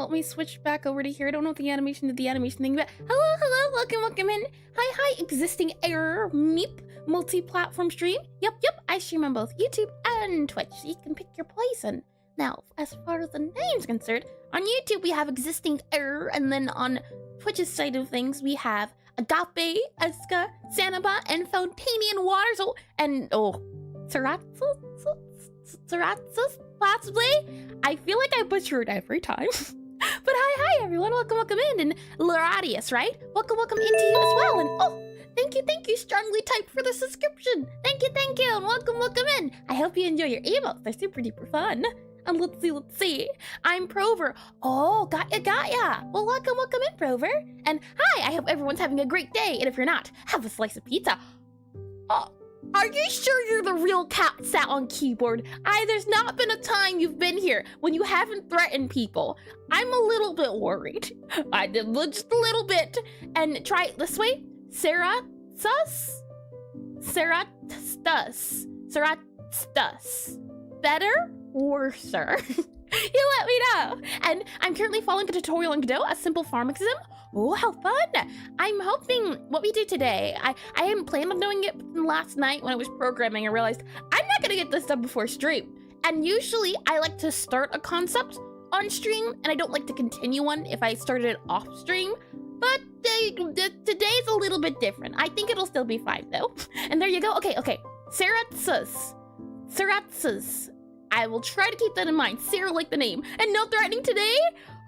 Let me switch back over to here. I don't know what the animation did the animation thing, but hello, welcome in. Hi, existing error, meep, multi-platform stream. Yep, I stream on both YouTube and Twitch, so you can pick your poison. Now, as far as the name's concerned, on YouTube we have existing error, and then on Twitch's side of things we have Agape, Eska, Sanaba, and Fontanian Waters, Saratzos, possibly? I feel like I butchered every time. But hi everyone, welcome in, and Loradius, right? Welcome into you as well, and thank you, strongly typed for the subscription. Thank you, and welcome in. I hope you enjoy your emotes, they're super duper fun. And let's see. I'm Prover. Oh, got ya. Well, welcome in, Prover. And hi, I hope everyone's having a great day. And if you're not, have a slice of pizza. Oh, are you sure you're the real cat sat on keyboard? There's not been a time you've been here when you haven't threatened people. I'm a little bit worried. I did just a little bit. And try it this way. Saratstus. Better? Worser. You let me know. And I'm currently following a tutorial on Godot, a simple farming system. Oh, how fun. I'm hoping what we do today, I hadn't planned on doing it last night when I was programming. I realized I'm not gonna get this done before stream. And usually I like to start a concept on stream, and I don't like to continue one if I started it off stream. But today's a little bit different. I think it'll still be fine though. And there you go. Okay. Saratzos. I will try to keep that in mind. Sarah, like the name. And no threatening today?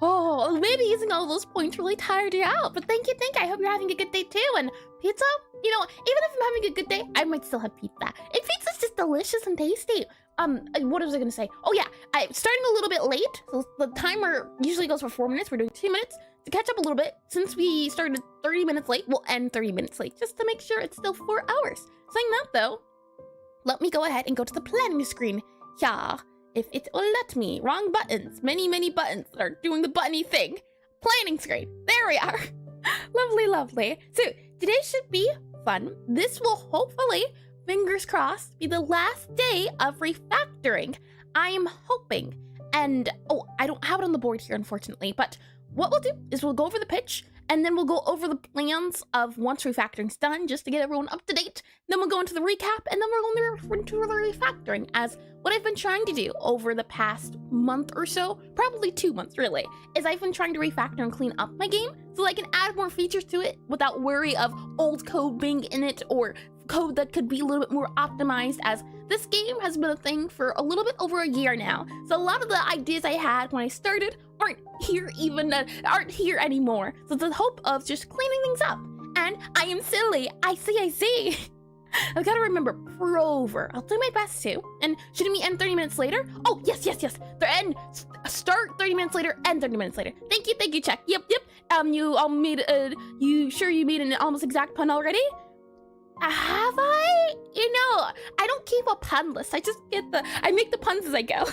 Oh, maybe using all those points really tired you out. But thank you. I hope you're having a good day too. And pizza? You know, even if I'm having a good day, I might still have pizza. And pizza's just delicious and tasty. What was I gonna say? Oh yeah, I'm starting a little bit late. So the timer usually goes for 4 minutes. We're doing 2 minutes to catch up a little bit. Since we started 30 minutes late, we'll end 30 minutes late just to make sure it's still 4 hours. Saying that though, let me go ahead and go to the planning screen. Yeah, if it will let me. Wrong buttons. Many buttons that are doing the buttony thing. Planning screen. There we are. Lovely. So, today should be fun. This will hopefully, fingers crossed, be the last day of refactoring. I am hoping. And, I don't have it on the board here, unfortunately. But what we'll do is we'll go over the pitch, and then we'll go over the plans of once refactoring's done, just to get everyone up to date. Then we'll go into the recap, and then we're going to the refactoring, as what I've been trying to do over the past month or so, probably 2 months really, is I've been trying to refactor and clean up my game so I can add more features to it without worry of old code being in it or code that could be a little bit more optimized, as this game has been a thing for a little bit over a year now. So a lot of the ideas I had when I started aren't here anymore. So the hope of just cleaning things up. And I am silly. I see. I've got to remember Prover. I'll do my best to. And shouldn't we end 30 minutes later? Oh, yes. The end. Start 30 minutes later, end 30 minutes later. Thank you, check. Yep. You sure you made an almost exact pun already? Have I? You know, I don't keep a pun list. I make the puns as I go.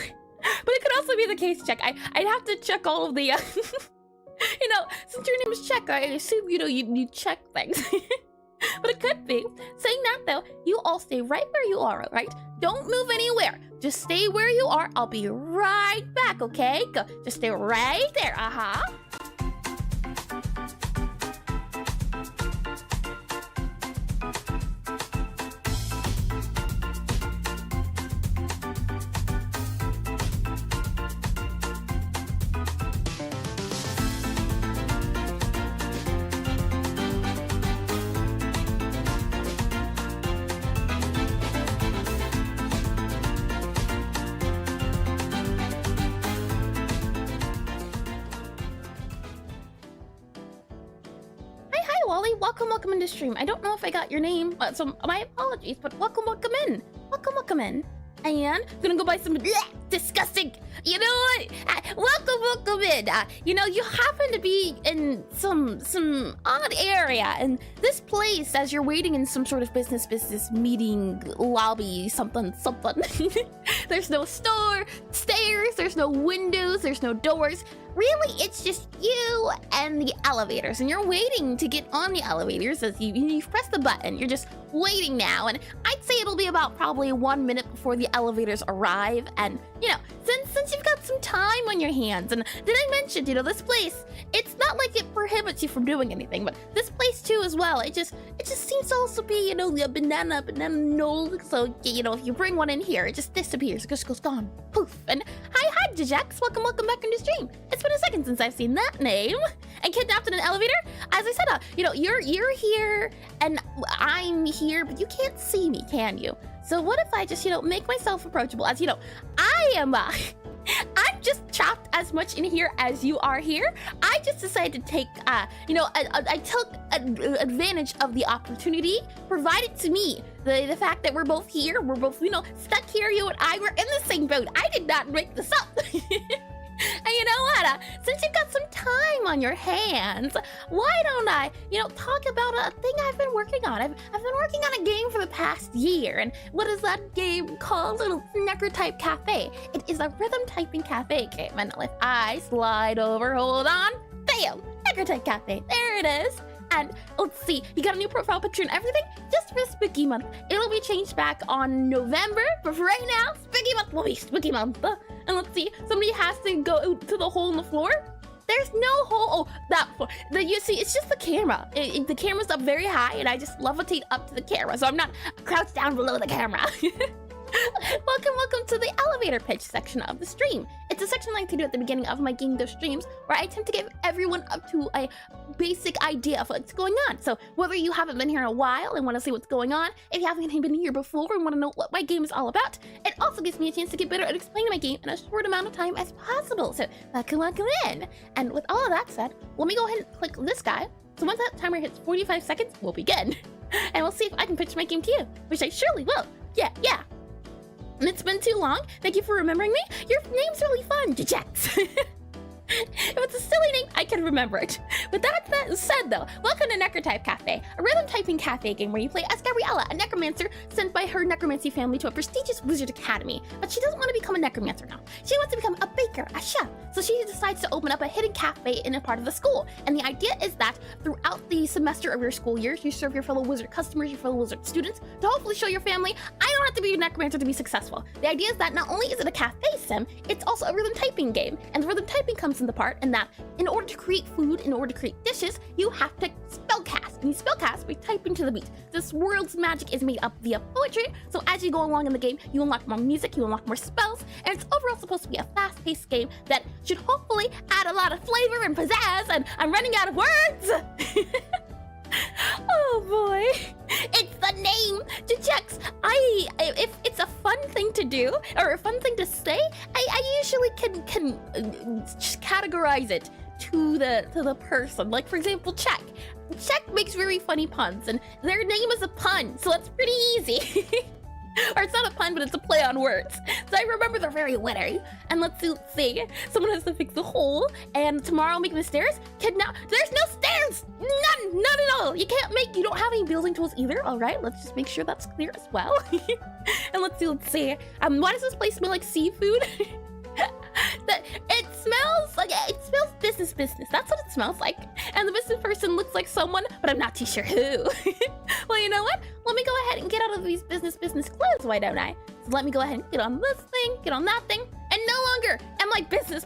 But it could also be the case check. I'd have to check all of the, you know, since your name is Check, I assume, you check things. But it could be. Saying that though, you all stay right where you are, right? Don't move anywhere. Just stay where you are. I'll be right back, okay? Go. Just stay right there. Welcome into stream. I don't know if I got your name, so my apologies, but welcome in. Welcome in. And gonna go buy some disgusting. You know what? Welcome in. You happen to be in some odd area, and this place, as you're waiting in some sort of business meeting lobby, something. There's no stairs, there's no windows, there's no doors. Really, it's just you and the elevators, and you're waiting to get on the elevators as you've pressed the button. You're just waiting now, and I'd say it'll be about probably 1 minute before the elevators arrive. And since you've got got some time on your hands, and did I mention, you know, this place, it's not like it prohibits you from doing anything, but this place too as well, it just seems to also be, you know, a banana knoll, so, you know, if you bring one in here, it just disappears, it just goes gone, poof. And hi Jajax, welcome back into stream. It's been a second since I've seen that name. And kidnapped in an elevator, as I said, you know, you're here, and I'm here, but you can't see me, can you? So what if I just, you know, make myself approachable? As you know, I am, I'm just trapped as much in here as you are here. I just decided to take, you know, I took advantage of the opportunity provided to me. The fact that we're both here, we're both, you know, stuck here, you and I, we're in the same boat. I did not make this up. And you know what, since you've got some time on your hands, why don't I, you know, talk about a thing I've been working on. I've been working on a game for the past year, and what is that game called? Little Necrotype Cafe. It is a rhythm typing cafe game, and if I slide over, hold on, bam, Necrotype Cafe, there it is. And let's see, you got a new profile picture and everything just for Spooky Month. It'll be changed back on November, but for right now, Spooky Month will be Spooky Month. And let's see, somebody has to go to the hole in the floor. There's no hole. Oh, that floor. You see, it's just the camera. The camera's up very high, and I just levitate up to the camera, so I'm not crouched down below the camera. Welcome to the elevator pitch section of the stream. It's a section I like to do at the beginning of my Game Go streams, where I attempt to give everyone up to a basic idea of what's going on. So whether you haven't been here in a while and want to see what's going on, if you haven't been here before and want to know what my game is all about, it also gives me a chance to get better at explaining my game in a short amount of time as possible. So welcome in. And with all of that said, let me go ahead and click this guy. So once that timer hits 45 seconds, we'll begin. And we'll see if I can pitch my game to you, which I surely will. Yeah. And it's been too long. Thank you for remembering me. Your name's really fun, Jajax. If it's a silly name, I can remember it. But that said, though, welcome to Necrotype Cafe, a rhythm typing cafe game where you play as Gabriella, a necromancer sent by her necromancy family to a prestigious wizard academy. But she doesn't want to become a necromancer now. She wants to become a baker, a chef. So she decides to open up a hidden cafe in a part of the school. And the idea is that throughout the semester of your school years, you serve your fellow wizard customers, your fellow wizard students, to hopefully show your family, I don't have to be a necromancer to be successful. The idea is that not only is it a cafe sim, it's also a rhythm typing game. And the rhythm typing comes in the part in that in order to create food, in order to create dishes, you have to spellcast. And you spellcast by typing to the beat. This world's magic is made up via poetry, so as you go along in the game, you unlock more music, you unlock more spells, and it's overall supposed to be a fast-paced game that should hopefully add a lot of flavor and pizzazz, and I'm running out of words! Oh boy, it's the name, Jajax. If it's a fun thing to do or a fun thing to say, I usually can just categorize it to the person. Like for example, Check makes very funny puns, and their name is a pun, so that's pretty easy. Or it's not a pun, but it's a play on words. So I remember they're very witty. And let's see. Someone has to fix the hole. And tomorrow making the stairs. There's no stairs! None at all. You don't have any building tools either. All right, let's just make sure that's clear as well. And let's see. Why does this place smell like seafood? It smells business. That's what it smells like. And the business person looks like someone, but I'm not too sure who. Well, you know what? Let me go ahead and get out of these business clothes, why don't I? So let me go ahead and get on this thing, get on that thing, and no longer am I business.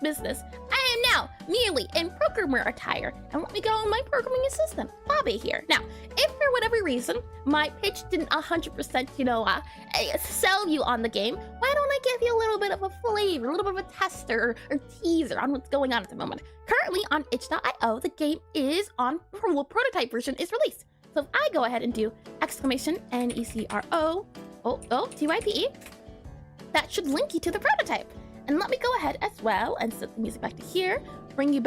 I am now merely in programmer attire. And let me get on my programming assistant, Bobby here. Now, if for whatever reason my pitch didn't 100%, sell you on the game, why don't I give you a little bit of a flavor, a little bit of a tester or teaser on what's going on at the moment? Currently on itch.io, the game is on prototype version is released. So if I go ahead and do exclamation NECRO TYPE, that should link you to the prototype. And let me go ahead as well and set the music back to here, bring you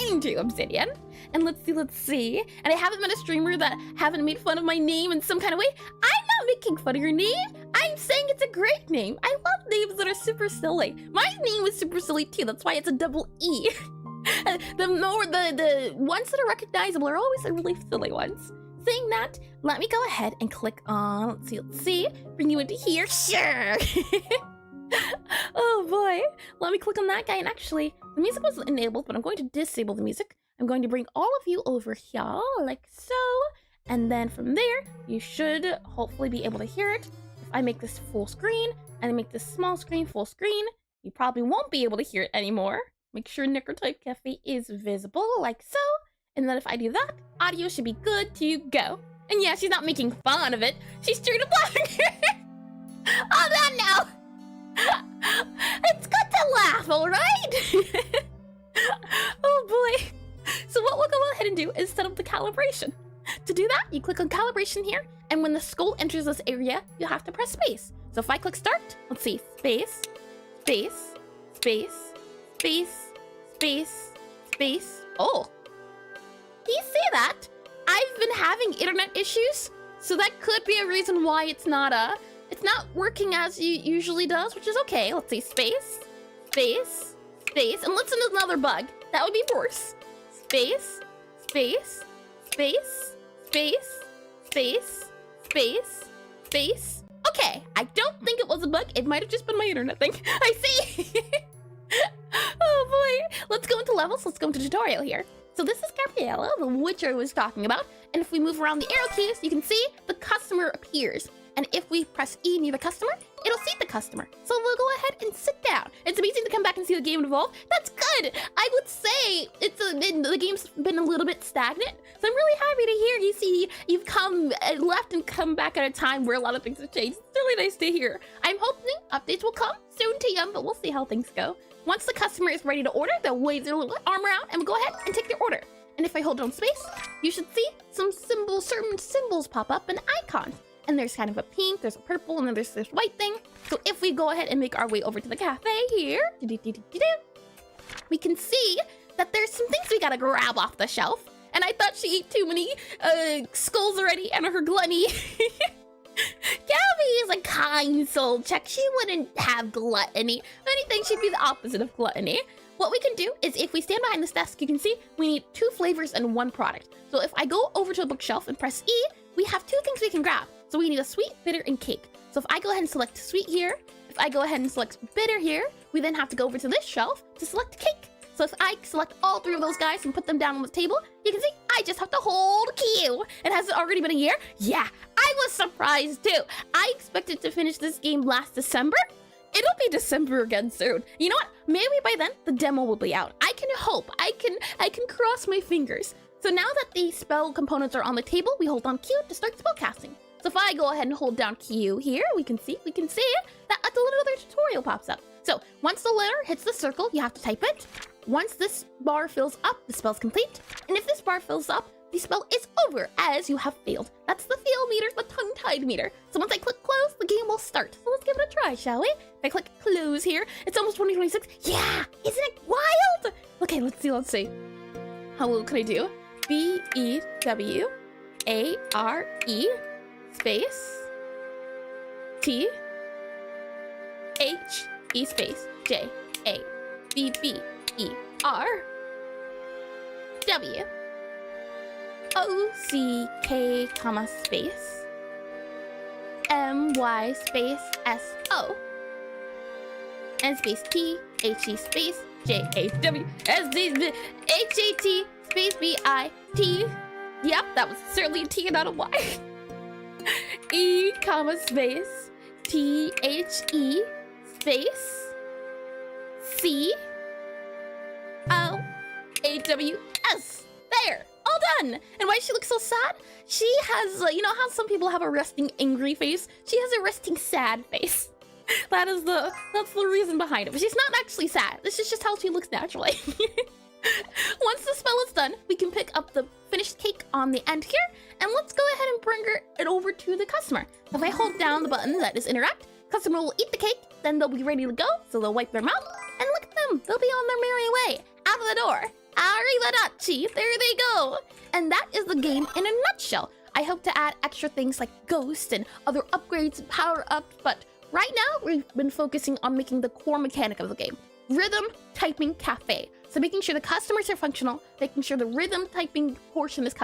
into Obsidian. And let's see. And I haven't been a streamer that haven't made fun of my name in some kind of way. I'm not making fun of your name. I'm saying it's a great name. I love names that are super silly. My name is super silly too. That's why it's a double E. The ones that are recognizable are always the really silly ones. Saying that, let me go ahead and click on, let's see, bring you into here, sure. Oh boy, let me click on that guy, and actually, the music wasn't enabled, but I'm going to disable the music. I'm going to bring all of you over here, like so, and then from there, you should hopefully be able to hear it. If I make this full screen, and I make this small screen full screen, You probably won't be able to hear it anymore. Make sure Necrotype Cafe is visible, like so. And then if I do that, audio should be good to go. And yeah, she's not making fun of it. She's straight up laughing. Oh, that now. It's good to laugh, all right? Oh boy. So what we'll go ahead and do is set up the calibration. To do that, you click on calibration here, and when the skull enters this area, you have to press space. So if I click start, let's see, space, space, space, space, space, space. Oh, do you see that? I've been having internet issues, so that could be a reason why it's not working as you usually does, which is okay. Let's see, space, space, space, and listen to another bug. That would be worse. Space, space, space, space, space, space, space. Okay, I don't think it was a bug. It might have just been my internet thing. I see. Oh boy. Let's go into levels. Let's go into tutorial here. So this is Gabriella, the witch I was talking about. And if we move around the arrow keys, you can see the customer appears. And if we press E near the customer, it'll seat the customer. So we'll go ahead and sit down. It's amazing to come back and see the game evolve. That's good. I would say the game's been a little bit stagnant. So I'm really happy to hear you see you've come left and come back at a time where a lot of things have changed. It's really nice to hear. I'm hoping updates will come soon to you, but we'll see how things go. Once the customer is ready to order, they'll wave their little arm around and we'll go ahead and take their order. And if I hold down space, you should see some symbols, certain symbols pop up and icons. And there's kind of a pink, there's a purple, and then there's this white thing. So if we go ahead and make our way over to the cafe here, we can see that there's some things we gotta grab off the shelf. And I thought she ate too many skulls already and her gluttony. Gabby is a kind soul, check. She wouldn't have gluttony. If anything, she'd be the opposite of gluttony. What we can do is if we stand behind this desk, you can see we need 2 flavors and 1 product. So if I go over to the bookshelf and press E, we have 2 things we can grab. So we need a sweet, bitter, and cake. So if I go ahead and select sweet here, if I go ahead and select bitter here, we then have to go over to this shelf to select cake. So if I select all 3 of those guys and put them down on the table, you can see I just have to hold Q. And has it already been a year? Yeah, I was surprised too. I expected to finish this game last December. It'll be December again soon. You know what? Maybe by then the demo will be out. I can hope. I can cross my fingers. So now that the spell components are on the table, we hold on Q to start spell casting. So if I go ahead and hold down Q here, we can see that a little other tutorial pops up. So once the letter hits the circle, you have to type it. Once this bar fills up, the spell's complete. And if this bar fills up, the spell is over as you have failed. That's the fail meter, the tongue-tied meter. So once I click close, the game will start. So let's give it a try, shall we? If I click close here, it's almost 2026. Yeah, isn't it wild? Okay, let's see. How well can I do? B-E-W-A-R-E space T-H-E space J-A-B-B-E-R W-O-C-K comma space M-Y space S-O and space T-H-E space J-A-W-S-H-A-T space B-I-T. Yep, that was certainly a T and not a Y. E comma space T-H-E space C-O-A-W-S. There, all done. And why she looks so sad? She has, you know how some people have a resting angry face? She has a resting sad face. That's the reason behind it. But she's not actually sad. This is just how she looks naturally. Once the spell is done, we can pick up the finished cake on the end here, and let's go ahead and bring it over to the customer. If I hold down the button that is interact, customer will eat the cake, then they'll be ready to go, so they'll wipe their mouth, and look at them, they'll be on their merry way, out of the door. Arrivederci, there they go. And that is the game in a nutshell. I hope to add extra things like ghosts and other upgrades and power-ups, but right now we've been focusing on making the core mechanic of the game. Rhythm Typing Cafe. So making sure the customers are functional, making sure the rhythm typing portion is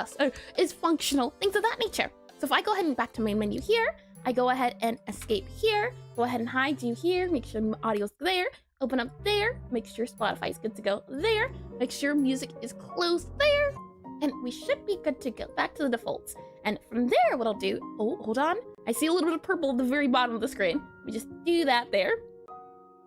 functional, things of that nature. So if I go ahead and back to main menu here, I go ahead and escape here, go ahead and hide you here, make sure audio's there, open up there, make sure Spotify is good to go there, make sure music is closed there, and we should be good to go. Back to the defaults. And from there, what I'll do, oh, hold on. I see a little bit of purple at the very bottom of the screen. We just do that there.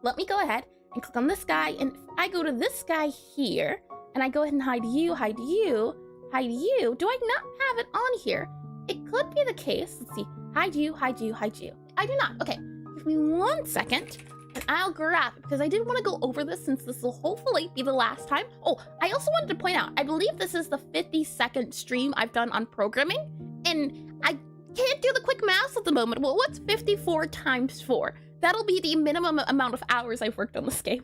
Let me go ahead and click on this guy, and if I go to this guy here, and I go ahead and hide you, hide you, hide you, do I not have it on here? It could be the case. Let's see. Hide you, hide you, hide you. I do not. Okay, give me 1 second, and I'll grab it, because I did want to go over this since this will hopefully be the last time. Oh, I also wanted to point out, I believe this is the 52nd stream I've done on programming, and I can't do the quick math at the moment. Well, what's 54 times 4? That'll be the minimum amount of hours I've worked on this game.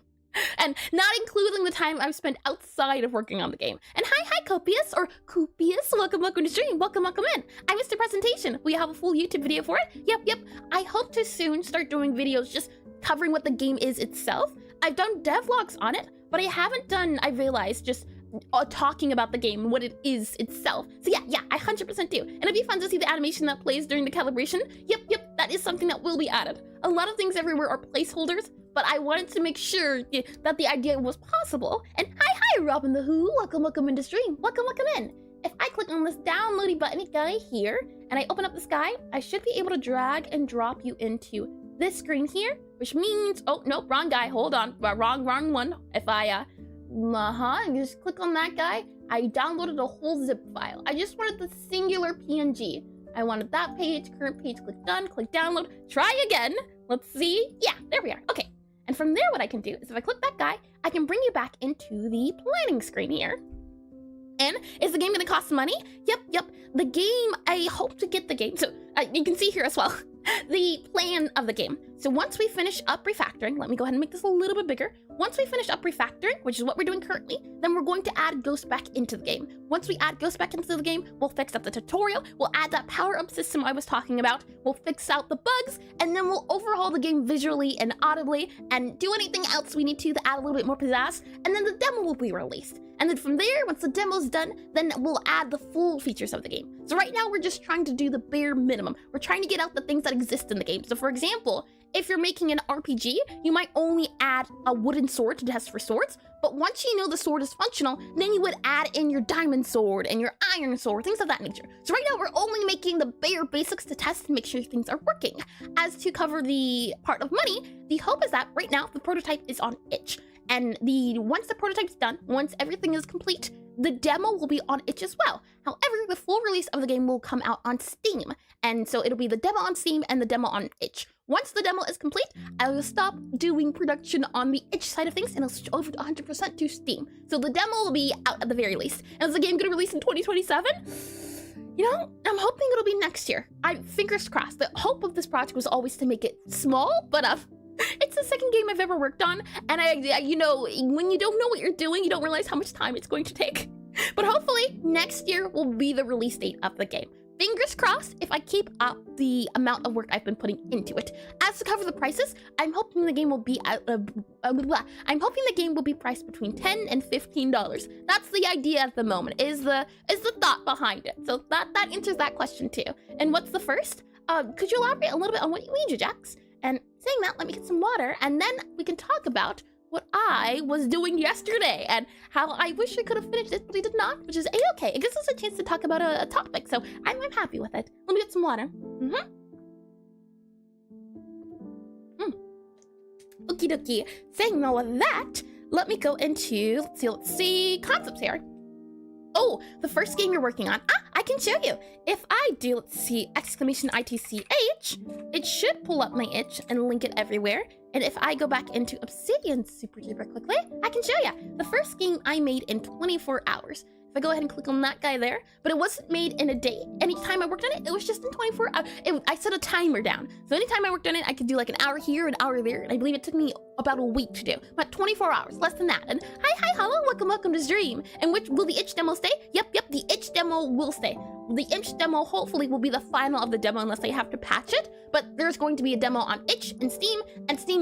And not including the time I've spent outside of working on the game. And hi Copious, or Copious, welcome to stream, welcome in. I missed a presentation. We have a full YouTube video for it. Yep. I hope to soon start doing videos just covering what the game is itself. I've done devlogs on it, but I haven't done, I realized, just talking about the game, what it is itself. So yeah, I 100% do. And it'd be fun to see the animation that plays during the calibration. Yep, that is something that will be added. A lot of things everywhere are placeholders, but I wanted to make sure that the idea was possible. And hi, Robin the Who, welcome into stream, welcome in. If I click on this downloading button guy here, and I open up this guy, I should be able to drag and drop you into this screen here, which means, oh, nope, wrong guy, hold on, wrong one. If I, just click on that guy, I downloaded a whole zip file. I just wanted the singular PNG. I wanted that page, current page, click done, click download, try again. Let's see. Yeah, there we are. Okay. And from there, what I can do is if I click that guy, I can bring you back into the planning screen here. And is the game gonna cost money? Yep. The game, I hope to get the game. So you can see here as well, the plan of the game. So once we finish up refactoring, let me go ahead and make this a little bit bigger. Once we finish up refactoring, which is what we're doing currently, then we're going to add Ghost back into the game. Once we add Ghost back into the game, we'll fix up the tutorial, we'll add that power-up system I was talking about, we'll fix out the bugs, and then we'll overhaul the game visually and audibly, and do anything else we need to add a little bit more pizzazz, and then the demo will be released. And then from there, once the demo's done, then we'll add the full features of the game. So right now, we're just trying to do the bare minimum. We're trying to get out the things that exist in the game. So for example, if you're making an RPG, you might only add a wooden sword to test for swords, but once you know the sword is functional, then you would add in your diamond sword and your iron sword, things of that nature. So right now, we're only making the bare basics to test and make sure things are working. As to cover the part of money, the hope is that right now, the prototype is on itch. And once the prototype's done, once everything is complete, the demo will be on itch as well. However, the full release of the game will come out on Steam. And so it'll be the demo on Steam and the demo on itch. Once the demo is complete, I will stop doing production on the itch side of things and I'll switch over to 100% to Steam. So the demo will be out at the very least. And is the game gonna release in 2027? You know, I'm hoping it'll be next year. Fingers crossed. The hope of this project was always to make it small, but it's the second game I've ever worked on, and you know, when you don't know what you're doing, you don't realize how much time it's going to take. But hopefully, next year will be the release date of the game. Fingers crossed if I keep up the amount of work I've been putting into it. As to cover the prices, I'm hoping the game will be priced between $10 and $15. That's the idea at the moment, is the thought behind it. So that answers that question too. And what's the first? Could you elaborate a little bit on what you mean, Jax? And saying that, let me get some water, and then we can talk about what I was doing yesterday and how I wish I could have finished it, but I did not, which is a-okay. It gives us a chance to talk about a topic, so I'm happy with it. Let me get some water. Okie dokie. Saying all of that, let me go into, let's see, concepts here. Oh, the first game you're working on. I can show you. If I do, let's see, !ITCH, it should pull up my itch and link it everywhere. And if I go back into Obsidian super duper quickly, I can show you. The first game I made in 24 hours. If I go ahead and click on that guy there, but it wasn't made in a day. Anytime I worked on it, it was just in 24 hours. I set a timer down. So anytime I worked on it, I could do like an hour here, an hour there. And I believe it took me about a week to do. But 24 hours, less than that. And hi, hello, welcome to stream. And will the itch demo stay? Yep, the itch demo will stay. The itch demo hopefully will be the final of the demo unless they have to patch it. But there's going to be a demo on itch and Steam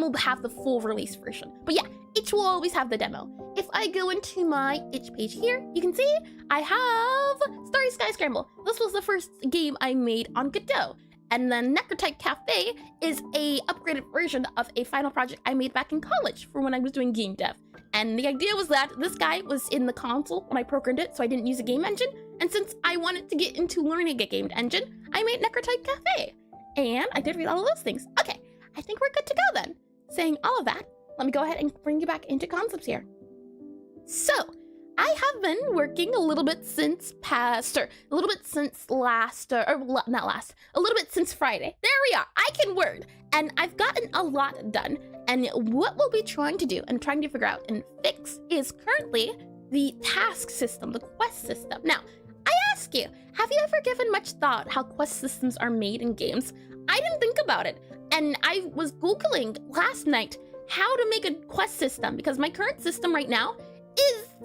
will have the full release version. But yeah, itch will always have the demo. If I go into my itch page here, you can see I have Starry Sky Scramble. This was the first game I made on Godot. And then Necrotype Cafe is a upgraded version of a final project I made back in college for when I was doing game dev. And the idea was that this guy was in the console when I programmed it, so I didn't use a game engine. And since I wanted to get into learning a game engine, I made Necrotype Cafe. And I did read all of those things. Okay, I think we're good to go then. Saying all of that, let me go ahead and bring you back into concepts here. So, I have been working a little bit since Friday. There we are, I can word. And I've gotten a lot done. And what we'll be trying to do and trying to figure out and fix is currently the task system, the quest system. Now, I ask you, have you ever given much thought how quest systems are made in games? I didn't think about it. And I was Googling last night how to make a quest system because my current system right now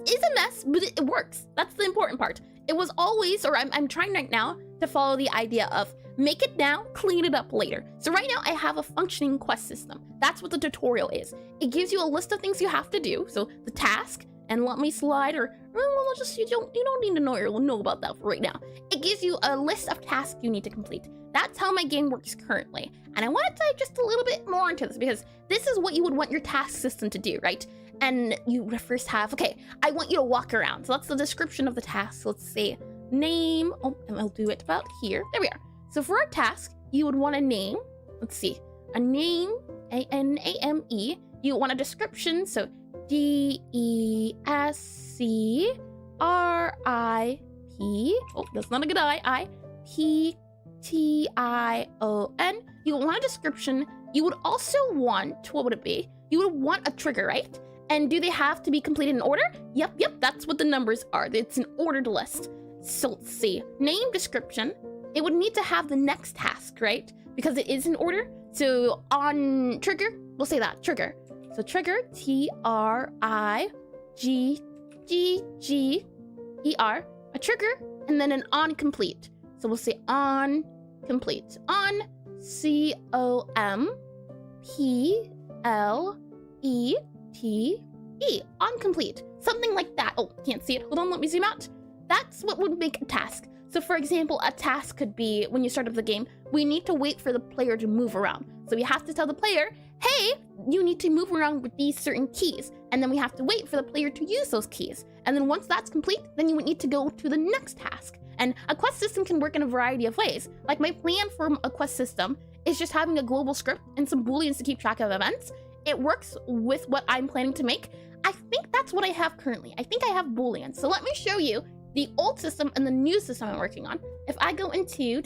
is a mess, but it works. That's the important part. It was always, or I'm trying right now to follow the idea of make it now, clean it up later. So right now I have a functioning quest system. That's what the tutorial is. It gives you a list of things you have to do. So the task, and let me slide, or well, just you don't need to know about that for right now. It gives you a list of tasks you need to complete. That's how my game works currently. And I want to dive just a little bit more into this because this is what you would want your task system to do, right? And you first have, okay, I want you to walk around. So that's the description of the task. Let's say name, and I'll do it about here. There we are. So for our task, you would want a name. Let's see, a name, A-N-A-M-E. You want a description, so D-E-S-C-R-I-P. Oh, that's not a good I-P-T-I-O-N. You want a description. You would also want, what would it be? You would want a trigger, right? And do they have to be completed in order? Yep, that's what the numbers are. It's an ordered list. So let's see, name, description. It would need to have the next task, right? Because it is in order. So on trigger, we'll say that, trigger. So trigger, T-R-I-G-G-G-E-R, a trigger, and then an on complete. So we'll say on complete. On, C-O-M-P-L-E-T-E, on complete. Something like that. Oh, can't see it. Hold on, let me zoom out. That's what would make a task. So for example, a task could be when you start up the game, we need to wait for the player to move around. So we have to tell the player, hey, you need to move around with these certain keys. And then we have to wait for the player to use those keys. And then once that's complete, then you would need to go to the next task. And a quest system can work in a variety of ways. Like my plan for a quest system is just having a global script and some booleans to keep track of events. It works with what I'm planning to make. I think that's what I have currently. I think I have booleans. So let me show you the old system and the new system I'm working on. If I go into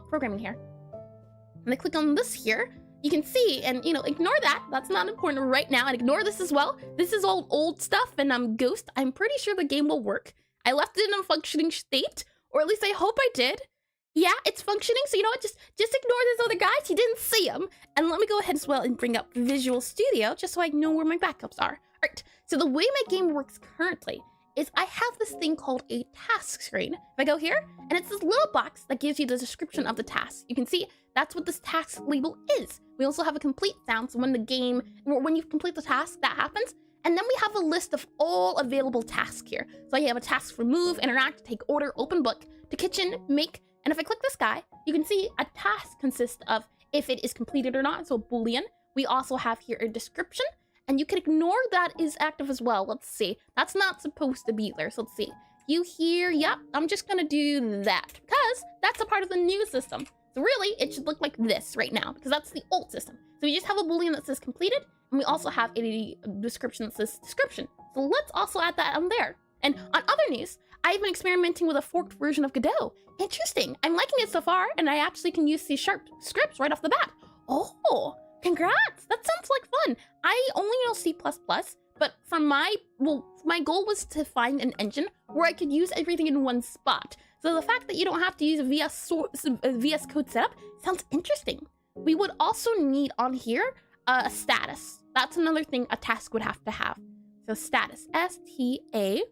programming here, and I click on this here, you can see, and ignore that. That's not important right now, and ignore this as well. This is all old stuff, and I'm Ghost. I'm pretty sure the game will work. I left it in a functioning state, or at least I hope I did. Yeah, it's functioning, so you know what? Just ignore those other guys. You didn't see them. And let me go ahead as well and bring up Visual Studio, just so I know where my backups are. All right, so the way my game works currently is I have this thing called a task screen. If I go here, and it's this little box that gives you the description of the task. You can see that's what this task label is. We also have a complete sound, so when you complete the task, that happens. And then we have a list of all available tasks here. So I have a task for move, interact, take order, open book, to kitchen, make, and if I click this guy, you can see a task consists of if it is completed or not, so Boolean. We also have here a description, and you can ignore that is active as well. Let's see. That's not supposed to be there, so let's see. You here, yep, I'm just gonna do that because that's a part of the new system. So really, it should look like this right now because that's the old system. So we just have a Boolean that says completed, and we also have a description that says description. So let's also add that on there. And on other news, I've been experimenting with a forked version of Godot. Interesting. I'm liking it so far, and I actually can use C# scripts right off the bat. Oh, congrats. That sounds like fun. I only know C++, but for my goal was to find an engine where I could use everything in one spot. So the fact that you don't have to use a VS Code setup sounds interesting. We would also need on here a status. That's another thing a task would have to have. So status, S-T-A-T-U-S.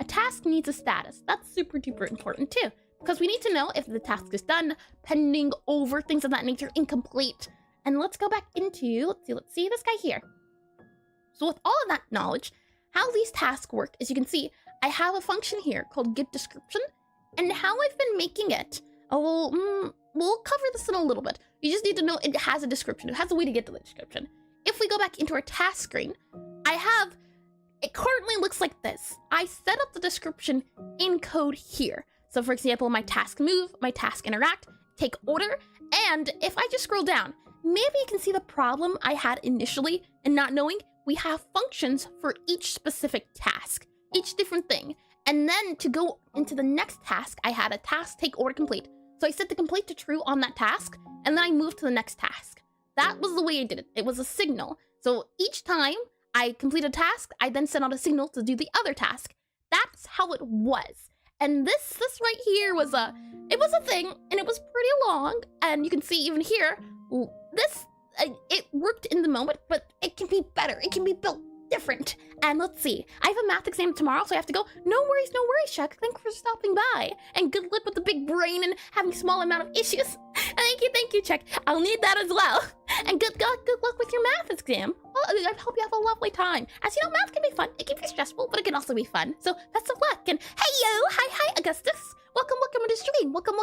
A task needs a status. That's super duper important too, because we need to know if the task is done, pending, over, things of that nature, incomplete. And let's go back into, let's see this guy here. So with all of that knowledge, how these tasks work, as you can see, I have a function here called getDescription, and how I've been making it, we'll cover this in a little bit. You just need to know it has a description. It has a way to get to the description. If we go back into our task screen, it currently looks like this. I set up the description in code here. So for example, my task move, my task interact, take order, and if I just scroll down, maybe you can see the problem I had initially in not knowing we have functions for each specific task, each different thing. And then to go into the next task, I had a task take order complete. So I set the complete to true on that task, and then I moved to the next task. That was the way I did it. It was a signal. So each time I complete a task, I then sent out a signal to do the other task. That's how it was. And this right here was a thing, and it was pretty long. And you can see even here, it worked in the moment, but it can be better. It can be built different. And let's see, I have a math exam tomorrow, so I have to go. No worries, Chuck. Thanks for stopping by. And good luck with the big brain and having a small amount of issues. Thank you, Chuck. I'll need that as well. And good luck with your math exam. Well, I hope you have a lovely time. As you know, math can be fun. It can be stressful, but it can also be fun. So best of luck. And hey, yo, hi, Augustus. Welcome to the stream. Welcome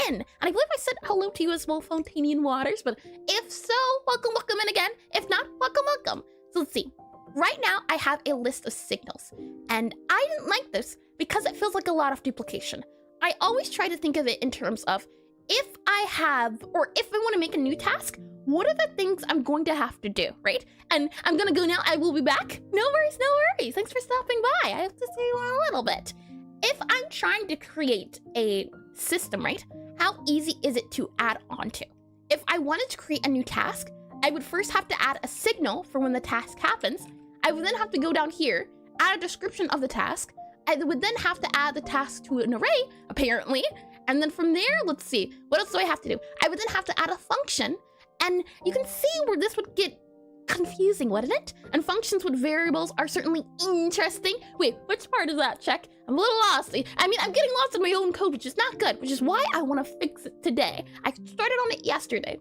in. And I believe I said hello to you as well, Fontanian Waters. But if so, welcome in again. If not, welcome. So let's see. Right now, I have a list of signals, and I didn't like this because it feels like a lot of duplication. I always try to think of it in terms of if I want to make a new task, what are the things I'm going to have to do, right? And I'm gonna go now, I will be back. No worries. Thanks for stopping by. I have to see you in a little bit. If I'm trying to create a system, right, how easy is it to add on to? If I wanted to create a new task, I would first have to add a signal for when the task happens. I would then have to go down here, add a description of the task. I would then have to add the task to an array, apparently. And then from there, let's see, what else do I have to do? I would then have to add a function. And you can see where this would get confusing, wouldn't it? And functions with variables are certainly interesting. Wait, which part is that, Check? I'm a little lost. I mean, I'm getting lost in my own code, which is not good, which is why I want to fix it today. I started on it yesterday.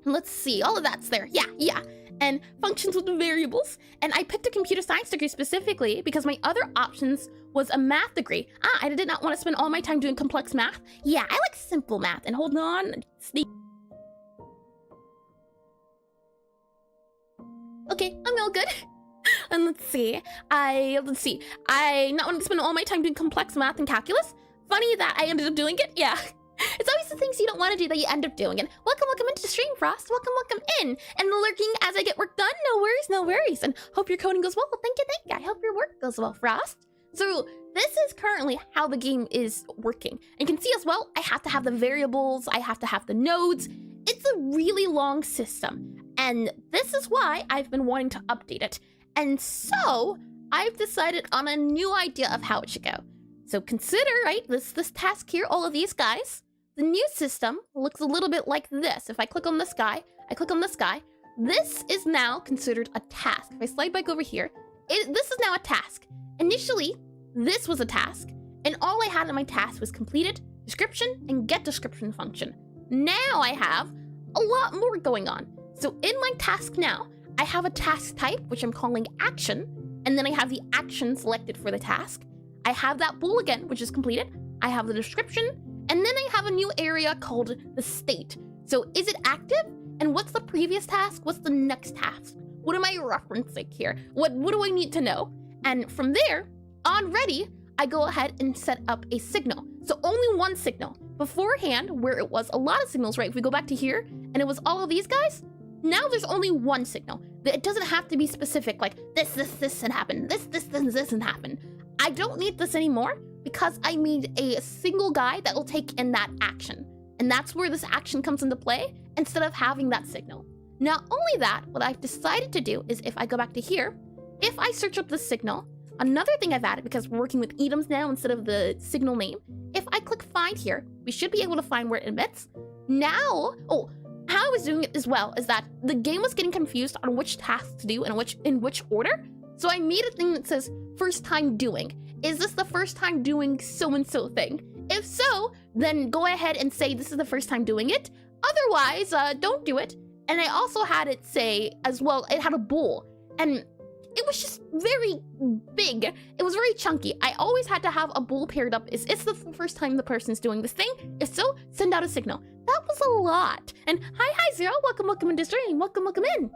Let's see, all of that's there. Yeah. And functions with variables. And I picked a computer science degree specifically because my other options was a math degree. I did not want to spend all my time doing complex math. Yeah, I like simple math. And hold on. Okay, I'm all good. And let's see. I not want to spend all my time doing complex math and calculus. Funny that I ended up doing it. Yeah. It's always the things you don't want to do that you end up doing. And welcome into the stream, Frost. Welcome in. And lurking as I get work done. No worries. And hope your coding goes well. Thank you. I hope your work goes well, Frost. So this is currently how the game is working. And you can see as well, I have to have the variables. I have to have the nodes. It's a really long system. And this is why I've been wanting to update it. And so I've decided on a new idea of how it should go. So consider, right, this task here, all of these guys. The new system looks a little bit like this. If I click on this guy, this is now considered a task. If I slide back over here, this is now a task. Initially, this was a task, and all I had in my task was completed, description, and get description function. Now I have a lot more going on. So in my task now, I have a task type, which I'm calling action, and then I have the action selected for the task. I have that bool again, which is completed. I have the description, and then I have a new area called the state. So is it active? And what's the previous task? What's the next task? What am I referencing here? What do I need to know? And from there, on ready, I go ahead and set up a signal. So only one signal. Beforehand, where it was a lot of signals, right? If we go back to here, and it was all of these guys, now there's only one signal. It doesn't have to be specific, like this and happen, this and happen. I don't need this anymore because I made a single guy that will take in that action. And that's where this action comes into play instead of having that signal. Not only that, what I've decided to do is if I go back to here, if I search up the signal, another thing I've added because we're working with items now instead of the signal name, if I click find here, we should be able to find where it emits. Now, how I was doing it as well is that the game was getting confused on which task to do and in which order. So I made a thing that says first time doing. Is this the first time doing so-and-so thing? If so, then go ahead and say this is the first time doing it. Otherwise, don't do it. And I also had it say as well, it had a bool. And it was just very big. It was very chunky. I always had to have a bool paired up. Is it's the first time the person's doing this thing? If so, send out a signal. That was a lot. And hi Zero, welcome into the stream. Welcome in.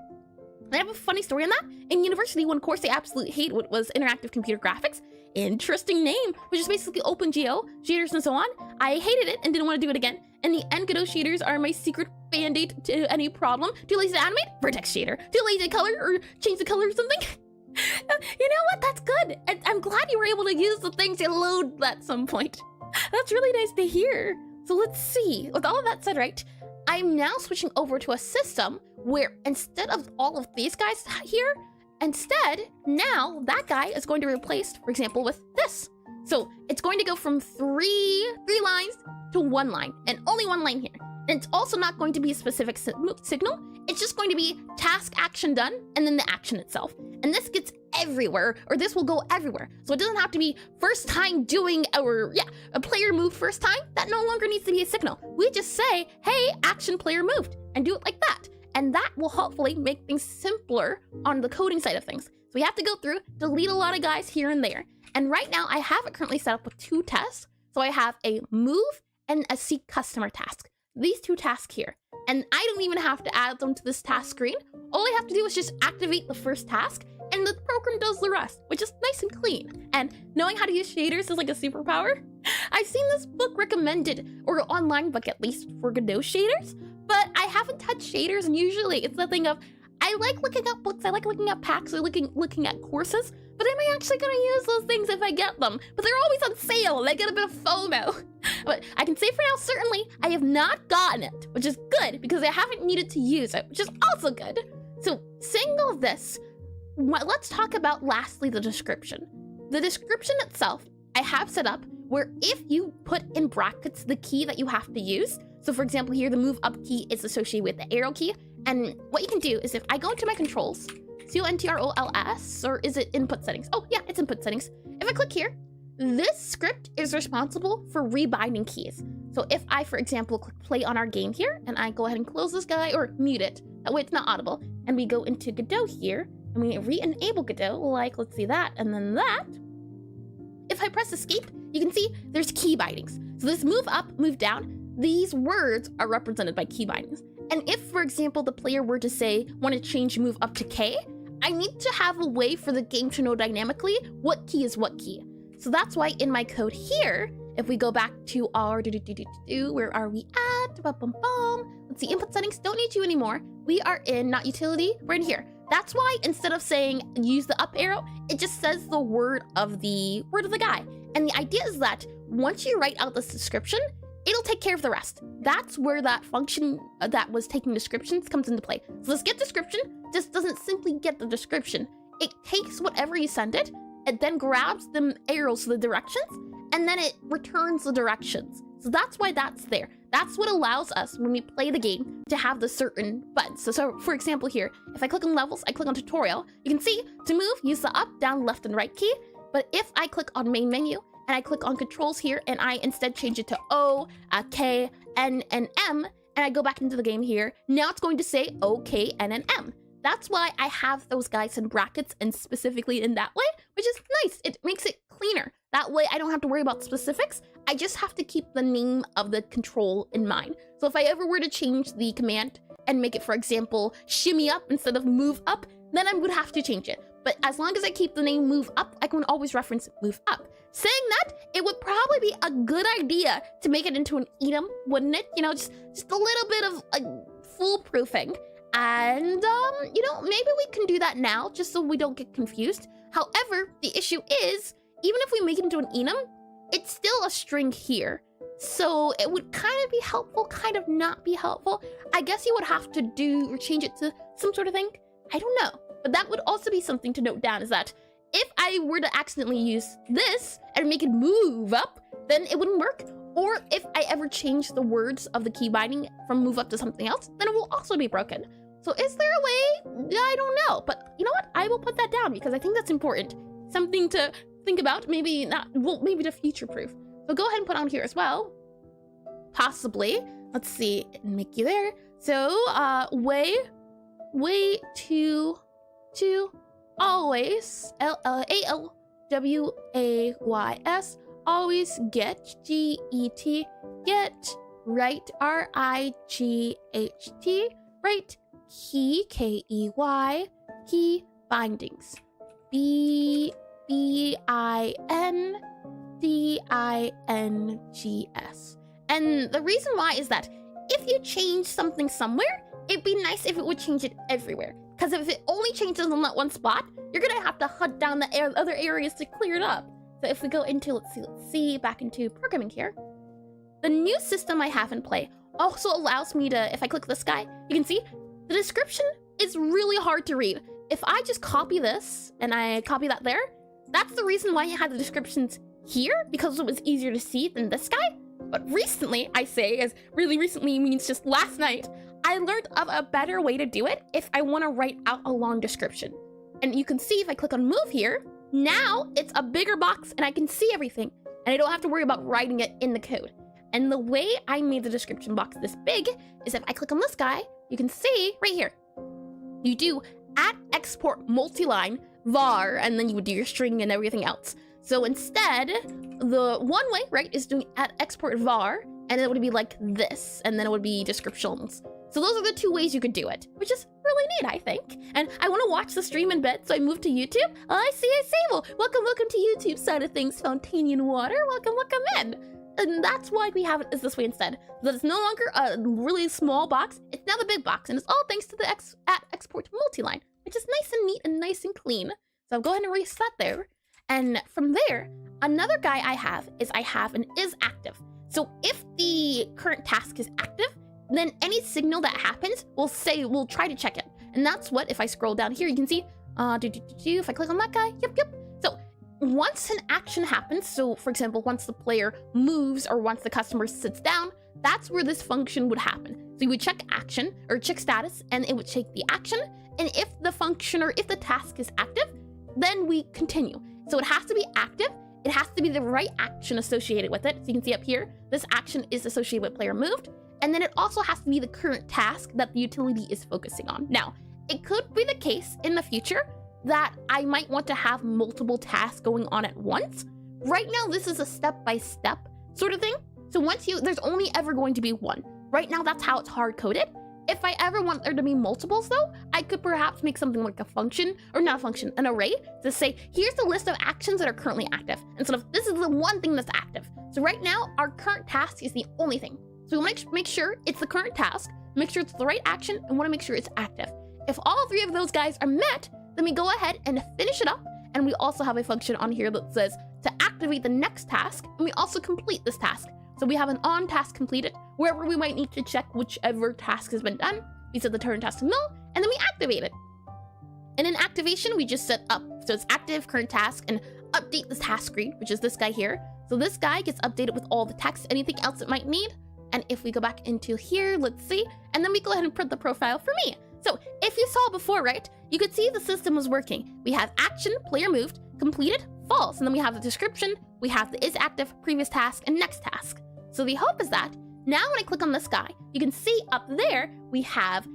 I have a funny story on that. In university, one course I absolutely hate was interactive computer graphics. Interesting name, which is basically OpenGL, shaders and so on. I hated it and didn't want to do it again. In the end, Godot shaders are my secret band-aid to any problem. Too lazy to animate? Vertex shader. Too lazy to color or change the color or something? You know what? That's good. And I'm glad you were able to use the things you load at some point. That's really nice to hear. So let's see. With all of that said, right, I'm now switching over to a system where instead of all of these guys here, instead, now that guy is going to be replaced, for example, with this. So it's going to go from three lines to 1 line, and only 1 line here. And it's also not going to be a specific signal. It's just going to be task action done, and then the action itself. And this gets everywhere, or this will go everywhere. So it doesn't have to be first time doing a player move first time. That no longer needs to be a signal. We just say, hey, action player moved, and do it like that. And that will hopefully make things simpler on the coding side of things. So we have to go through, delete a lot of guys here and there. And right now I have it currently set up with 2 tests. So I have a move and a seek customer task. These 2 tasks here. And I don't even have to add them to this task screen. All I have to do is just activate the first task and the program does the rest, which is nice and clean. And knowing how to use shaders is like a superpower. I've seen this book recommended, or online book at least, for Godot shaders, but I haven't touched shaders, and usually it's the thing of, I like looking up books, I like looking at packs, or looking at courses, but am I actually gonna use those things if I get them? But they're always on sale, and I get a bit of FOMO. But I can say for now, certainly, I have not gotten it, which is good, because I haven't needed to use it, which is also good. So, saying all of this, let's talk about, lastly, the description. The description itself, I have set up where if you put in brackets the key that you have to use, so for example here, the move up key is associated with the arrow key, and what you can do is if I go into my controls, CONTROLS, or is it input settings? Oh yeah, it's input settings. If I click here, this script is responsible for rebinding keys. So if I, for example, click play on our game here, and I go ahead and close this guy, or mute it, that way it's not audible, and we go into Godot here, and we re-enable Godot, like, let's see that, and then that. If I press escape, you can see there's key bindings. So this move up, move down, these words are represented by key bindings. And if, for example, the player were to say, want to change move up to K, I need to have a way for the game to know dynamically what key is what key. So that's why in my code here, if we go back to our where are we at? Let's see, input settings, don't need you anymore. We are in, not utility, we're in here. That's why instead of saying use the up arrow, it just says the word of the guy. And the idea is that once you write out this description, it'll take care of the rest. That's where that function that was taking descriptions comes into play. So this get description just doesn't simply get the description. It takes whatever you send it, and then grabs the arrows to the directions, and then it returns the directions. So that's why that's there. That's what allows us, when we play the game, to have the certain buttons. So for example here, if I click on levels, I click on tutorial, you can see to move, use the up, down, left, and right key. But if I click on main menu, and I click on controls here, and I instead change it to O, K, N, and M, and I go back into the game here, now it's going to say O, K, N, and M. That's why I have those guys in brackets and specifically in that way, which is nice. It makes it cleaner. That way I don't have to worry about specifics. I just have to keep the name of the control in mind. So if I ever were to change the command and make it, for example, shimmy up instead of move up, then I would have to change it. But as long as I keep the name move up, I can always reference move up. Saying that, it would probably be a good idea to make it into an item, wouldn't it? You know, just a little bit of foolproofing. And, you know, maybe we can do that now, just so we don't get confused. However, the issue is, even if we make it into an enum, it's still a string here. So it would kind of be helpful, kind of not be helpful. I guess you would have to do or change it to some sort of thing. I don't know. But that would also be something to note down, is that if I were to accidentally use this and make it move up, then it wouldn't work. Or if I ever change the words of the key binding from move up to something else, then it will also be broken. So is there a way? I don't know. But you know what? I will put that down because I think that's important. Something to think about, maybe not, well, maybe to future-proof. So go ahead and put on here as well. Possibly. Let's see, make you there. So, way to always, ALWAYS, always get, GET, get, right, RIGHT, right, key, KEY, key bindings, BINDINGS. And the reason why is that if you change something somewhere, it'd be nice if it would change it everywhere. Because if it only changes in that one spot, you're gonna have to hunt down the other areas to clear it up. So if we go into, let's see, back into programming here, the new system I have in play also allows me to, if I click this guy, you can see the description is really hard to read. If I just copy this and I copy that there, that's the reason why I had the descriptions here, because it was easier to see than this guy. But recently, I say, as really recently means just last night, I learned of a better way to do it if I want to write out a long description. And you can see if I click on move here, now it's a bigger box and I can see everything and I don't have to worry about writing it in the code. And the way I made the description box this big is if I click on this guy, you can see right here, you do @export multiline var, and then you would do your string and everything else. So instead, the one way, right, is doing @export var, and it would be like this, and then it would be descriptions. So those are the two ways you could do it, which is really neat, I think. And I want to watch the stream in bed, so I moved to YouTube. Oh, I see. Well, welcome to YouTube side of things, Fontanian Water. Welcome in. And that's why we have it as this way instead. That it's no longer a really small box, it's now the big box, and it's all thanks to the @export multiline, which is nice and neat and nice and clean. So I'll go ahead and reset there. And from there, another guy I have an is active. So if the current task is active, then any signal that happens will say, we'll try to check it. And that's what, if I scroll down here, you can see, if I click on that guy, yep. So once an action happens, so for example, once the player moves or once the customer sits down, that's where this function would happen. So you would check action or check status and it would check the action. And if the function or if the task is active, then we continue. So it has to be active. It has to be the right action associated with it. So you can see up here, this action is associated with player moved. And then it also has to be the current task that the utility is focusing on. Now, it could be the case in the future that I might want to have multiple tasks going on at once. Right now, this is a step-by-step sort of thing. So there's only ever going to be one. Right now, that's how it's hard-coded. If I ever want there to be multiples though, I could perhaps make something like a function, or not a function, an array, to say, here's the list of actions that are currently active. Instead of, this is the one thing that's active. So right now, our current task is the only thing. So we want to make sure it's the current task, make sure it's the right action, and want to make sure it's active. If all three of those guys are met, then we go ahead and finish it up. And we also have a function on here that says to activate the next task, and we also complete this task. So we have an on task completed, wherever we might need to check whichever task has been done. We set the turn task to null, and then we activate it. And in activation, we just set up. So it's active, current task, and update the task screen, which is this guy here. So this guy gets updated with all the text, anything else it might need. And if we go back into here, let's see, and then we go ahead and print the profile for me. So if you saw before, right, you could see the system was working. We have action, player moved, completed, false. And then we have the description, we have the is active, previous task, and next task. So the hope is that now when I click on this guy, you can see up there, we have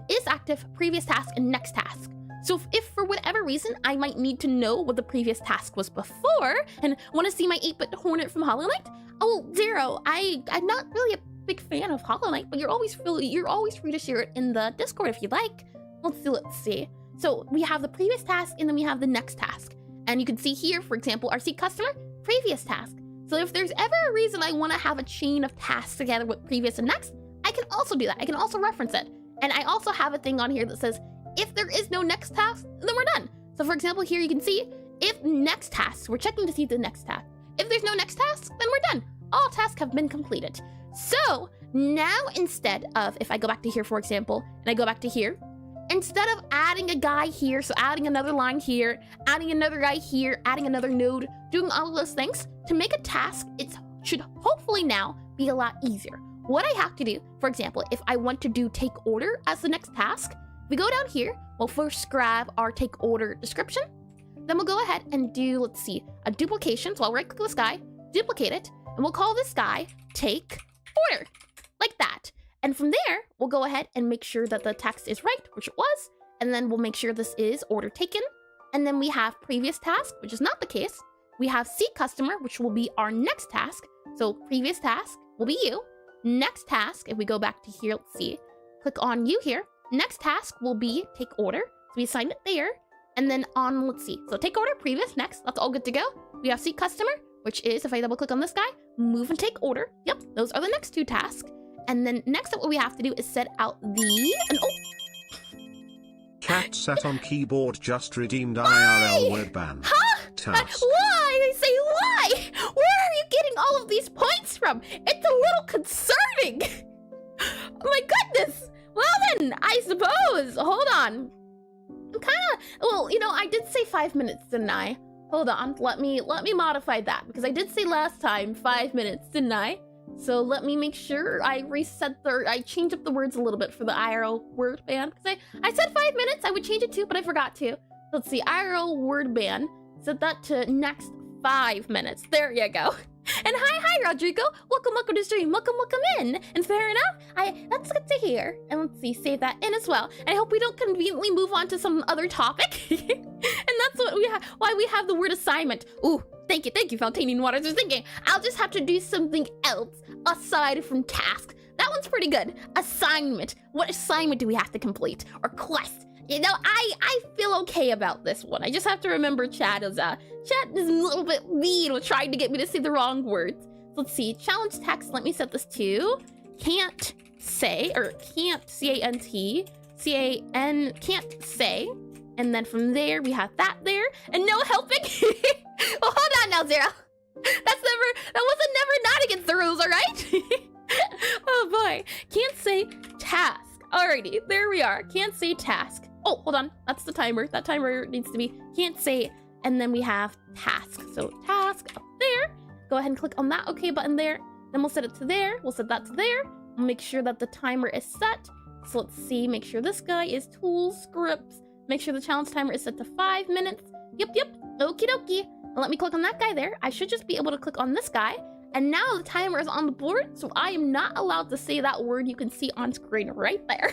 is active, previous task, and next task. So if for whatever reason, I might need to know what the previous task was before and want to see my 8-bit Hornet from Hollow Knight, oh, Zero, I'm not really a big fan of Hollow Knight, but you're always free to share it in the Discord if you'd like. Let's see. So we have the previous task and then we have the next task. And you can see here, for example, our seed customer, previous task. So if there's ever a reason I want to have a chain of tasks together with previous and next, I can also do that. I can also reference it. And I also have a thing on here that says, if there is no next task, then we're done. So for example, here you can see, if next tasks, we're checking to see the next task. If there's no next task, then we're done. All tasks have been completed. So now instead of, if I go back to here, for example, and I go back to here, instead of adding a guy here, so adding another line here, adding another guy here, adding another node, doing all of those things, to make a task, it should hopefully now be a lot easier. What I have to do, for example, if I want to do take order as the next task, we go down here, we'll first grab our take order description, then we'll go ahead and do, let's see, a duplication. So I'll right click this guy, duplicate it, and we'll call this guy take order, like that. And from there, we'll go ahead and make sure that the text is right, which it was, and then we'll make sure this is order taken. And then we have previous task, which is not the case. We have seed customer, which will be our next task. So previous task will be you. Next task, if we go back to here, let's see, click on you here. Next task will be take order. So we assigned it there. And then on, let's see, so take order, previous, next, that's all good to go. We have seed customer, which is, if I double click on this guy, move and take order. Yep, those are the next two tasks. And then next up, what we have to do is set out Cat sat on keyboard just redeemed IRL word ban. Huh? Task. Why? I say why? Where are you getting all of these points from? It's a little concerning. My goodness. Well then, I suppose. Hold on. I'm kind of, well, you know, I did say 5 minutes, didn't I? Hold on, let me modify that, because I did say last time 5 minutes, didn't I? So let me make sure I I changed up the words a little bit for the IRL word ban, because I said 5 minutes, I would change it too, but I forgot to. Let's see, IRL word ban, set that to next 5 minutes. There you go. And hi, Rodrigo. Welcome to the stream. Welcome in. And fair enough. That's good to hear. And let's see, save that in as well. And I hope we don't conveniently move on to some other topic. And that's what why we have the word assignment. Ooh, thank you, Fountain Waters. I was thinking, I'll just have to do something else aside from task. That one's pretty good. Assignment. What assignment do we have to complete? Or quest? You know, I feel okay about this one. I just have to remember chat is a little bit mean with trying to get me to say the wrong words. So let's see, challenge text, let me set this to can't say, or can't, C-A-N-T, C-A-N, can't say. And then from there, we have that there, and no helping. Well, hold on now, Zero. That wasn't never not against the rules, all right? Oh boy, can't say task. Alrighty, there we are, can't say task. Oh, hold on, that's the timer. That timer needs to be can't say, and then we have task. So task up there. Go ahead and click on that OK button there. Then we'll set it to there. We'll set that to there. We'll make sure that the timer is set. So let's see, make sure this guy is tools, scripts. Make sure the challenge timer is set to 5 minutes. Yep. Okie dokie. And let me click on that guy there. I should just be able to click on this guy. And now the timer is on the board, so I am not allowed to say that word you can see on screen right there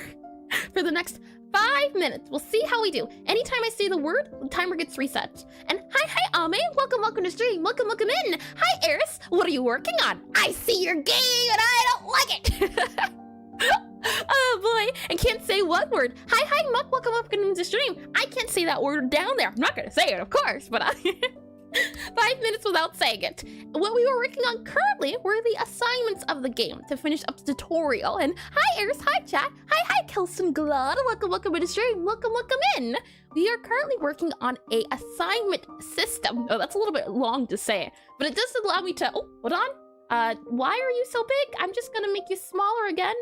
for the next 5 minutes. We'll see how we do. Anytime I say the word, the timer gets reset. And hi, Ame. Welcome to stream. Welcome in. Hi, Eris. What are you working on? I see you're gay and I don't like it. Oh boy, I can't say what word. Hi, Muck. Welcome to the stream. I can't say that word down there. I'm not gonna say it, of course, but 5 minutes without saying it. What we were working on currently were the assignments of the game to finish up the tutorial. And hi, Eris. Hi, chat. Hi, Kelson Glad. Welcome to the stream. Welcome in. We are currently working on a assignment system. Oh, that's a little bit long to say, but it does allow me to. Oh, hold on. Why are you so big? I'm just gonna make you smaller again.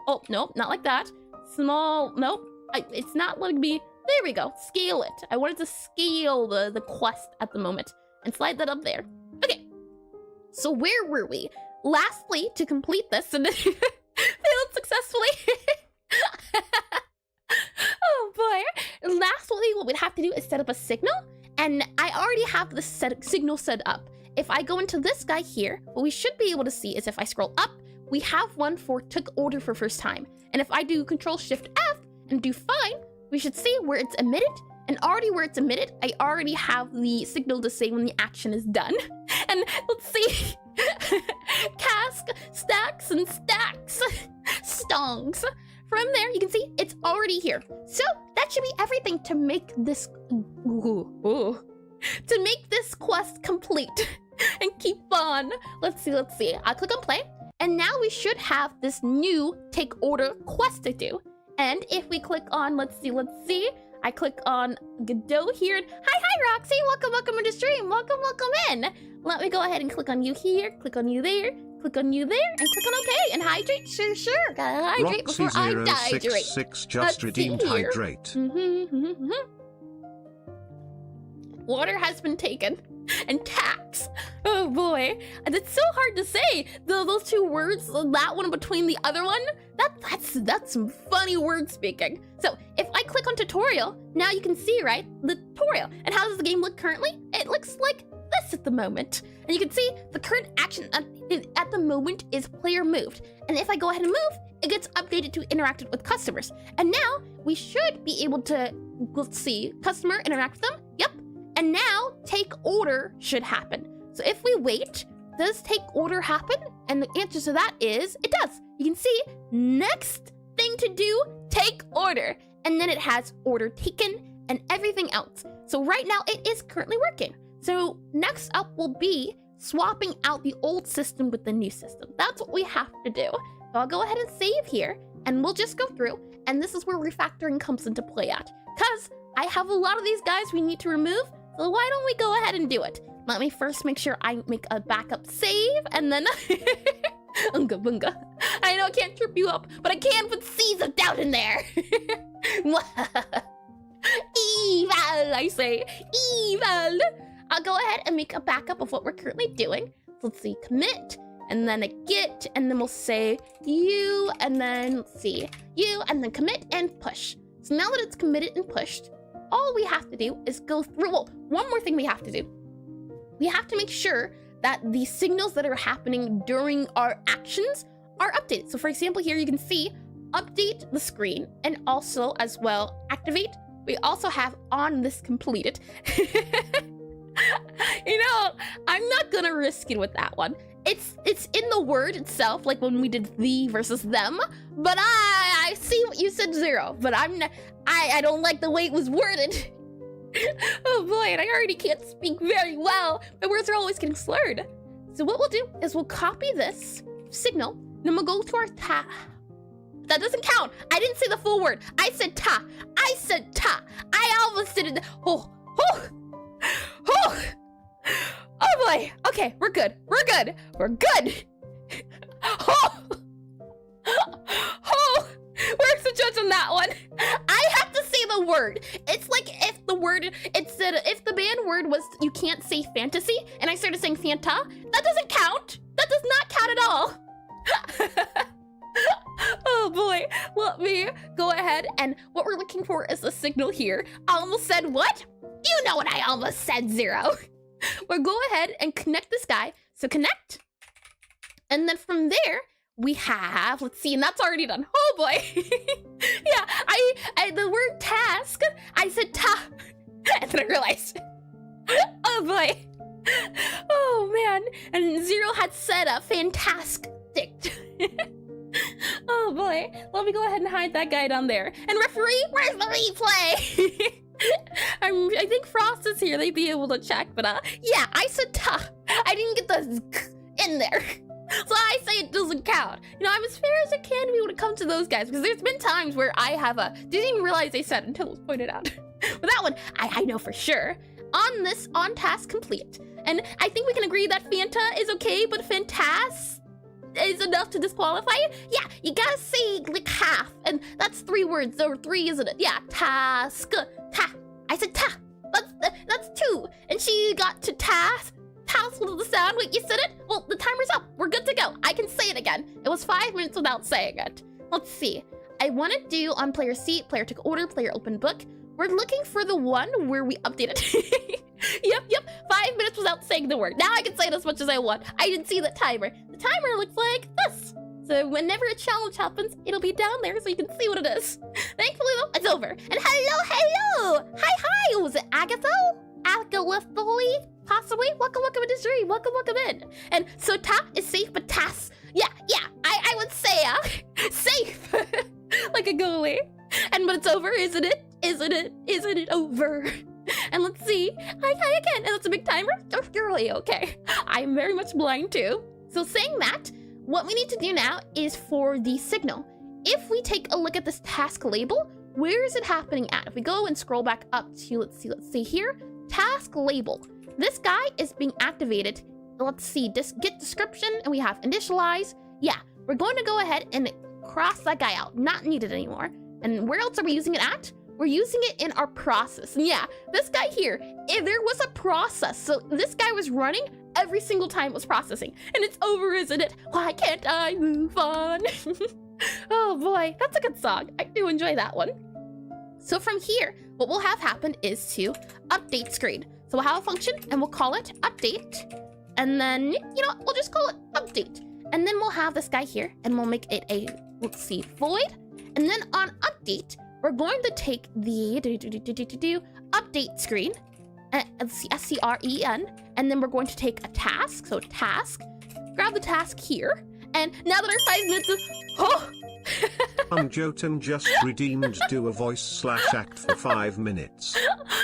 Oh, no, not like that. Small. Nope. It's not letting me. There we go. Scale it. I wanted to scale the quest at the moment. And slide that up there. Okay, so where were we? Lastly, to complete this, and failed successfully. Oh boy. Lastly, what we'd have to do is set up a signal, and I already have the signal set up. If I go into this guy here, what we should be able to see is if I scroll up, we have one for took order for first time. And if I do Control-Shift-F and do fine, we should see where it's emitted. And already where it's emitted, I already have the signal to say when the action is done. And let's see. Cask, stacks, and stacks. Stongs. From there, you can see it's already here. So that should be everything to make this to make this quest complete and keep on. Let's see. I'll click on play. And now we should have this new take order quest to do. And if we click on, let's see. I click on Godot here. And hi, Roxy. Welcome to the stream. Welcome in. Let me go ahead and click on you here. Click on you there. Click on you there. And click on OK. And hydrate. Sure. Gotta hydrate before I dehydrate. 6 just redeemed hydrate. Water has been taken. And tax. Oh boy. And it's so hard to say. Those two words, that one between the other one, that's some funny word speaking. So if I click on tutorial, now you can see, right, the tutorial. And how does the game look currently? It looks like this at the moment. And you can see the current action at the moment is player moved. And if I go ahead and move, it gets updated to interacted with customers. And now we should be able to, let's see, customer interact with them. Yep. And now take order should happen. So if we wait, does take order happen? And the answer to that is it does. You can see next thing to do, take order. And then it has order taken and everything else. So right now it is currently working. So next up will be swapping out the old system with the new system. That's what we have to do. So I'll go ahead and save here, and we'll just go through, and this is where refactoring comes into play at. Because I have a lot of these guys we need to remove, so why don't we go ahead and do it? Let me first make sure I make a backup save, and then... Unga bunga. I know I can't trip you up, but I can put C's of doubt in there. Evil, I say. Evil. I'll go ahead and make a backup of what we're currently doing. So let's see, commit, and then a git, and then we'll say you, and then let's see, you, and then commit and push. So now that it's committed and pushed, all we have to do is go through, well, one more thing we have to do. We have to make sure that the signals that are happening during our actions are updated. So for example, here you can see update the screen, and also as well activate. We also have on this completed. You know, I'm not gonna risk it with that one. It's in the word itself, like when we did the versus them, but I see what you said, Zero, but I don't like the way it was worded. Oh boy, and I already can't speak very well. My words are always getting slurred. So what we'll do is we'll copy this signal, then we'll go to our ta. That doesn't count. I didn't say the full word. I said ta. I said ta. I almost did it. Oh. Oh boy. Okay, we're good. We're good. We're good. Where's the judge on that one? I have to say the word. It's like if the word, if the banned word was you can't say fantasy, and I started saying Fanta, that doesn't count. That does not count at all. Oh boy, let me go ahead, and what we're looking for is the signal here. I almost said what? You know what I almost said, Zero. We'll go ahead and connect this guy. So connect, and then from there, we have, let's see, and that's already done. Oh boy. Yeah, I the word task, I said ta, and then I realized. Oh boy. Oh man, and Zero had said a fantastic. Oh boy, let me go ahead and hide that guy down there. And referee, where's the replay? I think Frost is here, they'd be able to check, but yeah, I said ta. I didn't get the in there. So I say it doesn't count. You know, I'm as fair as I can be when it comes to those guys, because there's been times where I have didn't even realize they said until it was pointed out. But that one, I know for sure. On this, on task complete. And I think we can agree that Fanta is okay, but Fantas is enough to disqualify it. Yeah, you gotta say like half, and that's 3 words, or 3, isn't it? Yeah, task, ta. I said ta. That's 2, and she got to task. Task with the sound. Wait, you said it? Well, the timer's up. We're good to go. I can say it again. It was 5 minutes without saying it. Let's see. I want to do on player seat, player took order, player open book. We're looking for the one where we updated. Yep. 5 minutes without saying the word. Now I can say it as much as I want. I didn't see the timer. The timer looks like this. So whenever a challenge happens, it'll be down there so you can see what it is. Thankfully, though, it's over. And hello. Hi. Was it Agatha? Agatha, possibly? Welcome into the stream. Welcome in. And so ta is safe, but tas. Yeah. I would say safe. Like a goalie. And but it's over, isn't it? Isn't it over? And let's see. Hi again. And that's a big timer. Oh, girly, okay. I'm very much blind too. So saying that, what we need to do now is for the signal. If we take a look at this task label, where is it happening at? If we go and scroll back up to, let's see here, task label. This guy is being activated. Let's see, get description, and we have initialize. Yeah, we're going to go ahead and cross that guy out. Not needed anymore. And where else are we using it at? We're using it in our process. And yeah, this guy here, if there was a process. So this guy was running every single time it was processing. And it's over, isn't it? Why can't I move on? Oh boy, that's a good song. I do enjoy that one. So from here, what we'll have happen is to update screen. So we'll have a function and we'll call it update. And then, you know, we'll just call it update. And then we'll have this guy here and we'll make it a, let's see, void. And then on update, we're going to take the update screen, scren, and then we're going to take a task. So task, grab the task here. And now that our 5 minutes is, oh. Jotun just redeemed do a voice/act for 5 minutes.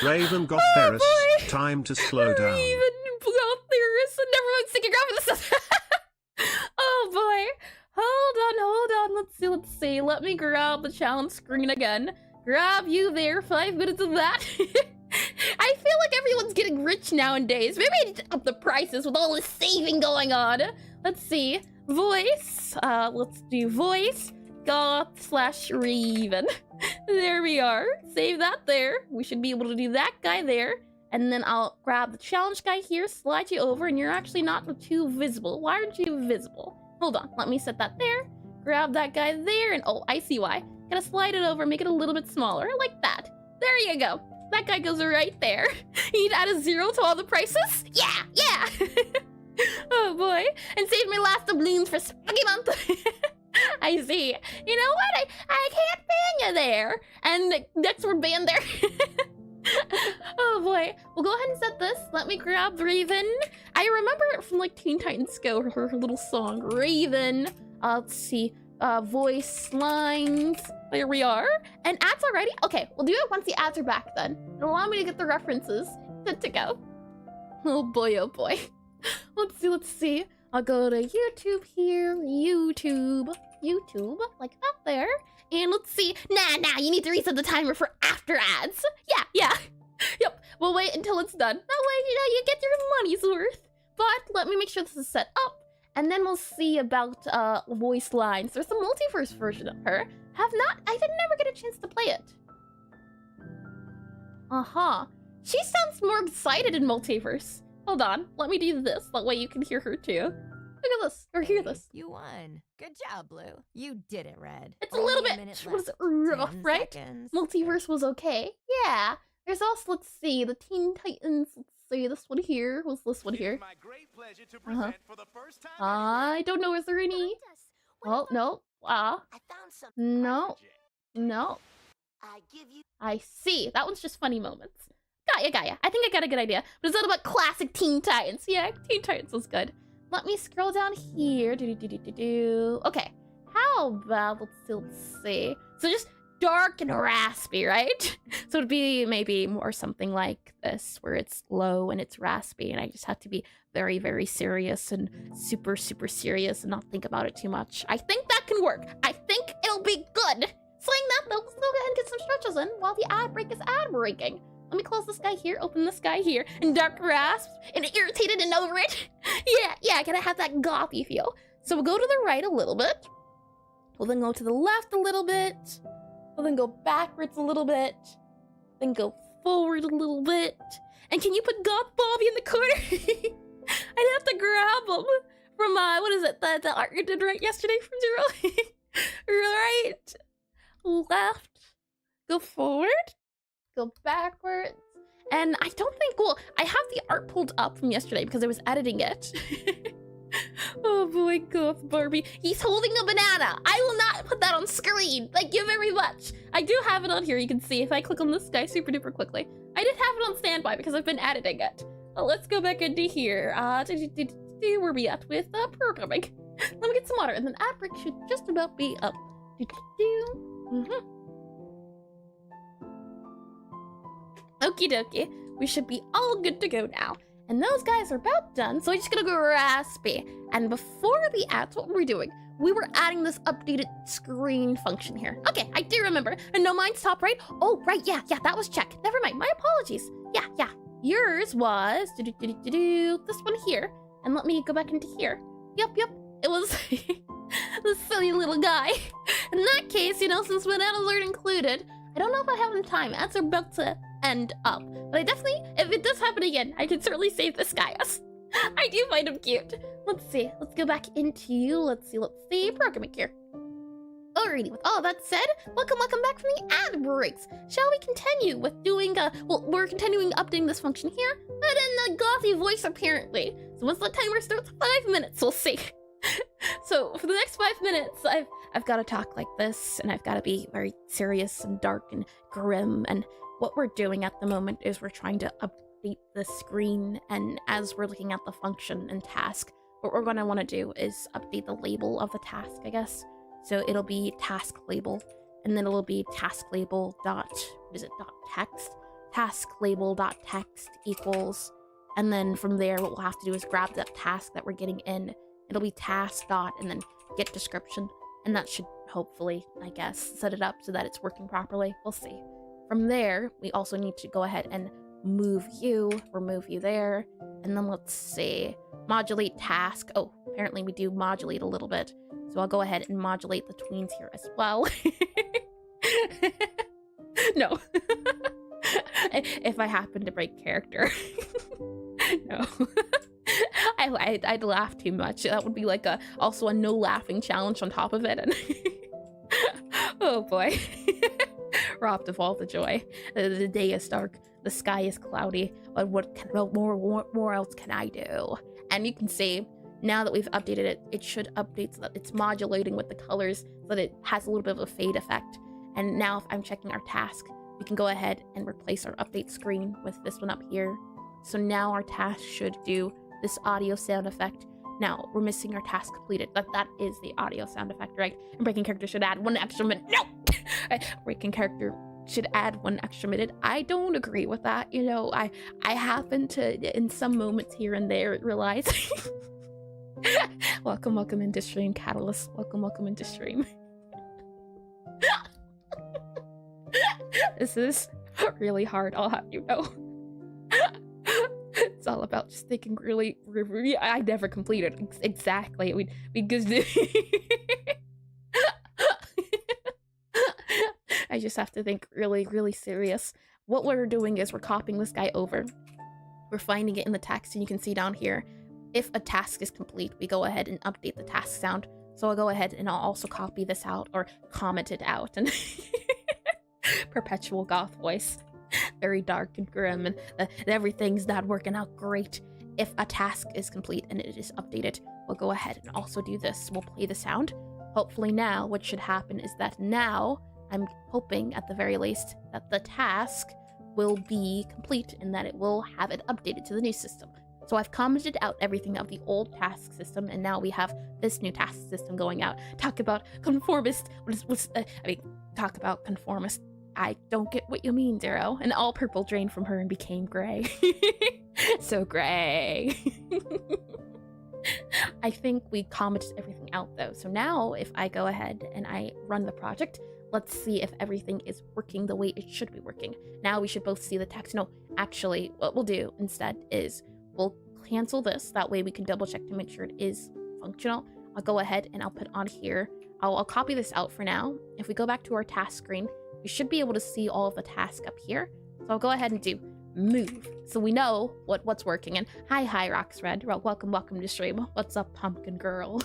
Raven got Ferris, time to slow down. Raven got Ferris, and everyone's thinking grab this. Oh boy. Hold let me grab the challenge screen again. Grab you there, 5 minutes of that. I feel like everyone's getting rich nowadays. Maybe I need to up the prices with all this saving going on. Let's see. Voice. Let's do voice. Goth/Raven. There we are. Save that there. We should be able to do that guy there. And then I'll grab the challenge guy here, slide you over, and you're actually not too visible. Why aren't you visible? Hold on. Let me set that there. Grab that guy there, and oh, I see why. Gotta slide it over, make it a little bit smaller, like that. There you go. That guy goes right there. You need to add a 0 to all the prices? Yeah! Oh boy. And save my last doubloons for Spooky Month. I see. You know what? I can't ban you there. And next word ban there. Oh boy. We'll go ahead and set this. Let me grab Raven. I remember it from like Teen Titans Go, her little song. Raven. Let's see. Voice lines. There we are. And ads already? Okay, we'll do it once the ads are back then. It'll allow me to get the references. Good to go. Oh boy, oh boy. Let's see. I'll go to YouTube here. YouTube, like that there. And let's see. Nah, you need to reset the timer for after ads. Yeah. Yep, we'll wait until it's done. That way, you get your money's worth. But let me make sure this is set up. And then we'll see about voice lines. There's a multiverse version of her. I didn't ever get a chance to play it. She sounds more excited in multiverse. Hold on, let me do this. That way you can hear her too. Look at this, or hear this. You won. Good job, Blue. You did it, Red. It's a little bit, what is it, rough, right? Seconds. Multiverse was okay. Yeah. There's also, let's see, the Teen Titans. Let's see, this one here. What's this one here? I don't know, is there any? Oh, no. No. I see. That one's just funny moments. Got ya. I think I got a good idea. But it's all about classic Teen Titans. Yeah, Teen Titans was good. Let me scroll down here. Okay. How about, let's see. So just dark and raspy, right? So it'd be maybe more something like this, where it's low and it's raspy, and I just have to be very, very serious and super, super serious and not think about it too much. I think that can work. I think it'll be good. Saying that, though, let's go ahead and get some stretches in while the ad break is ad breaking. Let me close this guy here, open this guy here, and dark rasp, and irritated and over it. Yeah, gotta have that gothy feel. So we'll go to the right a little bit. We'll then go to the left a little bit. We'll then go backwards a little bit. Then go forward a little bit. And can you put Goth Bobby in the corner? I'd have to grab him from, what is it, the art you did right yesterday from Zero? Right, left, go forward, go backwards. And I don't think, well, I have the art pulled up from yesterday because I was editing it. Oh boy, Goth Barbie. He's holding a banana. I will not put that on screen. Thank you very much. I do have it on here. You can see if I click on this guy super duper quickly. I did have it on standby because I've been editing it. Well, let's go back into here. Where we at with programming? Let me get some water, and then ad break should just about be up. Okie dokie. We should be all good to go now. And those guys are about done, so I'm just gonna go raspy. And before the ads, what were we doing? We were adding this updated screen function here. Okay, I do remember. And no, mine's top right. Oh, right, yeah, that was check. Never mind, my apologies. Yeah. Yours was this one here. And let me go back into here. Yep. It was this silly little guy. In that case, since bananas aren't included, I don't know if I have enough time. Ads are about to end up. But I definitely, if it does happen again, I can certainly save this guy. I do find him cute. Let's see. Let's go back into, let's see, programming here. Alrighty, with all that said, welcome back from the ad breaks. Shall we continue with doing, we're continuing updating this function here, but in the gothy voice apparently. So once the timer starts, 5 minutes, we'll see. So for the next 5 minutes, I've got to talk like this, and I've got to be very serious and dark and grim, and what we're doing at the moment is we're trying to update the screen, and as we're looking at the function and task, what we're going to want to do is update the label of the task, I guess. So it'll be task label, and then it'll be task label dot text, task label dot text equals, and then from there what we'll have to do is grab that task that we're getting in. It'll be task dot and then get description, and that should hopefully, I guess, set it up so that it's working properly. We'll see. From there, we also need to go ahead and move you, remove you there, and then let's see, modulate task. Oh, apparently we do modulate a little bit, so I'll go ahead and modulate the tweens here as well. No. If I happen to break character. No. I'd laugh too much. That would be like also a no laughing challenge on top of it. And oh boy. Robbed of all the joy. The day is dark. The sky is cloudy. But what more else can I do? And you can see, now that we've updated it, it should update so that it's modulating with the colors so that it has a little bit of a fade effect. And now if I'm checking our task, we can go ahead and replace our update screen with this one up here. So now our task should do this audio sound effect. Now, we're missing our task completed. That is the audio sound effect, right? And breaking character should add 1 extra minute. No! Breaking character should add 1 extra minute. I don't agree with that. You know, I happen to, in some moments here and there, realize. Welcome into stream, Catalyst. Welcome into stream. This is really hard, I'll have you know. It's all about just thinking really I never completed exactly. Because I just have to think really serious. What we're doing is we're copying this guy over. We're finding it in the text, and you can see down here, if a task is complete, we go ahead and update the task sound. So I'll go ahead and I'll also copy this out or comment it out. And perpetual goth voice. Very dark and grim, and everything's not working out great. If a task is complete and it is updated, we'll go ahead and also do this. We'll play the sound. Hopefully now what should happen is that now I'm hoping at the very least that the task will be complete and that it will have it updated to the new system. So I've commented out everything of the old task system, and now we have this new task system going out. Talk about conformist. Talk about conformist. I don't get what you mean, Darrow. And all purple drained from her and became gray. So gray. I think we commented everything out though. So now if I go ahead and I run the project, let's see if everything is working the way it should be working. Now we should both see the text. No, actually, what we'll do instead is we'll cancel this. That way we can double check to make sure it is functional. I'll go ahead and I'll put on here. I'll copy this out for now. If we go back to our task screen, you should be able to see all of the tasks up here. So I'll go ahead and do move. So we know what's working. And hi, Roxred. Welcome to stream. What's up, pumpkin girl?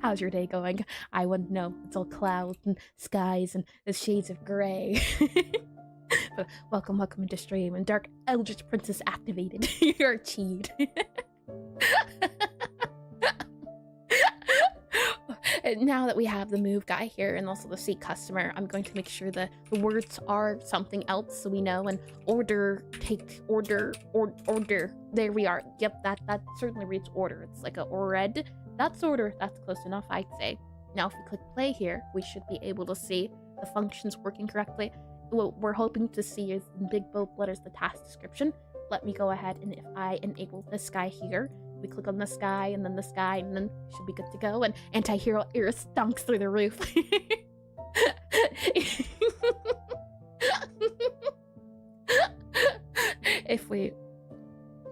How's your day going? I wouldn't know. It's all clouds and skies and the shades of gray. But welcome into stream. And Dark Eldritch Princess activated. You're achieved. And now that we have the move guy here and also the seek customer, I'm going to make sure that the words are something else so we know. And order, take, order. There we are. Yep, that certainly reads order. It's like a red. That's order. That's close enough, I'd say. Now, if we click play here, we should be able to see the functions working correctly. What we're hoping to see is in big bold letters the task description. Let me go ahead, and if I enable this guy here, we click on this guy, and then this guy, and then should be good to go. And anti-hero era stonks through the roof. If we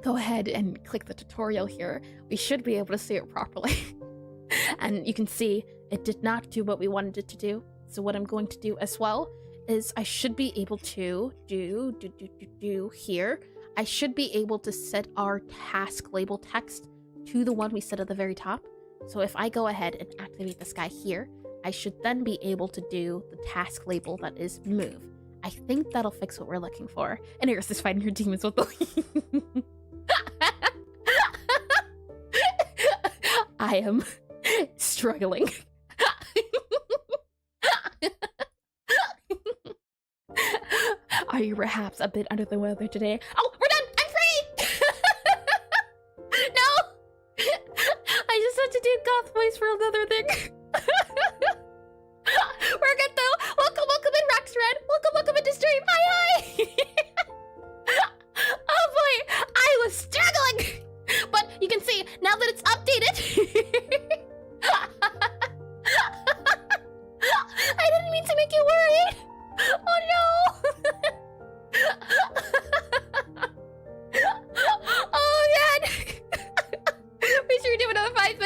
go ahead and click the tutorial here, we should be able to see it properly. And you can see it did not do what we wanted it to do. So what I'm going to do as well is I should be able to do here. I should be able to set our task label text to the one we set at the very top. So if I go ahead and activate this guy here, I should then be able to do the task label that is move. I think that'll fix what we're looking for. And Eris is fighting her demons with the I am struggling. Are you perhaps a bit under the weather today? Oh, we're done! I'm free! No! I just had to do goth voice for another thing. We're good though! Welcome in Roxred! Welcome into stream! Hi! Oh boy! I was struggling! But you can see, now that it's updated...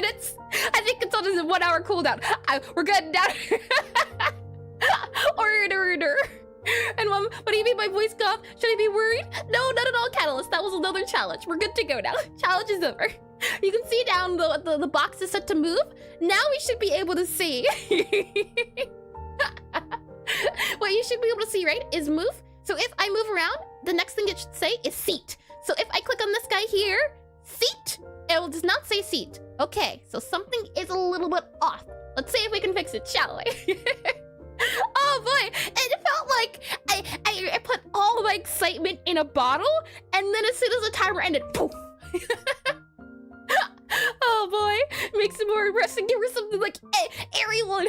minutes. I think it's on a 1 hour cooldown. We're good down. Order. And what do you mean my voice gone? Should I be worried? No, not at all, Catalyst. That was another challenge. We're good to go now. Challenge is over. You can see down the box is set to move. Now we should be able to see. What you should be able to see, right, is move. So if I move around, the next thing it should say is seat. So if I click on this guy here, seat, it does not say seat. Okay, so something is a little bit off. Let's see if we can fix it, shall we? Oh boy, it felt like I put all my excitement in a bottle, and then as soon as the timer ended, poof. Oh boy, makes it more impressive. Give her something like airy one.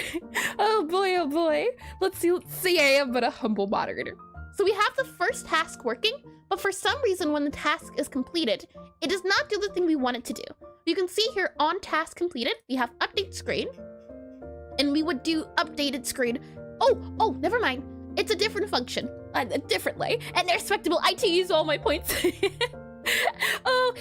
Oh boy. Let's see. I am but a humble moderator. So we have the first task working, but for some reason when the task is completed, it does not do the thing we want it to do. You can see here on task completed, we have update screen, and we would do updated screen. Oh, never mind. It's a different function, differently, and they're respectable. I too use all my points. Oh,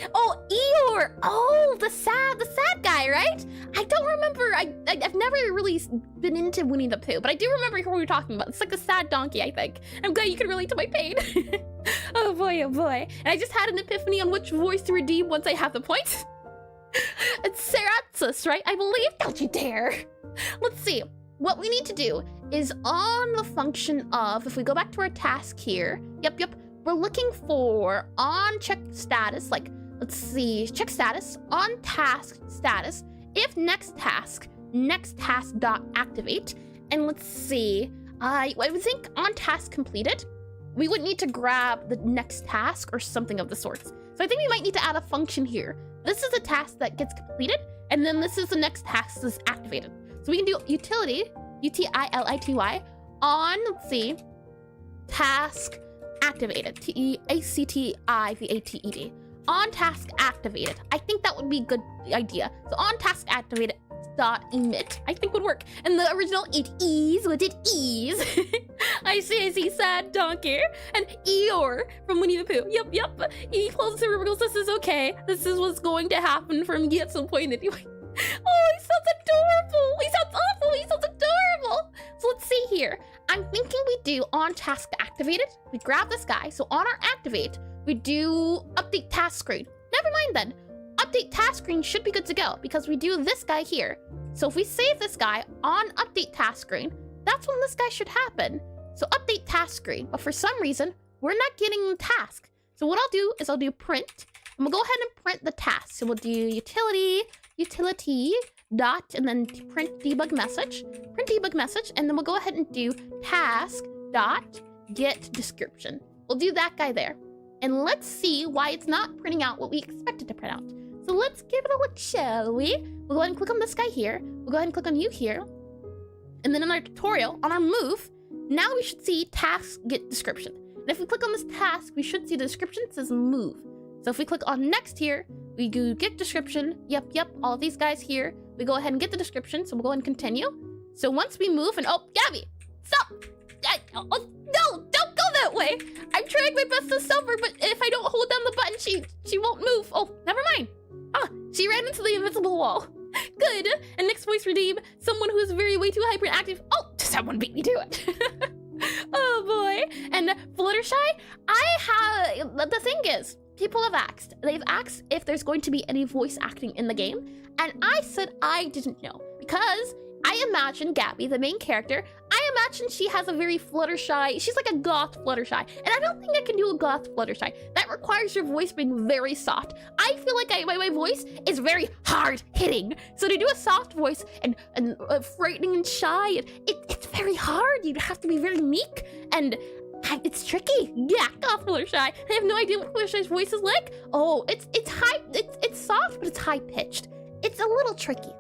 Eeyore. Oh, the sad guy, right? I don't remember. I've never really been into Winnie the Pooh, but I do remember who we were talking about. It's like the sad donkey, I think. I'm glad you can relate to my pain. Oh boy. And I just had an epiphany on which voice to redeem once I have the points. It's Saratus, right? I believe. Don't you dare. Let's see. What we need to do is on the function of, if we go back to our task here, yep, we're looking for on check status, like, let's see, check status, on task status, if next task dot activate, and let's see, I would think on task completed, we would need to grab the next task or something of the sorts. So I think we might need to add a function here. This is a task that gets completed, and then this is the next task that's activated. So we can do utility, utility, on, let's see, task activated, TACTIVATED, on task activated. I think that would be a good idea. So on task activated dot emit, I think would work. And the original it is, what it is. I see, sad donkey. And Eeyore from Winnie the Pooh. Yep. He closes the river goes, this is okay. This is what's going to happen for me at some point anyway. Oh, he sounds adorable. He sounds awful. He sounds adorable. So let's see here. I'm thinking we do on task activated. We grab this guy. So on our activate, we do update task screen. Never mind then. Update task screen should be good to go because we do this guy here. So if we save this guy on update task screen, that's when this guy should happen. So update task screen. But for some reason, we're not getting the task. So what I'll do is I'll do print. And we'll go ahead and print the task. So we'll do utility dot, and then print debug message, and then we'll go ahead and do task dot get description. We'll do that guy there. And let's see why it's not printing out what we expected to print out. So let's give it a look, shall we? We'll go ahead and click on this guy here. We'll go ahead and click on you here. And then in our tutorial, on our move, now we should see task get description. And if we click on this task, we should see the description says move. So if we click on next here, we do get description. Yep, all of these guys here. We go ahead and get the description. So we'll go ahead and continue. So once we move and, oh, Gabby, stop. No, don't go that way. I'm trying my best to stop her, but if I don't hold down the button, she won't move. Oh, never mind. She ran into the invisible wall. Good. And next voice redeem, someone who is way too hyperactive. Oh, someone beat me to it. Oh boy. And Fluttershy, the thing is, people have asked. They've asked if there's going to be any voice acting in the game. And I said I didn't know. Because I imagine Gabby, the main character, I imagine she has a very Fluttershy, she's like a goth Fluttershy. And I don't think I can do a goth Fluttershy. That requires your voice being very soft. I feel like my voice is very hard hitting. So to do a soft voice and frightening and shy, it's very hard. You have to be very meek and it's tricky. Yeah, goth Fluttershy. I have no idea what Fluttershy's voice is like. Oh, it's high, it's soft, but it's high pitched. It's a little tricky.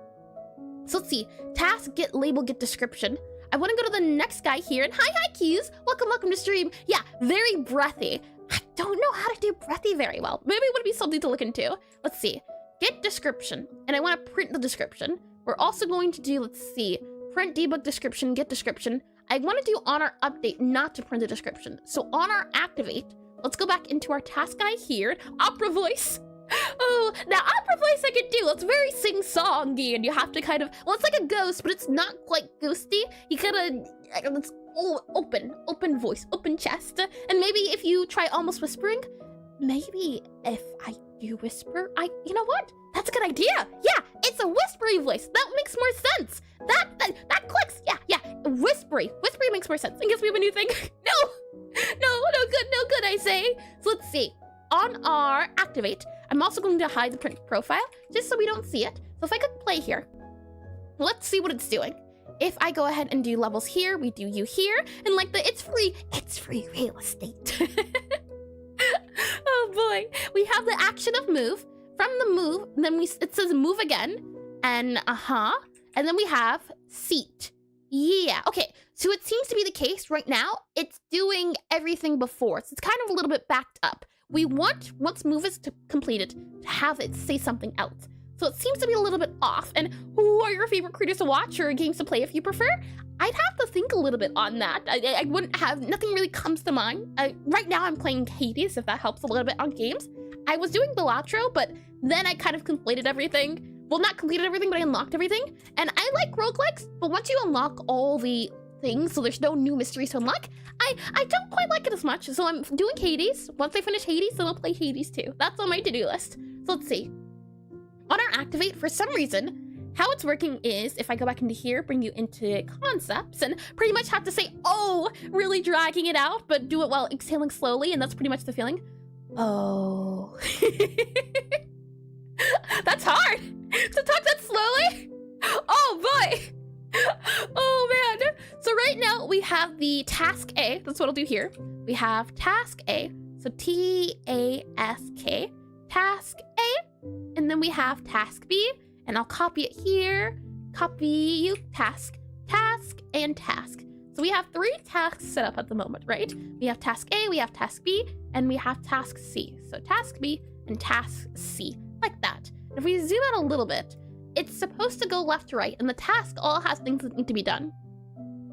So let's see, task, get label, get description. I want to go to the next guy here, and hi Keys, welcome to stream. Yeah, very breathy. I don't know how to do breathy very well. Maybe it would be something to look into. Let's see, get description, and I want to print the description. We're also going to do, let's see, print debug description, get description. I want to do on our update, not to print the description. So on our activate, let's go back into our task guy here, opera voice. Oh Ooh, now opera voice I could do. It's very sing-songy, and you have to kind of, well, it's like a ghost, but it's not quite ghosty. You gotta, it's open voice, open chest. And maybe if you try almost whispering, maybe if I do whisper, you know what? That's a good idea. Yeah, it's a whispery voice. That makes more sense. That clicks. Yeah, whispery makes more sense. I guess we have a new thing. No good, I say. So let's see. On our activate, I'm also going to hide the print profile just so we don't see it. So if I could play here, let's see what it's doing. If I go ahead and do levels here, we do you here, and like it's free real estate. Oh boy, we have the action of move. From the move, then it says move again, and and then we have seat. Yeah, okay, so it seems to be the case right now, it's doing everything before, so it's kind of a little bit backed up. We want, once move is completed, to have it say something else. So it seems to be a little bit off. And who are your favorite creators to watch or games to play if you prefer? I'd have to think a little bit on that. I wouldn't have, nothing really comes to mind. Right now I'm playing Hades, if that helps a little bit on games. I was doing the outro, but then I kind of completed everything. Well, not completed everything, but I unlocked everything. And I like roguelikes, but once you unlock all the things, so there's no new mysteries to unlock, I don't quite like it as much. So I'm doing Hades. Once I finish Hades, then I'll play Hades too. That's on my to-do list. So let's see. On our activate, for some reason, how it's working is, if I go back into here, bring you into concepts, and pretty much have to say, oh, really dragging it out, but do it while exhaling slowly, and that's pretty much the feeling. Oh. That's hard to talk that slowly. Oh boy. Oh man. So right now we have the task A. That's what I'll do here. We have task A. So T-A-S-K. Task A. And then we have task B. And I'll copy it here. Copy you. Task. Task and task. So we have 3 tasks set up at the moment, right? We have task A, we have task B, and we have task C. So task B and task C. Like that. If we zoom out a little bit, it's supposed to go left to right, and the task all has things that need to be done.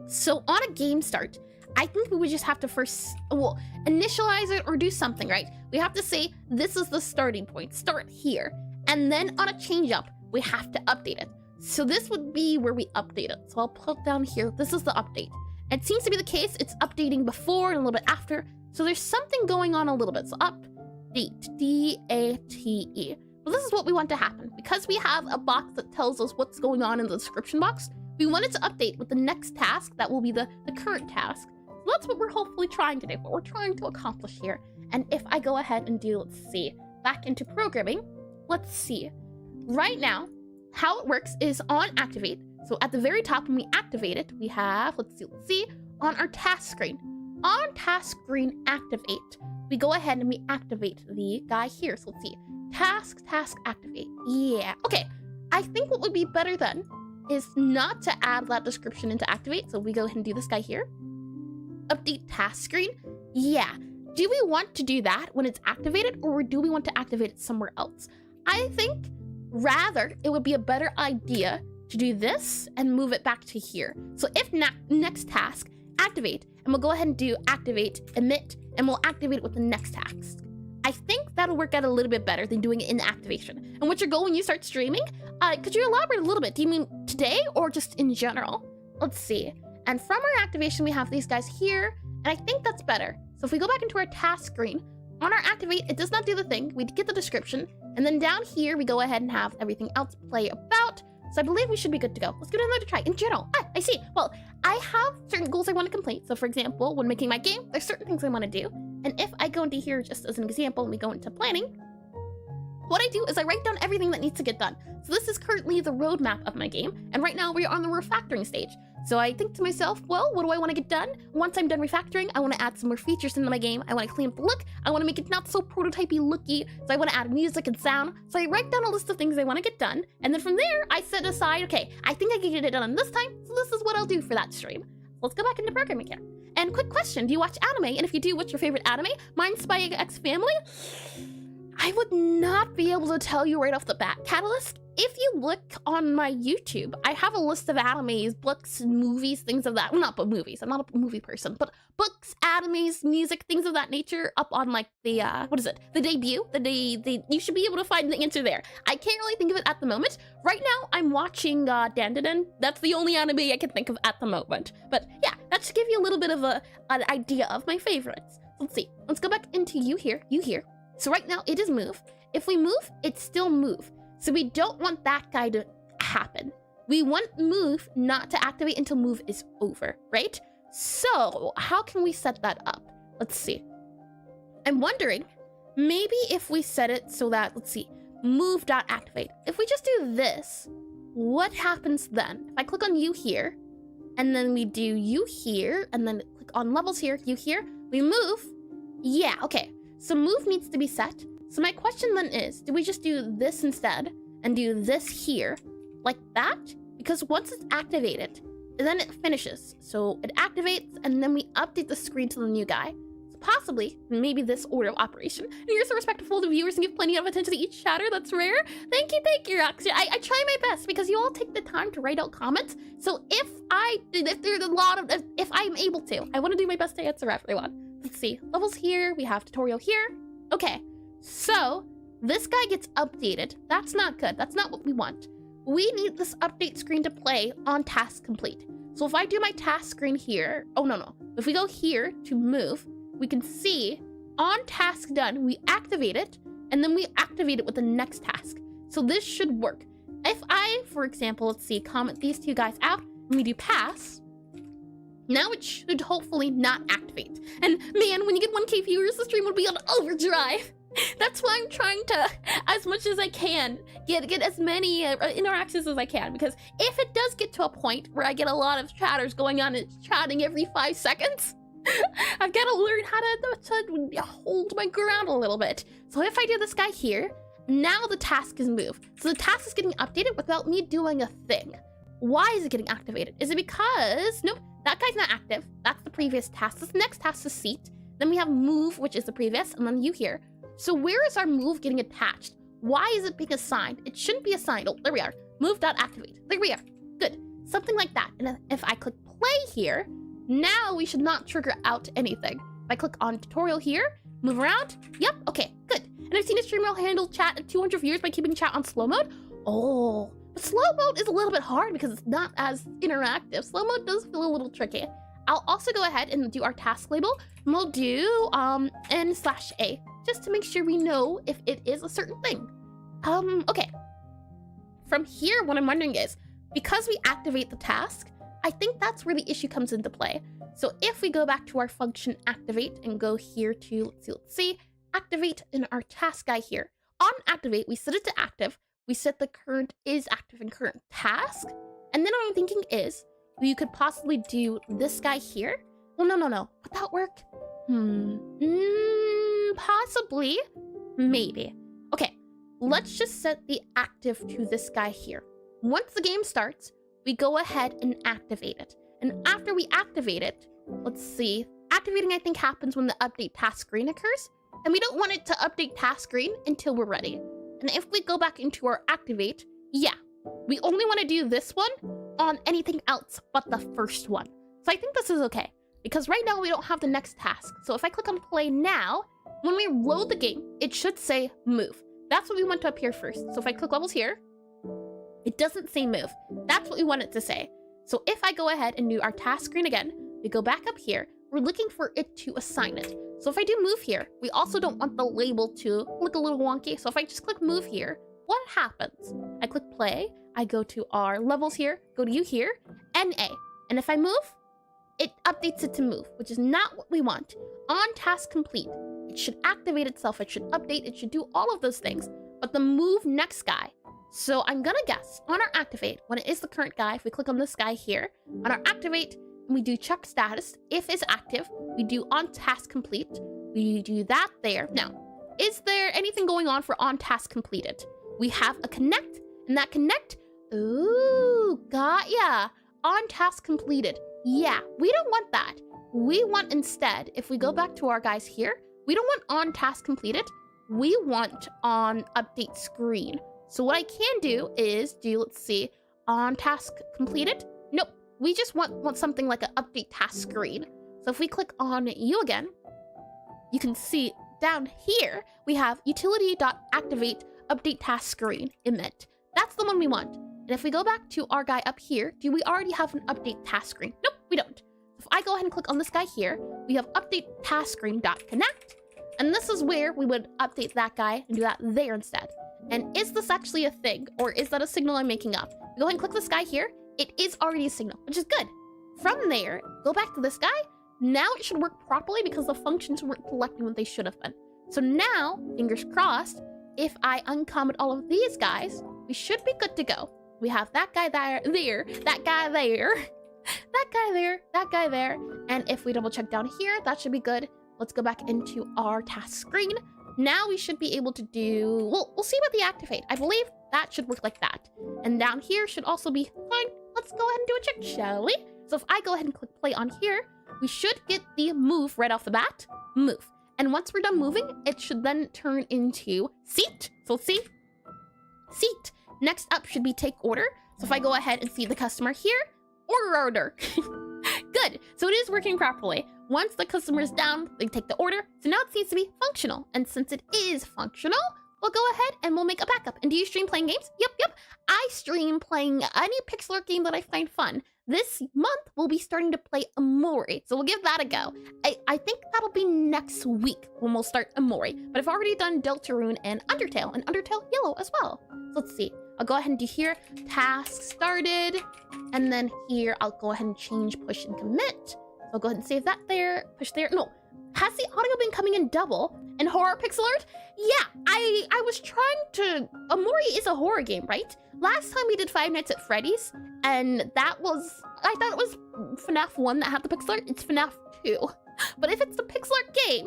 So on a game start, I think we would just have to first, well, initialize it or do something, right? We have to say, this is the starting point, start here. And then on a change up, we have to update it. So this would be where we update it. So I'll put down here, this is the update. It seems to be the case, it's updating before and a little bit after. So there's something going on a little bit. So update, D-A-T-E. Well, this is what we want to happen. Because we have a box that tells us what's going on in the description box, we want it to update with the next task that will be the current task. So that's what we're hopefully trying to do, what we're trying to accomplish here. And if I go ahead and do, let's see, back into programming, let's see. Right now, how it works is on activate. So at the very top, when we activate it, we have, let's see, on our task screen. On task screen activate, we go ahead and we activate the guy here. So let's see, task activate. Yeah, okay. I think what would be better then is not to add that description into activate. So we go ahead and do this guy here. Update task screen. Yeah. Do we want to do that when it's activated, or do we want to activate it somewhere else? I think rather it would be a better idea to do this and move it back to here. So if next task, activate, and we'll go ahead and do activate, emit, and we'll activate it with the next task. I think that'll work out a little bit better than doing it in the activation. And what's your goal when you start streaming? Could you elaborate a little bit? Do you mean today or just in general? Let's see. And from our activation, we have these guys here, and I think that's better. So if we go back into our task screen, on our activate, it does not do the thing. We get the description, and then down here, we go ahead and have everything else play about. So I believe we should be good to go. Let's give it another try. In general, I see. Well, I have certain goals I want to complete. So for example, when making my game, there's certain things I want to do. And if I go into here just as an example, and we go into planning, what I do is I write down everything that needs to get done. So this is currently the roadmap of my game. And right now we are on the refactoring stage. So I think to myself, well, what do I want to get done? Once I'm done refactoring, I want to add some more features into my game. I want to clean up the look. I want to make it not so prototypey looky. So I want to add music and sound. So I write down a list of things I want to get done. And then from there, I set aside, okay, I think I can get it done this time. So this is what I'll do for that stream. Let's go back into programming here. And quick question, do you watch anime? And if you do, what's your favorite anime? Mine's Spy X Family. I would not be able to tell you right off the bat. Catalyst? if you look on my YouTube, I have a list of animes, books, movies, things of that. Well, not but movies. I'm not a movie person, but books, animes, music, things of that nature up on like the what is it? The debut. You should be able to find the answer there. I can't really think of it at the moment. Right now, I'm watching Dandadan. That's the only anime I can think of at the moment. But yeah, that should give you a little bit of an idea of my favorites. Let's see. Let's go back into you here. So right now it is move. If we move, it's still move. So we don't want that guy to happen. We want move not to activate until move is over, right? So how can we set that up? Let's see. I'm wondering, maybe if we set it so that, let's see, move.activate. If we just do this, what happens then? If I click on you here, and then we do you here, and then click on levels here, you here, we move. Yeah, okay. So move needs to be set. So my question then is, do we just do this instead and do this here like that? Because once it's activated, then it finishes. So it activates and then we update the screen to the new guy. So possibly, maybe this order of operation. And you're so respectful to viewers and give plenty of attention to each chatter. That's rare. Thank you, Roxy. I try my best because you all take the time to write out comments. So if there's a lot of, if I'm able to, I want to do my best to answer everyone. Let's see, levels here, we have tutorial here. Okay. So, this guy gets updated. That's not good. That's not what we want. We need this update screen to play on task complete. So if I do my task screen here, oh no. If we go here to move, we can see on task done, we activate it, and then we activate it with the next task. So this should work. If I, for example, let's see, comment these two guys out, and we do pass, now it should hopefully not activate. And man, when you get 1K viewers, the stream would be on overdrive. That's why I'm trying to, as much as I can, get as many interactions as I can. Because if it does get to a point where I get a lot of chatters going on and chatting every 5 seconds, I've got to learn how to hold my ground a little bit. So if I do this guy here, now the task is moved. So the task is getting updated without me doing a thing. Why is it getting activated? Is it because, nope, that guy's not active. That's the previous task. This next task is seat. Then we have move, which is the previous, and then you here. So where is our move getting attached? Why is it being assigned? It shouldn't be assigned. Oh, there we are. Move.activate. There we are. Good. Something like that. And if I click play here, now we should not trigger out anything. If I click on tutorial here, move around. Yep. Okay, good. And I've seen a streamer handle chat at 200 viewers by keeping chat on slow mode. Oh, but slow mode is a little bit hard because it's not as interactive. Slow mode does feel a little tricky. I'll also go ahead and do our task label. And we'll do N/A. Just to make sure we know if it is a certain thing. Okay. From here, what I'm wondering is, because we activate the task, I think that's where the issue comes into play. So if we go back to our function activate and go here to, let's see, activate in our task guy here. On activate, we set it to active. We set the current is active and current task. And then what I'm thinking is, you could possibly do this guy here. Well, no. Would that work? Possibly. Maybe. Okay, let's just set the active to this guy here. Once the game starts, we go ahead and activate it. And after we activate it, let's see. Activating, I think, happens when the update task screen occurs. And we don't want it to update task screen until we're ready. And if we go back into our activate, yeah, we only want to do this one on anything else but the first one. So I think this is okay. Because right now we don't have the next task. So if I click on play now, when we load the game, it should say move. That's what we want to appear first. So if I click levels here, it doesn't say move. That's what we want it to say. So if I go ahead and do our task screen again, we go back up here, we're looking for it to assign it. So if I do move here, we also don't want the label to look a little wonky. So if I just click move here, what happens? I click play, I go to our levels here, go to you here, NA. And if I move, it updates it to move, which is not what we want. On task complete, it should activate itself, it should update, it should do all of those things, but the move next guy. So I'm gonna guess on our activate, when it is the current guy, if we click on this guy here, on our activate, we do check status. If it's active, we do on task complete. We do that there. Now, is there anything going on for on task completed? We have a connect, and that connect, ooh, got ya. On task completed. Yeah, we don't want that. We want instead, if we go back to our guys here, we don't want on task completed. We want on update screen. So what I can do is let's see, on task completed. Nope, we just want something like an update task screen. So if we click on you again, you can see down here, we have utility.activate update task screen emit. That's the one we want. And if we go back to our guy up here, do we already have an update task screen? Nope, we don't. If I go ahead and click on this guy here, we have update task screen.connect. And this is where we would update that guy and do that there instead. And is this actually a thing, or is that a signal I'm making up? Go ahead and click this guy here. It is already a signal, which is good. From there, go back to this guy. Now it should work properly because the functions weren't collecting what they should have been. So now, fingers crossed, if I uncomment all of these guys, we should be good to go. We have that guy there, that guy there, that guy there, that guy there. And if we double check down here, that should be good. Let's go back into our task screen. Now we should be able to do, we'll see about the activate. I believe that should work like that. And down here should also be fine. Let's go ahead and do a check, shall we? So if I go ahead and click play on here, we should get the move right off the bat, move. And once we're done moving, it should then turn into seat. So let's see, seat. Next up should be take order. So if I go ahead and see the customer here, order. Good, so it is working properly. Once the customer is down, they take the order. So now it seems to be functional. And since it is functional, we'll go ahead and we'll make a backup. And do you stream playing games? Yep. I stream playing any pixel art game that I find fun. This month, we'll be starting to play Amori. So we'll give that a go. I think that'll be next week when we'll start Amori. But I've already done Deltarune and Undertale Yellow as well. So let's see. I'll go ahead and do here, task started. And then here, I'll go ahead and change push and commit. So I'll go ahead and save that there, push there. No, has the audio been coming in double in horror pixel art? Yeah, I was trying to, Amori is a horror game, right? Last time we did Five Nights at Freddy's, and that was, I thought it was FNAF 1 that had the pixel art. It's FNAF 2. But if it's the pixel art game,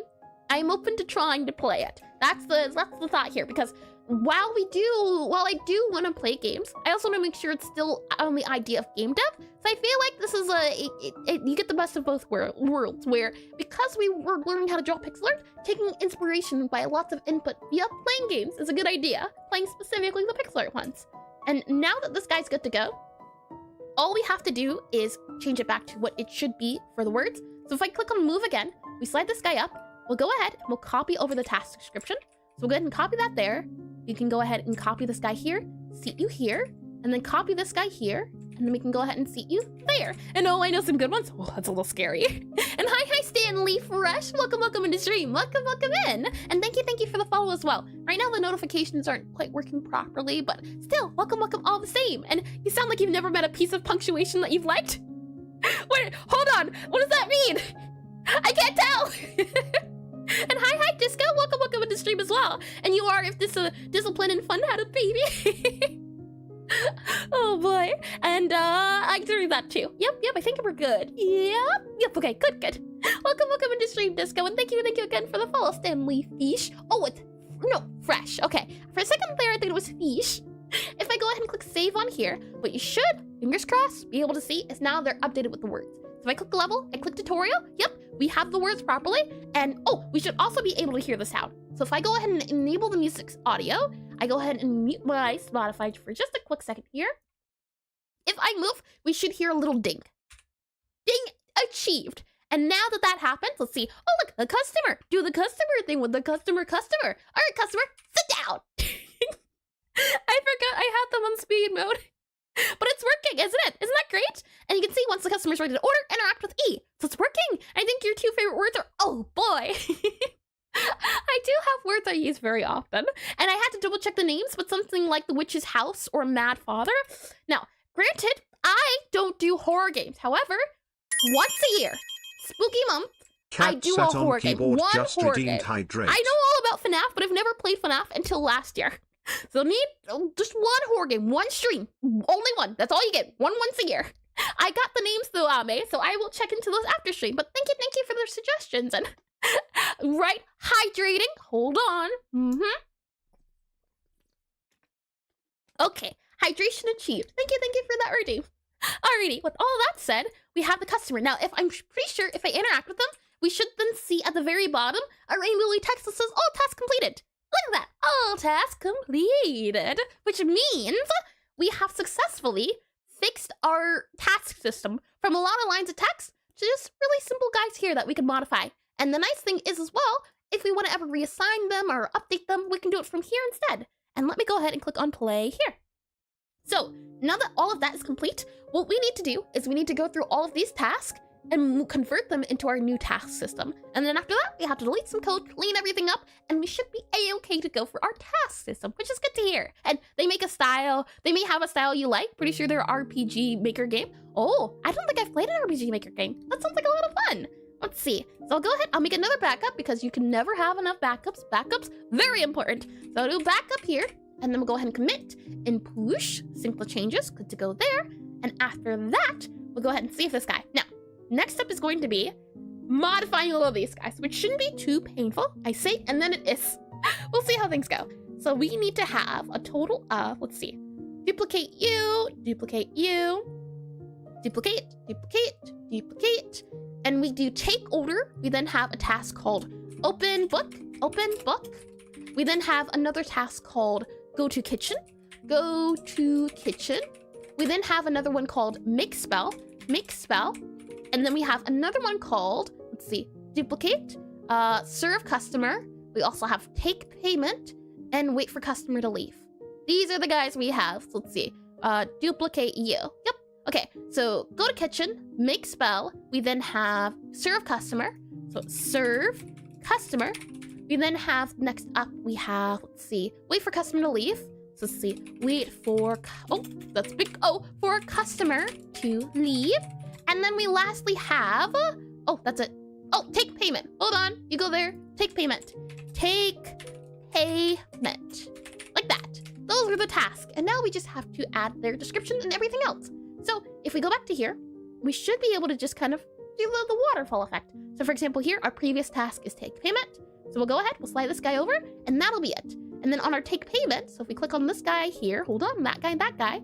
I'm open to trying to play it. That's the thought here, because while I do want to play games, I also want to make sure it's still on the idea of game dev. So I feel like this is you get the best of both worlds, where because we were learning how to draw pixel art, taking inspiration by lots of input via playing games is a good idea. Playing specifically the pixel art ones. And now that this guy's good to go, all we have to do is change it back to what it should be for the words. So if I click on move again, we slide this guy up, we'll go ahead and we'll copy over the task description. So we'll go ahead and copy that there. You can go ahead and copy this guy here, seat you here, and then copy this guy here, and then we can go ahead and seat you there. And oh, I know some good ones. Oh, that's a little scary. And hi, Stanley Fresh. Welcome into stream. Welcome in. And thank you for the follow as well. Right now, the notifications aren't quite working properly, but still, welcome all the same. And you sound like you've never met a piece of punctuation that you've liked. Wait, hold on. What does that mean? I can't tell. And hi, Disco. Welcome into stream as well. And you are, if this disciplined and fun had a baby. Oh boy. And I can do that too. Yep, I think we're good. Yep, okay, good. Welcome into stream, Disco, and thank you again for the follow, Stanley Fish. Oh, Fresh. Okay. For a second there, I think it was Fish. If I go ahead and click save on here, what you should, fingers crossed, be able to see is now they're updated with the words. So if I click level, I click tutorial, yep, we have the words properly. And oh, we should also be able to hear the sound. So if I go ahead and enable the music's audio, I go ahead and mute my Spotify for just a quick second here. If I move, we should hear a little ding. Ding, achieved. And now that happens, let's see. Oh, look, the customer. Do the customer thing with the customer. All right, customer, sit down. I forgot I had them on speed mode. But it's working, isn't it? Isn't that great? And you can see once the customer's ready to order, interact with E. So it's working. I think your two favorite words are, oh boy. I do have words I use very often. And I had to double check the names, but something like The Witch's House or Mad Father. Now, granted, I don't do horror games. However, once a year, spooky month, I do a horror game. One horror game. Hydrate. I know all about FNAF, but I've never played FNAF until last year. So need just one horror game, one stream, only one. That's all you get, once a year. I got the names though, Ame, so I will check into those after stream. But thank you for their suggestions. And right, hydrating. Hold on. Okay, hydration achieved. Thank you for that redeem. Alrighty, with all that said, we have the customer. Now, if I'm pretty sure if I interact with them, we should then see at the very bottom a rainbowy text that says, "Oh, task completed." Look at that, all tasks completed, which means we have successfully fixed our task system from a lot of lines of text to just really simple guys here that we can modify. And the nice thing is as well, if we want to ever reassign them or update them, we can do it from here instead. And let me go ahead and click on play here. So now that all of that is complete, what we need to do is we need to go through all of these tasks and convert them into our new task system. And then after that, we have to delete some code, clean everything up, and we should be a-okay to go for our task system, which is good to hear. And they make a style, they may have a style you like. Pretty sure they're RPG Maker game. Oh, I don't think I've played an RPG Maker game. That sounds like a lot of fun. Let's see. So I'll go ahead, I'll make another backup because you can never have enough backups. Backups, very important. So I'll do backup here, and then we'll go ahead and commit and push, simple changes, good to go there. And after that, we'll go ahead and save this guy. Now, next step is going to be modifying all of these guys, which shouldn't be too painful. I say, and then it is. We'll see how things go. So we need to have a total of, let's see, duplicate you, duplicate you, duplicate, duplicate, duplicate. And we do take order. We then have a task called open book, open book. We then have another task called go to kitchen, go to kitchen. We then have another one called make spell, make spell. And then we have another one called, let's see, duplicate, serve customer. We also have take payment and wait for customer to leave. These are the guys we have. So let's see, duplicate you. Yep. Okay, so go to kitchen, make spell. We then have serve customer. So serve customer. We then have next up, we have, let's see, wait for customer to leave. So let's see, wait for, oh, that's big O, for a customer to leave. And then we lastly have, oh, that's it. Oh, take payment. Hold on, you go there, take payment. Take payment, like that. Those are the tasks. And now we just have to add their description and everything else. So if we go back to here, we should be able to just kind of do the waterfall effect. So for example, here, our previous task is take payment. So we'll go ahead, we'll slide this guy over, and that'll be it. And then on our take payment, so if we click on this guy here, hold on, that guy,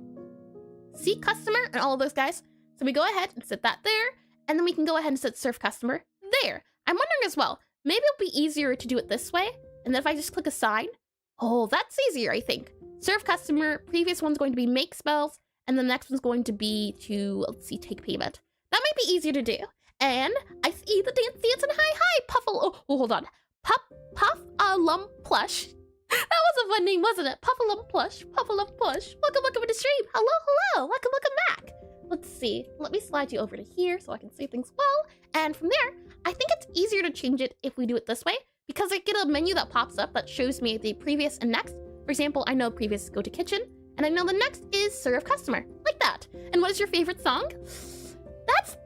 see customer, and all of those guys. So we go ahead and set that there, and then we can go ahead and set serve customer there. I'm wondering as well, maybe it'll be easier to do it this way, and then if I just click assign, oh, that's easier, I think. Serve customer, previous one's going to be make spells, and the next one's going to be to, let's see, take payment. That might be easier to do. And I see the dance and hi, Puffle, oh, hold on. Puff-a-Lump Plush. That was a fun name, wasn't it? Puff-a-Lump Plush, Puff-a-Lump Plush. Welcome to the stream. Hello, welcome back. Let's see, let me slide you over to here so I can see things well. And from there, I think it's easier to change it if we do it this way because I get a menu that pops up that shows me the previous and next. For example, I know previous is go to kitchen, and I know the next is serve customer, like that. And what is your favorite song? That's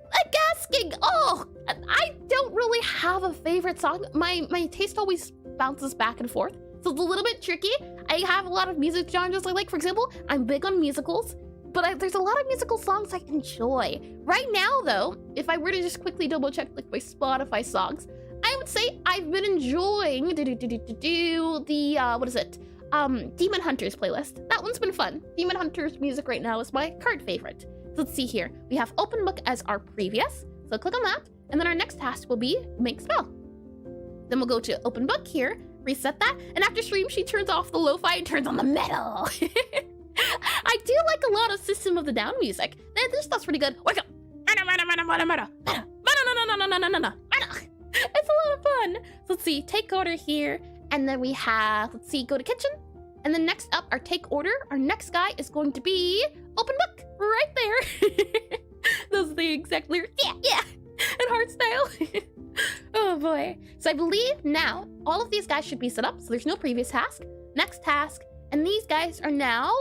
asking. Oh, I don't really have a favorite song. My taste always bounces back and forth, so it's a little bit tricky. I have a lot of music genres I like. For example, I'm big on musicals, but there's a lot of musical songs I enjoy. Right now, though, if I were to just quickly double check like my Spotify songs, I would say I've been enjoying the what is it? Demon Hunters playlist. That one's been fun. Demon Hunters music right now is my current favorite. So let's see here. We have open book as our previous. So click on that. And then our next task will be make spell. Then we'll go to open book here, reset that. And after stream, she turns off the lo-fi and turns on the metal. I do like a lot of System of the Down music. This stuff's pretty good. Wake up. It's a lot of fun. So let's see, take order here. And then we have, let's see, go to kitchen. And then next up, our take order, our next guy is going to be open book, right there. Those are the exact lyrics. Yeah. And hard style. Oh boy. So I believe now all of these guys should be set up. So there's no previous task, next task, and these guys are now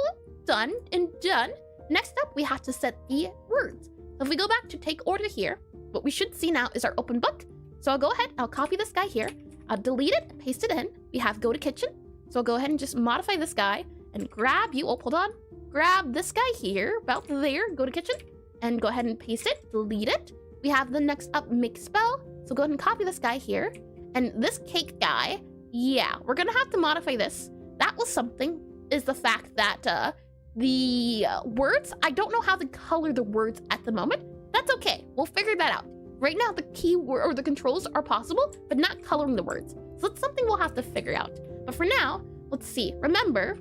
done and done. Next up, we have to set the words. So if we go back to take order here, what we should see now is our open book. So I'll go ahead, I'll copy this guy here. I'll delete it, paste it in. We have go to kitchen. So I'll go ahead and just modify this guy and grab you. Oh, hold on. Grab this guy here, about there, go to kitchen, and go ahead and paste it, delete it. We have the next up make spell. So go ahead and copy this guy here. And this cake guy, yeah, we're gonna have to modify this. That was something, is the fact that the words, I don't know how to color the words at the moment. That's okay, we'll figure that out. Right now, the keyword or the controls are possible, but not coloring the words. So it's something we'll have to figure out. But for now, let's see, remember,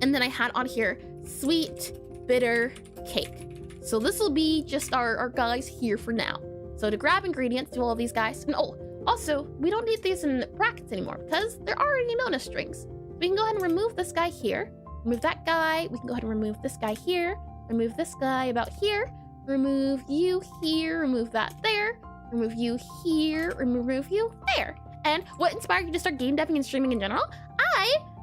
and then I had on here, sweet, bitter, cake. So this will be just our guys here for now. So to grab ingredients, do all of these guys. And oh, also, we don't need these in brackets anymore because they're already known as strings. We can go ahead and remove this guy here, remove that guy. We can go ahead and remove this guy here, remove this guy about here, remove you here, remove that there, remove you here, remove you there. And what inspired you to start game deving and streaming in general?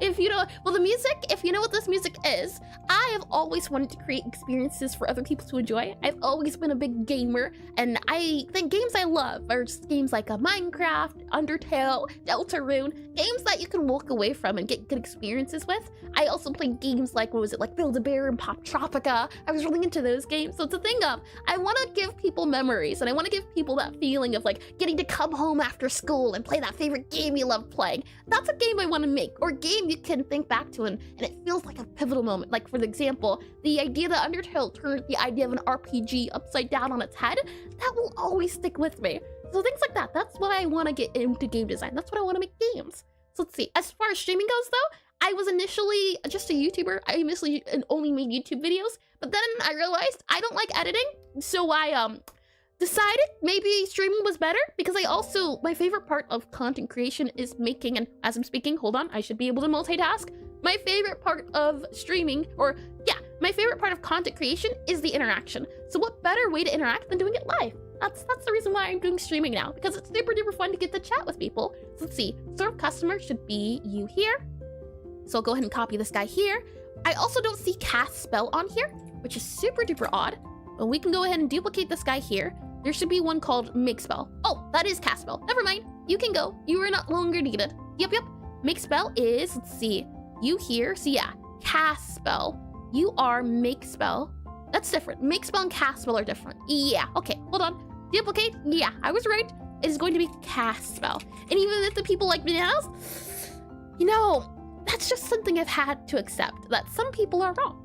If you know, well, the music, if you know what this music is, I have always wanted to create experiences for other people to enjoy. I've always been a big gamer, and I think games I love are just games like Minecraft, Undertale, Deltarune, games that you can walk away from and get good experiences with. I also played games like, what was it, like Build-A-Bear and Pop Tropica. I was really into those games. So it's a thing of, I want to give people memories, and I want to give people that feeling of like getting to come home after school and play that favorite game you love playing. That's a game I want to make, or a game you can think back to and it feels like a pivotal moment. Like for example, the idea that Undertale turned the idea of an RPG upside down on its head, that will always stick with me. So things like that, that's why I want to get into game design. That's what I want to make games. So let's see, as far as streaming goes though, I was initially just a YouTuber. I initially only made YouTube videos, but then I realized I don't like editing. So I decided maybe streaming was better because my favorite part of content creation is making, and as I'm speaking, hold on, I should be able to multitask. My favorite part of streaming, my favorite part of content creation is the interaction. So what better way to interact than doing it live? That's the reason why I'm doing streaming now, because it's super duper fun to get to chat with people. So let's see, serve customer should be you here. So I'll go ahead and copy this guy here. I also don't see cast spell on here, which is super duper odd. But we can go ahead and duplicate this guy here. There should be one called make spell. Oh, that is cast spell. Never mind. You can go. You are not longer needed. Yep. Make spell is, let's see, you here. So yeah, cast spell. You are make spell. That's different. Make spell and cast spell are different. Yeah, okay, hold on. Duplicate. Yeah, I was right. It is going to be cast spell. And even if the people like me now, you know, that's just something I've had to accept, that some people are wrong.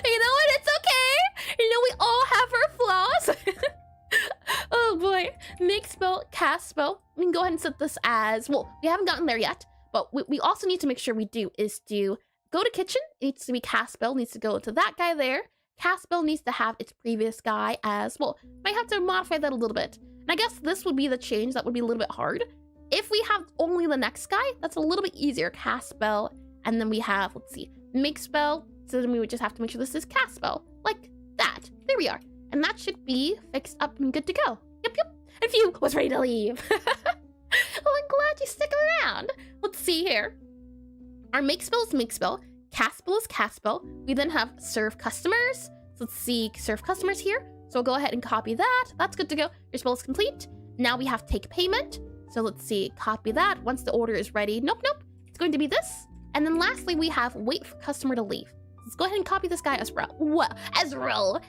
You know what? It's okay. You know, we all have our flaws. Oh boy. Make spell, cast spell. We can go ahead and set this as, well, we haven't gotten there yet, but what we also need to make sure we do is to go to kitchen. It needs to be cast spell, needs to go to that guy there. Cast spell needs to have its previous guy as well. Might have to modify that a little bit. And I guess this would be the change that would be a little bit hard. If we have only the next guy, that's a little bit easier. Cast spell, and then we have, let's see, make spell. So then we would just have to make sure this is cast spell, like that. There we are. And that should be fixed up and good to go. Yep. And Phew was ready to leave. Well, I'm glad you stick around. Let's see here. Our make spell is make spell. Cast spell is cast spell. We then have serve customers. So let's see, serve customers here. So we'll go ahead and copy that. That's good to go. Your spell is complete. Now we have take payment. So let's see, copy that. Once the order is ready. Nope. It's going to be this. And then lastly, we have wait for customer to leave. Let's go ahead and copy this guy as well. As well.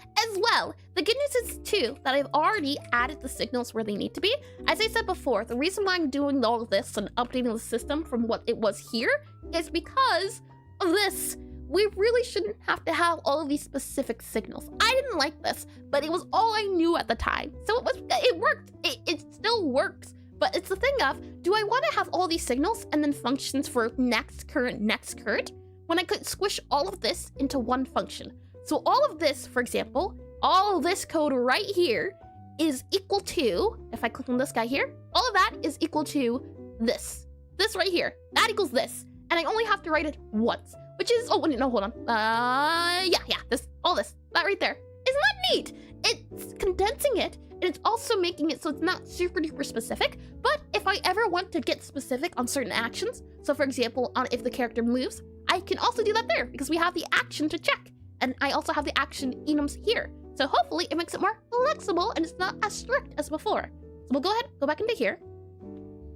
The good news is too that I've already added the signals where they need to be. As I said before, the reason why I'm doing all of this and updating the system from what it was here is because of this. We really shouldn't have to have all of these specific signals. I didn't like this, but it was all I knew at the time. So it worked. It still works. But it's the thing of, do I want to have all these signals and then functions for next, current, when I could squish all of this into one function? So all of this, for example, all of this code right here is equal to, if I click on this guy here, all of that is equal to this. This right here, that equals this. And I only have to write it once, which is, hold on. That right there. Isn't that neat? It's condensing it, and it's also making it so it's not super duper specific, but if I ever want to get specific on certain actions, so for example, on if the character moves, I can also do that there because we have the action to check. And I also have the action enums here. So hopefully it makes it more flexible and it's not as strict as before. So we'll go ahead, go back into here.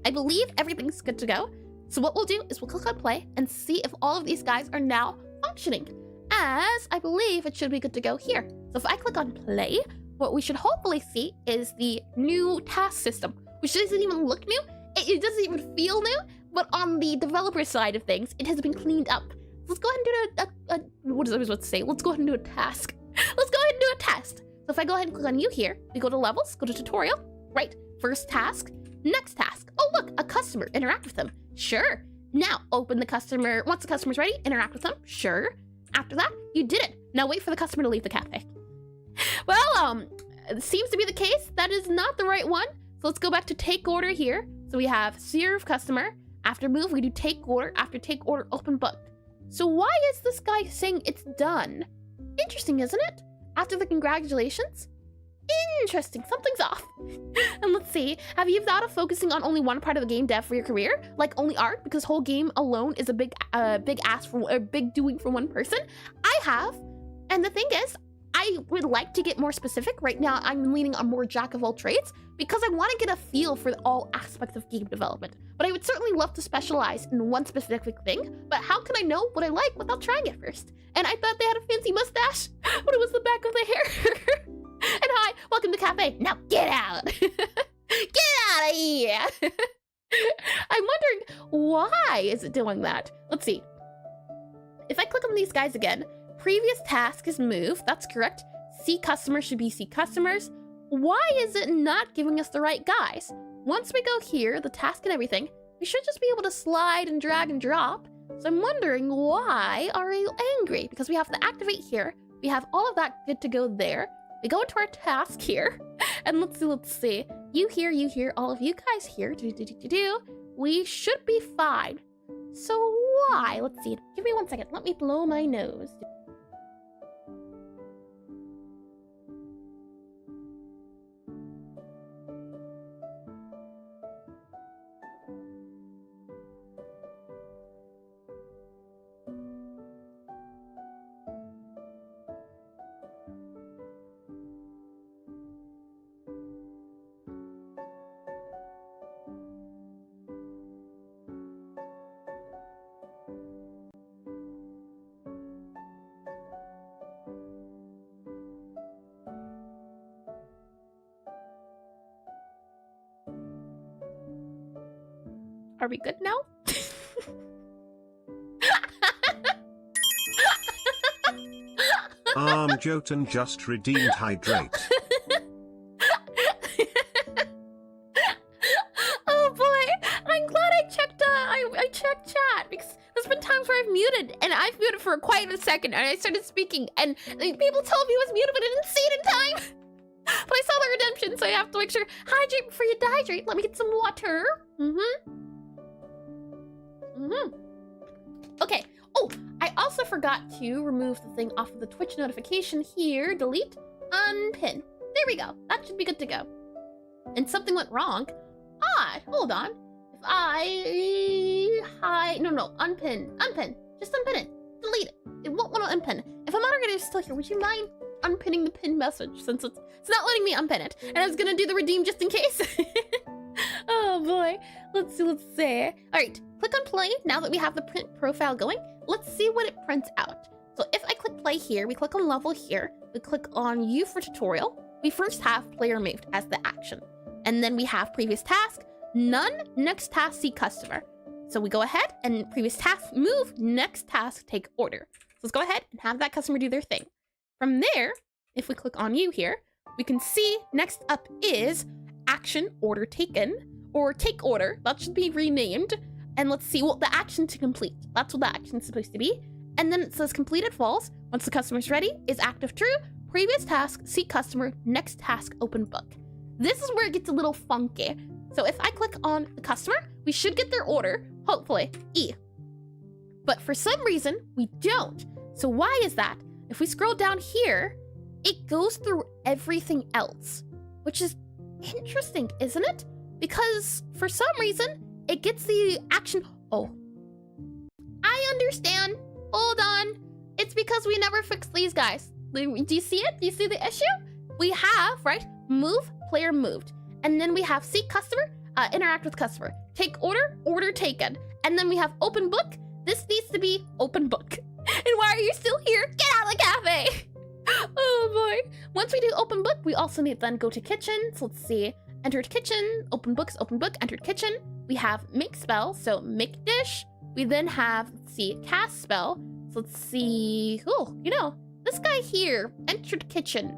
I believe everything's good to go. So what we'll do is we'll click on play and see if all of these guys are now functioning, as I believe it should be good to go here. So if I click on play, what we should hopefully see is the new task system, which doesn't even look new. It doesn't even feel new, but on the developer side of things, it has been cleaned up. Let's go ahead and do what I was about to say? Let's go ahead and do a task. Let's go ahead and do a test. So if I go ahead and click on you here, we go to levels, go to tutorial, right, first task, next task. Oh, Oh, look, a customer. Interact with them. Sure. Now, open the customer. Once the customer's ready, interact with them. Sure. After that, you did it. Now wait for the customer to leave the cafe. Well, it seems to be the case. That is not the right one. So let's go back to take order here. So we have serve customer. After move, we do take order. After take order, open book. So why is this guy saying it's done? Interesting, isn't it? After the congratulations? Interesting, something's off. And let's see, have you thought of focusing on only one part of the game dev for your career? Like only art, because whole game alone is a big doing for one person? I have, and the thing is, I would like to get more specific. Right now, I'm leaning on more jack of all trades because I want to get a feel for all aspects of game development. But I would certainly love to specialize in one specific thing, but how can I know what I like without trying it first? And I thought they had a fancy mustache, but it was the back of the hair. And hi, welcome to cafe. Now get out. Get out of here. I'm wondering, why is it doing that? Let's see. If I click on these guys again, previous task is move. That's correct. See customers should be see customers. Why is it not giving us the right guys? Once we go here, the task and everything, we should just be able to slide and drag and drop. So I'm wondering, why are you angry? Because we have to activate here. We have all of that good to go there. We go into our task here, and let's see. You here, all of you guys here. We should be fine. So why? Let's see. Give me 1 second. Let me blow my nose. Are we good now? Jotun just redeemed hydrate. Oh boy, I'm glad I checked I checked chat because there's been times where I've muted and I've muted for quite a second and I started speaking and people told me I was muted but I didn't see it in time. But I saw the redemption, so I have to make sure hydrate before you dehydrate. Let me get some water. Okay. Oh, I also forgot to remove the thing off of the Twitch notification here. Delete, unpin. There we go. That should be good to go. And something went wrong. Hold on. If unpin. Just unpin it. Delete it. It won't want to unpin. If a moderator is still here, would you mind unpinning the pin message since it's not letting me unpin it? And I was gonna do the redeem just in case. Oh boy. Let's see. All right, click on play. Now that we have the print profile going, let's see what it prints out. So if I click play here, we click on level here, we click on U for tutorial. We first have player moved as the action. And then we have previous task, none, next task, see customer. So we go ahead and previous task, move, next task, take order. So let's go ahead and have that customer do their thing. From there, if we click on you here, we can see next up is action order taken or take order. That should be renamed. And let's see what the action to complete. That's what the action is supposed to be. And then it says completed false. Once the customer's ready, is active true. Previous task, see customer, next task, open book. This is where it gets a little funky. So if I click on the customer, we should get their order, hopefully, E. But for some reason, we don't. So why is that? If we scroll down here, it goes through everything else, which is interesting, isn't it? Because for some reason, it gets the action. Oh, I understand. Hold on. It's because we never fixed these guys. Do you see it? Do you see the issue? We have, right, move, player moved. And then we have see customer, interact with customer. Take order, order taken. And then we have open book. This needs to be open book. And why are you still here? Get out of the cafe. Oh boy. Once we do open book, we also need to then go to kitchen. So let's see. Entered kitchen, open books, open book, entered kitchen. We have make spell, so make dish. We then have, let's see, cast spell. So let's see. Oh, you know, this guy here, entered kitchen.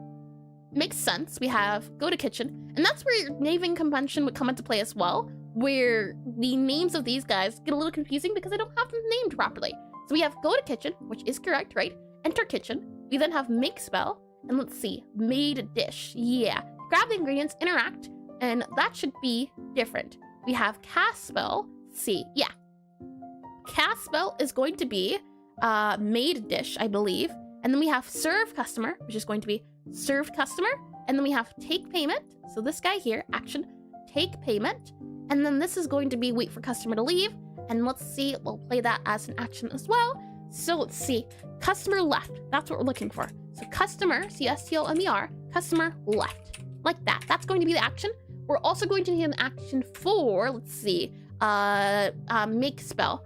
Makes sense. We have go to kitchen. And that's where your naming convention would come into play as well. where the names of these guys get a little confusing because I don't have them named properly. So we have go to kitchen, which is correct, right? Enter kitchen. We then have make spell, and let's see, made dish. Yeah, grab the ingredients, interact, and that should be different. We have cast spell. See, yeah. Cast spell is going to be made dish, I believe. And then we have serve customer, which is going to be served customer. And then we have take payment. So this guy here, action, take payment. And then this is going to be wait for customer to leave. And let's see, we'll play that as an action as well. So let's see, customer left. That's what we're looking for. So customer, C-S-T-O-M-E-R, customer left. Like that. That's going to be the action. We're also going to need an action for, let's see, make spell.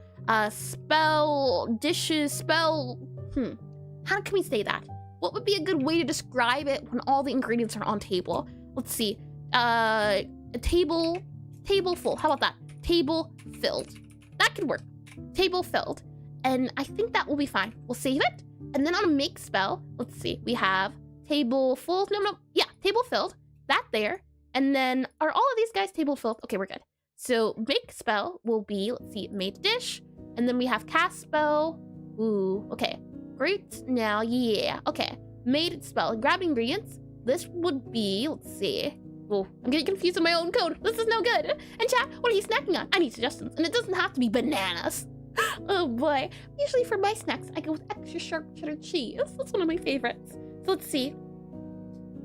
Spell, dishes, spell, How can we say that? What would be a good way to describe it when all the ingredients are on table? Let's see, table full. How about that? Table filled. That could work. Table filled. And I think that will be fine. We'll save it. And then on a make spell, let's see, we have table full. No. Yeah, table filled. That there. And then are all of these guys table filled? Okay, we're good. So make spell will be, let's see, made dish. And then we have cast spell. Ooh, okay. Great. Now, yeah. Okay. Made spell. Grab ingredients. This would be, let's see. Oh, I'm getting confused with my own code. This is no good. And chat, what are you snacking on? I need suggestions. And it doesn't have to be bananas. Oh boy. Usually for my snacks, I go with extra sharp cheddar cheese. That's one of my favorites. So let's see.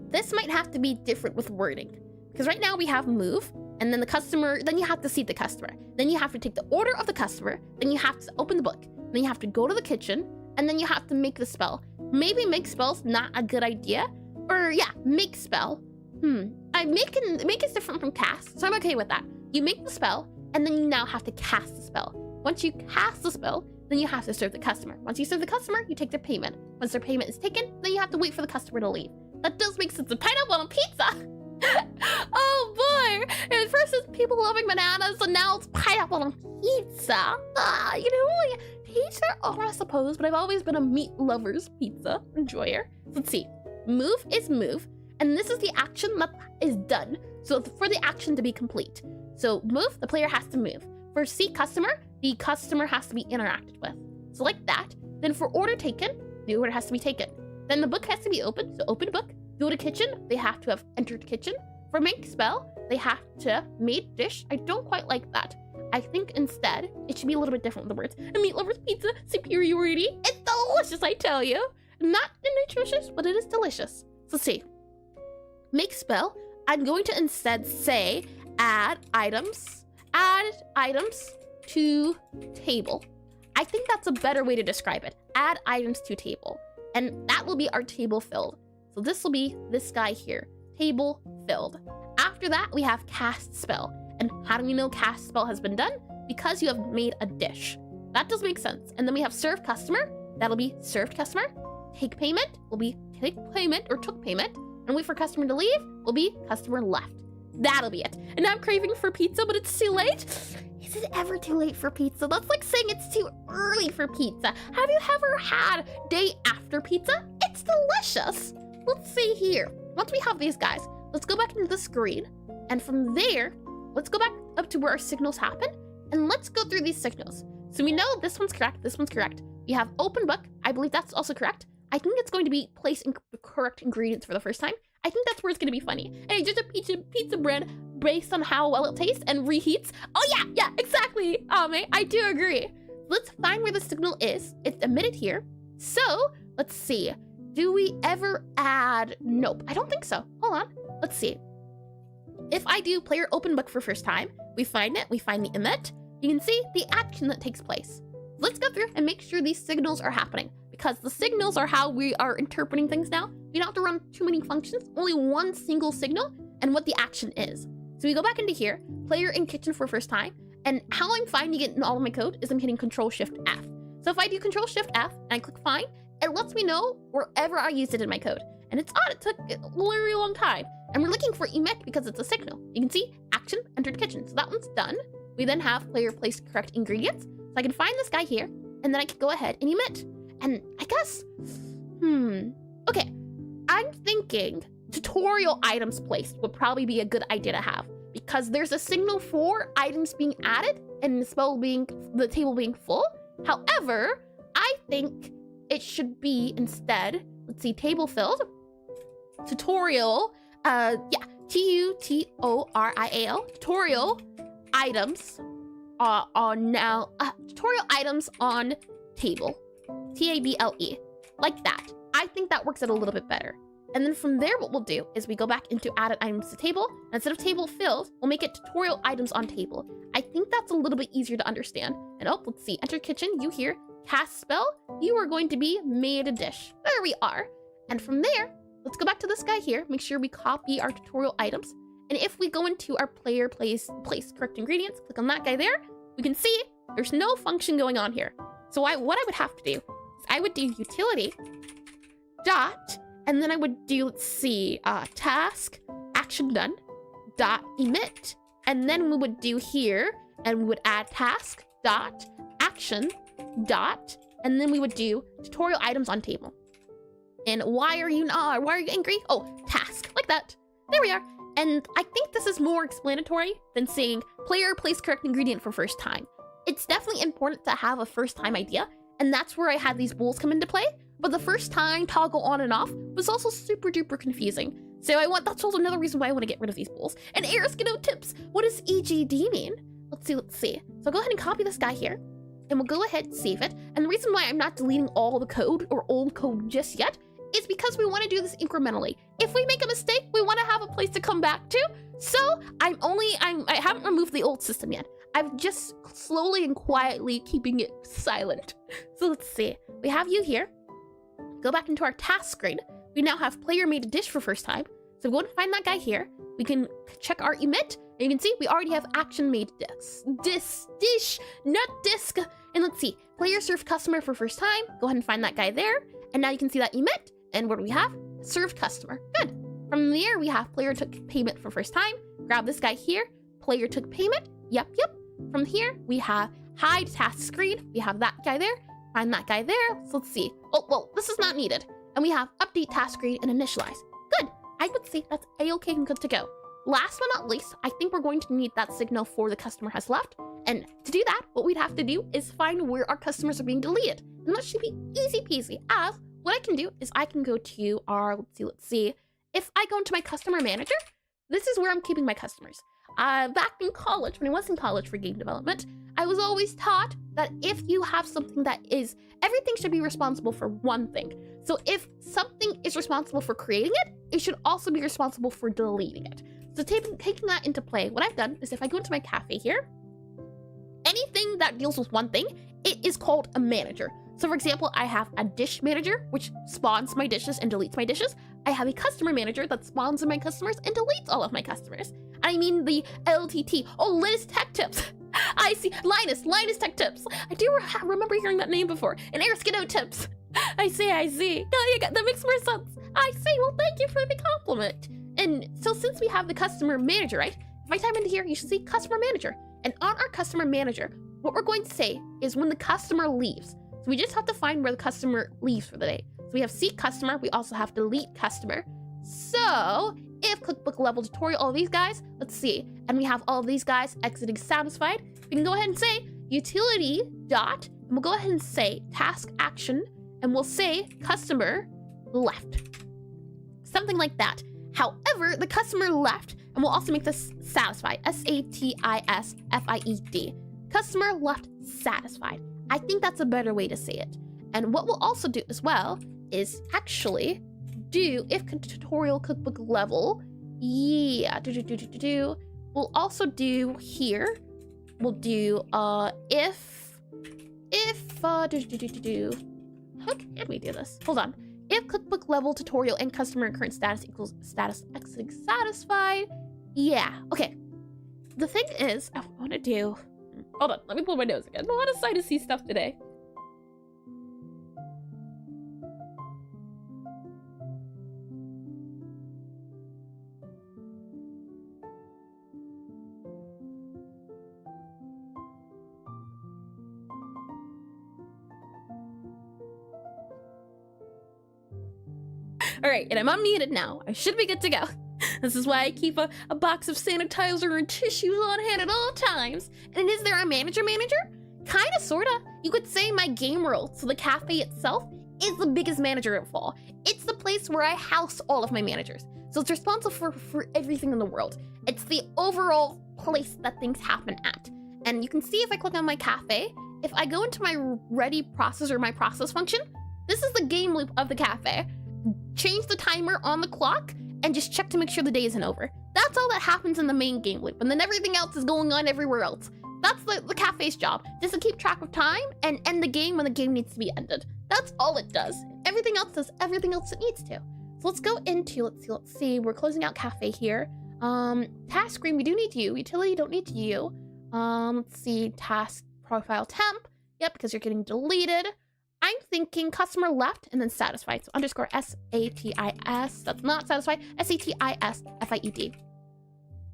This might have to be different with wording. Because right now we have move, and then the customer, then you have to seat the customer. Then you have to take the order of the customer, then you have to open the book. Then you have to go to the kitchen, and then you have to make the spell. Maybe make spell's not a good idea. Or yeah, make spell. Make is different from cast, so I'm okay with that. You make the spell, and then you now have to cast the spell. Once you cast the spell, then you have to serve the customer. Once you serve the customer, you take their payment. Once their payment is taken, then you have to wait for the customer to leave. That does make sense. A pineapple on pizza! Oh boy! At first it's people loving bananas, and now it's pineapple on pizza. Pizza are I suppose, but I've always been a meat lover's pizza enjoyer. Let's see. Move is move, and this is the action that is done. So for the action to be complete. So move, the player has to move. For seat customer, the customer has to be interacted with. So like that. Then for order taken, the order has to be taken. Then the book has to be opened, so open book. Go to kitchen, they have to have entered kitchen. For make spell, they have to made dish. I don't quite like that. I think instead, it should be a little bit different with the words. A meat lover's pizza, superiority. It's delicious, I tell you. Not nutritious, but it is delicious. So let's see. Make spell, I'm going to instead say add items to table. I think that's a better way to describe it. Add items to table. And that will be our table filled. So this will be this guy here, table filled. After that, we have cast spell. And how do we know cast spell has been done? Because you have made a dish. That does make sense. And then we have serve customer. That'll be served customer. Take payment will be take payment or took payment. And wait for customer to leave will be customer left. That'll be it. And now I'm craving for pizza, but it's too late. Is it ever too late for pizza? That's like saying it's too early for pizza. Have you ever had day after pizza? It's delicious. Let's see here. Once we have these guys, let's go back into the screen. And from there, let's go back up to where our signals happen. And let's go through these signals. So we know this one's correct, this one's correct. We have open book. I believe that's also correct. I think it's going to be place the correct ingredients for the first time. I think that's where it's going to be funny. And it's just a pizza bread based on how well it tastes and reheats. Oh yeah, exactly. I do agree. Let's find where the signal is. It's emitted here. So let's see. Do we ever add? Nope, I don't think so. Hold on. Let's see. If I do player open book for first time, we find it, we find the emit. You can see the action that takes place. Let's go through and make sure these signals are happening, because the signals are how we are interpreting things now. We don't have to run too many functions, only one single signal and what the action is. So we go back into here, player in kitchen for first time, and how I'm finding it in all of my code is I'm hitting Control-Shift-F. So if I do Control-Shift-F and I click find, it lets me know wherever I used it in my code. And it's odd, it took a very long time. And we're looking for emit because it's a signal. You can see action entered kitchen. So that one's done. We then have player place correct ingredients. So I can find this guy here, and then I can go ahead and emit. And I guess, okay, I'm thinking tutorial items placed would probably be a good idea to have, because there's a signal for items being added and the table being full. However, I think it should be instead, let's see, table filled, tutorial, tutorial, tutorial items tutorial items on table, table, like that. I think that works out a little bit better. And then from there, what we'll do is we go back into added items to table. And instead of table filled, we'll make it tutorial items on table. I think that's a little bit easier to understand. And oh, let's see, enter kitchen, you here, cast spell, you are going to be made a dish. There we are. And from there, let's go back to this guy here, make sure we copy our tutorial items. And if we go into our player place correct ingredients, click on that guy there, we can see there's no function going on here. So what I would have to do is I would do utility dot, and then I would do, let's see, task action done dot emit, and then we would do here, and we would add task dot action dot, and then we would do tutorial items on table. And why are you angry? Oh, task, like that. There we are. And I think this is more explanatory than saying player place correct ingredient for first time. It's definitely important to have a first time idea, and that's where I had these bowls come into play. But the first time toggle on and off was also super duper confusing. So that's also another reason why I want to get rid of these bowls. And Godot tips, what does EGD mean? Let's see. So go ahead and copy this guy here, and we'll go ahead and save it. And the reason why I'm not deleting all the code or old code just yet is because we want to do this incrementally. If we make a mistake, we want to have a place to come back to. So I haven't removed the old system yet. I'm just slowly and quietly keeping it silent. So let's see. We have you here. Go back into our task screen. We now have player made a dish for first time. So go and find that guy here. We can check our emit. And you can see we already have action made dish, not disc. And let's see, player served customer for first time. Go ahead and find that guy there. And now you can see that emit. And what do we have? Served customer. Good. From there, we have player took payment for first time. Grab this guy here. Player took payment. Yep. From here, we have hide task screen. We have that guy there. Find that guy there. So let's see. Oh, well, this is not needed. And we have update task screen and initialize. Good. I would say that's a-okay and good to go. Last but not least, I think we're going to need that signal for the customer has left. And to do that, what we'd have to do is find where our customers are being deleted. And that should be easy peasy, as what I can do is I can go to our, let's see. If I go into my customer manager, this is where I'm keeping my customers. Back in college, when I was in college for game development, I was always taught that if you have something that is, everything should be responsible for one thing. So if something is responsible for creating it, it should also be responsible for deleting it. So taking that into play, what I've done is if I go into my cafe here, anything that deals with one thing, it is called a manager. So for example, I have a dish manager, which spawns my dishes and deletes my dishes. I have a customer manager that spawns in my customers and deletes all of my customers. I mean the LTT. Oh, Linus Tech Tips. I see. Linus Tech Tips. I do remember hearing that name before. And Godot Tips. I see. Oh, yeah, that makes more sense. I see. Well, thank you for the compliment. And so since we have the customer manager, right? If I type into here, you should see customer manager. And on our customer manager, what we're going to say is when the customer leaves. So we just have to find where the customer leaves for the day. So we have seek customer. We also have delete customer. So if cookbook level tutorial, all these guys, let's see. And we have all these guys exiting satisfied. We can go ahead and say utility dot, and we'll go ahead and say task action, and we'll say customer left. Something like that. However, the customer left, and we'll also make this satisfied. SATISFIED. Customer left satisfied. I think that's a better way to say it. And what we'll also do as well is actually do if tutorial cookbook level. Yeah, we'll also do here. We'll do if how can we do this? Hold on. If cookbook level tutorial and customer current status equals status exiting satisfied. Yeah, okay. The thing is, I want to do. Hold on, let me pull my nose again. I'm a lot of sight to see stuff today. All right, and I'm unmuted now. I should be good to go. This is why I keep a box of sanitizer and tissues on hand at all times. And is there a manager? Kinda, sorta. You could say my game world, so the cafe itself, is the biggest manager of all. It's the place where I house all of my managers. So it's responsible for everything in the world. It's the overall place that things happen at. And you can see if I click on my cafe, if I go into my ready process or my process function, this is the game loop of the cafe. Change the timer on the clock and just check to make sure the day isn't over. That's all that happens in the main game loop. And then everything else is going on everywhere else. That's the cafe's job, just to keep track of time and end the game when the game needs to be ended. That's all it does. Everything else does everything else it needs to. So let's go into, let's see, we're closing out cafe here. Task screen, we do need you. Utility, don't need you. Let's see, task profile temp. Yep, because you're getting deleted. I'm thinking customer left and then satisfied. So underscore SATIS. That's not satisfied. SATISFIED.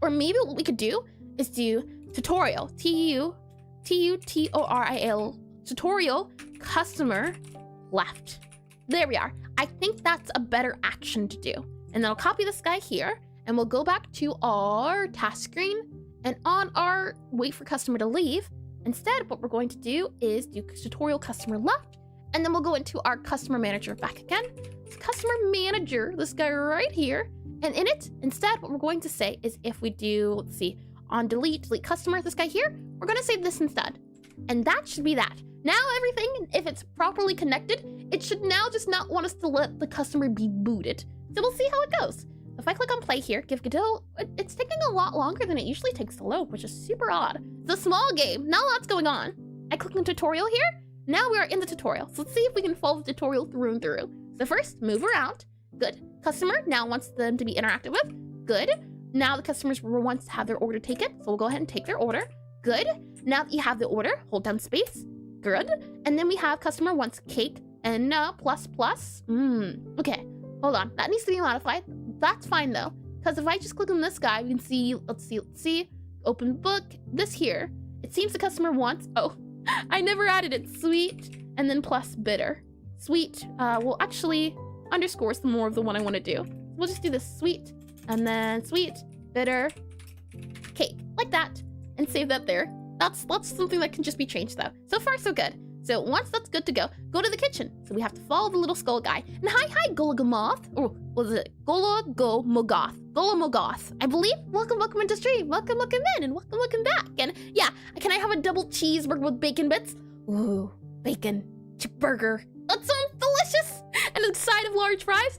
Or maybe what we could do is do tutorial. TUTORIL. Tutorial customer left. There we are. I think that's a better action to do. And then I'll copy this guy here and we'll go back to our task screen and on our wait for customer to leave. Instead, what we're going to do is do tutorial customer left. And then we'll go into our customer manager back again. It's customer manager, this guy right here. And in it, instead, what we're going to say is if we do, let's see, on delete customer, this guy here, we're going to say this instead. And that should be that. Now everything, if it's properly connected, it should now just not want us to let the customer be booted. So we'll see how it goes. If I click on play here, give Godot, it's taking a lot longer than it usually takes to load, which is super odd. It's a small game, not a lot's going on. I click on tutorial here. Now we are in the tutorial. So let's see if we can follow the tutorial through and through. So first, move around. Good. Customer now wants them to be interacted with. Good. Now the customers wants to have their order taken. So we'll go ahead and take their order. Good. Now that you have the order, hold down space. Good. And then we have customer wants cake and plus. Okay. Hold on. That needs to be modified. That's fine though. Because if I just click on this guy, we can see, let's see. Open book. This here. It seems the customer wants, oh, I never added it. Sweet and then plus bitter. Sweet, well actually underscores the more of the one I want to do. We'll just do this sweet and then sweet, bitter, cake, like that, and save that there. That's something that can just be changed though. So far so good. So once that's good to go to the kitchen. So we have to follow the little skull guy. And hi Golagomoth, or was it Golagomogoth? Golamogoth, I believe. Welcome into stream. Welcome in and welcome back. And yeah, can I have a double cheeseburger with bacon bits? Ooh, bacon burger. That sounds delicious. And a side of large fries.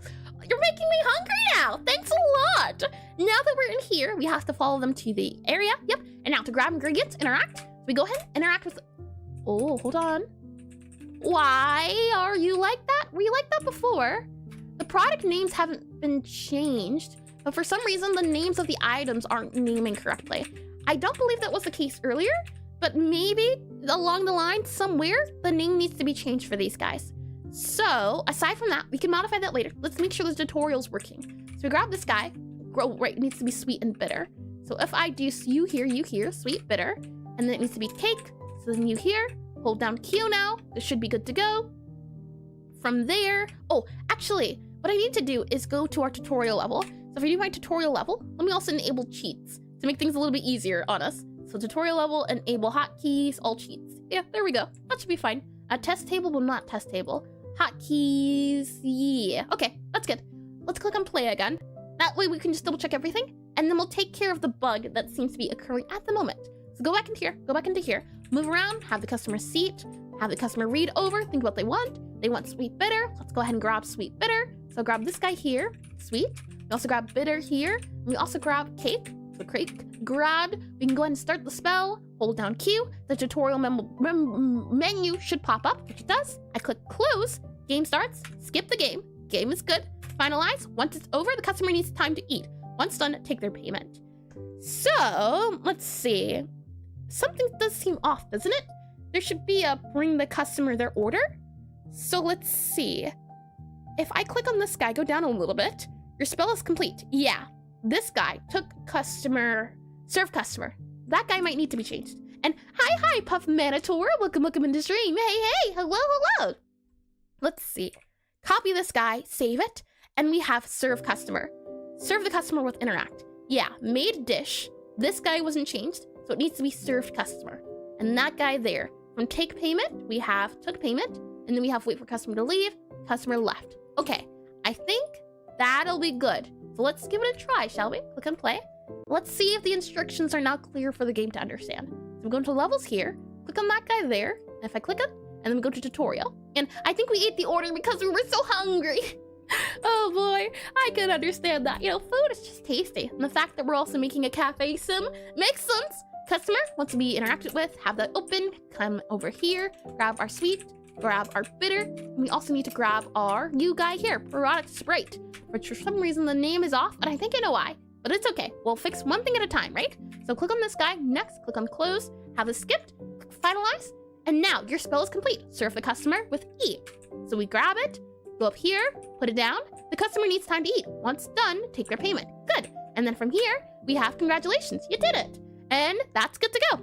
You're making me hungry now. Thanks a lot. Now that we're in here, we have to follow them to the area. Yep. And now to grab ingredients, interact. So we go ahead, interact with. Oh, hold on. Why are you like that? Were you like that before? The product names haven't been changed, but for some reason, the names of the items aren't naming correctly. I don't believe that was the case earlier, but maybe along the line somewhere, the name needs to be changed for these guys. So aside from that, we can modify that later. Let's make sure the tutorial's working. So we grab this guy. Right, it needs to be sweet and bitter. So if I do you here, sweet, bitter, and then it needs to be cake. So then you here, hold down Q now. This should be good to go. From there, oh, actually, what I need to do is go to our tutorial level. So if I do my tutorial level, let me also enable cheats to make things a little bit easier on us. So tutorial level, enable hotkeys, all cheats. Yeah, there we go. That should be fine. A test table, but not test table. Hotkeys, yeah. Okay, that's good. Let's click on play again. That way we can just double check everything, and then we'll take care of the bug that seems to be occurring at the moment. So go back into here, move around, have the customer seat, have the customer read over, think what they want. They want sweet bitter. Let's go ahead and grab sweet bitter. So grab this guy here, sweet. We also grab bitter here. We also grab cake. So cake grabbed. We can go ahead and start the spell. Hold down Q. The tutorial menu should pop up, which it does. I click close. Game starts. Skip the game. Game is good. Finalize. Once it's over, the customer needs time to eat. Once done, take their payment. So let's see. Something does seem off, doesn't it? There should be a bring the customer their order. So let's see. If I click on this guy, go down a little bit. Your spell is complete. Yeah, this guy took customer, serve customer. That guy might need to be changed. And hi, Puff Manitor. Welcome into stream. Hey, hello. Let's see. Copy this guy, save it, and we have serve customer. serve the customer with interact. Yeah, made dish. This guy wasn't changed, so it needs to be served customer. And that guy there. From take payment, we have took payment, and then we have wait for customer to leave, customer left. Okay, I think that'll be good. So let's give it a try, shall we? Click on play. Let's see if the instructions are now clear for the game to understand. So we go into levels here, click on that guy there, and if I click it, and then we go to tutorial. And I think we ate the order because we were so hungry. Oh boy, I can understand that. You know, food is just tasty. And the fact that we're also making a cafe sim makes sense. Customer wants to be interacted with, have that open, come over here, grab our sweet, grab our bitter, and we also need to grab our new guy here, Product Sprite, which for some reason the name is off, and I think I know why, but it's okay. We'll fix one thing at a time, right? So click on this guy, next, click on close, have this skipped, click finalize, and now your spell is complete. Serve the customer with E. So we grab it, go up here, put it down. The customer needs time to eat. Once done, take their payment. Good. And then from here, we have congratulations, you did it. And that's good to go.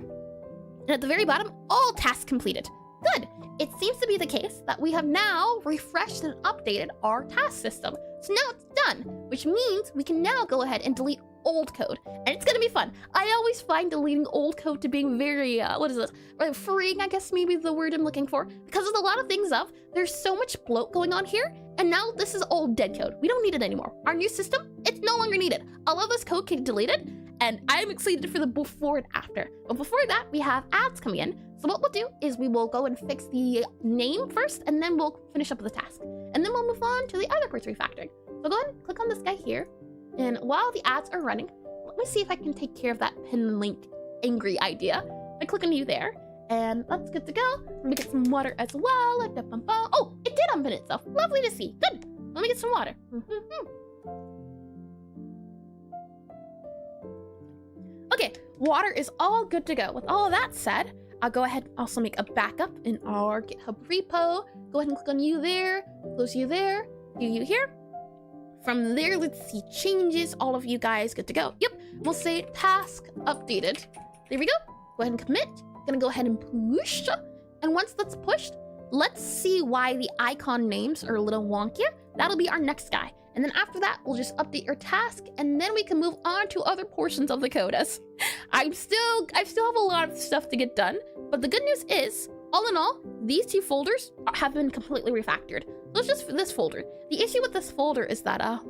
And at the very bottom, all tasks completed. Good. It seems to be the case that we have now refreshed and updated our task system. So now it's done, which means we can now go ahead and delete old code. And it's gonna be fun. I always find deleting old code to being very, like freeing, I guess maybe the word I'm looking for. Because there's a lot of things there's so much bloat going on here. And now this is old dead code. We don't need it anymore. Our new system, it's no longer needed. All of this code can be deleted. And I'm excited for the before and after. But before that, we have ads coming in. So what we'll do is we will go and fix the name first, and then we'll finish up the task. And then we'll move on to the other parts of refactoring. So go ahead and click on this guy here. And while the ads are running, let me see if I can take care of that pin link angry idea. I click on you there, and that's good to go. Let me get some water as well. Oh, it did unpin itself. Lovely to see. Good. Let me get some water. Okay, water is all good to go. With all of that said, I'll go ahead and also make a backup in our GitHub repo. Go ahead and click on you there, close you there, do you here. From there, let's see changes. All of you guys good to go. Yep, we'll say task updated. There we go. Go ahead and commit. Gonna go ahead and push. And once that's pushed, let's see why the icon names are a little wonky. That'll be our next guy. And then after that, we'll just update your task, and then we can move on to other portions of the code. I still have a lot of stuff to get done, but the good news is, all in all, these two folders have been completely refactored. So it's just for this folder. The issue with this folder is that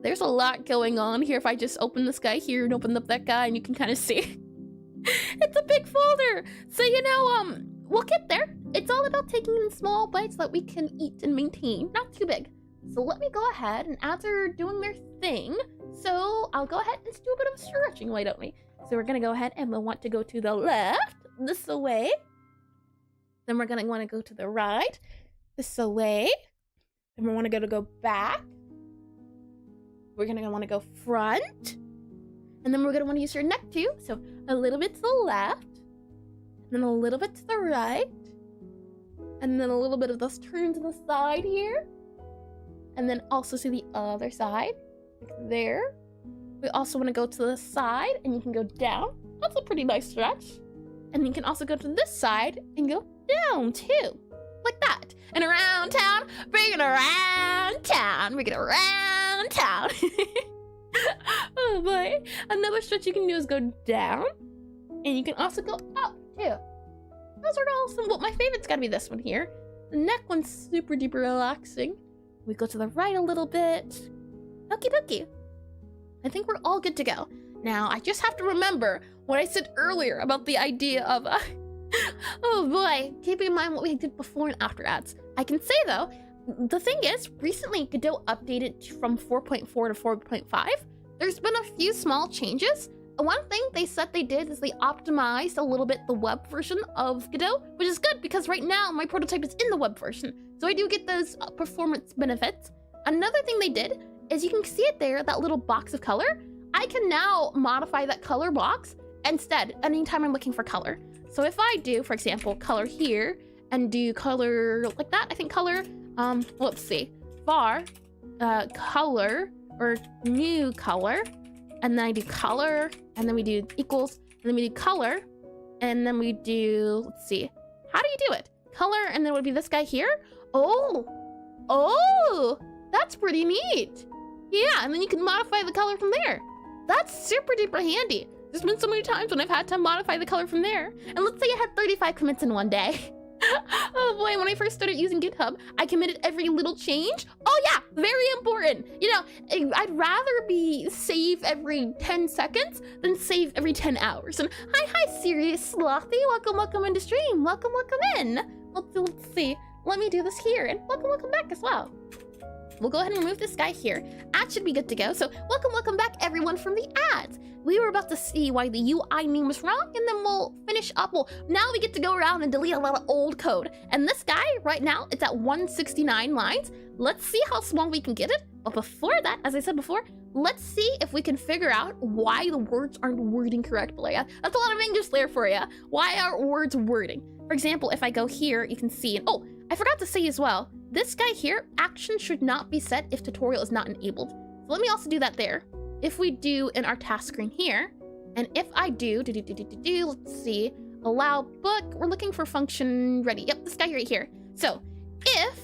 there's a lot going on here. If I just open this guy here and open up that guy, and you can kind of see, it's a big folder. So you know, we'll get there. It's all about taking in small bites that we can eat and maintain, not too big. So let me go ahead, and ads are doing their thing. So I'll go ahead and just do a bit of stretching, why don't we? So we're gonna go ahead and we'll want to go to the left, this away. Then we're gonna wanna go to the right, this away. Then we wanna go back. We're gonna wanna go front. And then we're gonna wanna use your neck too. So a little bit to the left, and then a little bit to the right. And then a little bit of this turn to the side here. And then also to the other side, like there. We also want to go to the side, and you can go down. That's a pretty nice stretch. And you can also go to this side and go down too, like that. And around town, bring it around town, bring it around town. Oh boy. Another stretch you can do is go down, and you can also go up too. Those are awesome. Well, my favorite's gotta be this one here. The neck one's super duper relaxing. We go to the right a little bit. Okie dokie. I think we're all good to go. Now, I just have to remember what I said earlier about the idea of, oh boy, keeping in mind what we did before and after ads. I can say though, the thing is, recently Godot updated from 4.4 to 4.5. There's been a few small changes. One thing they said they did is they optimized a little bit the web version of Godot, which is good because right now my prototype is in the web version. So I do get those performance benefits. Another thing they did is you can see it there, that little box of color. I can now modify that color box instead anytime I'm looking for color. So if I do, for example, color here and do color like that, I think color, let's see, var, color or new color, and then I do color, and then we do equals, and then we do color, and then we do, let's see, how do you do it? Color, and then it would be this guy here. Oh, that's pretty neat. Yeah, and then you can modify the color from there. That's super duper handy. There's been so many times when I've had to modify the color from there. And let's say I had 35 commits in one day. Oh boy, when I first started using GitHub, I committed every little change. Oh yeah, very important. You know, I'd rather be save every 10 seconds than save every 10 hours. And hi, Serious Slothy. Welcome into stream. Welcome in. Let's see. Let me do this here. And welcome back as well. We'll go ahead and remove this guy here. Ads should be good to go. So welcome back everyone from the ads. We were about to see why the UI name was wrong, and then we'll finish up. Well, now we get to go around and delete a lot of old code. And this guy, right now, it's at 169 lines. Let's see how small we can get it. But before that, as I said before, let's see if we can figure out why the words aren't wording correctly. That's a lot of English there for you. Why aren't words wording? For example, if I go here, you can see, oh, I forgot to say as well, this guy here, action should not be set if tutorial is not enabled. So let me also do that there. If we do in our task screen here, and if I do, let's see, allow book, we're looking for function ready. Yep, this guy right here. So if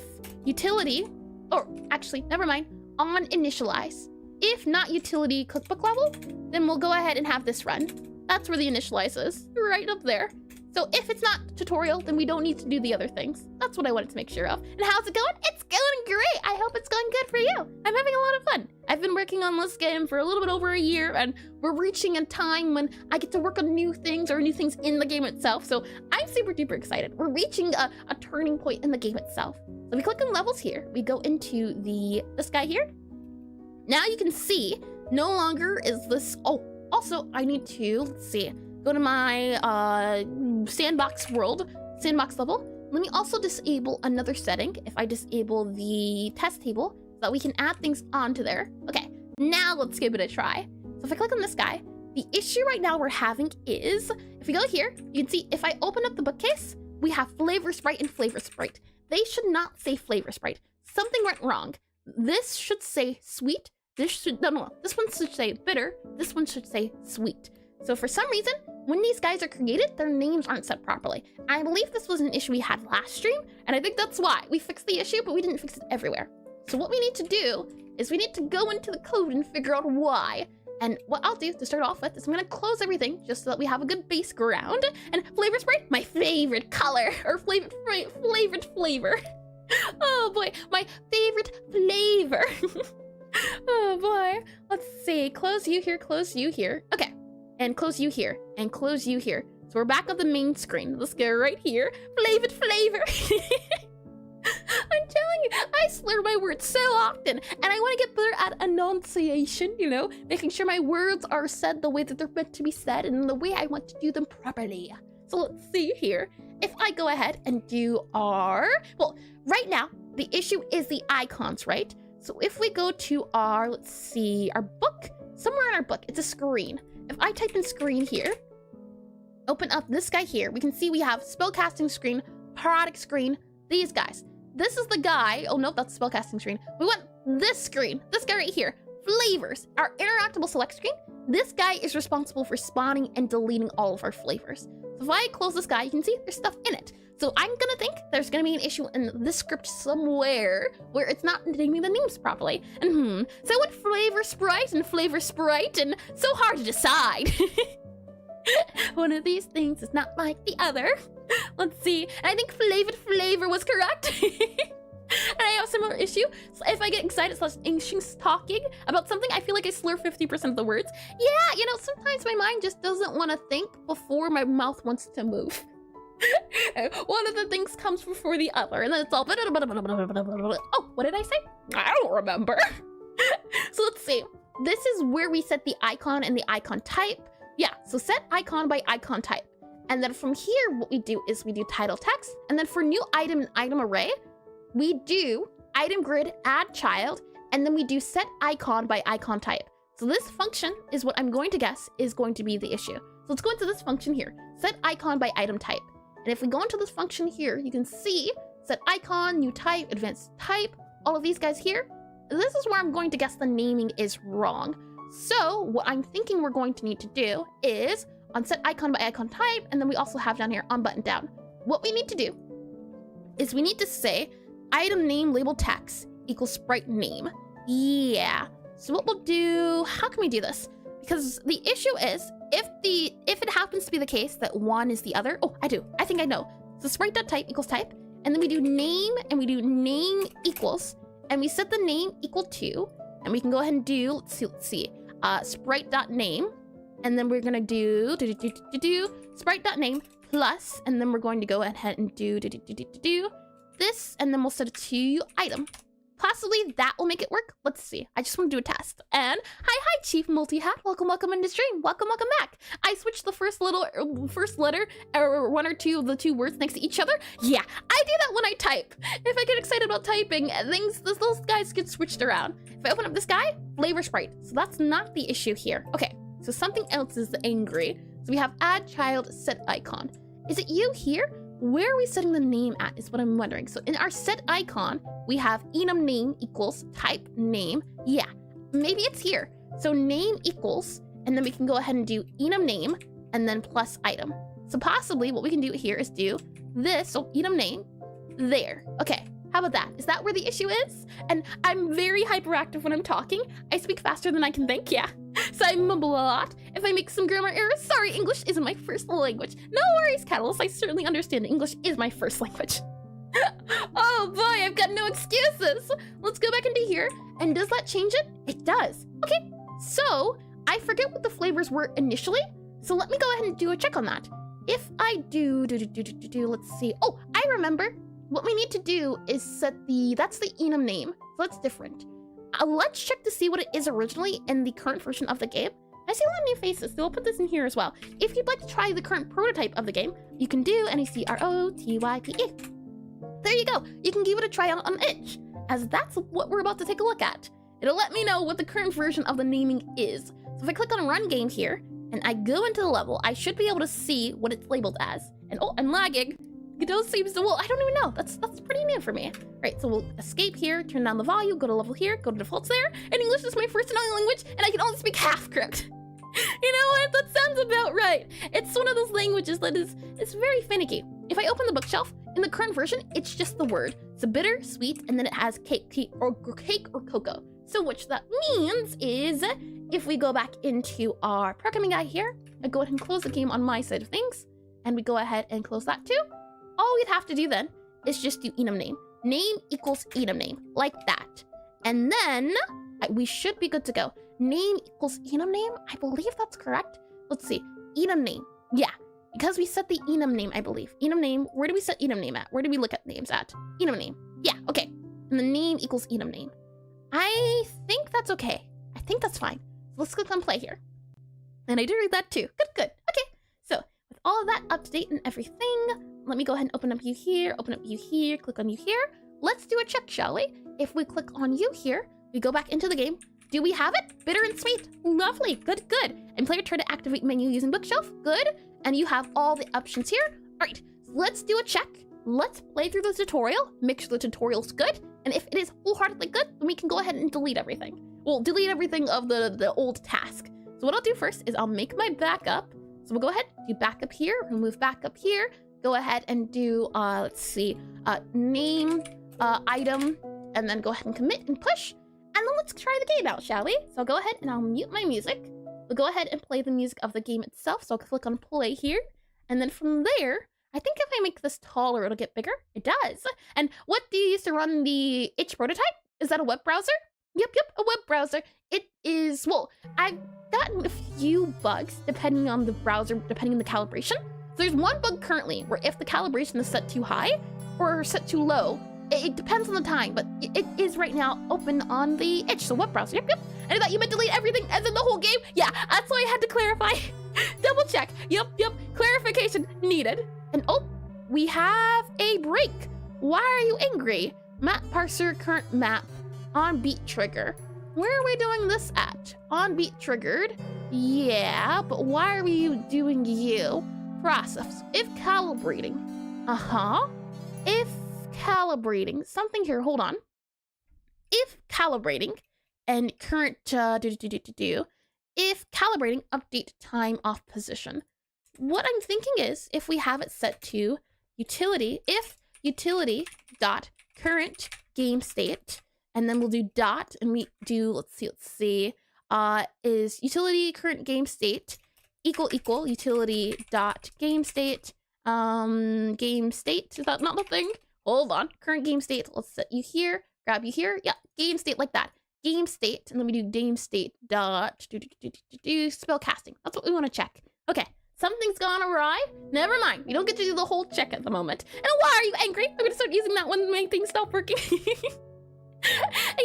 utility, or actually, never mind, on initialize, if not utility cookbook level, then we'll go ahead and have this run. That's where the initialize is, right up there. So if it's not tutorial, then we don't need to do the other things. That's what I wanted to make sure of. And how's it going? It's going great. I hope it's going good for you. I'm having a lot of fun. I've been working on this game for a little bit over a year, and we're reaching a time when I get to work on new things or new things in the game itself. So I'm super duper excited. We're reaching a turning point in the game itself. So we click on levels here. We go into this guy here. Now you can see no longer is this, oh, also I need to, let's see, go to my sandbox level. Let me also disable another setting. If I disable the test table so that we can add things onto there. Okay, now let's give it a try. So if I click on this guy, the issue right now we're having is, if we go here, you can see if I open up the bookcase, we have Flavor Sprite and Flavor Sprite. They should not say Flavor Sprite. Something went wrong. This should say sweet. This one should say bitter. This one should say sweet. So for some reason, when these guys are created, their names aren't set properly. I believe this was an issue we had last stream, and I think that's why. We fixed the issue, but we didn't fix it everywhere. So what we need to do is we need to go into the code and figure out why. And what I'll do to start off with is I'm gonna close everything just so that we have a good base ground. And Flavor Sprite, my favorite color, or favorite flavor. Oh boy, my favorite flavor. Oh boy, let's see, close you here. Okay. And close you here, and close you here. So we're back on the main screen. Let's go right here. Flavor. I'm telling you, I slur my words so often, and I want to get better at enunciation, you know, making sure my words are said the way that they're meant to be said and the way I want to do them properly. So let's see here. If I go ahead and do well, right now, the issue is the icons, right? So if we go to our, let's see, our book, somewhere in our book, it's a screen. If I type in screen here, open up this guy here, we can see we have spellcasting screen, product screen, these guys. This is the guy, oh no, that's spellcasting screen. We want this screen, this guy right here, flavors, our interactable select screen. This guy is responsible for spawning and deleting all of our flavors. So if I close this guy, you can see there's stuff in it. So I'm gonna think there's gonna be an issue in this script somewhere where it's not naming the names properly. And so what Flavor Sprite and Flavor Sprite, and so hard to decide. One of these things is not like the other. Let's see, and I think flavored flavor was correct. And I have a similar issue. So if I get excited / anxious talking about something, I feel like I slur 50% of the words. Yeah, you know, sometimes my mind just doesn't want to think before my mouth wants to move. One of the things comes before the other, and then it's all oh, what did I say? I don't remember. So let's see. This is where we set the icon and the icon type. Yeah, so set icon by icon type. And then from here, what we do is we do title text. And then for new item and item array, we do item grid add child, and then we do set icon by icon type. So this function is what I'm going to guess is going to be the issue. So let's go into this function here, set icon by item type. And if we go into this function here, you can see set icon, new type, advanced type, all of these guys here. This is where I'm going to guess the naming is wrong. So what I'm thinking we're going to need to do is on set icon by icon type, and then we also have down here on button down. What we need to do is we need to say item name label text equals sprite name. Yeah, So what we'll do, how can we do this? Because the issue is, if it happens to be the case that one is the other, oh, I think I know. So sprite.type equals type, and then we do name, and we do name equals, and we set the name equal to, and we can go ahead and do, let's see, sprite.name, and then we're gonna do sprite.name plus, and then we're going to go ahead and do this, and then we'll set it to item. Possibly that will make it work. Let's see. I just want to do a test. And hi, Chief Multi-Hat. Welcome into stream. Welcome back. I switched the first letter, or one or two of the two words next to each other. Yeah, I do that when I type. If I get excited about typing, those guys get switched around. If I open up this guy, flavor sprite. So that's not the issue here. Okay, so something else is angry. So we have add child set icon. Is it you here? Where are we setting the name at is what I'm wondering. So in our set icon, we have enum name equals type name. Yeah, maybe it's here. So name equals, and then we can go ahead and do enum name and then plus item. So possibly what we can do here is do this, so enum name, there. Okay, how about that? Is that where the issue is? And I'm very hyperactive when I'm talking. I speak faster than I can think, yeah. So I mumble a lot. If I make some grammar errors, sorry, English isn't my first language. No worries, Catalyst, I certainly understand English is my first language. Oh boy, I've got no excuses. Let's go back into here. And does that change it? It does. Okay, so I forget what the flavors were initially. So let me go ahead and do a check on that. If I do, let's see. Oh, I remember. What we need to do is set that's the enum name. So that's different. Let's check to see what it is originally in the current version of the game. I see a lot of new faces, so I'll put this in here as well. If you'd like to try the current prototype of the game, you can do necrotype. There you go. You can give it a try on itch, as that's what we're about to take a look at. It'll let me know what the current version of the naming is. So if I click on run game here, and I go into the level, I should be able to see what it's labeled as. And oh, I'm lagging. Godot seems to, well, I don't even know. That's pretty new for me. Right, so we'll escape here, turn down the volume, go to level here, go to defaults there, and English is my first and only language, and I can only speak half crypt. You know what? That sounds about right. It's one of those languages that it's very finicky. If I open the bookshelf, in the current version, it's just the word. So bitter, sweet, and then it has cake or cocoa. So what that means is, if we go back into our programming guy here, I go ahead and close the game on my side of things, and we go ahead and close that too. All we'd have to do then is just do enum name. Name equals enum name, like that. And then we should be good to go. Name equals enum name, I believe that's correct. Let's see, enum name, yeah. Because we set the enum name, I believe. Enum name, where do we set enum name at? Where do we look at names at? Enum name, yeah, okay. And the name equals enum name. I think that's okay. I think that's fine. So let's click on play here. And I did read that too, good. Okay, so with all of that up to date and everything, let me go ahead and open up you here, click on you here. Let's do a check, shall we? If we click on you here, we go back into the game. Do we have it? Bitter and sweet. Lovely. Good. And player try to activate menu using bookshelf. Good. And you have all the options here. All right, so let's do a check. Let's play through the tutorial, make sure the tutorial's good. And if it is wholeheartedly good, then we can go ahead and delete everything. Well, delete everything of the old task. So what I'll do first is I'll make my backup. So we'll go ahead, do backup here, remove backup here. Go ahead and do, let's see, name, item, and then go ahead and commit and push. And then let's try the game out, shall we? So I'll go ahead and I'll mute my music. We'll go ahead and play the music of the game itself. So I'll click on play here. And then from there, I think if I make this taller, it'll get bigger. It does. And what do you use to run the itch prototype? Is that a web browser? Yep, a web browser. It is, well, I've gotten a few bugs depending on the browser, depending on the calibration. So there's one bug currently where if the calibration is set too high or set too low, it depends on the time, but it is right now open on the itch, so web browser, yep. And I thought you meant delete everything as in the whole game? Yeah, that's why I had to clarify. Double check, yep, clarification needed. And oh, we have a break. Why are you angry? Map parser, current map, on beat trigger. Where are we doing this at? On beat triggered, yeah, but why are we doing you? Process, if calibrating, if calibrating, something here, hold on. If calibrating and current, if calibrating, update time off position. What I'm thinking is if we have it set to utility, if utility dot current game state, and then we'll do dot, and we do, let's see, is utility current game state equal utility dot game state, game state, is that not the thing? Hold on, current game state, let's set you here, grab you here, yeah, game state like that. Game state, and then we do game state dot spell casting. That's what we want to check. Okay, something's gone awry. Never mind. We don't get to do the whole check at the moment. And why are you angry? I'm gonna start using that when my things stop working. You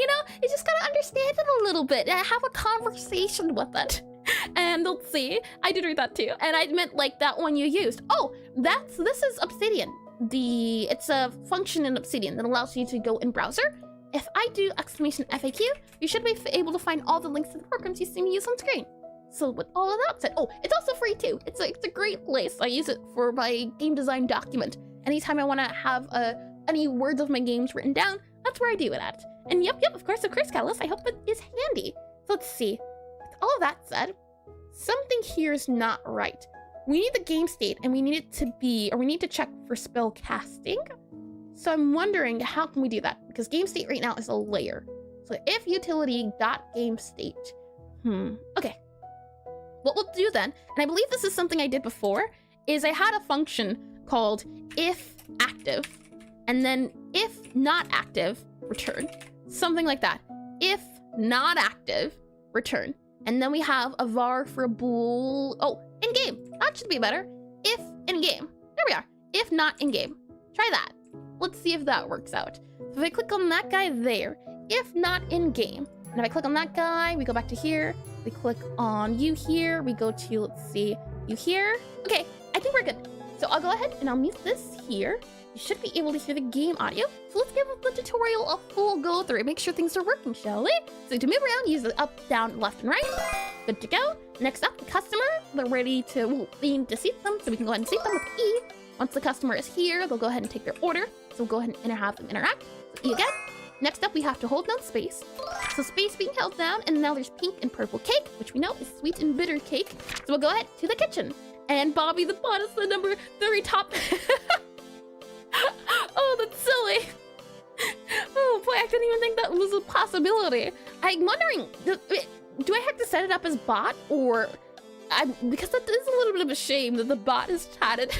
know, you just gotta understand it a little bit and have a conversation with it. And let's see, I did read that too. And I meant like that one you used. Oh, this is Obsidian. It's a function in Obsidian that allows you to go in browser. If I do exclamation FAQ, you should be able to find all the links to the programs you see me use on screen. So with all of that said, oh, it's also free too. It's a great place. I use it for my game design document. Anytime I want to have any words of my games written down, that's where I do it at. And yep, of course, Catalyst. I hope it is handy. So let's see. With all of that said, something here is not right. We need the game state, and we need it to be, or we need to check for spell casting. So I'm wondering, how can we do that? Because game state right now is a layer. So if utility dot game state, okay. What we'll do then, and I believe this is something I did before, is I had a function called if active, and then if not active, return. Something like that. If not active, return. And then we have a var for a bool. Oh, in game. That should be better. If in game. There we are. If not in game. Try that. Let's see if that works out. So if I click on that guy there, if not in game, and if I click on that guy, we go back to here, we click on you here, we go to, let's see, you here. Okay, I think we're good. So I'll go ahead and I'll mute this here. You should be able to hear the game audio. So let's give the tutorial a full go through, make sure things are working, shall we? So to move around, use the up, down, left, and right. Good to go. Next up, the customer. They're ready to, well, we need to seat them, so we can go ahead and seat them with E. Once the customer is here, they'll go ahead and take their order. So we'll go ahead and have them interact. So E again. Next up, we have to hold down space. So space being held down, and now there's pink and purple cake, which we know is sweet and bitter cake. So we'll go ahead to the kitchen. And Bobby the bot is the number 3 top. Oh, that's silly. Oh boy, I didn't even think that was a possibility. I'm wondering, do I have to set it up as bot, or because that is a little bit of a shame that the bot has chatted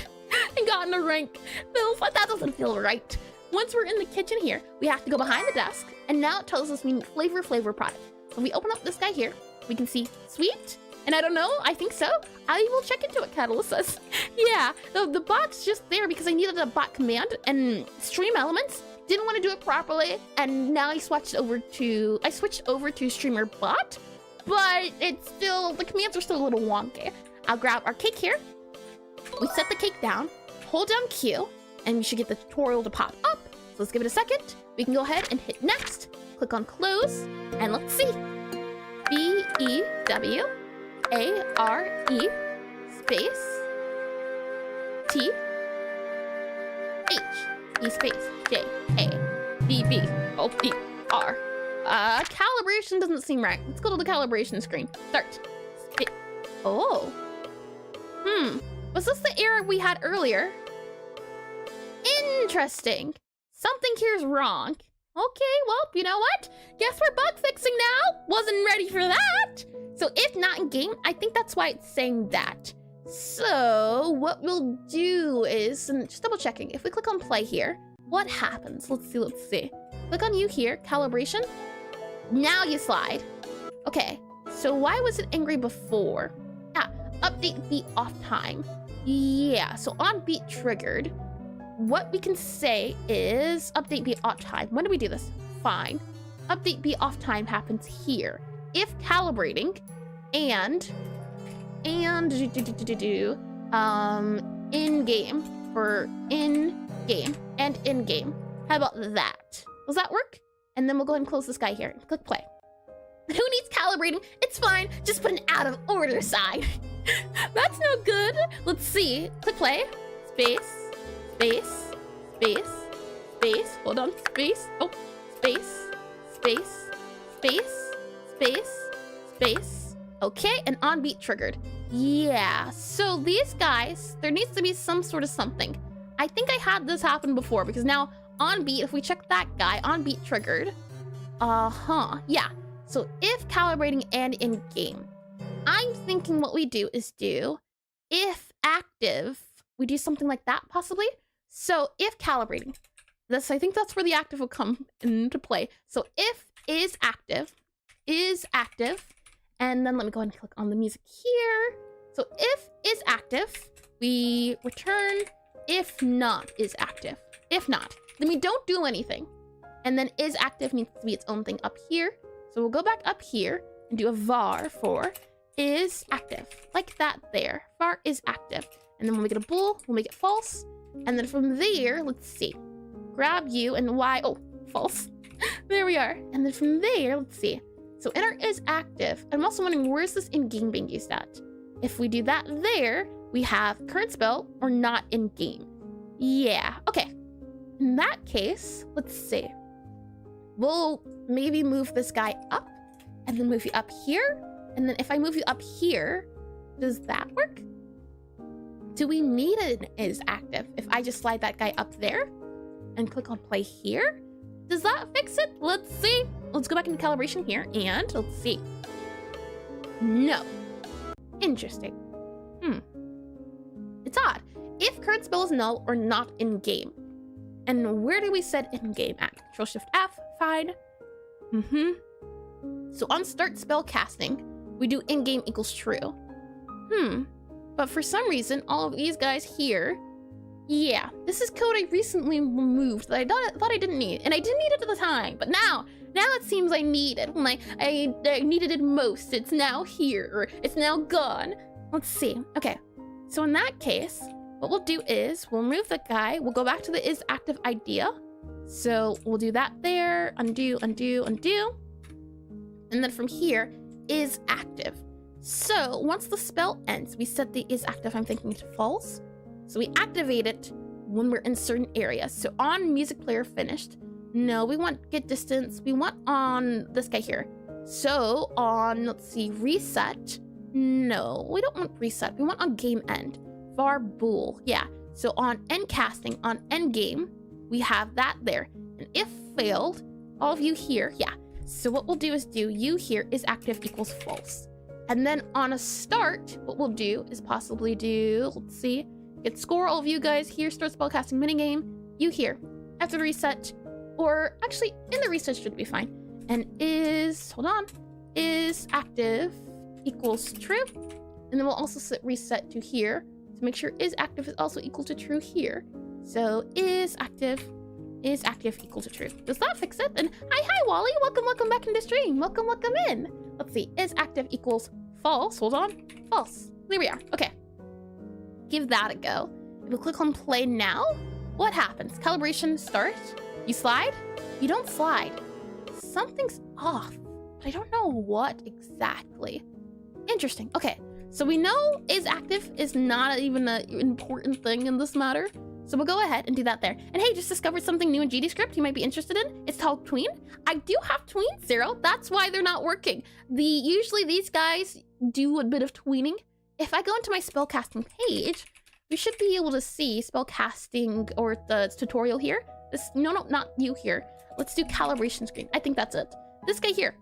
and gotten a rank. That doesn't feel right. Once we're in the kitchen here, we have to go behind the desk, and now it tells us we need flavor product. So we open up this guy here, we can see sweet, and I don't know, I think so. I will check into it, Catalyst says. Yeah, the bot's just there because I needed a bot command, and Stream Elements didn't want to do it properly, and now I switched over to Streamer Bot, but it's still, the commands are still a little wonky. I'll grab our cake here. We set the cake down, hold down Q, and we should get the tutorial to pop up. So let's give it a second. We can go ahead and hit next, click on close, and let's see. BEWARE space TH E space JABBOER. Calibration doesn't seem right. Let's go to the calibration screen. Start. Oh. Was this the error we had earlier? Interesting. Something here's wrong. Okay, well, you know what? Guess we're bug fixing now. Wasn't ready for that. So if not in game, I think that's why it's saying that. So what we'll do is, and just double checking, if we click on play here, what happens? Let's see. Click on you here, calibration. Now you slide. Okay, so why was it angry before? Update beat off time. Yeah, so on beat triggered, what we can say is update beat off time. When do we do this? Fine. Update beat off time happens here. If calibrating and in game for in game and in game. How about that? Does that work? And then we'll go ahead and close this guy here and click play. Who needs calibrating? It's fine. Just put an out of order sign. That's no good. Let's see. Click play. Space. Space. Space. Space. Hold on. Space. Oh. Space. Space. Space. Space. Space. Okay, and on beat triggered. Yeah, so these guys, there needs to be some sort of something. I think I had this happen before because now on beat, if we check that guy, on beat triggered, Yeah. So if calibrating and in-game, I'm thinking what we do is do if active, we do something like that possibly. So if calibrating, I think that's where the active will come into play. So if is active, and then let me go ahead and click on the music here. So if is active, we return if not is active. If not, then we don't do anything. And then is active needs to be its own thing up here. So we'll go back up here and do a var for is active, like that there. Var is active. And then when we get a bool, we'll make it false. And then from there, let's see, grab you and y, oh, false. There we are. And then from there, let's see. So in our is active, I'm also wondering where's this in-game being used at? If we do that there, we have current spell or not in-game. Yeah, okay. In that case, let's see. We'll maybe move this guy up and then move you up here. And then if I move you up here, does that work? Do we need an is active if I just slide that guy up there and click on play here? Does that fix it? Let's see. Let's go back into calibration here and let's see. No. Interesting. It's odd. If current spell is null or not in game. And where do we set in game at? Control Shift F, fine. So on start spell casting, we do in game equals true. But for some reason, all of these guys here, yeah, this is code I recently removed that I thought I didn't need, and I didn't need it at the time, but now it seems I need it. When I needed it most, it's now here, or it's now gone. Let's see. Okay, so in that case, what we'll do is we'll remove the guy. We'll go back to the is active idea. So we'll do that there, undo, undo, undo. And then from here, is active. So once the spell ends, we set the is active, I'm thinking, to false. So we activate it when we're in certain areas. So on music player finished, no, we want get distance. We want on this guy here. So on, let's see, reset. No, we don't want reset. We want on game end. Var bool, yeah. So on end casting, on end game, we have that there. And if failed, all of you here, yeah. So what we'll do is do you here is active equals false. And then on a start, what we'll do is possibly do, let's see, get score all of you guys here, start spellcasting minigame, you here, after the reset, or actually in the reset should be fine. And is, hold on, is active equals true. And then we'll also set reset to here to make sure is active is also equal to true here. So is active equal to true. Does that fix it? And hi Wally, welcome back into stream. Welcome in. Let's see, is active equals false. Hold on, false. There we are. Okay, give that a go. If we click on play now, what happens? Calibration starts. You slide? You don't slide. Something's off, but I don't know what exactly. Interesting. Okay, so we know is active is not even an important thing in this matter. So we'll go ahead and do that there. And hey, just discovered something new in GDScript you might be interested in. It's called tween. I do have tween, Zero. That's why they're not working. Usually these guys do a bit of tweening. If I go into my spellcasting page, we should be able to see spellcasting or the tutorial here. No, not you here. Let's do calibration screen. I think that's it. This guy here.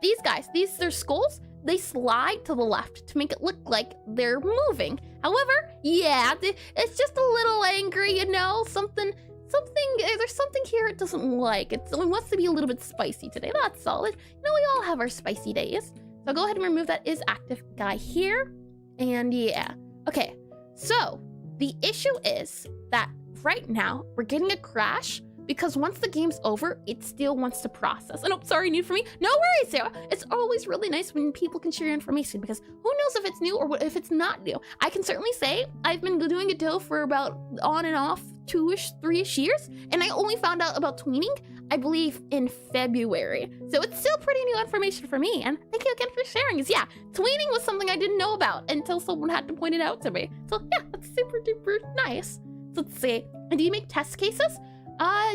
These guys, their skulls, they slide to the left to make it look like they're moving. However, yeah, it's just a little angry, you know, there's something here it doesn't like. It wants to be a little bit spicy today, that's all. You know, we all have our spicy days. So I'll go ahead and remove that is active guy here. And yeah, okay. So the issue is that right now we're getting a crash because once the game's over, it still wants to process. And oh, sorry, new for me. No worries, Sarah. It's always really nice when people can share information because who knows if it's new or if it's not new. I can certainly say I've been doing Godot for about on and off 2-ish, 3-ish years, and I only found out about tweening, I believe, in February. So it's still pretty new information for me, and thank you again for sharing. Yeah, tweening was something I didn't know about until someone had to point it out to me. So yeah, that's super duper nice. So let's see. And do you make test cases?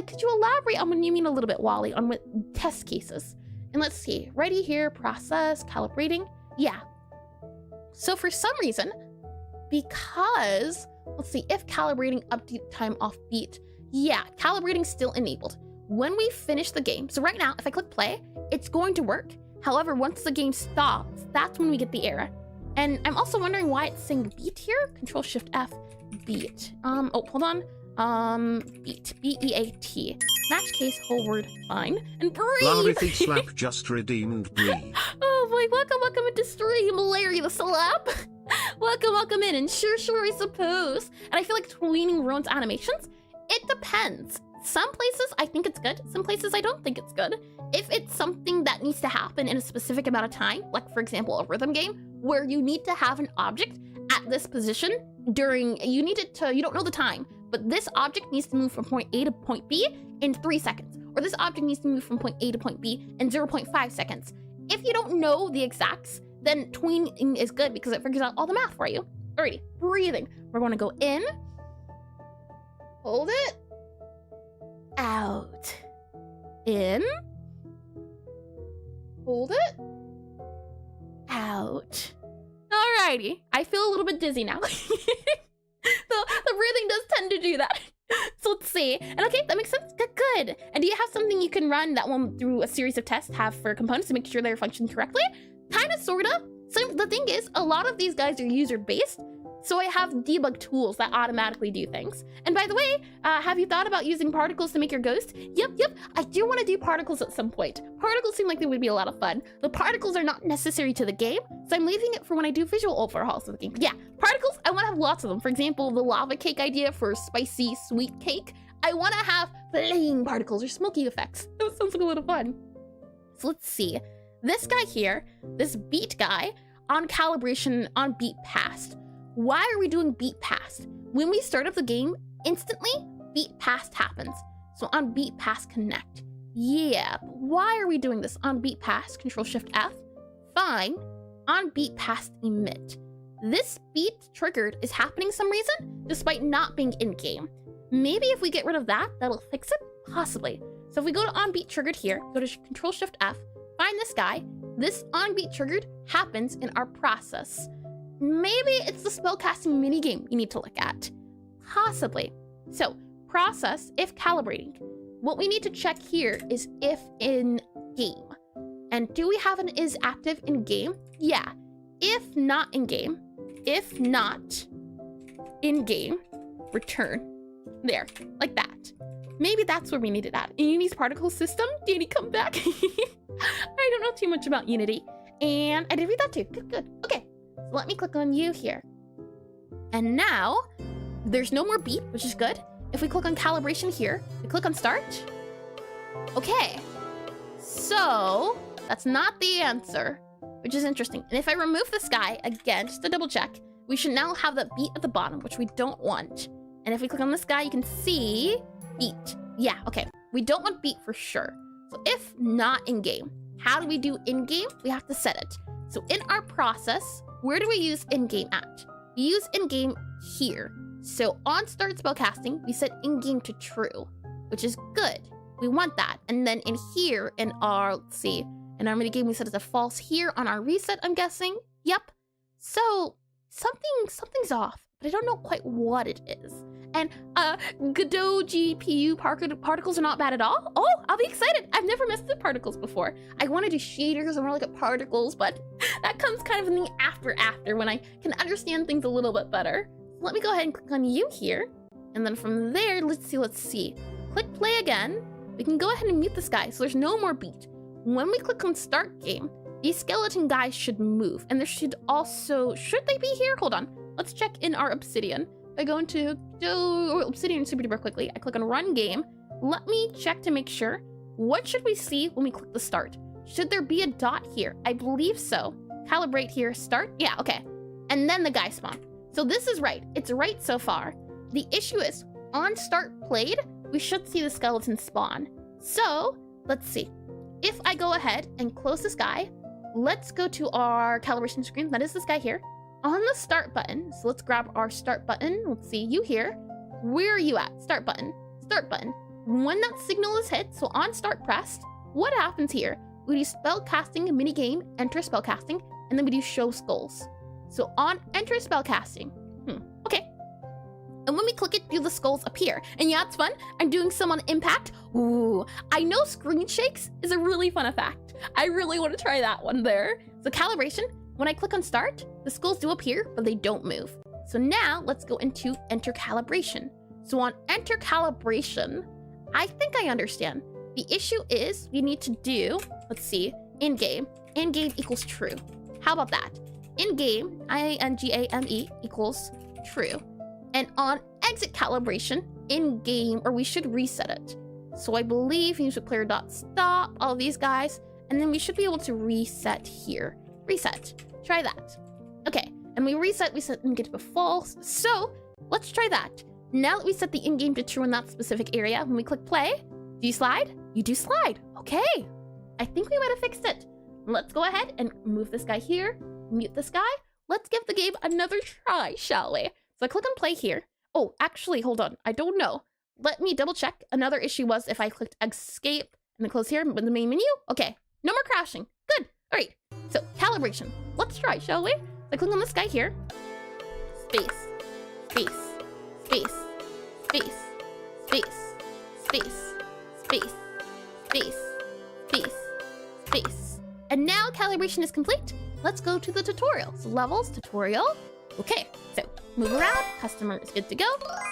Could you elaborate on what you mean a little bit, Wally, on what test cases? And let's see, ready here, process, calibrating. Yeah. So for some reason, because, let's see, if calibrating update time off beat, yeah, calibrating still enabled. when we finish the game, so right now, if I click play, it's going to work. However, once the game stops, that's when we get the error. And I'm also wondering why it's saying beat here. Control Shift F, beat. Oh, hold on. Beat, B-E-A-T. Match case, whole word, fine. And breathe. Larry Slap just redeemed breathe. Oh boy, welcome into stream, Larry the Slap. welcome in, and sure, I suppose. And I feel like tweening ruins animations. It depends. Some places I think it's good, some places I don't think it's good. If it's something that needs to happen in a specific amount of time, like for example, a rhythm game, where you need to have an object at this position during, you don't know the time, but this object needs to move from point A to point B in 3 seconds, or this object needs to move from point A to point B in 0.5 seconds. If you don't know the exacts, then tweening is good because it figures out all the math for you. Alrighty, breathing. We're going to go in, hold it, out, in, hold it, out. Alrighty, I feel a little bit dizzy now. The breathing does tend to do that. So let's see. And okay, that makes sense. Good. And do you have something you can run that will, through a series of tests, have for components to make sure they're functioning correctly? Kinda, sorta. So the thing is, a lot of these guys are user-based, so I have debug tools that automatically do things. And by the way, have you thought about using particles to make your ghost? Yep, I do want to do particles at some point. Particles seem like they would be a lot of fun. The particles are not necessary to the game, so I'm leaving it for when I do visual overhauls of the game. Yeah, particles, I want to have lots of them. For example, the lava cake idea for spicy sweet cake. I want to have flame particles or smoky effects. That sounds like a lot of fun. So let's see. This guy here, this beat guy, on calibration on beat past. Why are we doing beat past? When we start up the game, instantly, beat past happens. So on beat past connect. Yeah, but why are we doing this? On beat past, Control Shift F, fine. On beat past emit. This beat triggered is happening some reason, despite not being in game. Maybe if we get rid of that, that'll fix it? Possibly. So if we go to on beat triggered here, go to Control Shift F, find this guy. This on beat triggered happens in our process. Maybe it's the spellcasting minigame you need to look at. Possibly. So, process, if calibrating. What we need to check here is if in game. And do we have an is active in game? Yeah. If not in game, if not in game, return. There, like that. Maybe that's where we need it at. Unity's particle system? Danny, come back. I don't know too much about Unity. And I did read that too. Good. Okay. So let me click on you here. And now, there's no more beat, which is good. If we click on calibration here, we click on start. Okay. So, that's not the answer, which is interesting. And if I remove this guy, again, just to double check, we should now have the beat at the bottom, which we don't want. And if we click on this guy, you can see beat. Yeah, okay. We don't want beat for sure. So if not in-game, how do we do in-game? We have to set it. So in our process, where do we use in-game at? We use in-game here. So on start spellcasting, we set in-game to true, which is good. We want that. And then in here, in our, let's see, in our minigame, we set it to false here on our reset, I'm guessing. Yep. So something's off, but I don't know quite what it is. And Godot GPU particles are not bad at all. Oh, I'll be excited. I've never messed with particles before. I want to do shaders and more like particles, but that comes kind of in the after when I can understand things a little bit better. Let me go ahead and click on you here. And then from there, let's see. Click play again. We can go ahead and mute this guy so there's no more beat. When we click on start game, these skeleton guys should move. And there should they be here? Hold on. Let's check in our Obsidian. I go into Obsidian super duper quickly. I click on run game. Let me check to make sure. What should we see when we click the start? Should there be a dot here? I believe so. Calibrate here, start. Yeah, okay. And then the guy spawn. So this is right. It's right so far. The issue is on start played, we should see the skeleton spawn. So let's see. If I go ahead and close this guy, let's go to our calibration screen. That is this guy here. On the start button, so let's grab our start button. Let's see, you here. Where are you at? Start button. Start button. When that signal is hit, so on start pressed, what happens here? We do spellcasting minigame, enter spellcasting, and then we do show skulls. So on enter spellcasting. Okay. And when we click it, do the skulls appear? And yeah, it's fun. I'm doing some on impact. Ooh, I know screen shakes is a really fun effect. I really want to try that one there. So calibration, when I click on start, the skulls do appear, but they don't move. So now let's go into enter calibration. So on enter calibration, I think I understand. The issue is you need to do, let's see, in-game equals true. How about that? In-game, INGAME equals true. And on exit calibration, in-game, or we should reset it. So I believe musicplayer.stop, all of these guys, and then we should be able to reset here. Reset, try that. Okay, and we reset and get to false. So let's try that. Now that we set the in-game to true in that specific area, when we click play, do you slide? You do slide. Okay, I think we might have fixed it. Let's go ahead and move this guy here, mute this guy. Let's give the game another try, shall we? So I click on play here. Oh, actually, hold on. I don't know. Let me double check. Another issue was if I clicked escape and then close here in the main menu. Okay, no more crashing. Good. All right. So calibration. Let's try, shall we? So I click on this guy here. Space, space, space, space, space, space, space, space, space, space. And now calibration is complete. Let's go to the tutorial. So levels, tutorial. Okay, so move around, customer is good to go.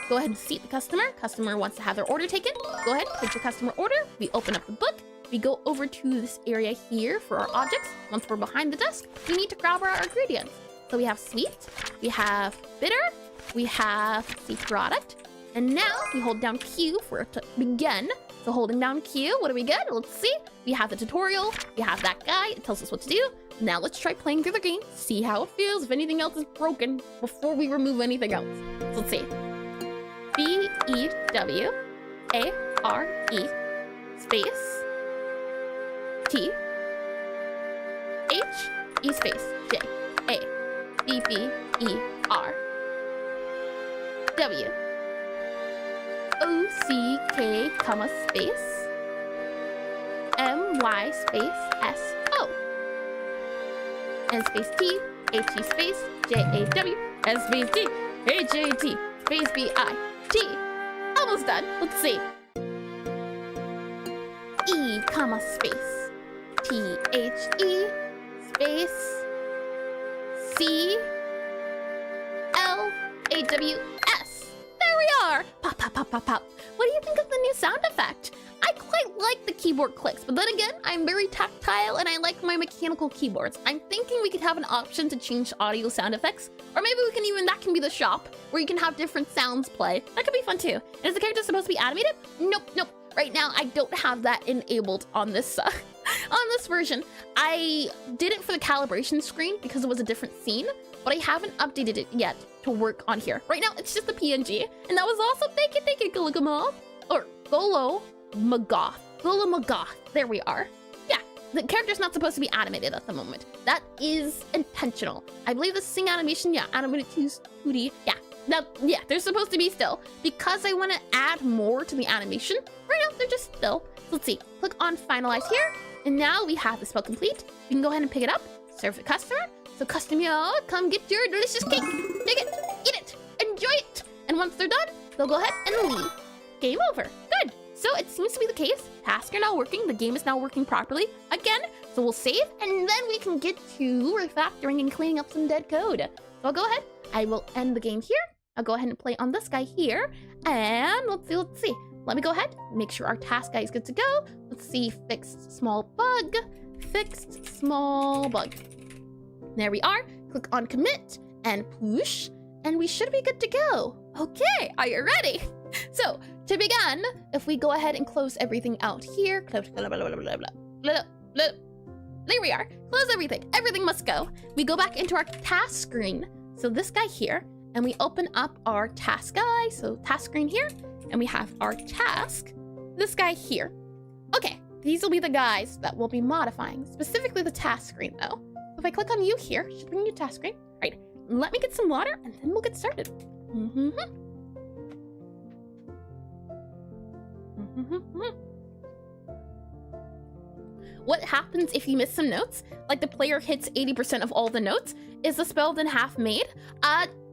Go ahead and seat the customer. Customer wants to have their order taken. Go ahead, take your customer order. We open up the book. We go over to this area here for our objects. Once we're behind the desk, we need to grab our ingredients. So we have sweet, we have bitter, we have the product, and now we hold down Q for it to begin. So holding down Q, what do we get? Let's see. We have the tutorial, we have that guy, it tells us what to do. Now let's try playing through the game, see how it feels, if anything else is broken before we remove anything else. So let's see. BEWARE space THE space JABBER WOCK comma space MY space SO and space T HE space JAW and space T HAT space BIT. Almost done. Let's see. E comma space THE space CLAWS. There we are. Pop, pop, pop, pop, pop. What do you think of the new sound effect? I quite like the keyboard clicks, but then again, I'm very tactile and I like my mechanical keyboards. I'm thinking we could have an option to change audio sound effects, or maybe we can even, that can be the shop where you can have different sounds play. That could be fun too. And is the character supposed to be animated? Nope, nope. Right now, I don't have that enabled on this on this version. I did it for the calibration screen because it was a different scene, but I haven't updated it yet to work on here. Right now, it's just a PNG, and that was awesome. Thank you, Gulligamoth. Or Golo Magoth. There we are. Yeah, the character's not supposed to be animated at the moment. That is intentional. I believe the sing animation, yeah, animated 2D, yeah. Now, yeah, they're supposed to be still. Because I want to add more to the animation, right now they're just still. So let's see, click on finalize here, and now we have the spell complete. We can go ahead and pick it up, serve the customer. So customer, come get your delicious cake. Take it, eat it, enjoy it. And once they're done, they'll go ahead and leave. Game over, good. So it seems to be the case. Tasks are now working, the game is now working properly again. So we'll save, and then we can get to refactoring and cleaning up some dead code. So I'll go ahead, I will end the game here. I'll go ahead and play on this guy here, and let's see. Let me go ahead, make sure our task guy is good to go. Let's see, fixed small bug. There we are. Click on commit and push, and we should be good to go. Okay, are you ready? So to begin, if we go ahead and close everything out here, there we are. Close everything. Everything must go. We go back into our task screen. So this guy here. And we open up our task guy, so task screen here, and we have our task, this guy here. Okay, these will be the guys that we'll be modifying, specifically the task screen though. If I click on you here, should bring you task screen. All right, let me get some water and then we'll get started. what happens if you miss some notes? Like the player hits 80% of all the notes? Is the spell then half made?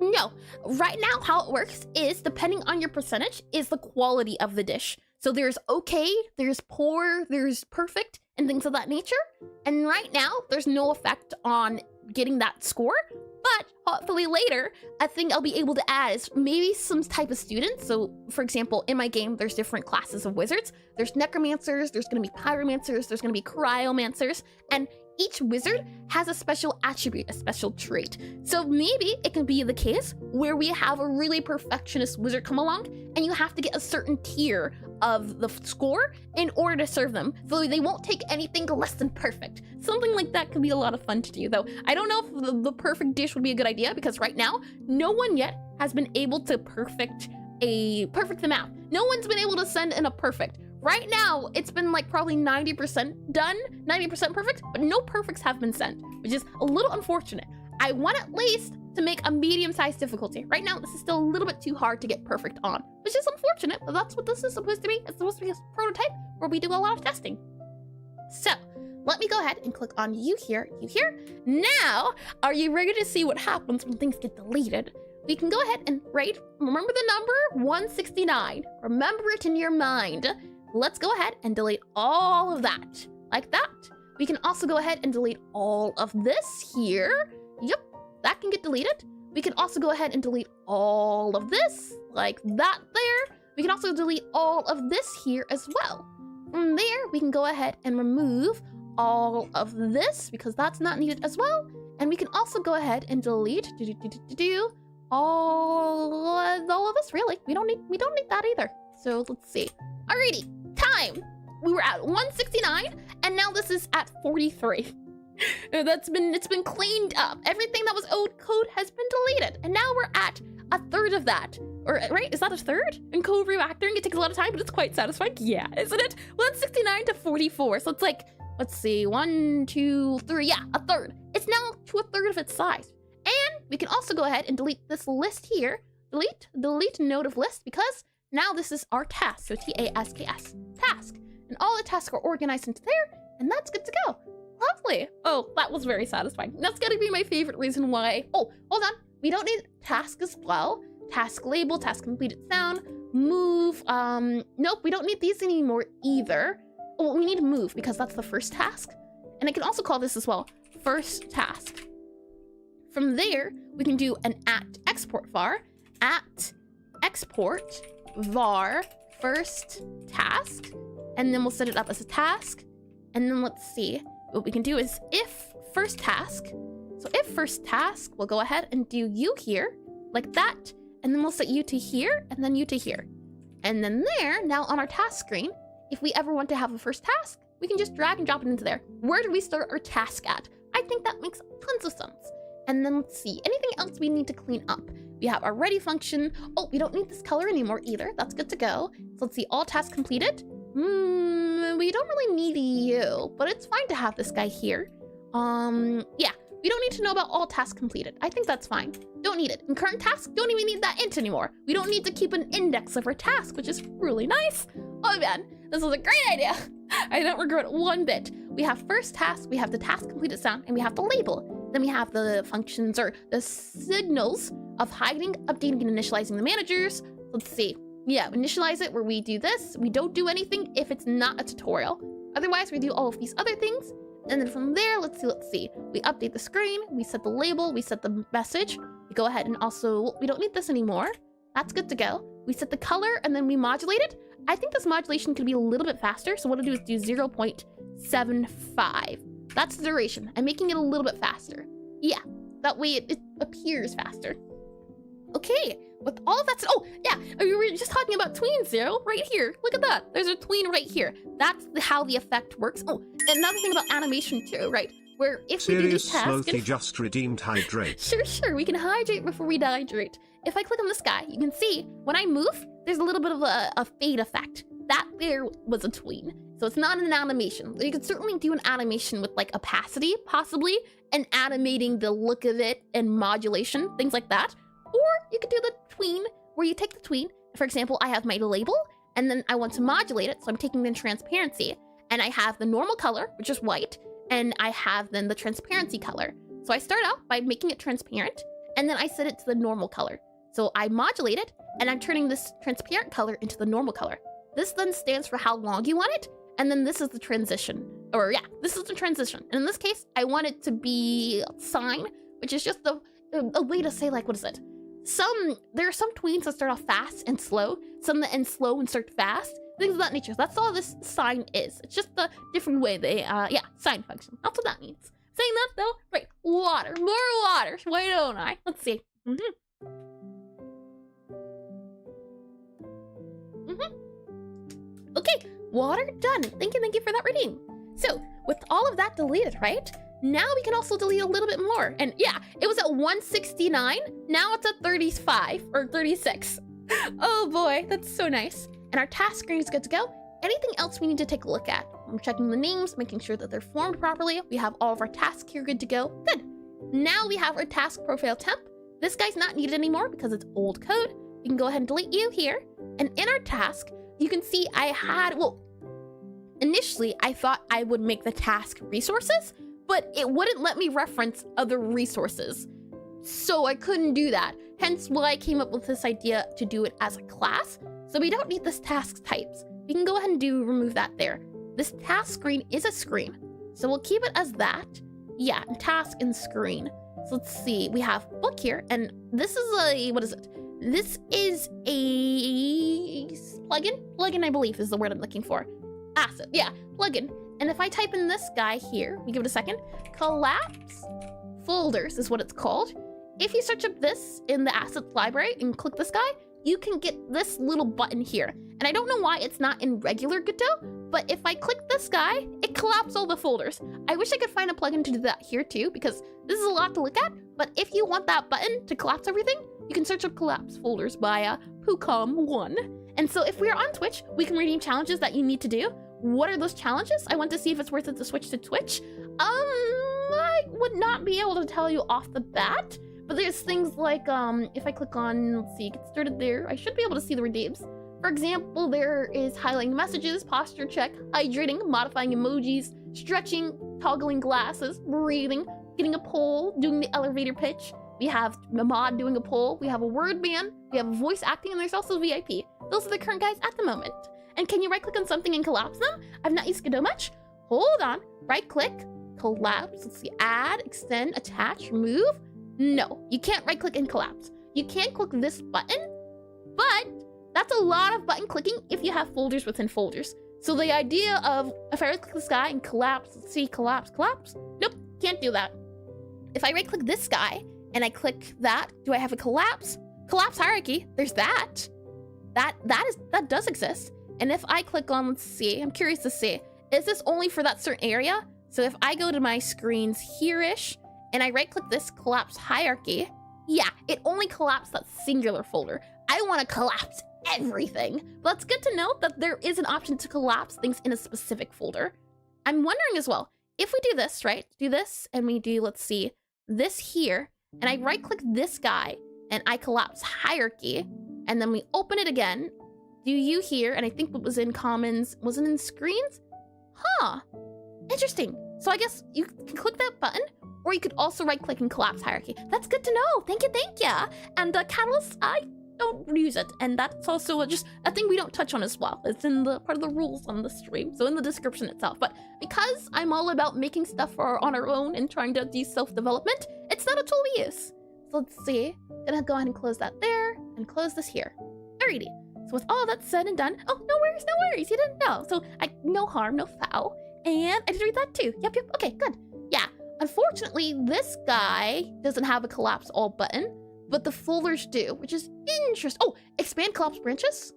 No. Right now, how it works is, depending on your percentage, is the quality of the dish. So there's okay, there's poor, there's perfect, and things of that nature. And right now, there's no effect on getting that score. But hopefully later, a thing I'll be able to add is maybe some type of students. So for example, in my game, there's different classes of wizards. There's necromancers, there's gonna be pyromancers, there's gonna be cryomancers, and each wizard has a special attribute, a special trait. So maybe it can be the case where we have a really perfectionist wizard come along and you have to get a certain tier of the score in order to serve them. So they won't take anything less than perfect. Something like that could be a lot of fun to do, though. I don't know if the perfect dish would be a good idea, because right now, no one yet has been able to perfect them out. No one's been able to send in a perfect. Right now, it's been like probably 90% done, 90% perfect, but no perfects have been sent, which is a little unfortunate. I want at least to make a medium-sized difficulty. Right now, this is still a little bit too hard to get perfect on, which is unfortunate, but that's what this is supposed to be. It's supposed to be a prototype where we do a lot of testing. So, let me go ahead and click on you here, you here. Now, are you ready to see what happens when things get deleted? We can go ahead and remember the number 169. Remember it in your mind. Let's go ahead and delete all of that, like that. We can also go ahead and delete all of this here. Yep, that can get deleted. We can also go ahead and delete all of this, like that there. We can also delete all of this here as well. From there, we can go ahead and remove all of this because that's not needed as well. And we can also go ahead and delete all of this, really. We don't need that either. So let's see. Alrighty, time. We were at 169 and now this is at 43. It's been cleaned up. Everything that was old code has been deleted. And now we're at a third of that. Or right, is that a third? In code refactoring, it takes a lot of time, but it's quite satisfying. Yeah, isn't it? 169 to 44. So it's like, let's see, 1, 2, 3, yeah, a third. It's now to a third of its size. And we can also go ahead and delete this list here. Delete node of list, because now this is our task. So TASKS, task. And all the tasks are organized into there, and that's good to go. Lovely. Oh, that was very satisfying. That's gonna be my favorite reason why. Oh, hold on. We don't need task as well. Task label, task completed sound, move. Nope, we don't need these anymore either. Oh, we need move because that's the first task. And I can also call this as well, first task. From there, we can do an @export var, @export var first task, and then we'll set it up as a task. And then let's see, what we can do is if first task. So if first task, we'll go ahead and do you here, like that, and then we'll set you to here, and then you to here. And then there, now on our task screen, if we ever want to have a first task, we can just drag and drop it into there. Where do we start our task at? I think that makes tons of sense. And then let's see, anything else we need to clean up? We have our ready function. Oh, we don't need this color anymore either. That's good to go. So let's see, all tasks completed. We don't really need you, but it's fine to have this guy here. Yeah, we don't need to know about all tasks completed. I think that's fine. Don't need it. And current tasks, don't even need that int anymore. We don't need to keep an index of our task, which is really nice. Oh man, this was a great idea. I don't regret it one bit. We have first task, we have the task completed sound, and we have the label. Then we have the functions or the signals of hiding, updating, and initializing the managers. Let's see. Yeah, initialize it where we do this. We don't do anything if it's not a tutorial. Otherwise, we do all of these other things. And then from there, let's see. We update the screen, we set the label, we set the message. We go ahead and also, we don't need this anymore. That's good to go. We set the color and then we modulate it. I think this modulation could be a little bit faster. So what I'll do is do 0.75. That's the duration. I'm making it a little bit faster. Yeah, that way it appears faster. Okay, with all of that, oh yeah, we were just talking about tweens, Zero, right here. Look at that, there's a tween right here. That's how the effect works. Oh, another thing about animation too, right? Where if we do Serious this task, Slothy just redeemed hydrate. Sure, we can hydrate before we dehydrate. If I click on this guy, you can see when I move, there's a little bit of a fade effect. That there was a tween. So it's not an animation. You could certainly do an animation with like opacity, possibly, and animating the look of it and modulation, things like that. Or you could do the tween, where you take the tween. For example, I have my label, and then I want to modulate it, so I'm taking the transparency. and I have the normal color, which is white, and I have then the transparency color. So I start out by making it transparent, and then I set it to the normal color. So I modulate it, and I'm turning this transparent color into the normal color. This then stands for how long you want it, and then this is the transition. Or yeah, this is the transition. And in this case, I want it to be sine, which is just a way to say, like, what is it? There are some tweens that start off fast and slow, some that end slow and start fast, things of that nature. That's all this sine is. It's just a different way they, yeah, sine function. That's what that means. Saying that though, right, water, more water. Why don't I? Let's see. Okay, water done. Thank you for that reading. So with all of that deleted, right? Now we can also delete a little bit more. And yeah, it was at 169. Now it's at 35 or 36. Oh boy, that's so nice. And our task screen is good to go. Anything else we need to take a look at? I'm checking the names, making sure that they're formed properly. We have all of our tasks here good to go. Good. Now we have our task profile temp. This guy's not needed anymore because it's old code. We can go ahead and delete you here. And in our task, you can see I had, well, initially I thought I would make the task resources, but it wouldn't let me reference other resources. So I couldn't do that. Hence why I came up with this idea to do it as a class. So we don't need this task types. We can go ahead and remove that there. This task screen is a screen. So we'll keep it as that. Yeah, task and screen. So let's see, we have book here, and this is a, what is it? This is a plugin? Plugin, I believe, is the word I'm looking for. Asset, yeah, plugin. And if I type in this guy here, we give it a second, collapse folders is what it's called. If you search up this in the assets library and click this guy, you can get this little button here. And I don't know why it's not in regular Godot, but if I click this guy, it collapses all the folders. I wish I could find a plugin to do that here too, because this is a lot to look at. But if you want that button to collapse everything, you can search up collapse folders by Pucom1. And so if we're on Twitch, we can redeem challenges that you need to do. What are those challenges? I want to see if it's worth it to switch to Twitch. I would not be able to tell you off the bat, but there's things like, if I click on, let's see, get started there, I should be able to see the redeems. For example, there is highlighting messages, posture check, hydrating, modifying emojis, stretching, toggling glasses, breathing, getting a poll, doing the elevator pitch. We have a mod doing a poll. We have a word ban. We have voice acting, and there's also VIP. Those are the current guys at the moment. And can you right click on something and collapse them? I've not used Godot much. Hold on, right click, collapse. Let's see, add, extend, attach, remove. No, you can't right click and collapse. You can't click this button, but that's a lot of button clicking if you have folders within folders. So the idea of, if I right click this guy and collapse, let's see, collapse, nope, can't do that. If I right click this guy and I click that, do I have a collapse? Collapse hierarchy, there's that. That does exist. And if I click on, let's see, I'm curious to see, is this only for that certain area? So if I go to my screens here-ish and I right click this collapse hierarchy, yeah, it only collapsed that singular folder. I want to collapse everything. But it's good to know that there is an option to collapse things in a specific folder. I'm wondering as well, if we do this, right? Do this, and we do, let's see, this here, and I right click this guy, and I collapse hierarchy, and then we open it again, do you here, and I think what was in commons, wasn't in screens? Huh, interesting. So I guess you can click that button, or you could also right click and collapse hierarchy. That's good to know, thank you. And Catalyst, I don't use it, and that's also just a thing we don't touch on as well. It's in the part of the rules on the stream, so in the description itself. But because I'm all about making stuff on our own and trying to do self-development, it's not a tool we use. So let's see, gonna go ahead and close that there, and close this here. Alrighty, so with all that said and done, oh, no worries, you didn't know. So no harm, no foul, and I did read that too. Yep, okay, good. Yeah, unfortunately, this guy doesn't have a collapse all button, but the folders do, which is interesting. Oh, expand collapse branches?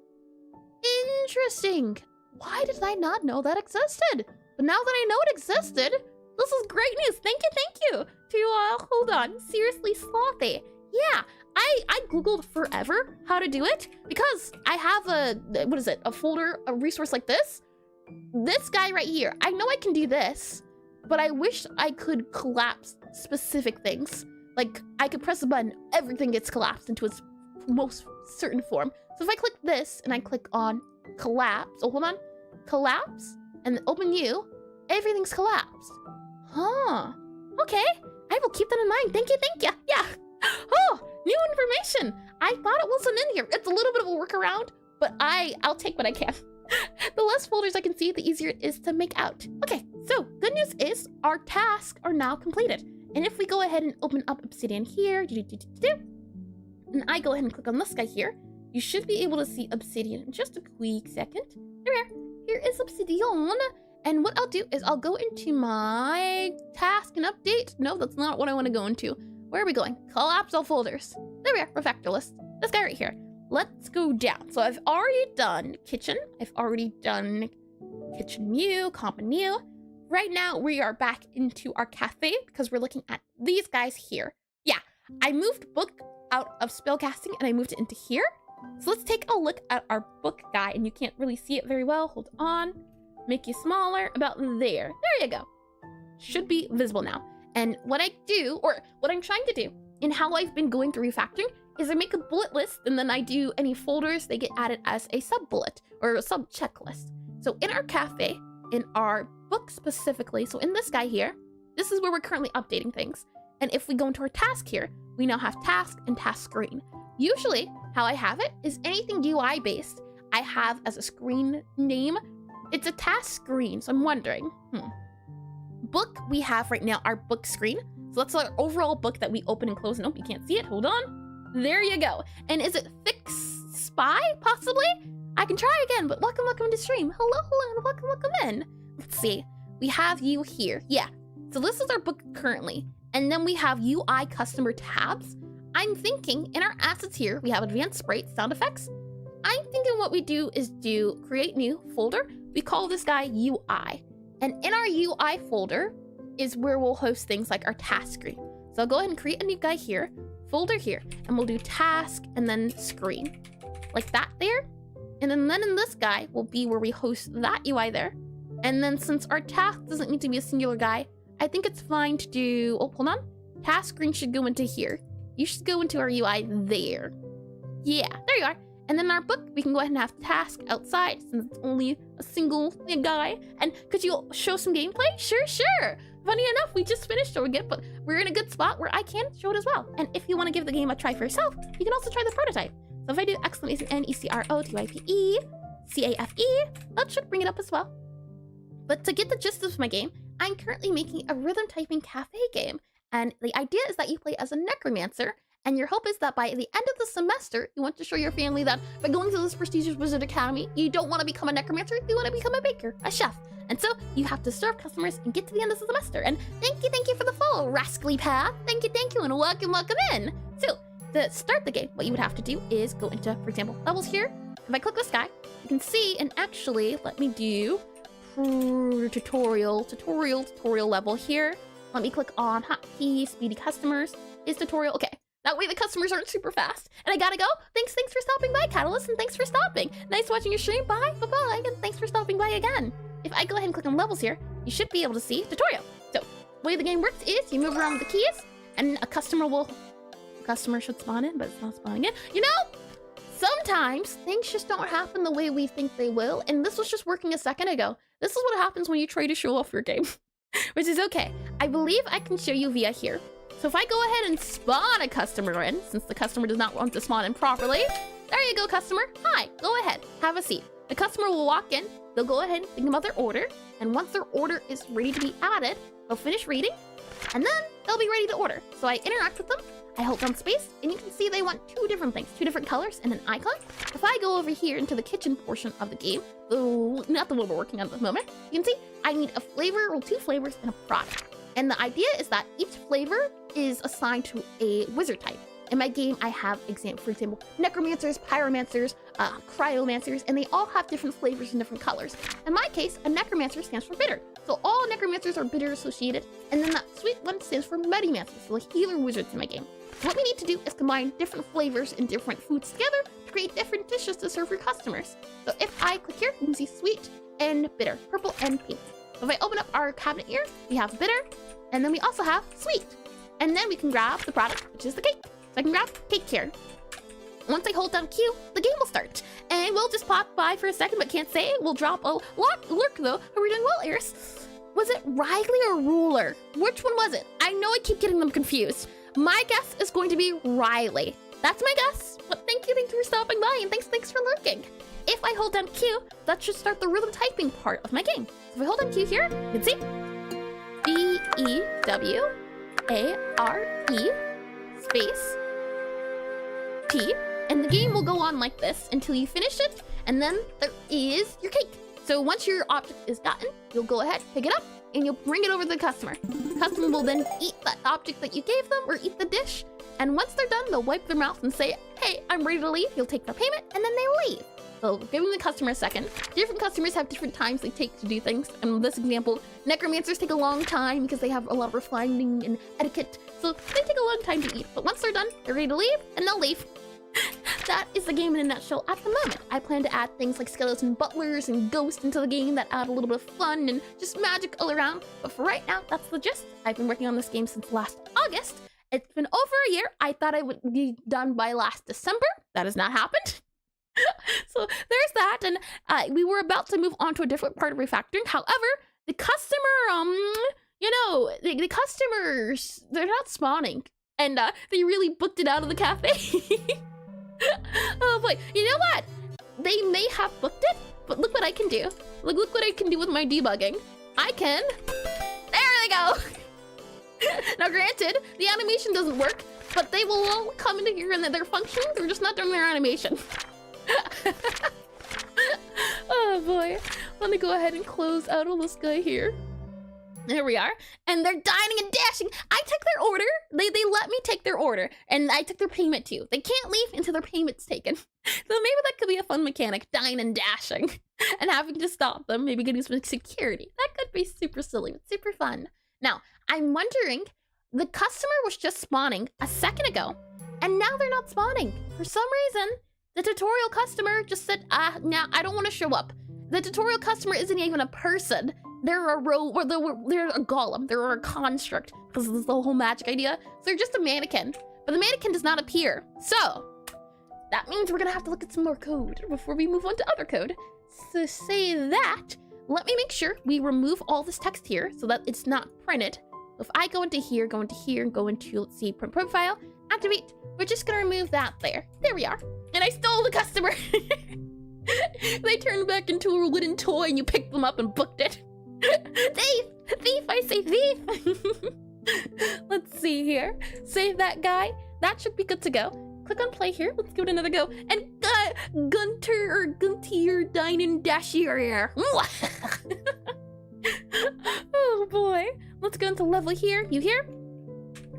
Interesting. Why did I not know that existed? But now that I know it existed, this is great news. Thank you to, hold on, seriously slothy. Yeah, I Googled forever how to do it because I have a folder, a resource like this. This guy right here, I know I can do this, but I wish I could collapse specific things. Like, I could press a button, everything gets collapsed into its most certain form. So if I click this and I click on collapse, oh, hold on, collapse, and open you, everything's collapsed. Huh. Okay. I will keep that in mind. Thank you. Yeah. Oh, new information. I thought it wasn't in here. It's a little bit of a workaround, but I'll take what I can. The less folders I can see, the easier it is to make out. Okay, so good news is our tasks are now completed. And if we go ahead and open up Obsidian here, and I go ahead and click on this guy here, you should be able to see Obsidian in just a quick second. Here is Obsidian. And what I'll do is I'll go into my task and update. No, that's not what I want to go into. Where are we going? Collapse all folders. There we are, refactor list. This guy right here. Let's go down. So I've already done kitchen. I've already done kitchen new, comp and new. Right now we are back into our cafe because we're looking at these guys here. Yeah, I moved book out of spellcasting and I moved it into here. So let's take a look at our book guy, and you can't really see it very well. Hold on. Make you smaller, about there. There you go. Should be visible now. And what I do, or what I'm trying to do, in how I've been going through refactoring, is I make a bullet list, and then I do any folders, they get added as a sub bullet or a sub checklist. So in our cafe, in our book specifically, so in this guy here, this is where we're currently updating things. And if we go into our task here, we now have task and task screen. Usually how I have it is anything UI based, I have as a screen name. It's a task screen, so I'm wondering, book, we have right now our book screen. So that's our overall book that we open and close. Nope, you can't see it. Hold on. There you go. And is it fix spy? Possibly? I can try again, but welcome to stream. Hello, and welcome in. Let's see. We have you here. Yeah. So this is our book currently. And then we have UI customer tabs. I'm thinking in our assets here, we have advanced sprite sound effects. I'm thinking what we do is do create new folder. We call this guy UI. And in our UI folder is where we'll host things like our task screen. So I'll go ahead and create a new guy here, folder here, and we'll do task and then screen. Like that there. And then in this guy will be where we host that UI there. And then since our task doesn't need to be a singular guy, I think it's fine to do, oh, hold on. Task screen should go into here. You should go into our UI there. Yeah, there you are. And then in our book, we can go ahead and have task outside since it's only a single guy. And could you show some gameplay? Sure. Funny enough, we just finished it, but we're in a good spot where I can show it as well. And if you want to give the game a try for yourself, you can also try the prototype. So if I do !NECROTYPE that should bring it up as well. But to get the gist of my game, I'm currently making a rhythm typing cafe game. And the idea is that you play as a necromancer, and your hope is that by the end of the semester, you want to show your family that by going to this prestigious wizard academy, you don't want to become a necromancer, you want to become a baker, a chef. And so you have to serve customers and get to the end of the semester. And thank you for the follow, Rascally Path. Thank you, and welcome in. So to start the game, what you would have to do is go into, for example, levels here. If I click this guy, you can see, and actually, let me do tutorial level here. Let me click on hotkey, speedy customers is tutorial. Okay, that way the customers aren't super fast. And I gotta go. Thanks for stopping by, Catalyst, and thanks for stopping. Nice watching your stream. Bye, and thanks for stopping by again. If I go ahead and click on levels here, you should be able to see tutorial. So the way the game works is you move around with the keys, and a customer should spawn in, but it's not spawning in. You know, sometimes things just don't happen the way we think they will, and this was just working a second ago. This is what happens when you try to show off your game, which is okay. I believe I can show you via here. So if I go ahead and spawn a customer in, since the customer does not want to spawn in properly, there you go, customer. Hi, go ahead, have a seat. The customer will walk in, they'll go ahead and think about their order, and once their order is ready to be added, they'll finish reading, and then they'll be ready to order. So I interact with them, I hold down space, and you can see they want two different things, two different colors and an icon. If I go over here into the kitchen portion of the game, not the one we're working on at the moment, you can see I need a flavor, or two flavors, and a product. And the idea is that each flavor is assigned to a wizard type. In my game, I have, for example, necromancers, pyromancers, cryomancers, and they all have different flavors and different colors. In my case, a necromancer stands for bitter. So all necromancers are bitter associated, and then that sweet one stands for medimancers, so the healer wizards in my game. So what we need to do is combine different flavors and different foods together to create different dishes to serve your customers. So if I click here, you can see sweet and bitter, purple and pink. So if I open up our cabinet here, we have bitter, and then we also have sweet. And then we can grab the product, which is the cake. So I can grab cake here. Once I hold down Q, the game will start. And and we'll just pop by for a second, but can't say it. We'll drop a lurk though. Are we doing well, Eris? Was it Riley or Ruler? Which one was it? I know I keep getting them confused. My guess is going to be Riley. That's my guess, but thank you for stopping by, and thanks for lurking. If I hold down Q, that should start the rhythm typing part of my game. So if I hold down Q here, you can see B-E-W-A-R-E space T, and the game will go on like this until you finish it, and then there is your cake. So once your object is gotten, you'll go ahead, pick it up, and you'll bring it over to the customer. The customer will then eat that object that you gave them, or eat the dish, and once they're done, they'll wipe their mouth and say, hey, I'm ready to leave. You'll take their payment, and then they leave. So giving the customer a second. Different customers have different times they take to do things. In this example, necromancers take a long time because they have a lot of refining and etiquette. So they take a long time to eat. But once they're done, they're ready to leave, and they'll leave. That is the game in a nutshell at the moment. I plan to add things like skeleton butlers and ghosts into the game that add a little bit of fun and just magic all around. But for right now, that's the gist. I've been working on this game since last August. It's been over a year. I thought I would be done by last December. That has not happened. So there's that, and we were about to move on to a different part of refactoring. However, the customer, the customers, they're not spawning, and they really booked it out of the cafe. Oh boy, you know what? They may have booked it, but look what I can do. Look what I can do with my debugging. I can, there they go. Now granted, the animation doesn't work, but they will all come into here and they're functioning, they're just not doing their animation. Oh boy, let me go ahead and close out all this guy here. There we are, and they're dining and dashing. I took their order. They let me take their order, and I took their payment too. They can't leave until their payment's taken. So maybe that could be a fun mechanic, dine and dashing, and having to stop them, maybe getting some security. That could be super silly, but super fun. Now, I'm wondering, the customer was just spawning a second ago, and now they're not spawning. For some reason, the tutorial customer just said, now I don't want to show up. The tutorial customer isn't even a person. They're a they're a golem, they're a construct, because this is the whole magic idea. So they're just a mannequin, but the mannequin does not appear. So that means we're gonna have to look at some more code before we move on to other code. So say that, let me make sure we remove all this text here so that it's not printed. So if I go into here, and go into, let's see, print profile, activate, we're just gonna remove that there. There we are. And I stole the customer. They turned back into a wooden toy and you picked them up and booked it. Thief! Thief, I say thief! Let's see here. Save that guy. That should be good to go. Click on play here. Let's give it another go. And Guntier, Dine and Dashier. Oh boy. Let's go into level here. You here?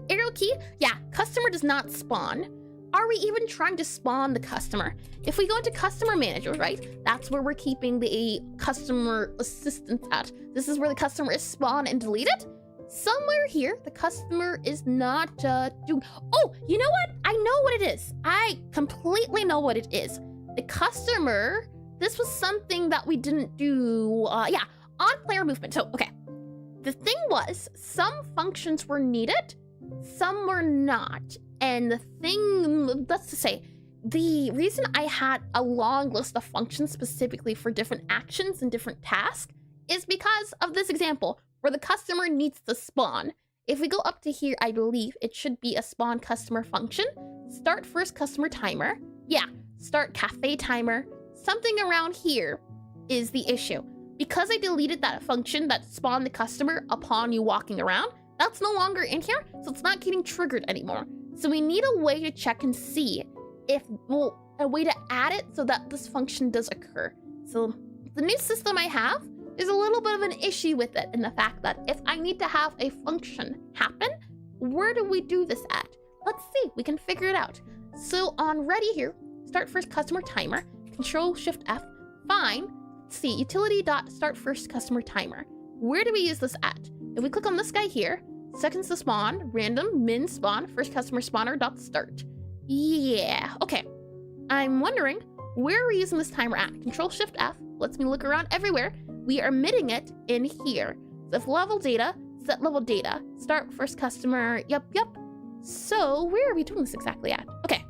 Arrow key? Yeah, customer does not spawn. Are we even trying to spawn the customer? If we go into customer manager, right? That's where we're keeping the customer assistant at. This is where the customer is spawned and deleted. Somewhere here, the customer is not doing... Oh, you know what? I know what it is. I completely know what it is. The customer, this was something that we didn't do, yeah, on player movement. So, okay. The thing was, some functions were needed, some were not. And the thing, let's just say, the reason I had a long list of functions specifically for different actions and different tasks is because of this example, where the customer needs to spawn. If we go up to here, I believe it should be a spawn customer function. Start first customer timer. Yeah, start cafe timer. Something around here is the issue. Because I deleted that function that spawned the customer upon you walking around, that's no longer in here, so it's not getting triggered anymore. So we need a way to check and see if, well, a way to add it so that this function does occur. So the new system I have, there's a little bit of an issue with it in the fact that if I need to have a function happen, where do we do this at? Let's see, we can figure it out. So on ready here, start first customer timer, Control Shift F, fine. Let's see, utility.start first customer timer. Where do we use this at? If we click on this guy here, seconds to spawn, random, min spawn, first customer spawner dot start. Yeah, okay. I'm wondering, where are we using this timer at? Control Shift F lets me look around everywhere. We are emitting it in here. So if level data, set level data, start first customer, yep. So where are we doing this exactly at? Okay,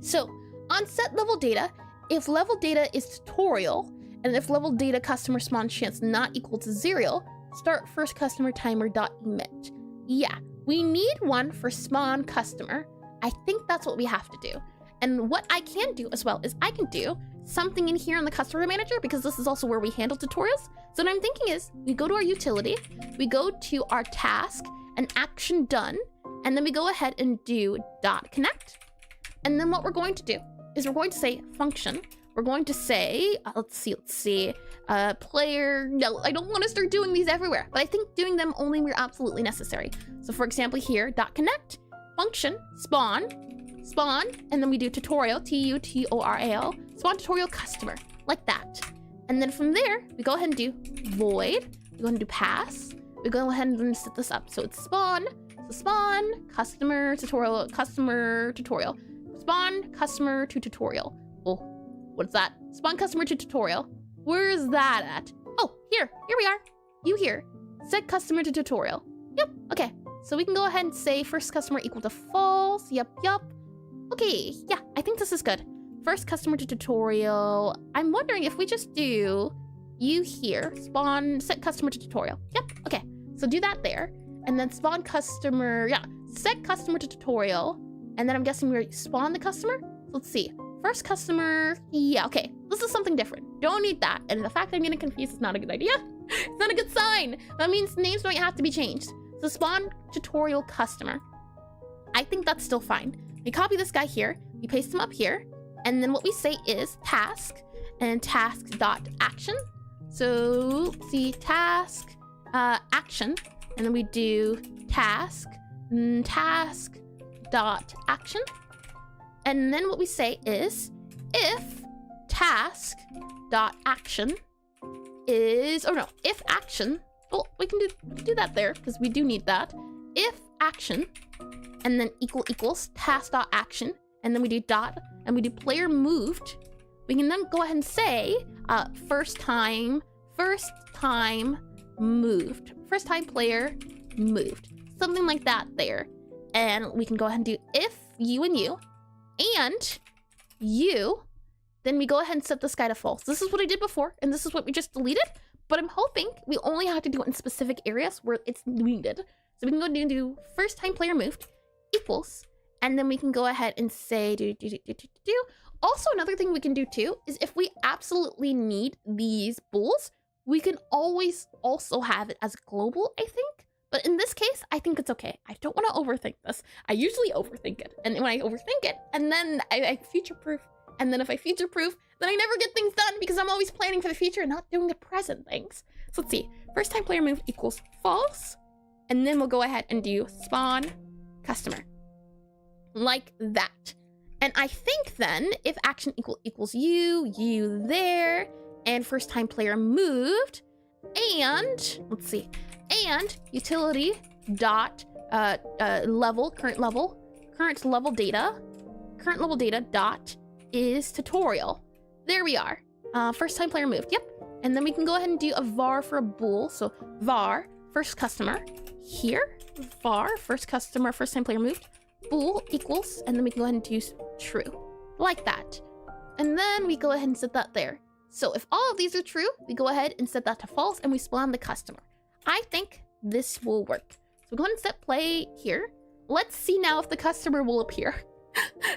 so on set level data, if level data is tutorial, and if level data customer spawn chance not equal to 0, start first customer timer dot emit. Yeah, we need one for spawn customer. I think that's what we have to do. And what I can do as well is I can do something in here in the customer manager, because this is also where we handle tutorials. So what I'm thinking is we go to our utility, we go to our task and action done, and then we go ahead and do dot connect. And then what we're going to do is we're going to say function. We're going to say, let's see, player. No, I don't want to start doing these everywhere, but I think doing them only where absolutely necessary. So for example here, dot connect, function, spawn, and then we do tutorial, tutorial, spawn tutorial customer, like that. And then from there, we go ahead and do void, we go ahead and do pass, we go ahead and set this up. So it's spawn, so spawn, customer, tutorial, spawn, customer to tutorial. Oh, what's that? Spawn customer to tutorial. Where is that at? Oh, here we are. You here, set customer to tutorial. Yep, okay. So we can go ahead and say first customer equal to false, yep. Okay, yeah, I think this is good. First customer to tutorial. I'm wondering if we just do you here, spawn, set customer to tutorial. Yep, okay. So do that there. And then spawn customer, yeah, set customer to tutorial. And then I'm guessing we spawn the customer. Let's see. First customer, yeah, okay. This is something different. Don't need that. And the fact that I'm getting confused is not a good idea. It's not a good sign. That means names don't have to be changed. So spawn tutorial customer. I think that's still fine. We copy this guy here, we paste him up here, and then what we say is task and task dot action. So see task action, and then we do task dot action. And then what we say is if task dot action is, if action, well, we can do that there because we do need that. If action, and then equals task dot action, and then we do dot, and we do player moved. We can then go ahead and say first time moved, first time player moved, something like that there. And we can go ahead and do if you and you, and you, then we go ahead and set this guy to false. This is what I did before, and this is what we just deleted, but I'm hoping we only have to do it in specific areas where it's needed. So we can go and do first time player moved equals, and then we can go ahead and say do. Also, another thing we can do too is if we absolutely need these bools, we can always also have it as global, I think. But in this case, I think it's okay. I don't want to overthink this. I usually overthink it. And when I overthink it, and then I future-proof, and then if I future-proof, then I never get things done because I'm always planning for the future and not doing the present things. So let's see. First time player moved equals false. And then we'll go ahead and do spawn customer. Like that. And I think then if action equals you there, and first time player moved, and let's see, and utility dot level, current level data dot is tutorial. There we are. First time player moved. Yep. And then we can go ahead and do a var for a bool. So var first customer here, var first customer, first time player moved, bool equals, and then we can go ahead and do true, like that. And then we go ahead and set that there. So if all of these are true, we go ahead and set that to false, and we spawn the customer. I think this will work. So we go ahead and set play here. Let's see now if the customer will appear.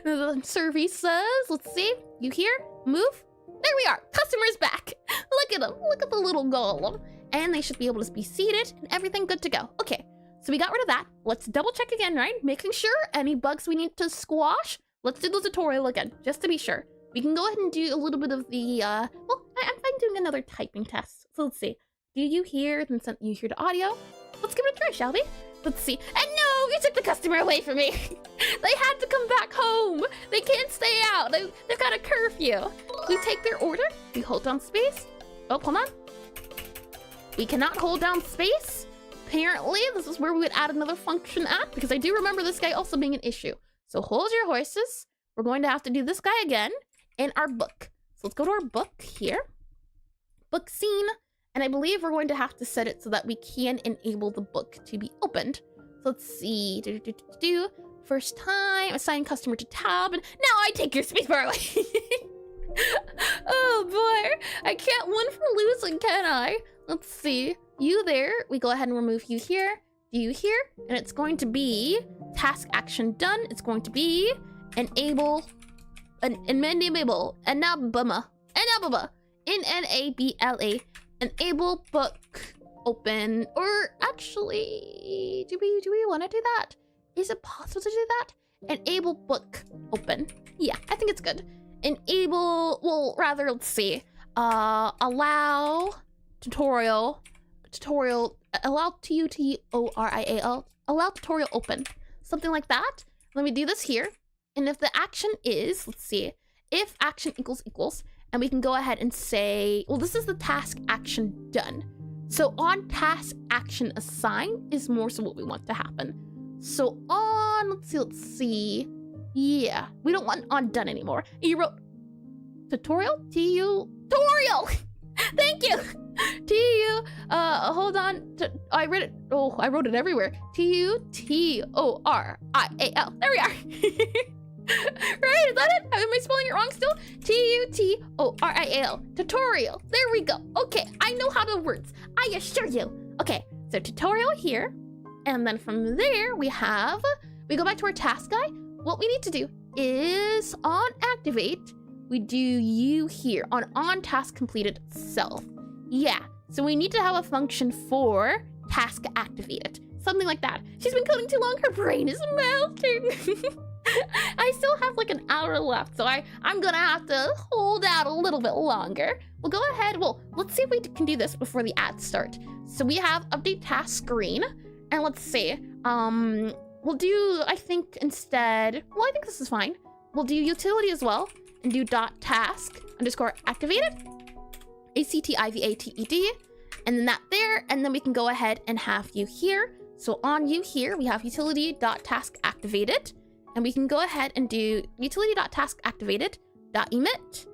The survey says, let's see, you here, move. There we are, customer is back. Look at him, look at the little golem. And they should be able to be seated and everything good to go. Okay, so we got rid of that. Let's double check again, right? Making sure any bugs we need to squash. Let's do the tutorial again, just to be sure. We can go ahead and do a little bit of the, well, I'm doing another typing test. So let's see. Do you hear, then send you hear to audio? Let's give it a try, shall we? Let's see. And no, you took the customer away from me. They had to come back home. They can't stay out. They've got a curfew. We take their order. We hold down space. Oh, hold on. We cannot hold down space. Apparently, this is where we would add another function at, because I do remember this guy also being an issue. So hold your horses. We're going to have to do this guy again in our book. So let's go to our book here. Book scene. And I believe we're going to have to set it so that we can enable the book to be opened. So let's see. First time, assign customer to tab. And now I take your spacebar away. Oh boy, I can't win for losing, can I? Let's see. You there, we go ahead and remove you here, you here, and it's going to be task action done. It's going to be enable, enable book open. Or actually, do we want to do that? Is it possible to do that? Enable book open. Yeah, I think it's good. Enable, well, rather, let's see. Allow tutorial, allow tutorial, allow tutorial open. Something like that. Let me do this here. And if the action is, let's see, if action equals, and we can go ahead and say, well, this is the task action done. So on task action assign is more so what we want to happen. So on, let's see. Yeah, we don't want on done anymore. You wrote tutorial? Tutorial! Thank you! Hold on. I read it. Oh, I wrote it everywhere. Tutorial. There we are. Right? Is that it? Am I spelling it wrong still? Tutorial. Tutorial. There we go. Okay, I know how to words. I assure you. Okay, so tutorial here. And then from there, we go back to our task guy. What we need to do is on activate, we do you here on task completed self. Yeah, so we need to have a function for task activated. Something like that. She's been coding too long, her brain is melting. I still have like an hour left, so I'm gonna have to hold out a little bit longer. We'll go ahead, well, let's see if we can do this before the ads start. So we have update task screen, and let's see, we'll do, I think instead, well, I think this is fine. We'll do utility as well, and do .task underscore activated, activated, and then that there, and then we can go ahead and have you here. So on you here, we have utility.task activated, and we can go ahead and do utility.task activated .emit,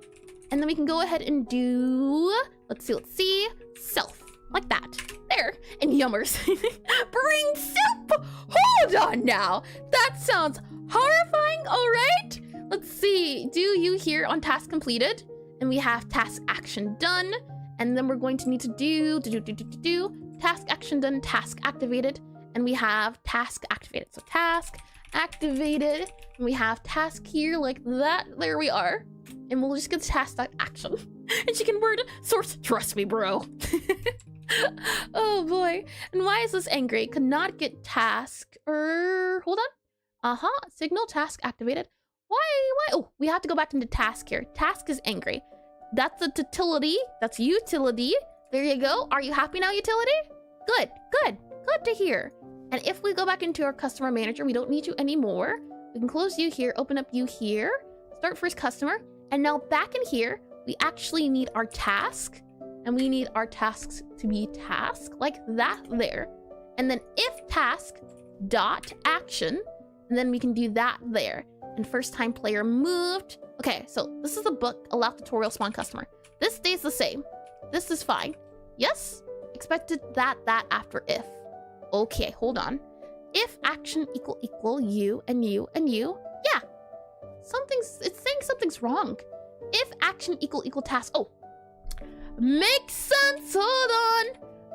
and then we can go ahead and do, let's see, self, like that. There, and yummers. Bring soup! Hold on now! That sounds horrifying, alright? Let's see, do you here on task completed, and we have task action done, and then we're going to need to do task action done, task activated, and we have task activated. So task activated, and we have task here like that. There we are. And we'll just get task action. And she can word source. Trust me, bro. Oh boy. And why is this angry? Could not get task hold on. Signal task activated. Why? Oh, we have to go back into task here. Task is angry. That's a utility. That's utility. There you go. Are you happy now, utility? Good to hear. And if we go back into our customer manager, we don't need you anymore. We can close you here, open up you here, start first customer. And now back in here, we actually need our task, and we need our tasks to be task like that there. And then if task dot action, and then we can do that there. And first time player moved. Okay, so this is the book, allow tutorial spawn customer. This stays the same. This is fine. Yes? Expected that after if. Okay, hold on. If action equal you and you and you. Yeah. It's saying something's wrong. If action equal task. Oh. Makes sense. Hold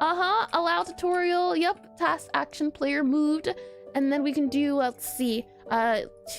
on. Allow tutorial. Yep. Task action player moved. And then we can do, let's see,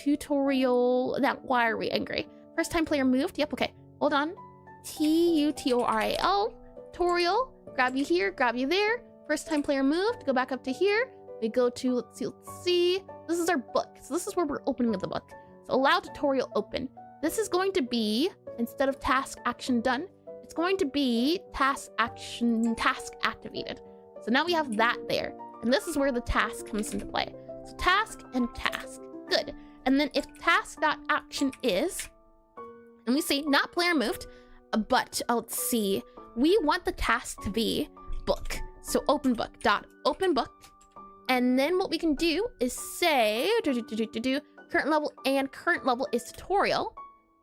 tutorial. Now, why are we angry? First time player moved. Yep. Okay. Hold on. tutorial. Tutorial. Grab you here. Grab you there. First time player moved. Go back up to here. We go to, let's see. This is our book. So this is where we're opening the book. So allow tutorial open. This is going to be, instead of task action done, it's going to be task activated. So now we have that there. And this is where the task comes into play. So task and task. Good. And then if task.action is, and we see not player moved, but let's see, we want the task to be book. So open book dot open book. And then what we can do is say current level, and current level is tutorial.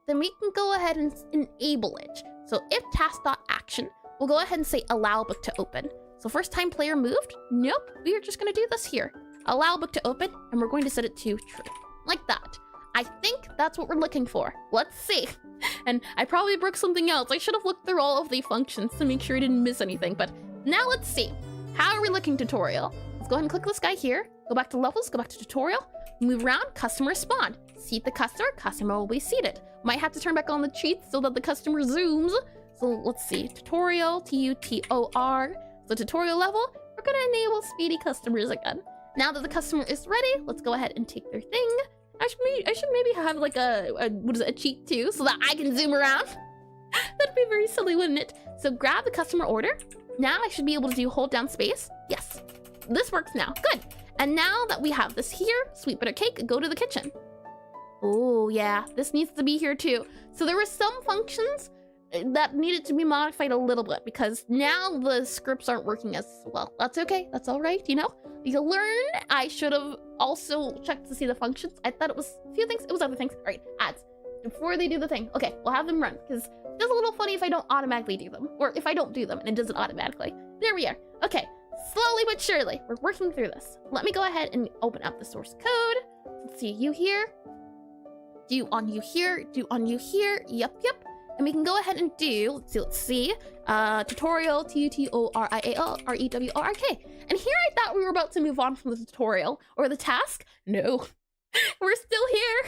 Then we can go ahead and enable it. So if task.action, we'll go ahead and say allow book to open. So first time player moved? Nope, we are just gonna do this here. Allow book to open, and we're going to set it to true, like that. I think that's what we're looking for. Let's see. And I probably broke something else. I should have looked through all of the functions to make sure I didn't miss anything. But now let's see. How are we looking tutorial? Let's go ahead and click this guy here. Go back to levels, go back to tutorial. Move around, customer spawned. Seat the customer will be seated. Might have to turn back on the cheats so that the customer zooms. So let's see, tutorial, T-U-T-O-R. So tutorial level, we're gonna enable speedy customers again. Now that the customer is ready, let's go ahead and take their thing. I should maybe have like a cheat too, so that I can zoom around. That'd be very silly, wouldn't it? So grab the customer order. Now I should be able to do hold down space. Yes, this works now, good. And now that we have this here, sweet butter cake, go to the kitchen. Oh yeah, this needs to be here too. So there were some functions that needed to be modified a little bit because now the scripts aren't working as well. That's okay, that's all right, you know? You learn. I should have also checked to see the functions. I thought it was a few things, it was other things. All right, ads, before they do the thing. Okay, we'll have them run because it's a little funny if I don't automatically do them or if I don't do them and it doesn't automatically. There we are, okay. Slowly but surely, we're working through this. Let me go ahead and open up the source code. Let's see, you here, do on you here, do on you here, yep. And we can go ahead and do, let's see, tutorial, T-U-T-O-R-I-A-L-R-E-W-O-R-K. And here I thought we were about to move on from the tutorial or the task. No, we're still here.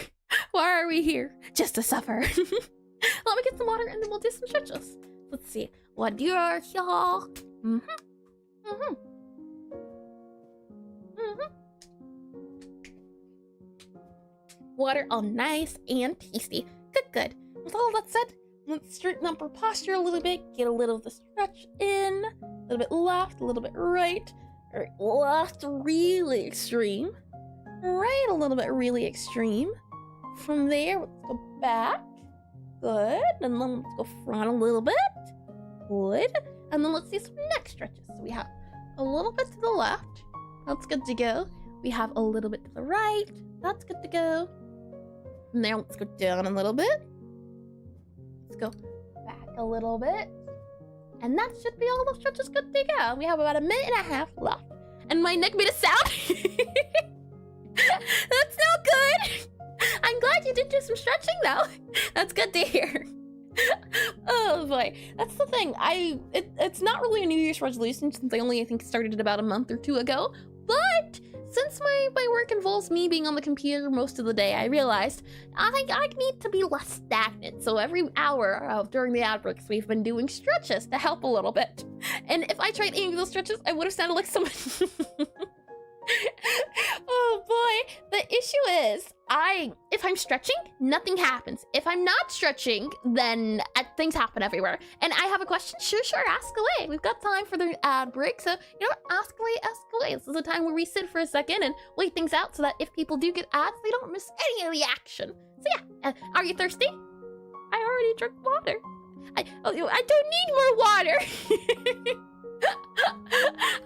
Why are we here? Just to suffer. Let me get some water and then we'll do some stretches. Let's see, what you're here. Water all nice and tasty. Good. With all that said, let's straighten up our posture a little bit, get a little of the stretch in, a little bit left, a little bit right. All right, left really extreme, right a little bit really extreme. From there, let's go back, good, and then let's go front a little bit, good. And then let's do some neck stretches. So we have a little bit to the left, that's good to go. We have a little bit to the right, that's good to go. And now let's go down a little bit. Let's go back a little bit. And that should be all the stretches good to go. We have about a minute and a half left. And my neck made a sound. That's no good. I'm glad you did do some stretching though. That's good to hear. Oh boy, that's the thing. It's not really a New Year's resolution since I only, I think, started it about a month or two ago. But since my work involves me being on the computer most of the day, I realized I need to be less stagnant. So every hour during the ad breaks, we've been doing stretches to help a little bit. And if I tried any of those stretches, I would have sounded like someone. Oh boy, the issue is if I'm stretching, nothing happens. If I'm not stretching, then things happen everywhere. And I have a question. Sure, ask away. We've got time for the ad break, so you know what? Ask away. This is a time where we sit for a second and wait things out so that if people do get ads, they don't miss any of the action. So yeah, are you thirsty? I already drank water. I don't need more water.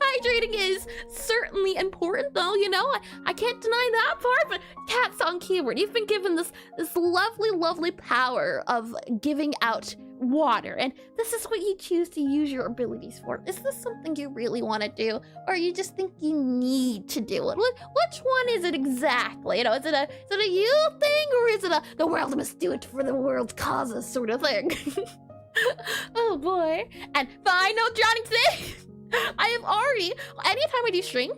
Hydrating is certainly important though, you know, I can't deny that part, but Cat's on keyboard. You've been given this lovely power of giving out water, and this is what you choose to use your abilities for. Is this something you really want to do, or you just think you need to do it? Which one is it exactly? You know, is it a you thing, or is it the world must do it for the world's causes sort of thing? Oh boy. And final drowning today. I have already, anytime I do stream,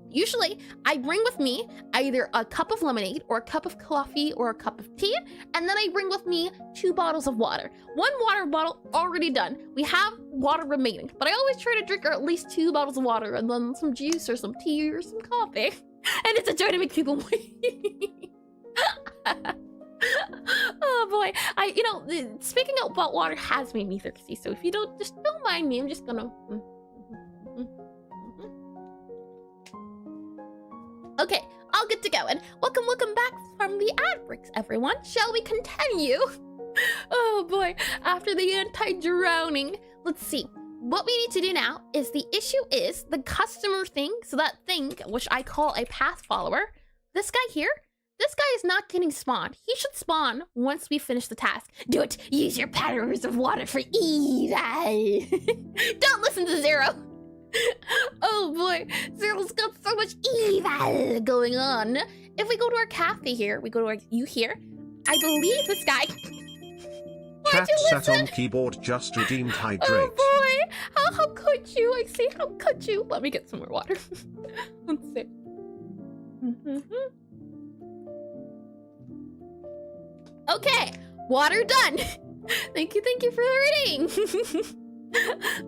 usually I bring with me either a cup of lemonade or a cup of coffee or a cup of tea, and then I bring with me 2 bottles of water. 1 water bottle already done. We have water remaining, but I always try to drink at least 2 bottles of water and then some juice or some tea or some coffee. And it's a joy to make people wait. Oh boy, you know, speaking about water has made me thirsty, so if you don't mind me, I'm just gonna. Okay, all good to go, and welcome back from the ad breaks, everyone. Shall we continue? Oh boy, after the anti-drowning, let's see. What we need to do now is the issue is the customer thing, so that thing, which I call a path follower, this guy here, this guy is not getting spawned. He should spawn once we finish the task. Do it! Use your powers of water for evil! Don't listen to Zero! Oh boy, Zero's got so much evil going on. If we go to our cafe here, we go to our you here, I believe this guy Chat you sat on listen? keyboard just redeemed Oh hydrate. boy, how could you? I say, how could you? Let me get some more water. Let's see. Okay, water done. Thank you for the reading.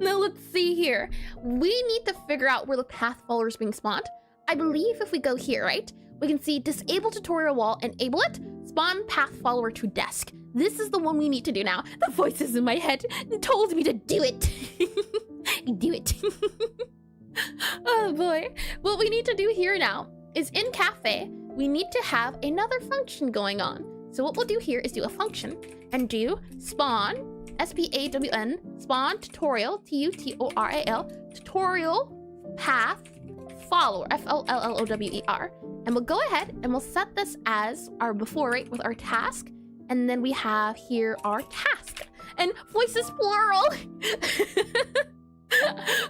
Now let's see here. We need to figure out where the path follower is being spawned. I believe if we go here, right? We can see disable tutorial wall, enable it, spawn path follower to desk. This is the one we need to do now. The voices in my head told me to do it. Do it. Oh boy. What we need to do here now is in Cafe, we need to have another function going on. So what we'll do here is do a function and do spawn, S-P-A-W-N, spawn tutorial, T-U-T-O-R-A-L, tutorial path follower, F-L-L-L-O-W-E-R. And we'll go ahead and we'll set this as our before, right, with our task. And then we have here our task. And voices plural.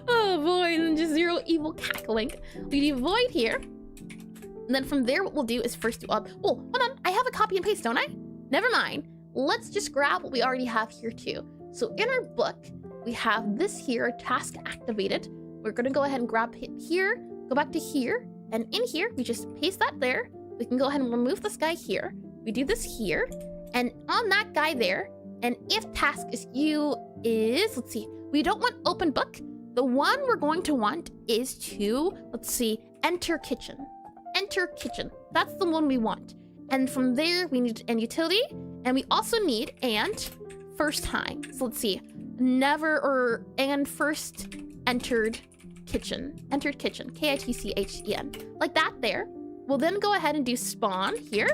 Oh boy, and then just zero evil cackling. We do void here. And then from there, what we'll do is first do up. Oh, hold on, I have a copy and paste, don't I? Never mind. Let's just grab what we already have here too. So in our book, we have this here, task activated. We're gonna go ahead and grab it here, go back to here, and in here, we just paste that there. We can go ahead and remove this guy here. We do this here, and on that guy there, and if task is you is, let's see, we don't want open book. The one we're going to want is to, let's see, enter kitchen. Enter kitchen. That's the one we want. And from there, we need an utility, and we also need and first time. So let's see, never or and first entered kitchen. Entered kitchen, K-I-T-C-H-E-N. Like that there. We'll then go ahead and do spawn here.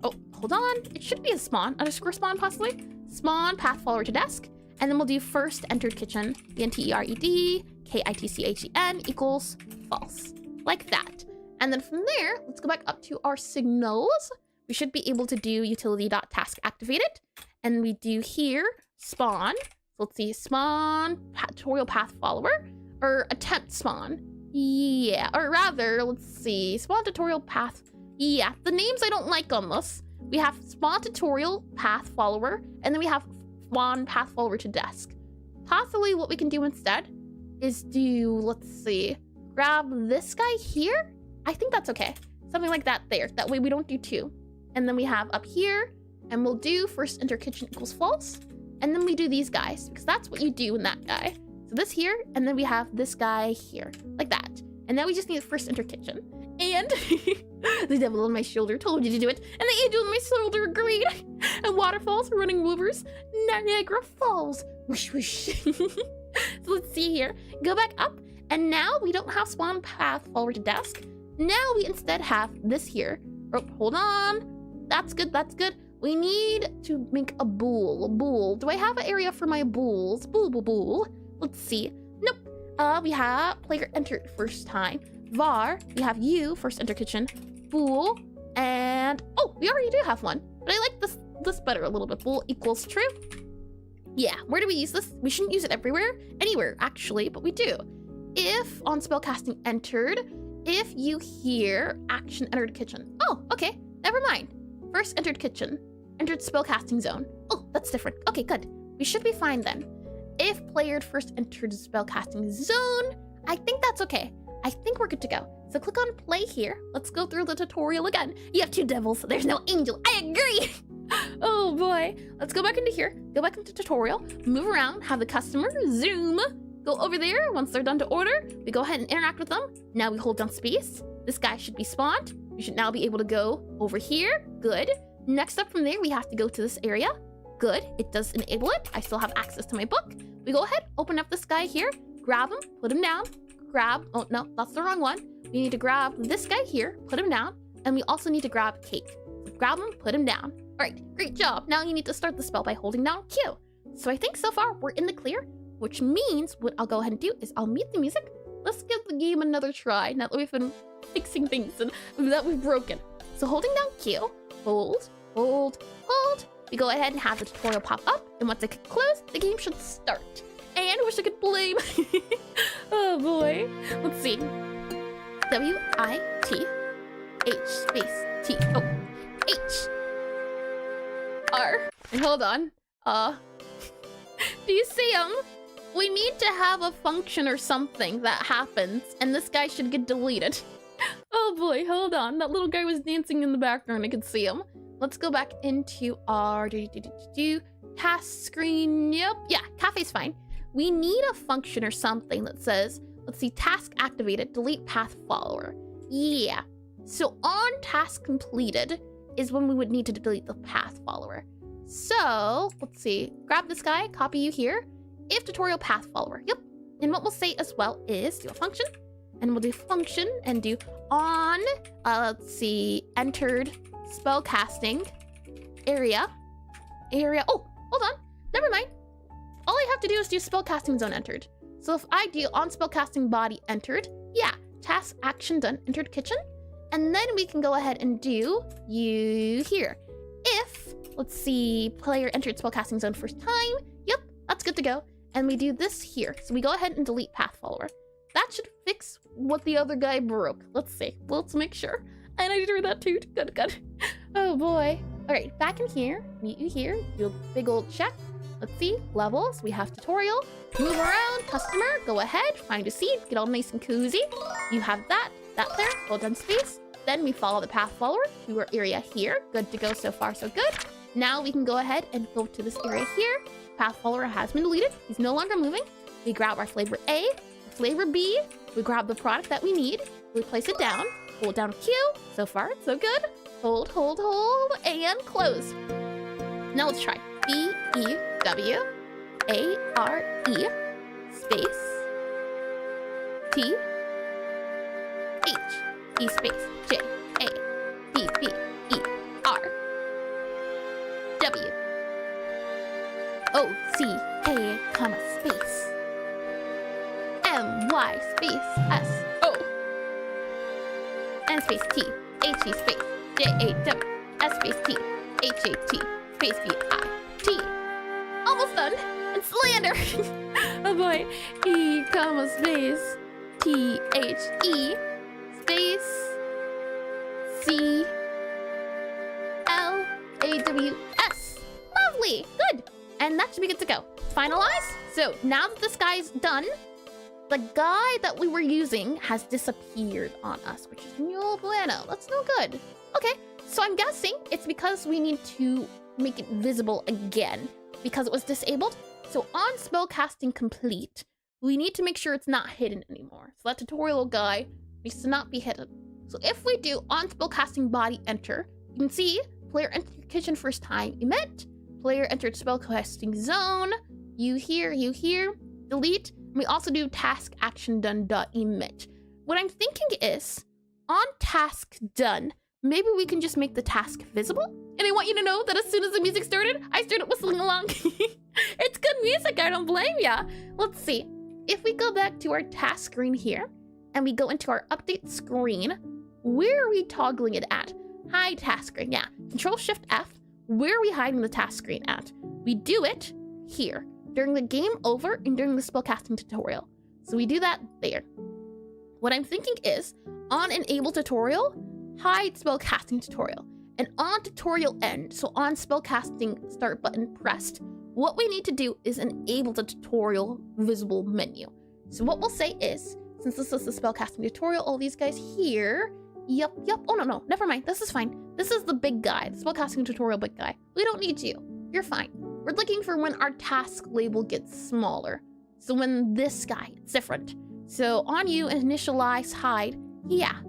Oh, hold on. It should be a spawn, underscore spawn possibly. Spawn path follower to desk. And then we'll do first entered kitchen, E-N-T-E-R-E-D, K-I-T-C-H-E-N equals false. Like that. And then from there, let's go back up to our signals. We should be able to do utility.taskActivated. And we do here spawn. So let's see, spawn tutorial path follower or attempt spawn. Yeah, or rather, let's see, spawn tutorial path. Yeah, the names I don't like on this. We have spawn tutorial path follower, and then we have spawn path follower to desk. Possibly what we can do instead is do, let's see, grab this guy here. I think that's okay. Something like that there. That way we don't do two. And then we have up here, and we'll do first enter kitchen equals false. And then we do these guys, because that's what you do in that guy. So this here, and then we have this guy here, like that. And now we just need first enter kitchen. And the devil on my shoulder told you to do it. And the angel on my shoulder agreed. And waterfalls, running rivers, Niagara Falls. Whoosh, whoosh. So let's see here. Go back up. And now we don't have spawn path forward to desk. Now we instead have this here. Oh, hold on. That's good, that's good. We need to make a bool. A bool. Do I have an area for my bools? Bool, bool, bool. Let's see. Nope. We have player entered first time. Var, we have you, first enter kitchen, bool, and oh, we already do have one. But I like this better a little bit. Bool equals true. Yeah, where do we use this? We shouldn't use it everywhere. Anywhere, actually, but we do. If on spellcasting entered, if you hear action entered kitchen. Oh, okay, never mind. First entered kitchen, entered spellcasting zone. Oh, that's different. Okay, good. We should be fine then. If player first entered spellcasting zone, I think that's okay. I think we're good to go. So click on play here. Let's go through the tutorial again. You have two devils, there's no angel. I agree. Oh boy. Let's go back into here. Go back into tutorial. Move around, have the customer zoom. Go over there. Once they're done to order, we go ahead and interact with them. Now we hold down space. This guy should be spawned. We should now be able to go over here. Good. Next up from there, we have to go to this area. Good. It does enable it. I still have access to my book. We go ahead, open up this guy here, grab him, put him down. Grab, oh no, that's the wrong one. We need to grab this guy here, put him down, and we also need to grab Cake. So grab him, put him down. All right, great job. Now you need to start the spell by holding down Q. So I think so far we're in the clear, which means what I'll go ahead and do is I'll mute the music. Let's give the game another try now that we've been fixing things and that we've broken. So holding down Q, hold, hold, hold. We go ahead and have the tutorial pop up, and once I click close, the game should start. And I wish I could blame. Oh boy. Let's see. W-I-T H space T. Oh. H. R. And hold on. Do you see him? We need to have a function or something that happens, and this guy should get deleted. Oh boy, hold on. That little guy was dancing in the background. I could see him. Let's go back into our task screen. Yep, yeah, cafe's fine. We need a function or something that says, let's see, task activated, delete path follower. Yeah. So on task completed is when we would need to delete the path follower. So let's see, grab this guy, copy you here. If tutorial path follower, yep. And what we'll say as well is do a function, and we'll do function and do on, let's see, entered spellcasting area. Oh, hold on, never mind. All I have to do is do spellcasting zone entered. So if I do on spellcasting body entered, yeah, task action done, entered kitchen. And then we can go ahead and do you here. If, let's see, player entered spellcasting zone first time, yep, that's good to go. And we do this here. So we go ahead and delete path follower. That should fix what the other guy broke. Let's see, let's make sure. And I drew that too, good. Oh boy. All right, back in here, meet you here, do a big old check. Let's see, levels, we have tutorial, move around, customer, go ahead, find a seed, get all nice and cozy. You have that there, hold on space. Then we follow the path follower to our area here. Good to go so far, so good. Now we can go ahead and go to this area here. Path follower has been deleted. He's no longer moving. We grab our flavor A, flavor B. We grab the product that we need. We place it down, hold down Q. So far, so good. Hold, and close. Now let's try. B-E-W-A-R-E space T-H-E space J-A-B-B-E-R-W-O-C-K, comma, space M-Y space S-O and space T-H-E space J-A-W-S space T-H-A-T space B-I-T. Almost done. And slander. Oh boy. E, comma, space T-H-E space C-L-A-W-S. Lovely. Good. And that should be good to go. Finalize. So now that this guy's done, the guy that we were using has disappeared on us, which is no bueno. That's no good. Okay. So I'm guessing it's because we need to make it visible again because it was disabled. So on spellcasting complete, we need to make sure it's not hidden anymore. So that tutorial guy needs to not be hidden. So if we do on spellcasting body enter, you can see player entered kitchen first time emit, player entered spellcasting zone, you here, delete. And we also do task action done dot emit. What I'm thinking is on task done, maybe we can just make the task visible. And I want you to know that as soon as the music started, I started whistling along. It's good music, I don't blame ya. Let's see. If we go back to our task screen here, and we go into our update screen, where are we toggling it at? Hide task screen, yeah. Control-Shift-F, where are we hiding the task screen at? We do it here, during the game over and during the spellcasting tutorial. So we do that there. What I'm thinking is, on enable tutorial, hide spellcasting tutorial. And on tutorial end, so on spellcasting start button pressed, what we need to do is enable the tutorial visible menu. So what we'll say is, since this is the spellcasting tutorial, all these guys here, yep, oh no, never mind, this is fine. This is the big guy, the spellcasting tutorial big guy. We don't need you, you're fine. We're looking for when our task label gets smaller. So when this guy, it's different. So on you, initialize hide, yeah.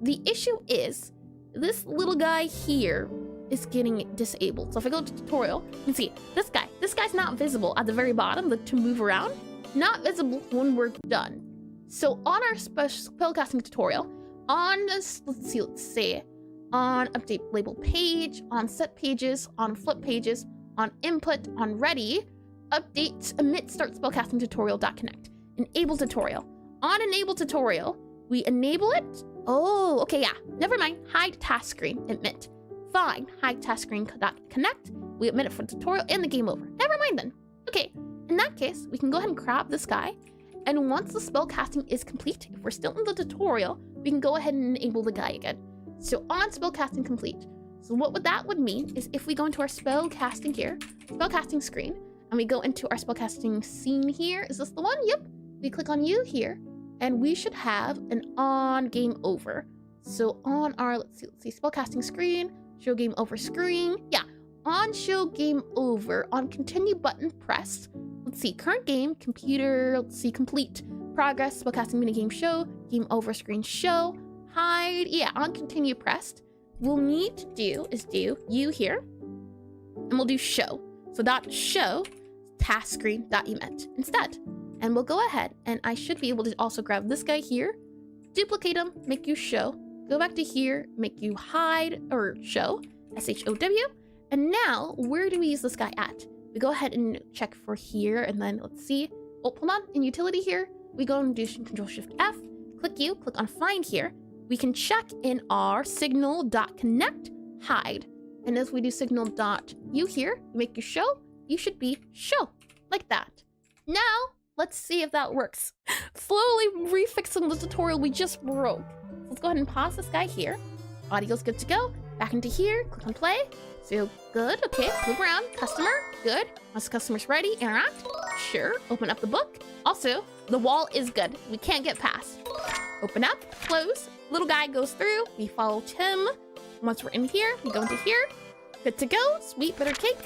The issue is, this little guy here is getting disabled. So if I go to tutorial, you can see this guy's not visible at the very bottom, to move around, not visible when we're done. So on our spellcasting tutorial, on this, let's say, on update label page, on set pages, on flip pages, on input, on ready, update, emit, start spellcasting tutorial.connect, enable tutorial. On enable tutorial, we enable it. Oh, okay, yeah, never mind. Hide task screen, emit. Fine, hide task screen connect. We emit it for the tutorial and the game over. Never mind then. Okay, in that case, we can go ahead and grab this guy. And once the spellcasting is complete, if we're still in the tutorial, we can go ahead and enable the guy again. So on spellcasting complete. So what that would mean is if we go into our spellcasting here, spellcasting screen, and we go into our spellcasting scene here. Is this the one? Yep. We click on you here, and we should have an on game over. So on our, let's see, spellcasting screen, show game over screen. Yeah, on show game over, on continue button pressed. Let's see, current game, computer, let's see, complete, progress, spellcasting minigame show, game over screen show, hide. Yeah, on continue pressed. We'll need to do is do you here, and we'll do show. So dot show task screen dot event instead. And we'll go ahead, and I should be able to also grab this guy here, duplicate him, make you show, go back to here, make you hide or show, S-H-O-W. And now, where do we use this guy at? We go ahead and check for here, and then let's see. Oh, hold on, in utility here, we go and do Control-Shift-F, click you, click on find here. We can check in our signal.connect hide. And as we do signal.u here, make you show, you should be show, like that. Now, let's see if that works. Slowly refixing the tutorial we just broke. So let's go ahead and pause this guy here. Audio's good to go. Back into here, click on play. So good, okay, move around. Customer, good. Once the customer's ready, interact. Sure, open up the book. Also, the wall is good. We can't get past. Open up, close. Little guy goes through. We follow Tim. Once we're in here, we go into here. Good to go. Sweet bitter cake.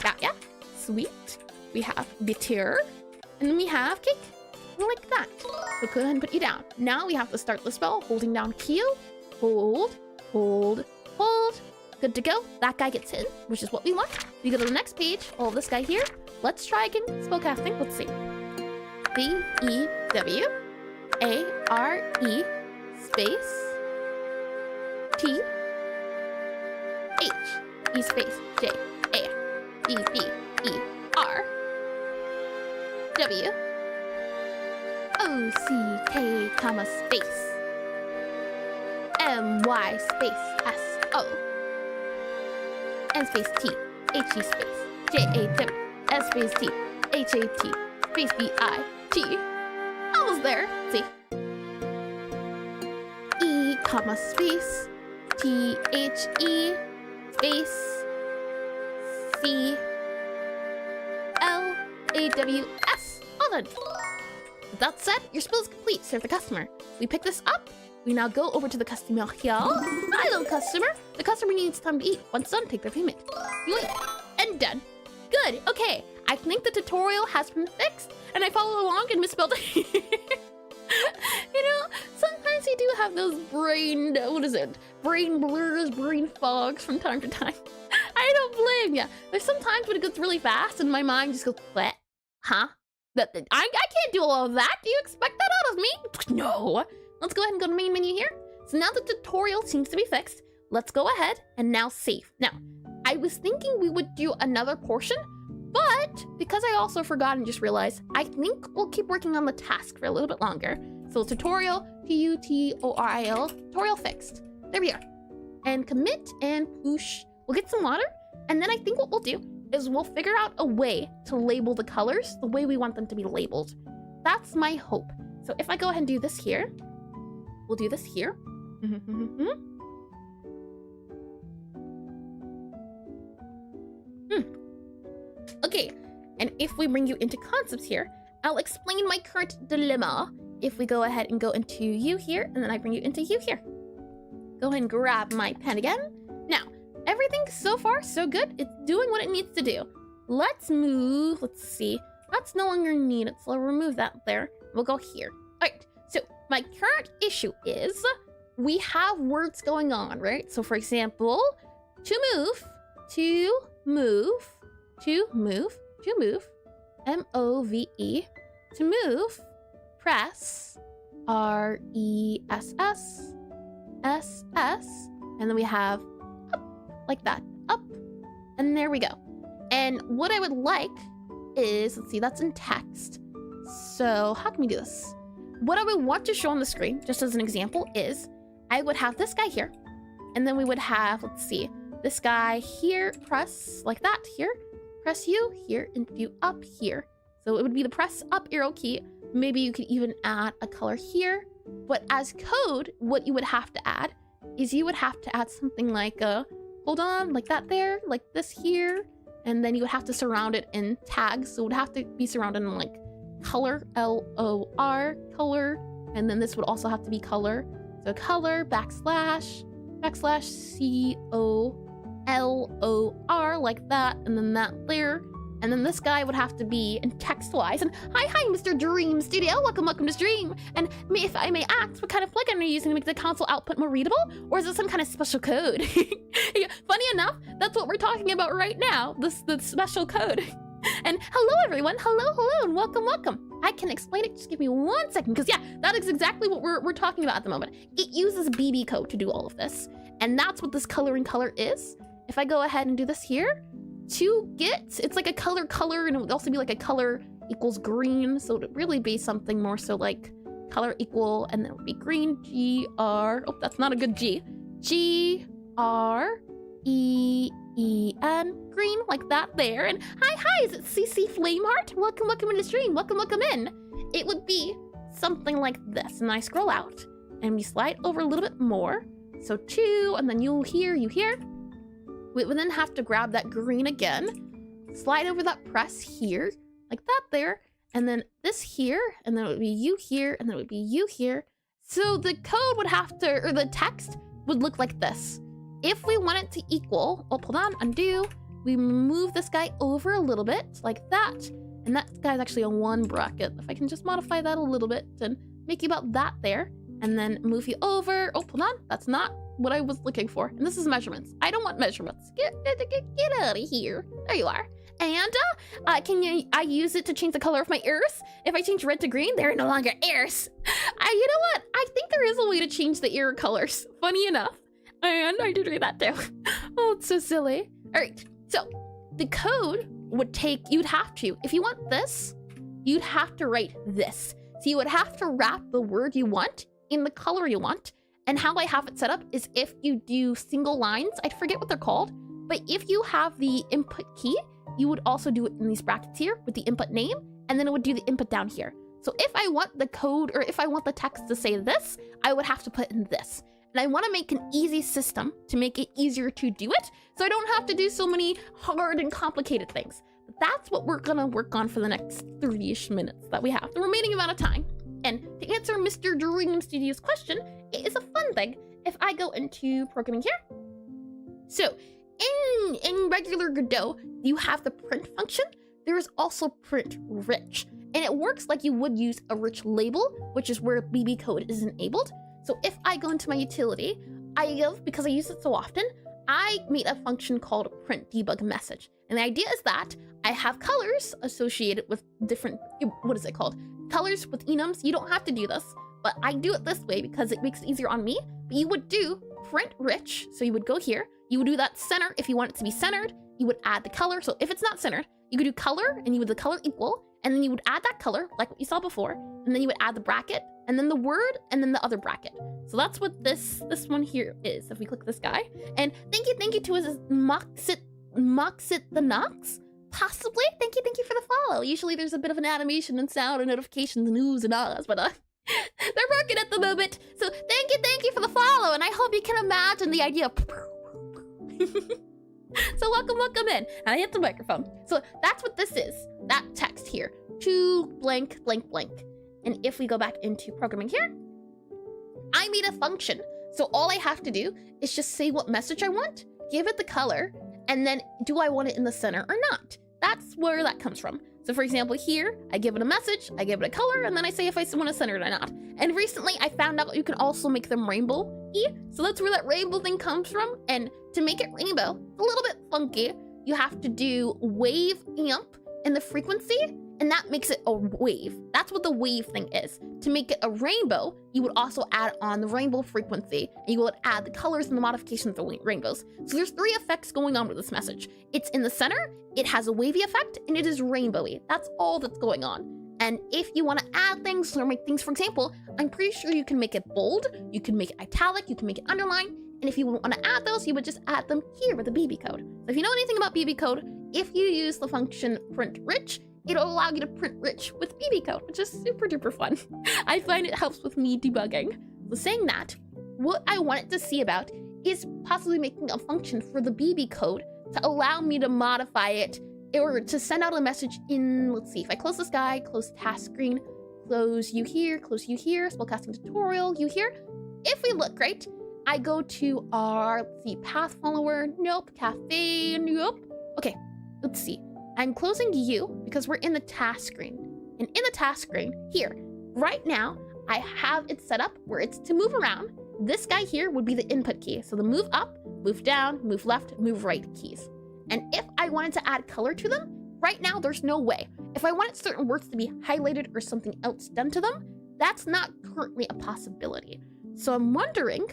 Got ya. Sweet. We have bitter. And then we have cake. Like that. So go ahead and put you down. Now we have to start the spell holding down Q. Hold, hold, hold. Good to go. That guy gets hit, which is what we want. We go to the next page. All this guy here. Let's try again. Spellcasting. Let's see. B-E-W-A-R-E space T-H E space J-A-B-B-E-R W-O-C-K comma space M-Y space S-O N space T-H-E space J-A-W S space T-H-A-T space B-I-T. Almost there. Let's see. E comma space T-H-E space C-L-A-W-S. All done. With that said, your spell is complete. Serve the customer. We pick this up. We now go over to the customer here. Hello, customer. The customer needs time to eat. Once done, take their payment. You eat. And done. Good. Okay. I think the tutorial has been fixed, and I followed along and misspelled it. You know, sometimes you do have those brain blurs, brain fogs from time to time. I don't blame ya. There's some times when it goes really fast and my mind just goes, what? Huh? I can't do all of that. Do you expect that out of me? No. Let's go ahead and go to main menu here. So now the tutorial seems to be fixed. Let's go ahead and now save. Now, I was thinking we would do another portion, but because I also forgot and just realized, I think we'll keep working on the task for a little bit longer. So tutorial, T-U-T-O-R-I-L, tutorial fixed. There we are. And commit and push. We'll get some water, and then I think what we'll do is we'll figure out a way to label the colors the way we want them to be labeled. That's my hope. So if I go ahead and do this here, we'll do this here. Okay, and if we bring you into concepts here, I'll explain my current dilemma. If we go ahead and go into you here, and then I bring you into you here. Go ahead and grab my pen again. Now, everything so far so good. It's doing what it needs to do. Let's move. Let's see. That's no longer needed, so I'll remove that there. We'll go here. All right, so my current issue is we have words going on, right? So for example, to move, M-O-V-E, to move, press, R-E-S-S, S-S, and then we have up, like that, up, and there we go. And what I would like is, let's see, that's in text. So how can we do this? What I would want to show on the screen, just as an example, is I would have this guy here, and then we would have, let's see, this guy here, press like that here, press U here, and view up here. So it would be the press up arrow key. Maybe you could even add a color here. But as code, what you would have to add is you would have to add something like hold on, like that there, like this here, and then you would have to surround it in tags. So it would have to be surrounded in like color, L-O-R, color, and then this would also have to be color. So color, backslash C-O-L-O-R, like that, and then that there. And then this guy would have to be in text-wise. And hi, Mr. Dream Studio. Welcome to Stream. And if I may ask, what kind of plugin are you using to make the console output more readable? Or is it some kind of special code? Yeah, funny enough, that's what we're talking about right now, the special code. And hello, everyone. Hello, and welcome. I can explain it. Just give me 1 second, because yeah, that is exactly what we're talking about at the moment. It uses BB code to do all of this. And that's what this coloring color is. If I go ahead and do this here, it's like a color, and it would also be like a color equals green. So it would really be something more so like color equal, and then it would be green, G-R, oh, that's not a good G, G-R-E-E-N, green, like that there. And hi, is it CC Flameheart? Welcome in the stream, welcome in. It would be something like this, and I scroll out, and we slide over a little bit more. So 2, and then you here. We would then have to grab that green again, slide over that press here, like that there, and then this here, and then it would be you here, and then it would be you here. So the code would have to, or the text would look like this. If we want it to equal, oh, hold on, undo, we move this guy over a little bit, like that, and that guy's actually a 1 bracket. If I can just modify that a little bit and make you about that there, and then move you over, oh, hold on, that's not what I was looking for. And this is measurements. I don't want measurements. Get out of here. There you are. And I use it to change the color of my ears. If I change red to green, they're no longer ears. You know what? I think there is a way to change the ear colors. Funny enough. And I did read that too. Oh, it's so silly. All right. So the code would take, you'd have to, if you want this, you'd have to write this. So you would have to wrap the word you want in the color you want. And how I have it set up is if you do single lines, I forget what they're called, but if you have the input key, you would also do it in these brackets here with the input name, and then it would do the input down here. So if I want the code, or if I want the text to say this, I would have to put in this. And I want to make an easy system to make it easier to do it, so I don't have to do so many hard and complicated things. But that's what we're gonna work on for the next 30-ish minutes that we have, the remaining amount of time. And to answer Mr. Dream Studio's question, it is a fun thing if I go into programming here. So in regular Godot, you have the print function. There is also print rich, and it works like you would use a rich label, which is where BB code is enabled. So if I go into my utility, because I use it so often, I made a function called print debug message. And the idea is that I have colors associated with different, what is it called? Colors with enums. You don't have to do this, but I do it this way because it makes it easier on me. But you would do print rich. So you would go here, you would do that center. If you want it to be centered, you would add the color. So if it's not centered, you could do color, and you would the color equal, and then you would add that color like what you saw before. And then you would add the bracket, and then the word, and then the other bracket. So that's what this one here is. If we click this guy, and thank you to his Moxit the Nox. Possibly. Thank you for the follow. Usually there's a bit of an animation and sound and notifications and oohs and ahs, but they're working at the moment. So thank you for the follow, and I hope you can imagine the idea of so welcome in. And I hit the microphone. So that's what this is. That text here. To blank. And if we go back into programming here, I made a function. So all I have to do is just say what message I want, give it the color, and then do I want it in the center or not? That's where that comes from. So for example, here, I give it a message, I give it a color, and then I say if I want to center it or not. And recently I found out you can also make them rainbow-y. So that's where that rainbow thing comes from. And to make it rainbow, a little bit funky, you have to do wave amp in the frequency, and that makes it a wave. That's what the wave thing is. To make it a rainbow, you would also add on the rainbow frequency, and you would add the colors and the modifications of rainbows. So there's 3 effects going on with this message. It's in the center, it has a wavy effect, and it is rainbowy. That's all that's going on. And if you want to add things or make things, for example, I'm pretty sure you can make it bold, you can make it italic, you can make it underline, and if you want to add those, you would just add them here with the BB code. So if you know anything about BB code, if you use the function print rich, it'll allow you to print rich with BB code, which is super duper fun. I find it helps with me debugging. So saying that, what I wanted to see about is possibly making a function for the BB code to allow me to modify it or to send out a message in, let's see, if I close this guy, close task screen, close you here, spellcasting tutorial, you here. If we look, right, I go to our, let's see, path follower, nope, cafe, nope. Okay, let's see. I'm closing you because we're in the task screen. And in the task screen, here, right now, I have it set up where it's to move around. This guy here would be the input key. So the move up, move down, move left, move right keys. And if I wanted to add color to them, right now there's no way. If I wanted certain words to be highlighted or something else done to them, that's not currently a possibility. So I'm wondering,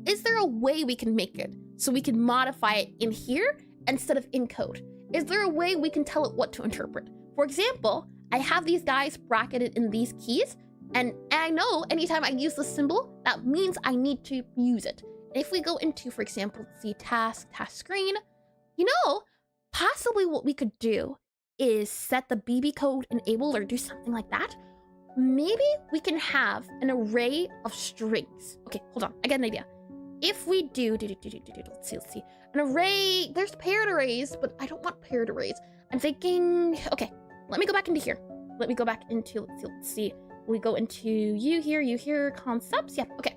is there a way we can make it so we can modify it in here instead of in code? Is there a way we can tell it what to interpret? For example, I have these guys bracketed in these keys, and I know anytime I use the symbol, that means I need to use it. If we go into, for example, see task screen, you know, possibly what we could do is set the BB code enabled or do something like that. Maybe we can have an array of strings. Okay, hold on, I got an idea. If we do, let's see, an array, there's paired arrays, but I don't want paired arrays. I'm thinking, okay, let me go back into here. Let me go back into, let's see. We go into you here, concepts, yep, okay.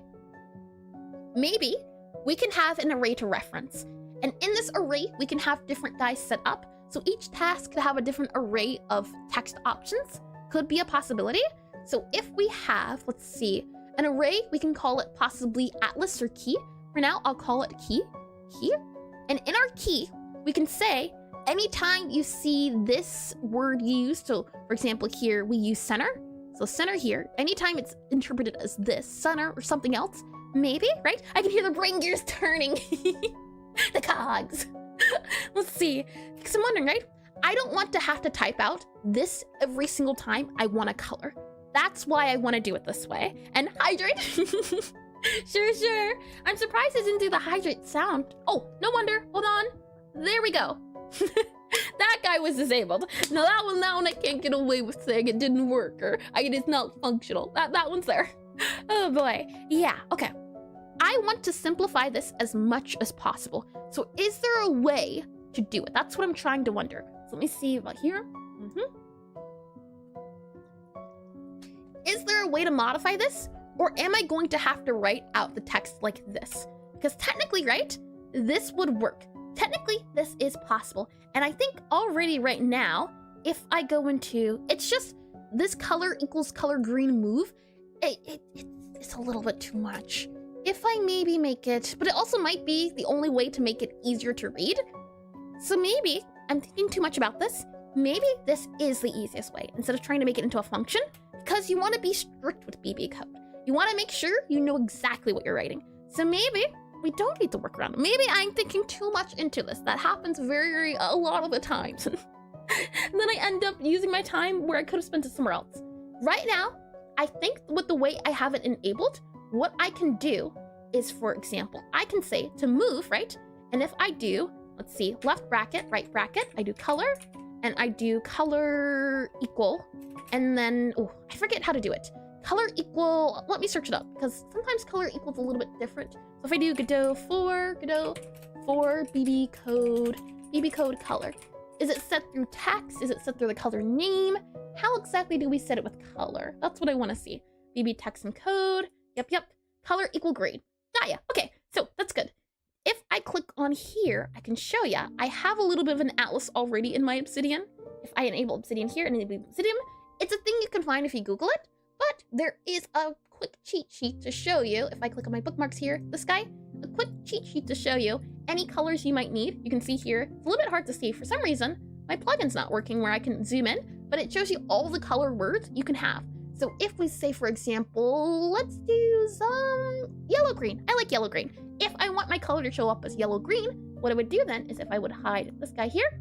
Maybe we can have an array to reference. And in this array, we can have different guys set up. So each task could have a different array of text options. Could be a possibility. So if we have, let's see, an array, we can call it possibly atlas or key. For now, I'll call it key. And in our key, we can say, anytime you see this word used, so for example, here we use center. So center here, anytime it's interpreted as this, center or something else, maybe, right? I can hear the brain gears turning. The cogs. Let's see, because I'm wondering, right? I don't want to have to type out this every single time I want a color. That's why I want to do it this way. And hydrate. Sure. I'm surprised it didn't do the hydrate sound. Oh, no wonder. Hold on. There we go. That guy was disabled. Now that one I can't get away with saying it didn't work or it is not functional. That one's there. Oh boy. Yeah, okay. I want to simplify this as much as possible. So is there a way to do it? That's what I'm trying to wonder. So let me see about here. Is there a way to modify this? Or am I going to have to write out the text like this? Because technically, right, this would work. Technically, this is possible. And I think already right now, if I go into, it's just this color equals color green move, it's a little bit too much. If I maybe make it, but it also might be the only way to make it easier to read. So maybe I'm thinking too much about this. Maybe this is the easiest way instead of trying to make it into a function, because you want to be strict with BB code. You want to make sure you know exactly what you're writing. So maybe we don't need to work around it. Maybe I'm thinking too much into this. That happens a lot of the times. And then I end up using my time where I could have spent it somewhere else. Right now, I think with the way I have it enabled, what I can do is, for example, I can say to move, right? And if I do, let's see, left bracket, right bracket, I do color, and I do color equal, and then, oh, I forget how to do it. Color equal, let me search it up, because sometimes color equals a little bit different. So if I do Godot for BB code color. Is it set through text? Is it set through the color name? How exactly do we set it with color? That's what I want to see. BB text and code. Yep. Color equal green. Got ya. Okay, so that's good. If I click on here, I can show ya. I have a little bit of an atlas already in my Obsidian. If I enable Obsidian here and enable Obsidian, it's a thing you can find if you Google it. But there is a quick cheat sheet to show you. If I click on my bookmarks here, this guy, a quick cheat sheet to show you any colors you might need. You can see here, it's a little bit hard to see. For some reason, my plugin's not working where I can zoom in, but it shows you all the color words you can have. So if we say, for example, let's do some yellow-green. I like yellow-green. If I want my color to show up as yellow-green, what I would do then is if I would hide this guy here,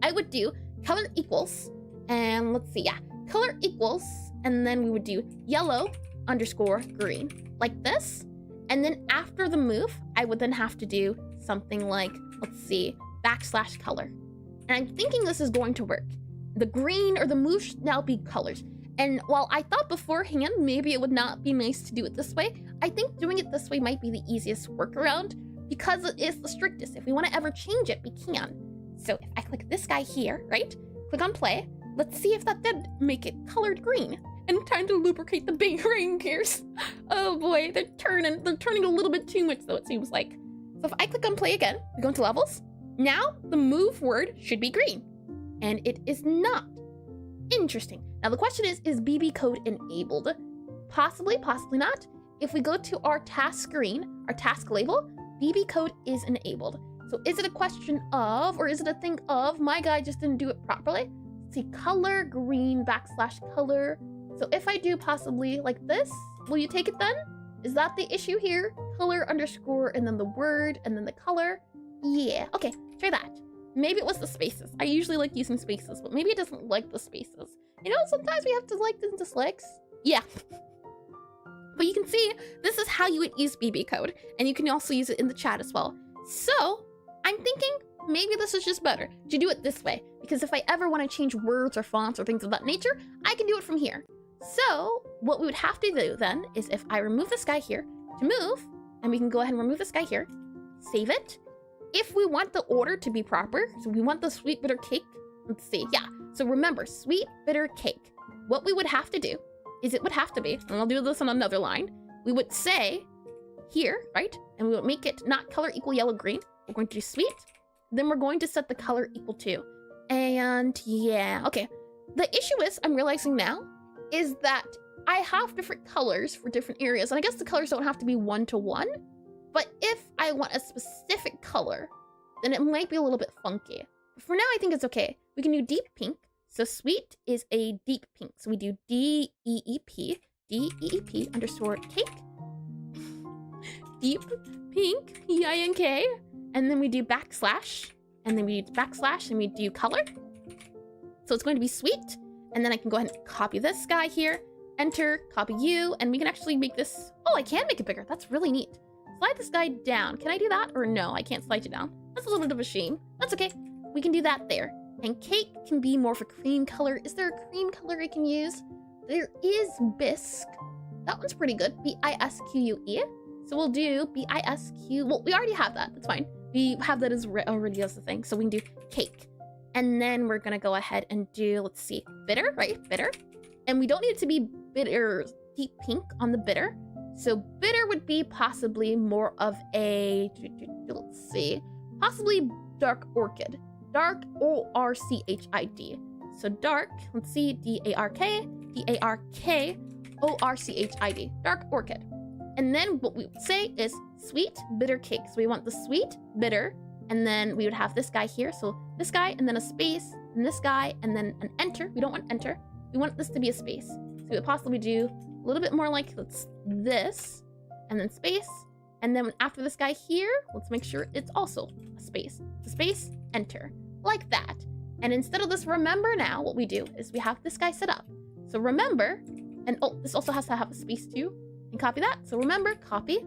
I would do color equals, and let's see, color equals, and then we would do yellow underscore green, like this. And then after the move, I would then have to do something like, let's see, \color. And I'm thinking this is going to work. The green or the move should now be colors. And while I thought beforehand maybe it would not be nice to do it this way, I think doing it this way might be the easiest workaround because it is the strictest. If we want to ever change it, we can. So if I click this guy here, right? Click on play. Let's see if that did make it colored green. And time to lubricate the big rain gears. Oh boy, they're turning a little bit too much though, it seems like. So if I click on play again, we go into levels. Now the move word should be green. And it is not. Interesting. Now the question is BB code enabled? Possibly, possibly not. If we go to our task screen, our task label, BB code is enabled. So is it a question of, or is it a thing of, my guy just didn't do it properly? Let's see, color green / color. So if I do possibly like this, will you take it then? Is that the issue here? Color underscore and then the word and then the color? Yeah, okay, try that. Maybe it was the spaces. I usually like using spaces, but maybe it doesn't like the spaces. You know, sometimes we have to like and dislikes. Yeah. But you can see, this is how you would use BB code, and you can also use it in the chat as well. So, I'm thinking maybe this is just better to do it this way, because if I ever want to change words or fonts or things of that nature, I can do it from here. So, what we would have to do then is if I remove this guy here to move, and we can go ahead and remove this guy here, save it. If we want the order to be proper, so we want the sweet bitter cake, let's see, yeah. So remember, sweet bitter cake. What we would have to do is it would have to be, and I'll do this on another line, we would say here, right? And we would make it not color equal yellow green. We're going to do sweet. Then we're going to set the color equal to. And yeah, okay. The issue is, I'm realizing now, is that I have different colors for different areas. And I guess the colors don't have to be 1-to-1. But if I want a specific color, then it might be a little bit funky. But for now, I think it's okay. We can do deep pink. So sweet is a deep pink. So we do DEEP underscore cake. Deep pink, EINK. And then we do backslash. And then we do backslash and we do color. So it's going to be sweet. And then I can go ahead and copy this guy here. Enter, copy you. And we can actually make this, oh, I can make it bigger. That's really neat. Slide this guy down. Can I do that? Or no, I can't slide you down. That's a little bit of a shame. That's okay. We can do that there. And cake can be more of a cream color. Is there a cream color I can use? There is bisque. That one's pretty good. BISQUE. So we'll do BISQ. Well, we already have that. That's fine. We have that as already as the thing. So we can do cake. And then we're going to go ahead and do, let's see, bitter, right? Bitter. And we don't need it to be bitter, deep pink on the bitter. So bitter would be possibly more of a, let's see, possibly dark orchid. Dark ORCHID. So dark, let's see, DARK, ORCHID. Dark orchid. And then what we would say is sweet bitter cake. So we want the sweet bitter, and then we would have this guy here. So this guy, and then a space, and this guy, and then an enter. We don't want enter. We want this to be a space. So we would possibly do a little bit more like this, and then space. And then after this guy here, let's make sure it's also a space. So space, enter, like that. And instead of this remember now, what we do is we have this guy set up. So remember, and oh, this also has to have a space too, and copy that. So remember, copy,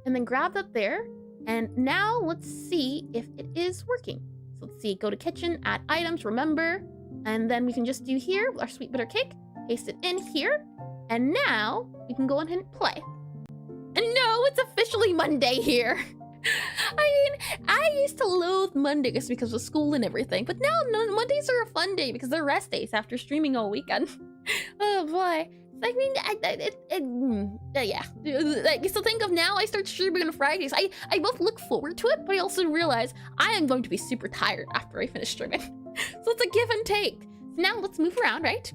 and then grab that there. And now let's see if it is working. So let's see, go to kitchen, add items, remember, and then we can just do here our sweet bitter cake, paste it in here, and now we can go ahead and play. And no, it's officially Monday here. I mean, I used to loathe Mondays because of school and everything, but now Mondays are a fun day because they're rest days after streaming all weekend. Oh boy. I mean, yeah. Like, so think of now, I start streaming on Fridays. I both look forward to it, but I also realize I am going to be super tired after I finish streaming. So it's a give and take. So now let's move around, right?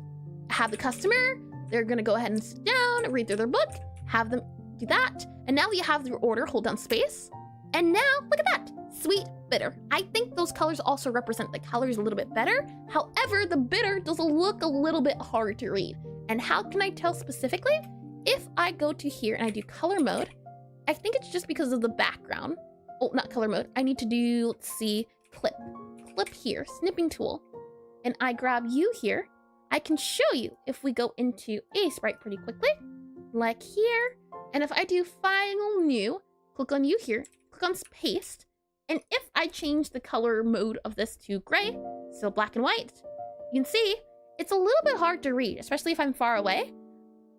Have the customer. They're gonna go ahead and sit down, read through their book, have them do that. And now that you have your order, hold down space. And now, look at that, sweet bitter. I think those colors also represent the colors a little bit better. However, the bitter does look a little bit hard to read. And how can I tell specifically? If I go to here and I do color mode, I think it's just because of the background. Oh, not color mode. I need to do, let's see, clip here, snipping tool. And I grab you here. I can show you if we go into a sprite pretty quickly, like here. And if I do File New, click on you here, click on Paste. And if I change the color mode of this to gray, so black and white, you can see it's a little bit hard to read, especially if I'm far away.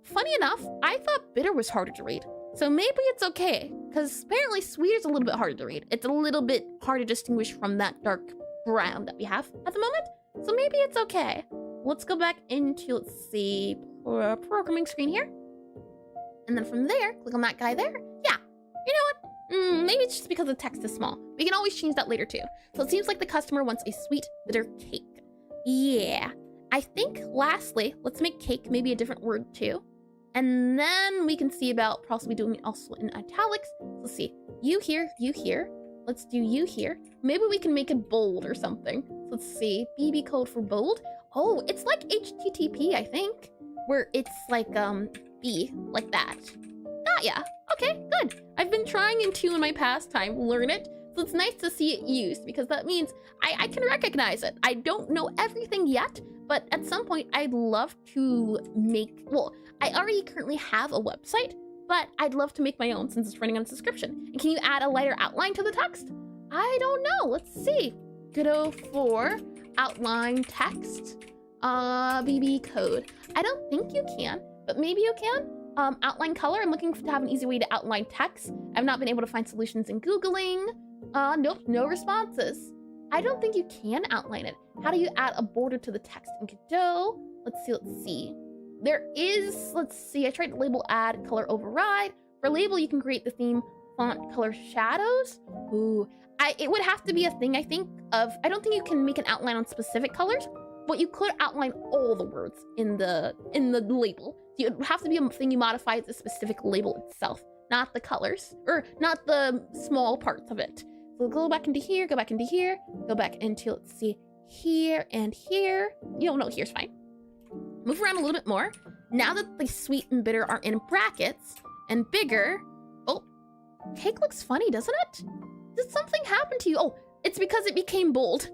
Funny enough, I thought bitter was harder to read. So maybe it's okay, because apparently sweet is a little bit harder to read. It's a little bit hard to distinguish from that dark brown that we have at the moment. So maybe it's okay. Let's go back into, let's see, programming screen here. And then from there, click on that guy there. Yeah, you know what? Maybe it's just because the text is small. We can always change that later too. So it seems like the customer wants a sweet, bitter cake. Yeah, I think lastly, let's make cake maybe a different word too. And then we can see about possibly doing it also in italics. Let's see, you here, you here. Let's do you here. Maybe we can make it bold or something. Let's see, BB code for bold. Oh, it's like HTTP, I think, where it's like, B, like that. Ah, yeah, okay, good. I've been trying in my past time, learn it. So it's nice to see it used because that means I can recognize it. I don't know everything yet, but at some point I'd love to make, well, I already currently have a website, but I'd love to make my own since it's running on subscription. And can you add a lighter outline to the text? I don't know, let's see. Godot 4, outline text, BB code. I don't think you can, but maybe you can. Outline color, I'm looking to have an easy way to outline text. I've not been able to find solutions in Googling. Nope, no responses. I don't think you can outline it. How do you add a border to the text in Godot? Let's see. There is, let's see, I tried to label add color override. For label, you can create the theme font color shadows. Ooh, it would have to be a thing, I think, of, I don't think you can make an outline on specific colors, but you could outline all the words in the label. So it would have to be a thing you modify the specific label itself, not the colors, or not the small parts of it. So go back into here, go back into here, go back into, let's see, here and here. You don't know, here's fine. Move around a little bit more. Now that the sweet and bitter are in brackets and bigger, oh, cake looks funny, doesn't it? Did something happen to you? Oh, it's because it became bold.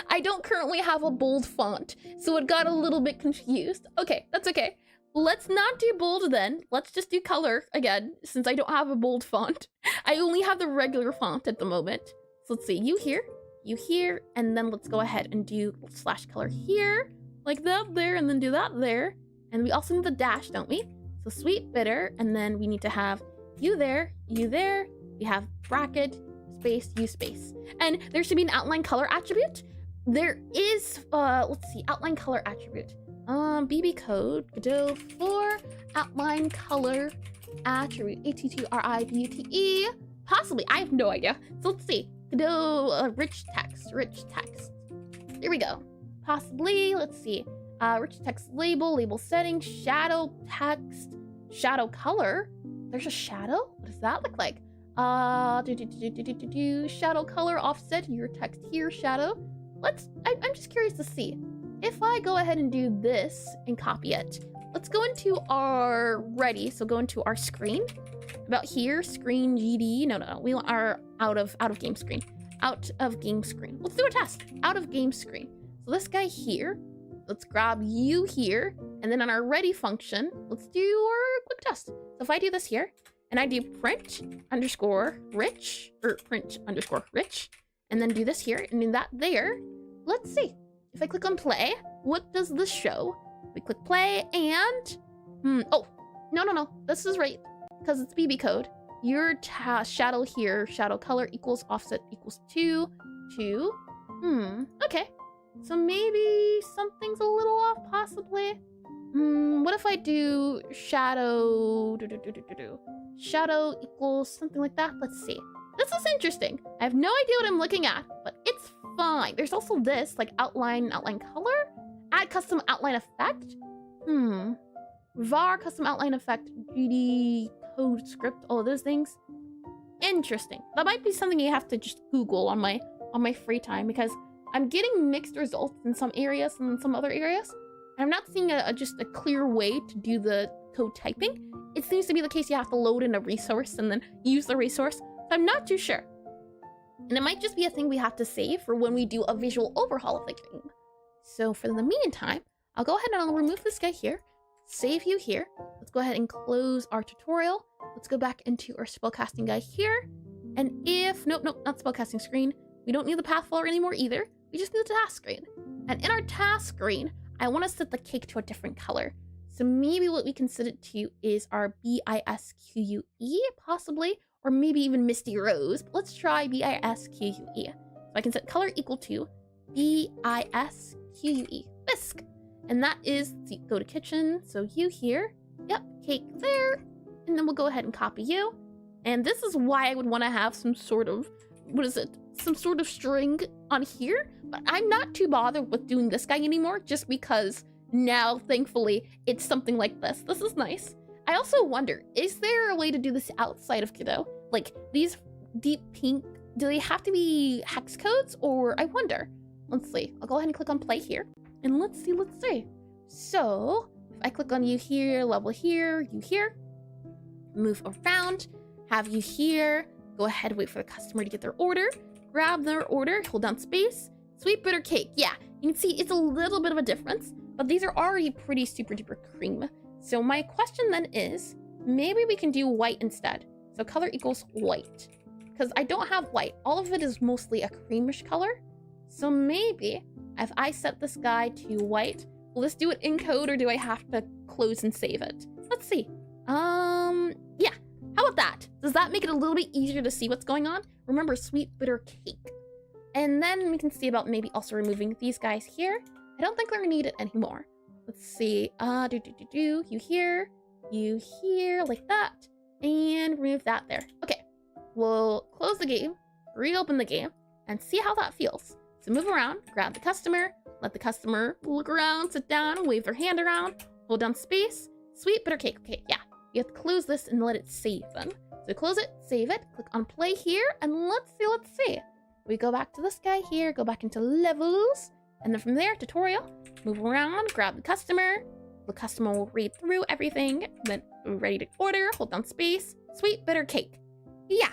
I don't currently have a bold font, so it got a little bit confused. Okay, that's okay. Let's not do bold then. Let's just do color again, since I don't have a bold font. I only have the regular font at the moment. So let's see, you here, and then let's go ahead and do slash color here, like that there, and then do that there. And we also need the dash, don't we? So sweet, bitter, and then we need to have you there, we have bracket, space, you space. And there should be an outline color attribute. There is, let's see, outline color attribute. BB code, Godot 4, outline color attribute, ATTRIBUTE. Possibly, I have no idea. So let's see, Godot, rich text. There we go. Possibly, let's see, rich text label setting, shadow text, shadow color. There's a shadow? What does that look like? Shadow color offset, your text here, shadow. I'm just curious to see. If I go ahead and do this and copy it, let's go into our ready. So go into our screen. About here, screen GD. No. We want our out of game screen. Out of game screen. Let's do a test. Out of game screen. So this guy here. Let's grab you here. And then on our ready function, let's do our quick test. So if I do this here, and I do print underscore rich, or print underscore rich, and then do this here, and do that there, let's see. If I click on play, what does this show? We click play and, oh, no, this is right, because it's BB code. Your shadow here, shadow color equals offset equals 2, okay. So maybe something's a little off, possibly. What if I do shadow, shadow equals something like that? Let's see. This is interesting. I have no idea what I'm looking at, but it's fine. There's also this, like outline color, add custom outline effect. var custom outline effect, GDScript, all of those things. Interesting. That might be something you have to just Google on my free time, because I'm getting mixed results in some areas and in some other areas. I'm not seeing just a clear way to do the code typing. It seems to be the case you have to load in a resource and then use the resource. So I'm not too sure. And it might just be a thing we have to save for when we do a visual overhaul of the game. So for the meantime, I'll go ahead and I'll remove this guy here, save you here. Let's go ahead and close our tutorial. Let's go back into our spellcasting guy here. And if, nope, not spellcasting screen. We don't need the path follower anymore either. We just need the task screen. And in our task screen, I want to set the cake to a different color. So maybe what we can set it to is our Bisque, possibly, or maybe even Misty Rose. But let's try Bisque. So I can set color equal to Bisque, bisque. And that is, go to kitchen. So you here, yep, cake there. And then we'll go ahead and copy you. And this is why I would want to have some sort of, some sort of string on here. But I'm not too bothered with doing this guy anymore, just because now, thankfully, it's something like this. This is nice. I also wonder, is there a way to do this outside of Godot? Like, these deep pink, do they have to be hex codes? Or I wonder. Let's see. I'll go ahead and click on play here. And let's see. So, if I click on you here, level here, you here, move around, have you here, go ahead, wait for the customer to get their order, grab their order, hold down space, sweet bitter cake. Yeah, you can see it's a little bit of a difference, but these are already pretty super duper cream. So my question then is, maybe we can do white instead. So color equals white, because I don't have white. All of it is mostly a creamish color. So maybe if I set this guy to white, will this do it in code or do I have to close and save it? Let's see. Yeah, how about that? Does that make it a little bit easier to see what's going on? Remember, sweet bitter cake. And then we can see about maybe also removing these guys here. I don't think they're needed anymore. Let's see, you here, like that, and remove that there. Okay, we'll close the game, reopen the game, and see how that feels. So move around, grab the customer, let the customer look around, sit down, wave their hand around, hold down space, sweet bitter cake. Okay, yeah, you have to close this and let it save then. So close it, save it, click on play here, and let's see. We go back to this guy here, go back into levels, and then from there, tutorial, move around, grab the customer will read through everything, then we're ready to order, hold down space, sweet bitter cake. Yeah,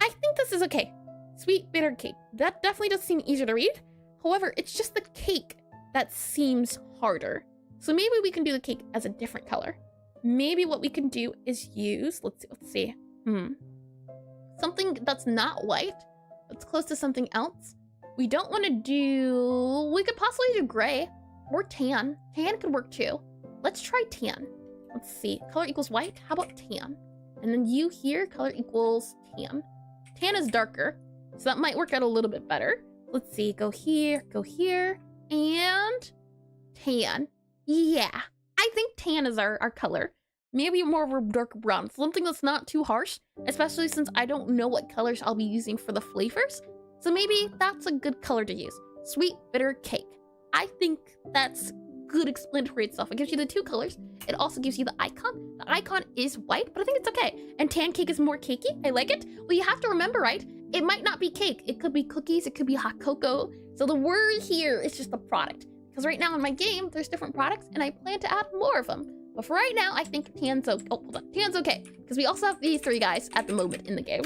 I think this is okay. Sweet bitter cake. That definitely does seem easier to read. However, it's just the cake that seems harder. So maybe we can do the cake as a different color. Maybe what we can do is use, let's see. Something that's not white, that's close to something else. We don't want to do, we could possibly do gray or tan. Tan could work too. Let's try tan. Let's see, color equals white. How about tan? And then you here, color equals tan. Tan is darker, so that might work out a little bit better. Let's see, go here, and tan. Yeah, I think tan is our color. Maybe more of a dark brown, something that's not too harsh, especially since I don't know what colors I'll be using for the flavors. So maybe that's a good color to use. Sweet bitter cake. I think that's good explanatory itself. It gives you the two colors. It also gives you the icon. The icon is white, but I think it's okay. And tan cake is more cakey. I like it. Well, you have to remember, right? It might not be cake. It could be cookies. It could be hot cocoa. So the word here is just the product. Because right now in my game, there's different products, and I plan to add more of them. But for right now, I think tan's okay. Oh, hold on. Tan's okay. Because we also have these three guys at the moment in the game.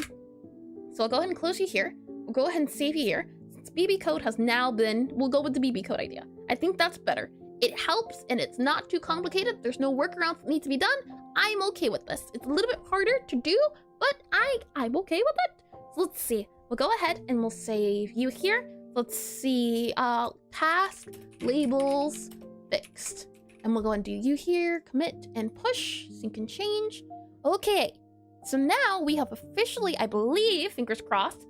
So I'll go ahead and close you here. We'll go ahead and save you here. Since BB code has now been, we'll go with the BB code idea. I think that's better. It helps and it's not too complicated. There's no workarounds that need to be done. I'm okay with this. It's a little bit harder to do, but I'm okay with it. So let's see. We'll go ahead and we'll save you here. Let's see, task, labels, fixed. And we'll go and do you here, commit and push, sync and change. Okay, so now we have officially, I believe, fingers crossed,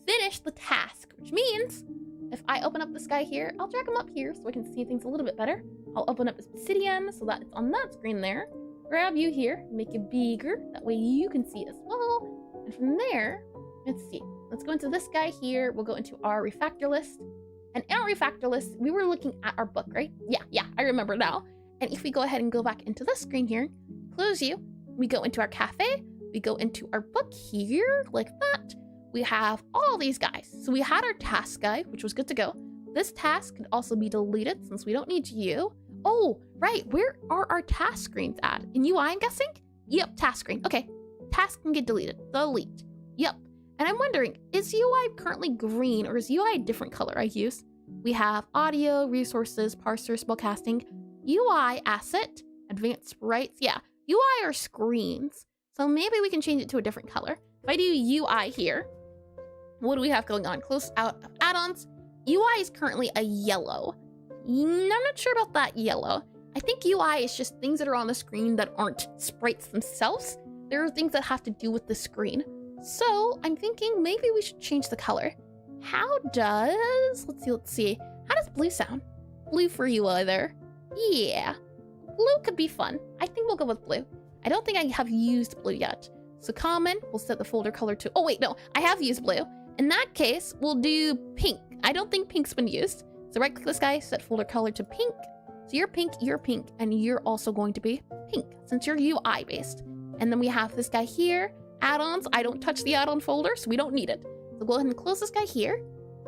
finished the task, which means if I open up this guy here, I'll drag him up here so I can see things a little bit better. I'll open up Obsidian so that it's on that screen there. Grab you here, make it bigger, that way you can see it as well. And from there, let's see. Let's go into this guy here. We'll go into our refactor list. And in our refactor list, we were looking at our book, right? Yeah, I remember now. And if we go ahead and go back into this screen here, close you, we go into our cafe, we go into our book here, like that. We have all these guys. So we had our task guy, which was good to go. This task could also be deleted since we don't need you. Oh, right, where are our task screens at? In UI, I'm guessing? Yep, task screen. Okay, task can get deleted. Delete. Yep. And I'm wondering, is UI currently green or is UI a different color I use? We have audio, resources, parser, spellcasting, UI asset, advanced sprites. Yeah, UI are screens. So maybe we can change it to a different color. If I do UI here, what do we have going on? Close out of add-ons. UI is currently a yellow. I'm not sure about that yellow. I think UI is just things that are on the screen that aren't sprites themselves. There are things that have to do with the screen. So I'm thinking maybe we should change the color. How does, let's see. How does blue sound? Blue for UI there. Yeah, blue could be fun. I think we'll go with blue. I don't think I have used blue yet. So common, we'll set the folder color to, oh wait, no, I have used blue. In that case, we'll do pink. I don't think pink's been used. So right click this guy, set folder color to pink. So you're pink, and you're also going to be pink since you're UI based. And then we have this guy here, add-ons. I don't touch the add-on folder, so we don't need it. So go ahead and close this guy here.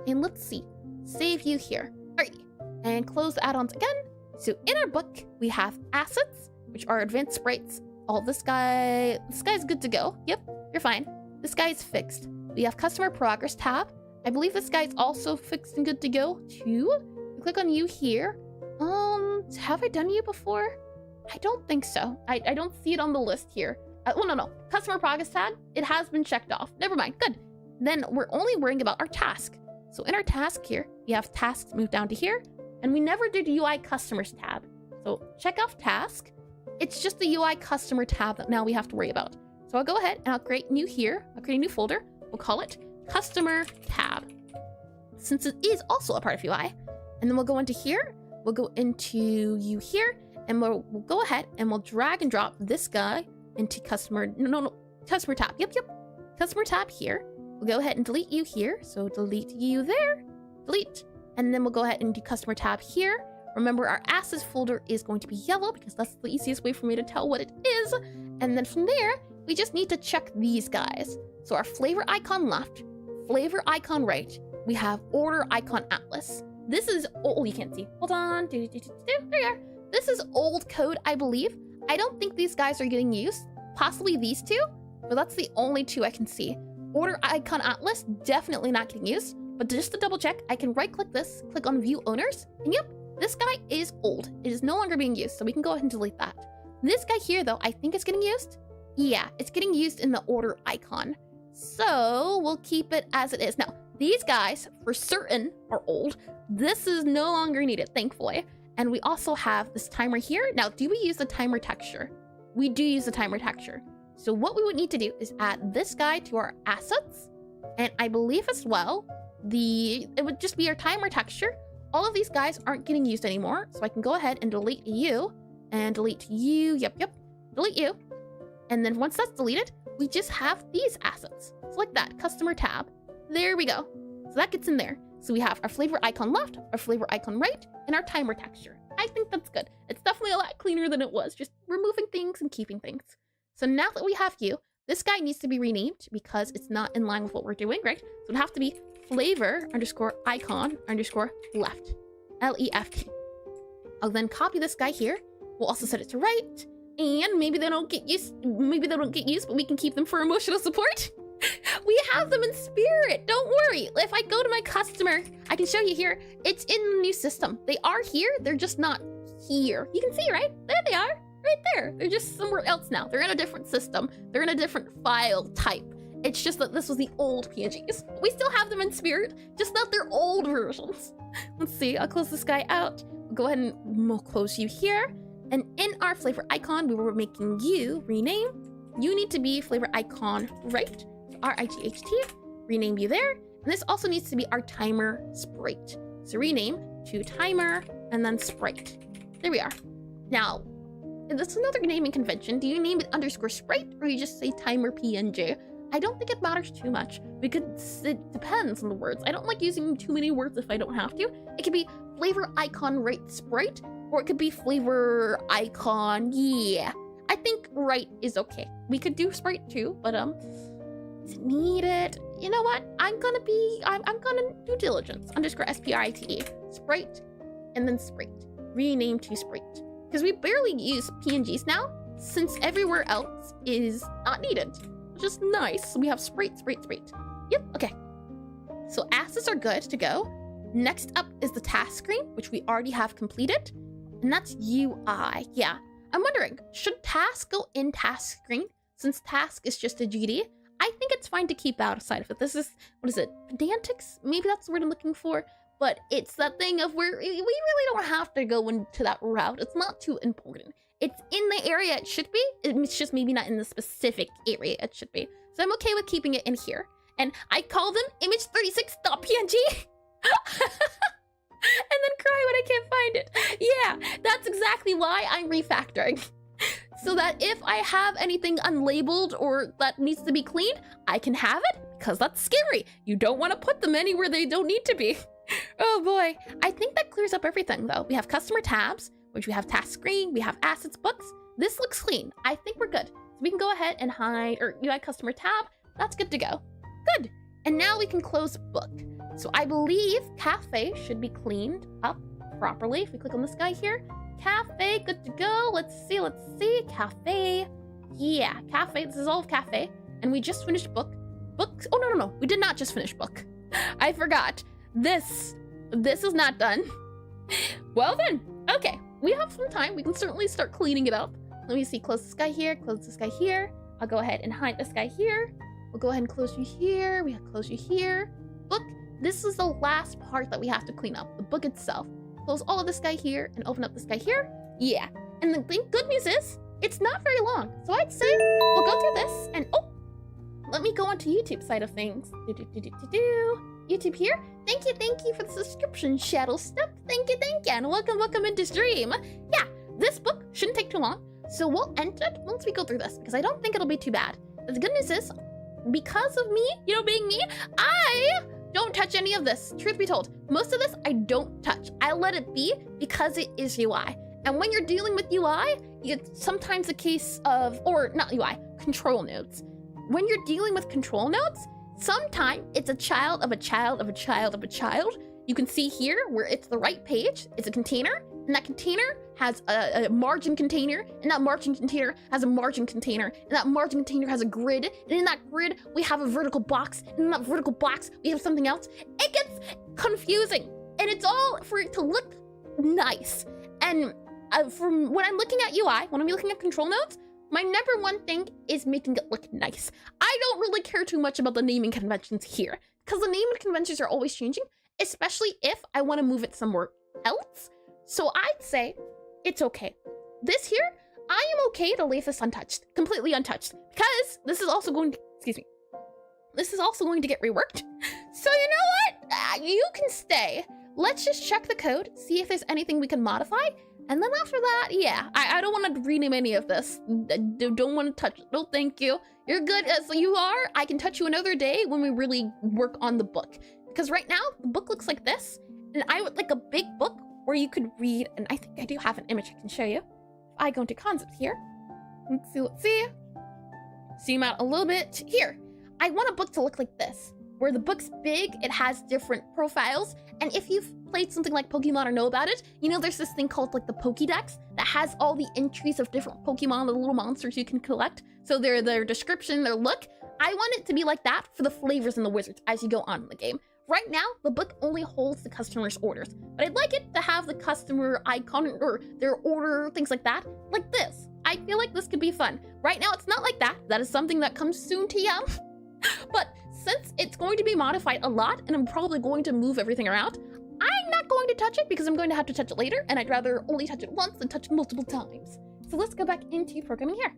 And let's see, save you here. Alrighty, and close the add-ons again. So in our book, we have assets, which are advanced sprites. All this guy's good to go. Yep, you're fine. This guy is fixed. We have customer progress tab. I believe this guy's also fixed and good to go too. We click on you here. Have I done you before? I don't think so. I don't see it on the list here. Oh, no. Customer progress tab, it has been checked off. Never mind, good. Then we're only worrying about our task. So in our task here, we have tasks moved down to here, and we never did UI customers tab. So check off task. It's just the UI customer tab that now we have to worry about. So I'll go ahead and I'll create new here. I'll create a new folder. We'll call it customer tab, since it is also a part of UI. And then we'll go into here. We'll go into you here, and we'll go ahead and we'll drag and drop this guy into customer, customer tab. Yep. Customer tab here. We'll go ahead and delete you here. So delete you there, delete. And then we'll go ahead and do customer tab here. Remember, our assets folder is going to be yellow because that's the easiest way for me to tell what it is. And then from there, we just need to check these guys. So our flavor icon left, flavor icon right. We have order icon atlas. This is, oh, you can't see. Hold on. There you are. This is old code, I believe. I don't think these guys are getting used. Possibly these two, but that's the only two I can see. Order icon atlas, definitely not getting used. But just to double check, I can right click this, click on view owners, and yep, this guy is old. It is no longer being used, so we can go ahead and delete that. This guy here, though, I think it's getting used. Yeah, it's getting used in the order icon. So we'll keep it as it is. Now, these guys, for certain, are old. This is no longer needed, thankfully. And we also have this timer here. Now, do we use the timer texture? We do use the timer texture. So what we would need to do is add this guy to our assets. And I believe as well, it would just be our timer texture. All of these guys aren't getting used anymore. So I can go ahead and delete you and delete you. Yep. Delete you. And then once that's deleted, we just have these assets. So like that, customer tab. There we go. So that gets in there. So we have our flavor icon left, our flavor icon right, and our timer texture. I think that's good. It's definitely a lot cleaner than it was, just removing things and keeping things. So now that we have you, this guy needs to be renamed because it's not in line with what we're doing, right? So it'd have to be flavor underscore icon underscore left, L-E-F-T. I'll then copy this guy here. We'll also set it to right. And maybe they don't get used, but we can keep them for emotional support. We have them in spirit, don't worry. If I go to my customer, I can show you here, it's in the new system. They are here, they're just not here. You can see, right? There they are, right there. They're just somewhere else now. They're in a different system. They're in a different file type. It's just that this was the old PNGs. We still have them in spirit, just not their old versions. Let's see, I'll close this guy out. We'll go ahead and we'll close you here. And in our flavor icon, we were making you rename. You need to be flavor icon right. R-I-G-H-T, rename you there. And this also needs to be our timer sprite. So rename to timer and then sprite. There we are. Now, that's another naming convention. Do you name it underscore sprite or you just say timer PNG? I don't think it matters too much because it depends on the words. I don't like using too many words if I don't have to. It could be flavor icon right sprite or it could be flavor icon, yeah. I think right is okay. We could do sprite too, but is it needed? You know what? I'm gonna due diligence underscore sprite sprite and then sprite. Rename to sprite. Because we barely use PNGs now since everywhere else is not needed. Which is nice. We have sprite. Yep, okay. So assets are good to go. Next up is the task screen, which we already have completed. And that's UI. Yeah. I'm wondering, should task go in task screen? Since task is just a GD, I think it's fine to keep outside of it. This is, what is it? Pedantics? Maybe that's the word I'm looking for. but it's that thing of where we really don't have to go into that route. It's not too important. It's in the area it should be. It's just maybe not in the specific area it should be. So I'm okay with keeping it in here. And I call them image36.png. And then cry when I can't find it. Yeah, that's exactly why I'm refactoring. So that if I have anything unlabeled or that needs to be cleaned, I can have it, because that's scary. You don't want to put them anywhere they don't need to be. Oh boy. I think that clears up everything though. We have customer tabs, which we have task screen, we have assets books. This looks clean. I think we're good. So we can go ahead and hide, or UI customer tab. That's good to go. Good. And now we can close book. So I believe cafe should be cleaned up properly. If we click on this guy here, cafe, good to go. Let's see, cafe. Yeah, cafe, this is all of cafe. And we just finished book. Books, oh no, we did not just finish book. I forgot. This is not done. Well then, okay, we have some time. We can certainly start cleaning it up. Let me see, close this guy here, close this guy here. I'll go ahead and hide this guy here. We'll go ahead and close you here. We have close you here. Book, this is the last part that we have to clean up, the book itself. Close all of this guy here and open up this guy here. Yeah, and the good news is, it's not very long. So I'd say we'll go through this and, oh, let me go on to YouTube side of things. YouTube here. Thank you for the subscription, Shadow Step. Thank you, and welcome into stream. Yeah, this book shouldn't take too long. So we'll end it once we go through this, because I don't think it'll be too bad. But the good news is, because of me, being me, I don't touch any of this. Truth be told, most of this I don't touch. I let it be because it is UI. And when you're dealing with UI, it's sometimes a case of, or not UI, control nodes. When you're dealing with control nodes, sometimes it's a child of a child of a child of a child. You can see here where it's the right page. It's a container, and that container has a margin container, and that margin container has a margin container, and that margin container has a grid, and in that grid we have a vertical box, and in that vertical box we have something else. It gets confusing, and it's all for it to look nice. And from when I'm looking at UI, when I'm looking at control nodes, my number one thing is making it look nice. I don't really care too much about the naming conventions here, because the naming conventions are always changing, especially if I want to move it somewhere else. So I'd say it's okay. This here, I am okay to leave this untouched, completely untouched, because this is also going to, this is also going to get reworked. So you know what? You can stay. Let's just check the code, see if there's anything we can modify. And then after that, yeah, I don't want to rename any of this. Don't want to touch it. No, thank you. You're good as you are. I can touch you another day when we really work on the book. Because right now, the book looks like this. And I would like a big book where you could read. And I think I do have an image I can show you. If I go into concepts here. Let's see. Zoom out a little bit. Here. I want a book to look like this. Where the book's big, it has different profiles. And if you've played something like Pokemon or know about it, you know there's this thing called like the Pokédex that has all the entries of different Pokemon, the little monsters you can collect. So their description, their look. I want it to be like that for the flavors and the wizards as you go on in the game. Right now, the book only holds the customer's orders, but I'd like it to have the customer icon or their order, things like that, like this. I feel like this could be fun. Right now, it's not like that. That is something that comes soon to you. But since it's going to be modified a lot, and I'm probably going to move everything around, I'm not going to touch it because I'm going to have to touch it later, and I'd rather only touch it once than touch it multiple times. So let's go back into programming here.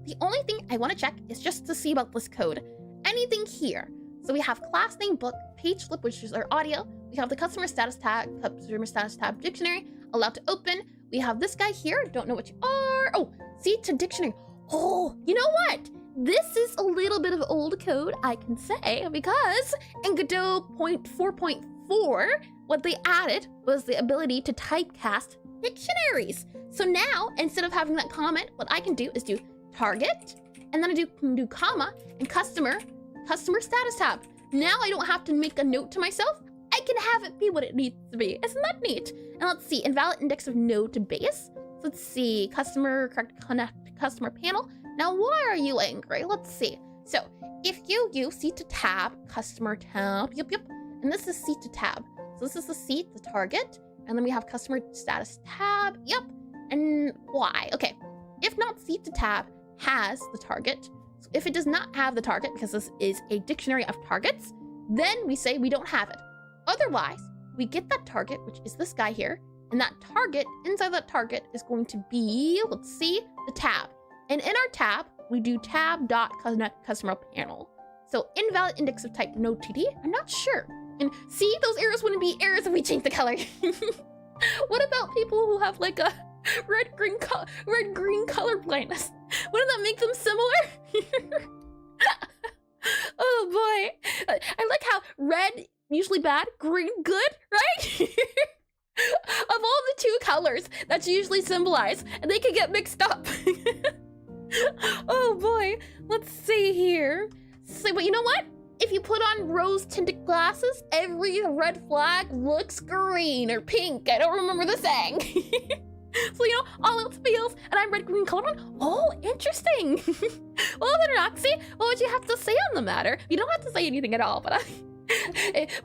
The only thing I want to check is just to see about this code. Anything here. So we have class name book, page flip, which is our audio. We have the customer status tab dictionary, allowed to open. We have this guy here, don't know what you are. Oh, see to dictionary. Oh, you know what? This is a little bit of old code, I can say, because in Godot 4.4, what they added was the ability to typecast dictionaries. So now, instead of having that comment, what I can do is do target, and then I can do comma, and customer status tab. Now I don't have to make a note to myself. I can have it be what it needs to be. Isn't that neat? And let's see, invalid index of node to base. So let's see, correct connect customer panel. Now, why are you angry? Let's see. So if you use seat to tab, customer tab, yep. And this is seat to tab. So this is the seat, the target. And then we have customer status tab, yep. And why? Okay, if not seat to tab has the target. So if it does not have the target, because this is a dictionary of targets, then we say we don't have it. Otherwise, we get that target, which is this guy here, and that target, inside that target is going to be, let's see, the tab. And in our tab, we do tab.connect customer panel. So invalid index of type no TD, I'm not sure. And see, those errors wouldn't be errors if we change the color. What about people who have like a red-green color blindness? Wouldn't that make them similar? Oh boy. I like how red, usually bad, green, good, right? Of all the two colors that's usually symbolized, and they could get mixed up. Oh boy, let's see here. So, but you know what? If you put on rose-tinted glasses, every red flag looks green or pink. I don't remember the saying. So, you know, all else fails, and I'm red-green colored. Oh, interesting. Well, then, Roxy, what would you have to say on the matter? You don't have to say anything at all, but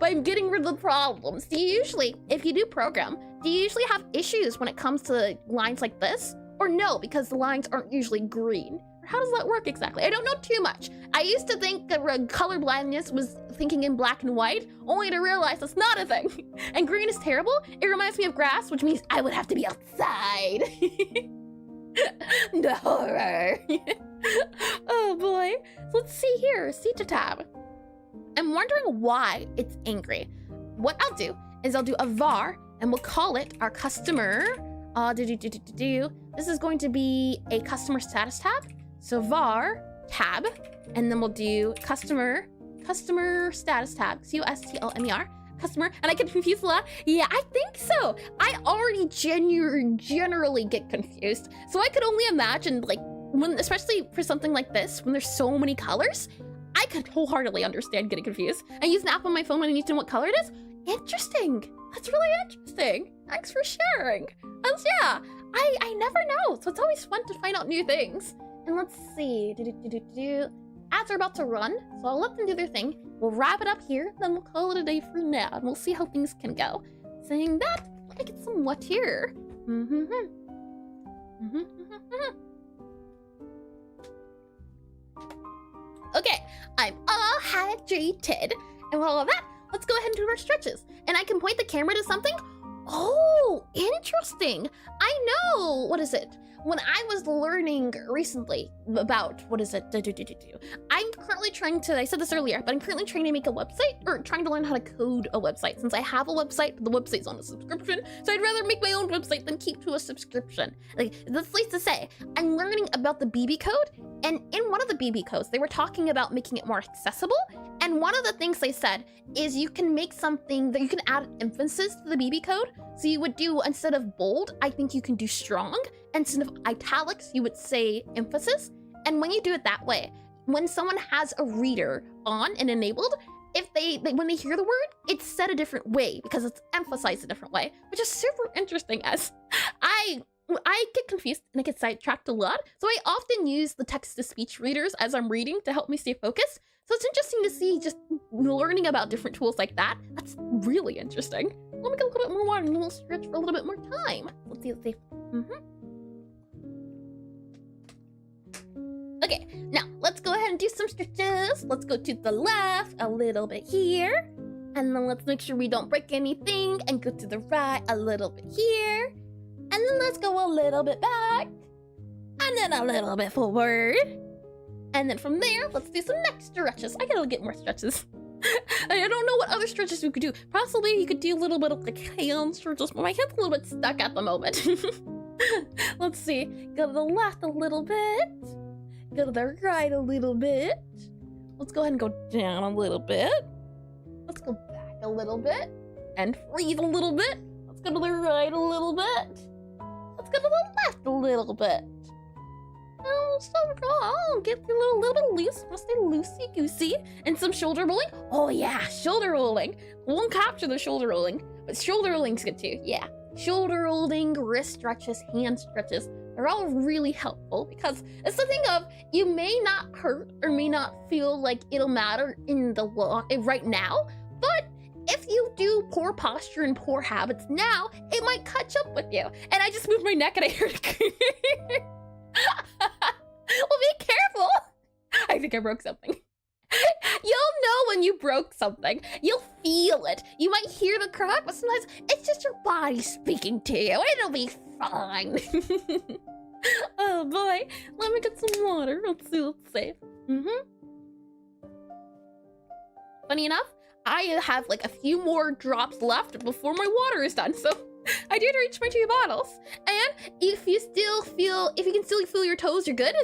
I'm getting rid of the problems. Do you usually, if you do program, do you usually have issues when it comes to lines like this? Or no, because the lines aren't usually green? Or how does that work exactly? I don't know too much. I used to think that color blindness was thinking in black and white, only to realize that's not a thing. And green is terrible. It reminds me of grass, which means I would have to be outside. The horror. Oh boy. So let's see here, Sita tab. I'm wondering why it's angry. What I'll do is I'll do a var and we'll call it our customer. This is going to be a customer status tab. So var tab, and then we'll do customer status tab, CUSTLMER, customer, and I get confused a lot. Yeah, I think so. I already generally get confused. So I could only imagine, like, when, especially for something like this, when there's so many colors, I could wholeheartedly understand getting confused. I use an app on my phone when I need to know what color it is. Interesting. That's really interesting. Thanks for sharing. Yeah, I never know, so it's always fun to find out new things. And let's see, ads are about to run, so I'll let them do their thing. We'll wrap it up here, then we'll call it a day for now, and we'll see how things can go. Saying that, let me get some what here. Okay, I'm all hydrated. And with all of that, let's go ahead and do our stretches. And I can point the camera to something. Oh, interesting. I know, what is it? When I was learning recently about, what is it? I'm currently trying to, I said this earlier, but I'm currently trying to make a website, or trying to learn how to code a website. Since I have a website, the website's on a subscription, so I'd rather make my own website than keep to a subscription. Like, that's nice to say. I'm learning about the BB code, and in one of the BB codes, they were talking about making it more accessible, and one of the things they said is you can make something that you can add emphasis to the BB code. So you would do, instead of bold, I think you can do strong. Instead of italics, you would say emphasis. And when you do it that way, when someone has a reader on and enabled, if when they hear the word, it's said a different way because it's emphasized a different way, which is super interesting as I get confused and I get sidetracked a lot. So I often use the text-to-speech readers as I'm reading to help me stay focused. So it's interesting to see just learning about different tools like that. That's really interesting. Let me get a little bit more water and we'll stretch for a little bit more time. Let's see. Okay, now let's go ahead and do some stretches. Let's go to the left a little bit here. And then let's make sure we don't break anything and go to the right a little bit here. And then let's go a little bit back. And then a little bit forward. And then from there, let's do some next stretches. I gotta get more stretches. I don't know what other stretches we could do. Possibly you could do a little bit of like hand stretches, but my hand's a little bit stuck at the moment. Let's see. Go to the left a little bit. Go to the right a little bit. Let's go ahead and go down a little bit. Let's go back a little bit. And freeze a little bit. Let's go to the right a little bit. Let's go to the left a little bit. Oh, so wrong. Get a little bit loose. Let's stay loosey-goosey. And some shoulder rolling. Oh yeah, shoulder rolling. Won't capture the shoulder rolling, but shoulder rolling's good too. Yeah. Shoulder rolling, wrist stretches, hand stretches. They're all really helpful because it's the thing of you may not hurt or may not feel like it'll matter in the right now, but if you do poor posture and poor habits now, it might catch up with you. And I just moved my neck and I heard it. Well, be careful. I think I broke something. You'll know when you broke something. You'll feel it. You might hear the crack, but sometimes it's just your body speaking to you. It'll be fine. Oh boy. Let me get some water. Let's see what's safe. Funny enough, I have like a few more drops left before my water is done, so I did reach my 2 bottles. And if you can still feel your toes, you're good.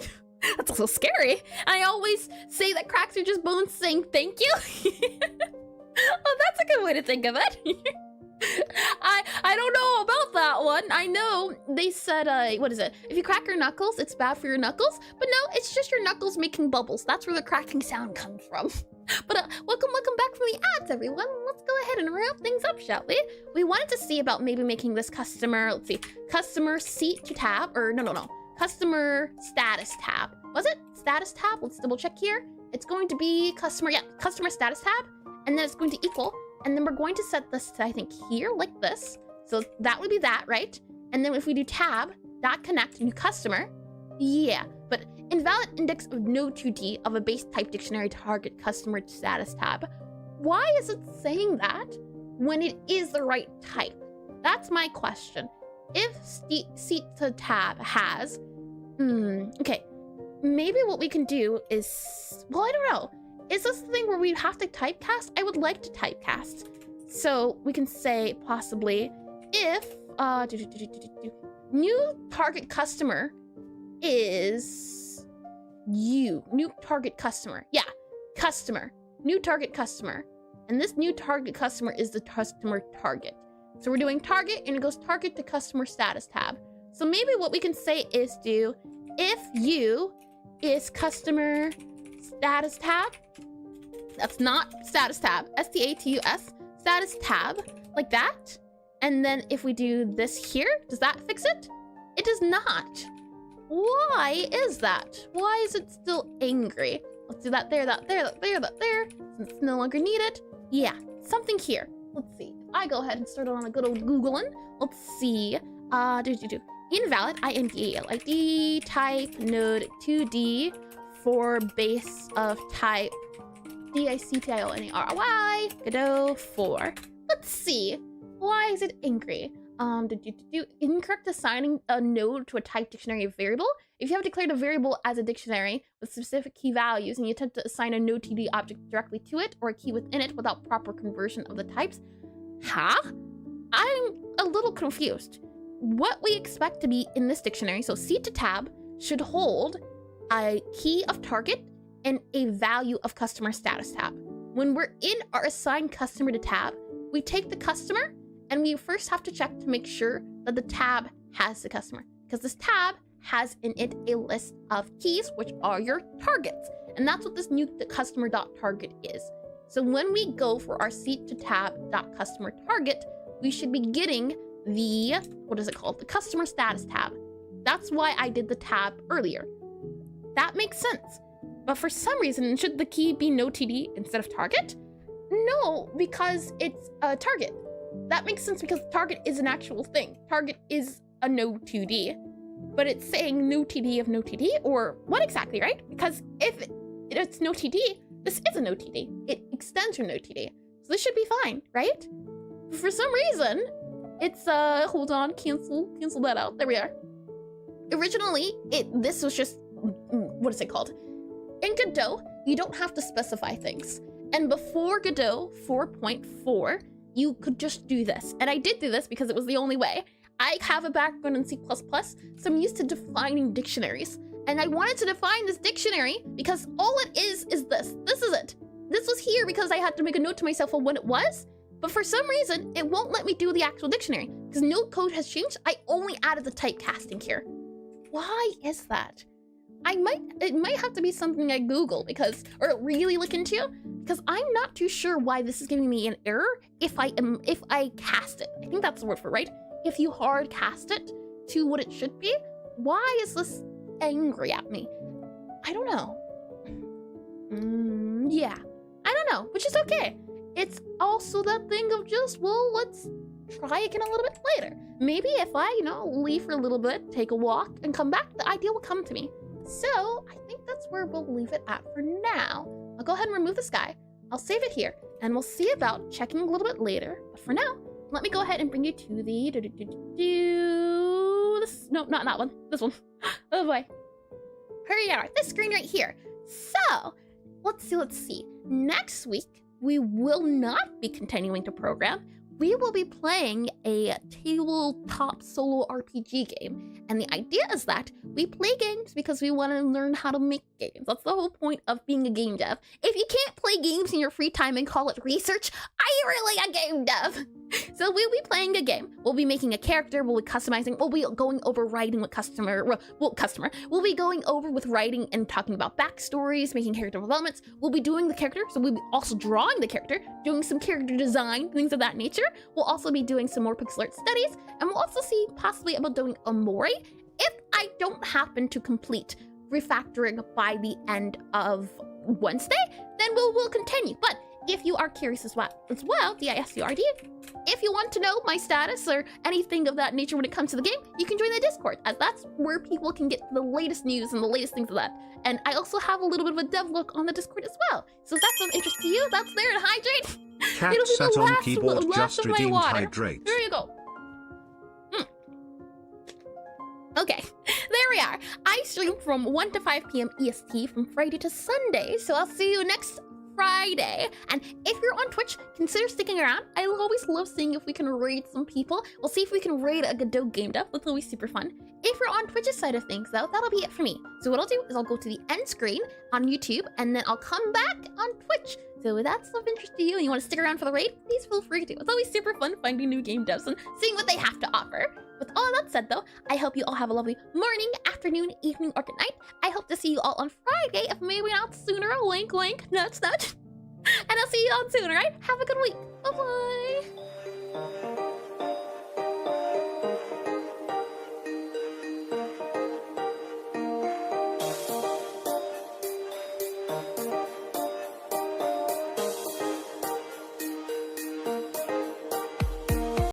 That's also scary. I always say that cracks are just bones saying thank you. Oh, that's a good way to think of it. I don't know about that one. I know they said, what is it? If you crack your knuckles, it's bad for your knuckles. But no, it's just your knuckles making bubbles. That's where the cracking sound comes from. But welcome back from the ads, everyone. Let's go ahead and wrap things up, shall we? We wanted to see about maybe making this customer, let's see, customer seat to tab, or no. Customer status tab. Was it status tab? Let's double check here. It's going to be customer status tab, and then it's going to equal, and then we're going to set this to, I think, here, like this. So that would be that, right? And then if we do tab, .connect, new customer, yeah, but invalid index of no2D of a base type dictionary target customer status tab. Why is it saying that when it is the right type? That's my question. If seat to tab has, okay, maybe what we can do is, well, I don't know. Is this the thing where we have to typecast? I would like to typecast. So we can say possibly if new target customer is you, new target customer. Yeah, customer, new target customer. And this new target customer is the customer target. So we're doing target and it goes target to customer status tab. So maybe what we can say is do if you is customer status tab. That's not status tab, STATUS, status tab, like that. And then if we do this here, does that fix it? It does not. Why is that? Why is it still angry? Let's do that there, that there, that there, that there. Since it's no longer needed. Yeah, something here. Let's see. I go ahead and start on a good old Googling. Let's see. Invalid INVALID type node 2D for base of type DICTIONARY Godot 4. Let's see. Why is it angry? Incorrect assigning a node to a type dictionary variable. If you have declared a variable as a dictionary with specific key values and you attempt to assign a node TD object directly to it or a key within it without proper conversion of the types. Huh? I'm a little confused. What we expect to be in this dictionary, so C to tab, should hold a key of target and a value of customer status tab. When we're in our assigned customer to tab, we take the customer and we first have to check to make sure that the tab has the customer, because this tab has in it a list of keys, which are your targets. And that's what this new customer.target is. So when we go for our seat to tab.customer target, we should be getting the, what is it called? The customer status tab. That's why I did the tab earlier. That makes sense. But for some reason, should the key be no TD instead of target? No, because it's a target. That makes sense because target is an actual thing. Target is a no 2D, but it's saying no TD of no TD, or what exactly, right? Because if it's no TD, this is a no TD. It extends your no TD. So this should be fine, right? For some reason, it's, hold on, cancel that out. There we are. Originally, this was just, what is it called? In Godot, you don't have to specify things. And before Godot 4.4, you could just do this. And I did do this because it was the only way. I have a background in C++, so I'm used to defining dictionaries. And I wanted to define this dictionary because all it is this. This is it. This was here because I had to make a note to myself on what it was. But for some reason, it won't let me do the actual dictionary because no code has changed. I only added the typecasting here. Why is that? It might have to be something I Google or really look into, because I'm not too sure why this is giving me an error if I cast it. I think that's the word for it, right? If you hard cast it to what it should be, why is this angry at me? I don't know. Yeah, I don't know, which is okay. It's also that thing of just, well, let's try again a little bit later. Maybe if I, leave for a little bit, take a walk, and come back, the idea will come to me. So I think that's where we'll leave it at for now. I'll go ahead and remove this guy. I'll save it here, and we'll see about checking a little bit later. But for now, let me go ahead and bring you to the this. No, not that one. This one. Oh boy. Here you are. This screen right here. So let's see. Next week we will not be continuing to program. We will be playing a tabletop solo RPG game. And the idea is that we play games because we want to learn how to make games. That's the whole point of being a game dev. If you can't play games in your free time and call it research, are you really a game dev? So we'll be playing a game. We'll be making a character. We'll be customizing. We'll be going over writing with We'll be going over with writing and talking about backstories, making character developments. We'll be doing the character. So we'll be also drawing the character, doing some character design, things of that nature. We'll also be doing some more pixel art studies. And we'll also see possibly about doing Omori if I don't happen to complete refactoring by the end of Wednesday, then we'll continue. But if you are curious as well, DISCRD, if you want to know my status or anything of that nature when it comes to the game, you can join the Discord, as that's where people can get the latest news and the latest things of that. And I also have a little bit of a dev look on the Discord as well. So if that's of interest to you, that's there to hydrate. Cat It'll be sat the on last, keyboard, last just of my redeemed water. hydrate. There you go. Okay, there we are. I stream from 1 to 5 p.m. EST from Friday to Sunday, so I'll see you next Friday. And if you're on Twitch, consider sticking around. I always love seeing if we can raid some people. We'll see if we can raid a Godot game dev. That's always super fun. If you're on Twitch's side of things, though, that'll be it for me. So what I'll do is I'll go to the end screen on YouTube, and then I'll come back on Twitch. So if that's of interest to you and you want to stick around for the raid, please feel free to. It's always super fun finding new game devs and seeing what they have to offer. With all that said, though, I hope you all have a lovely morning, afternoon, evening, or good night. I hope to see you all on Friday, if maybe not sooner. Wink, wink, nudge, nudge. And I'll see you all soon, alright? Have a good week. Bye-bye.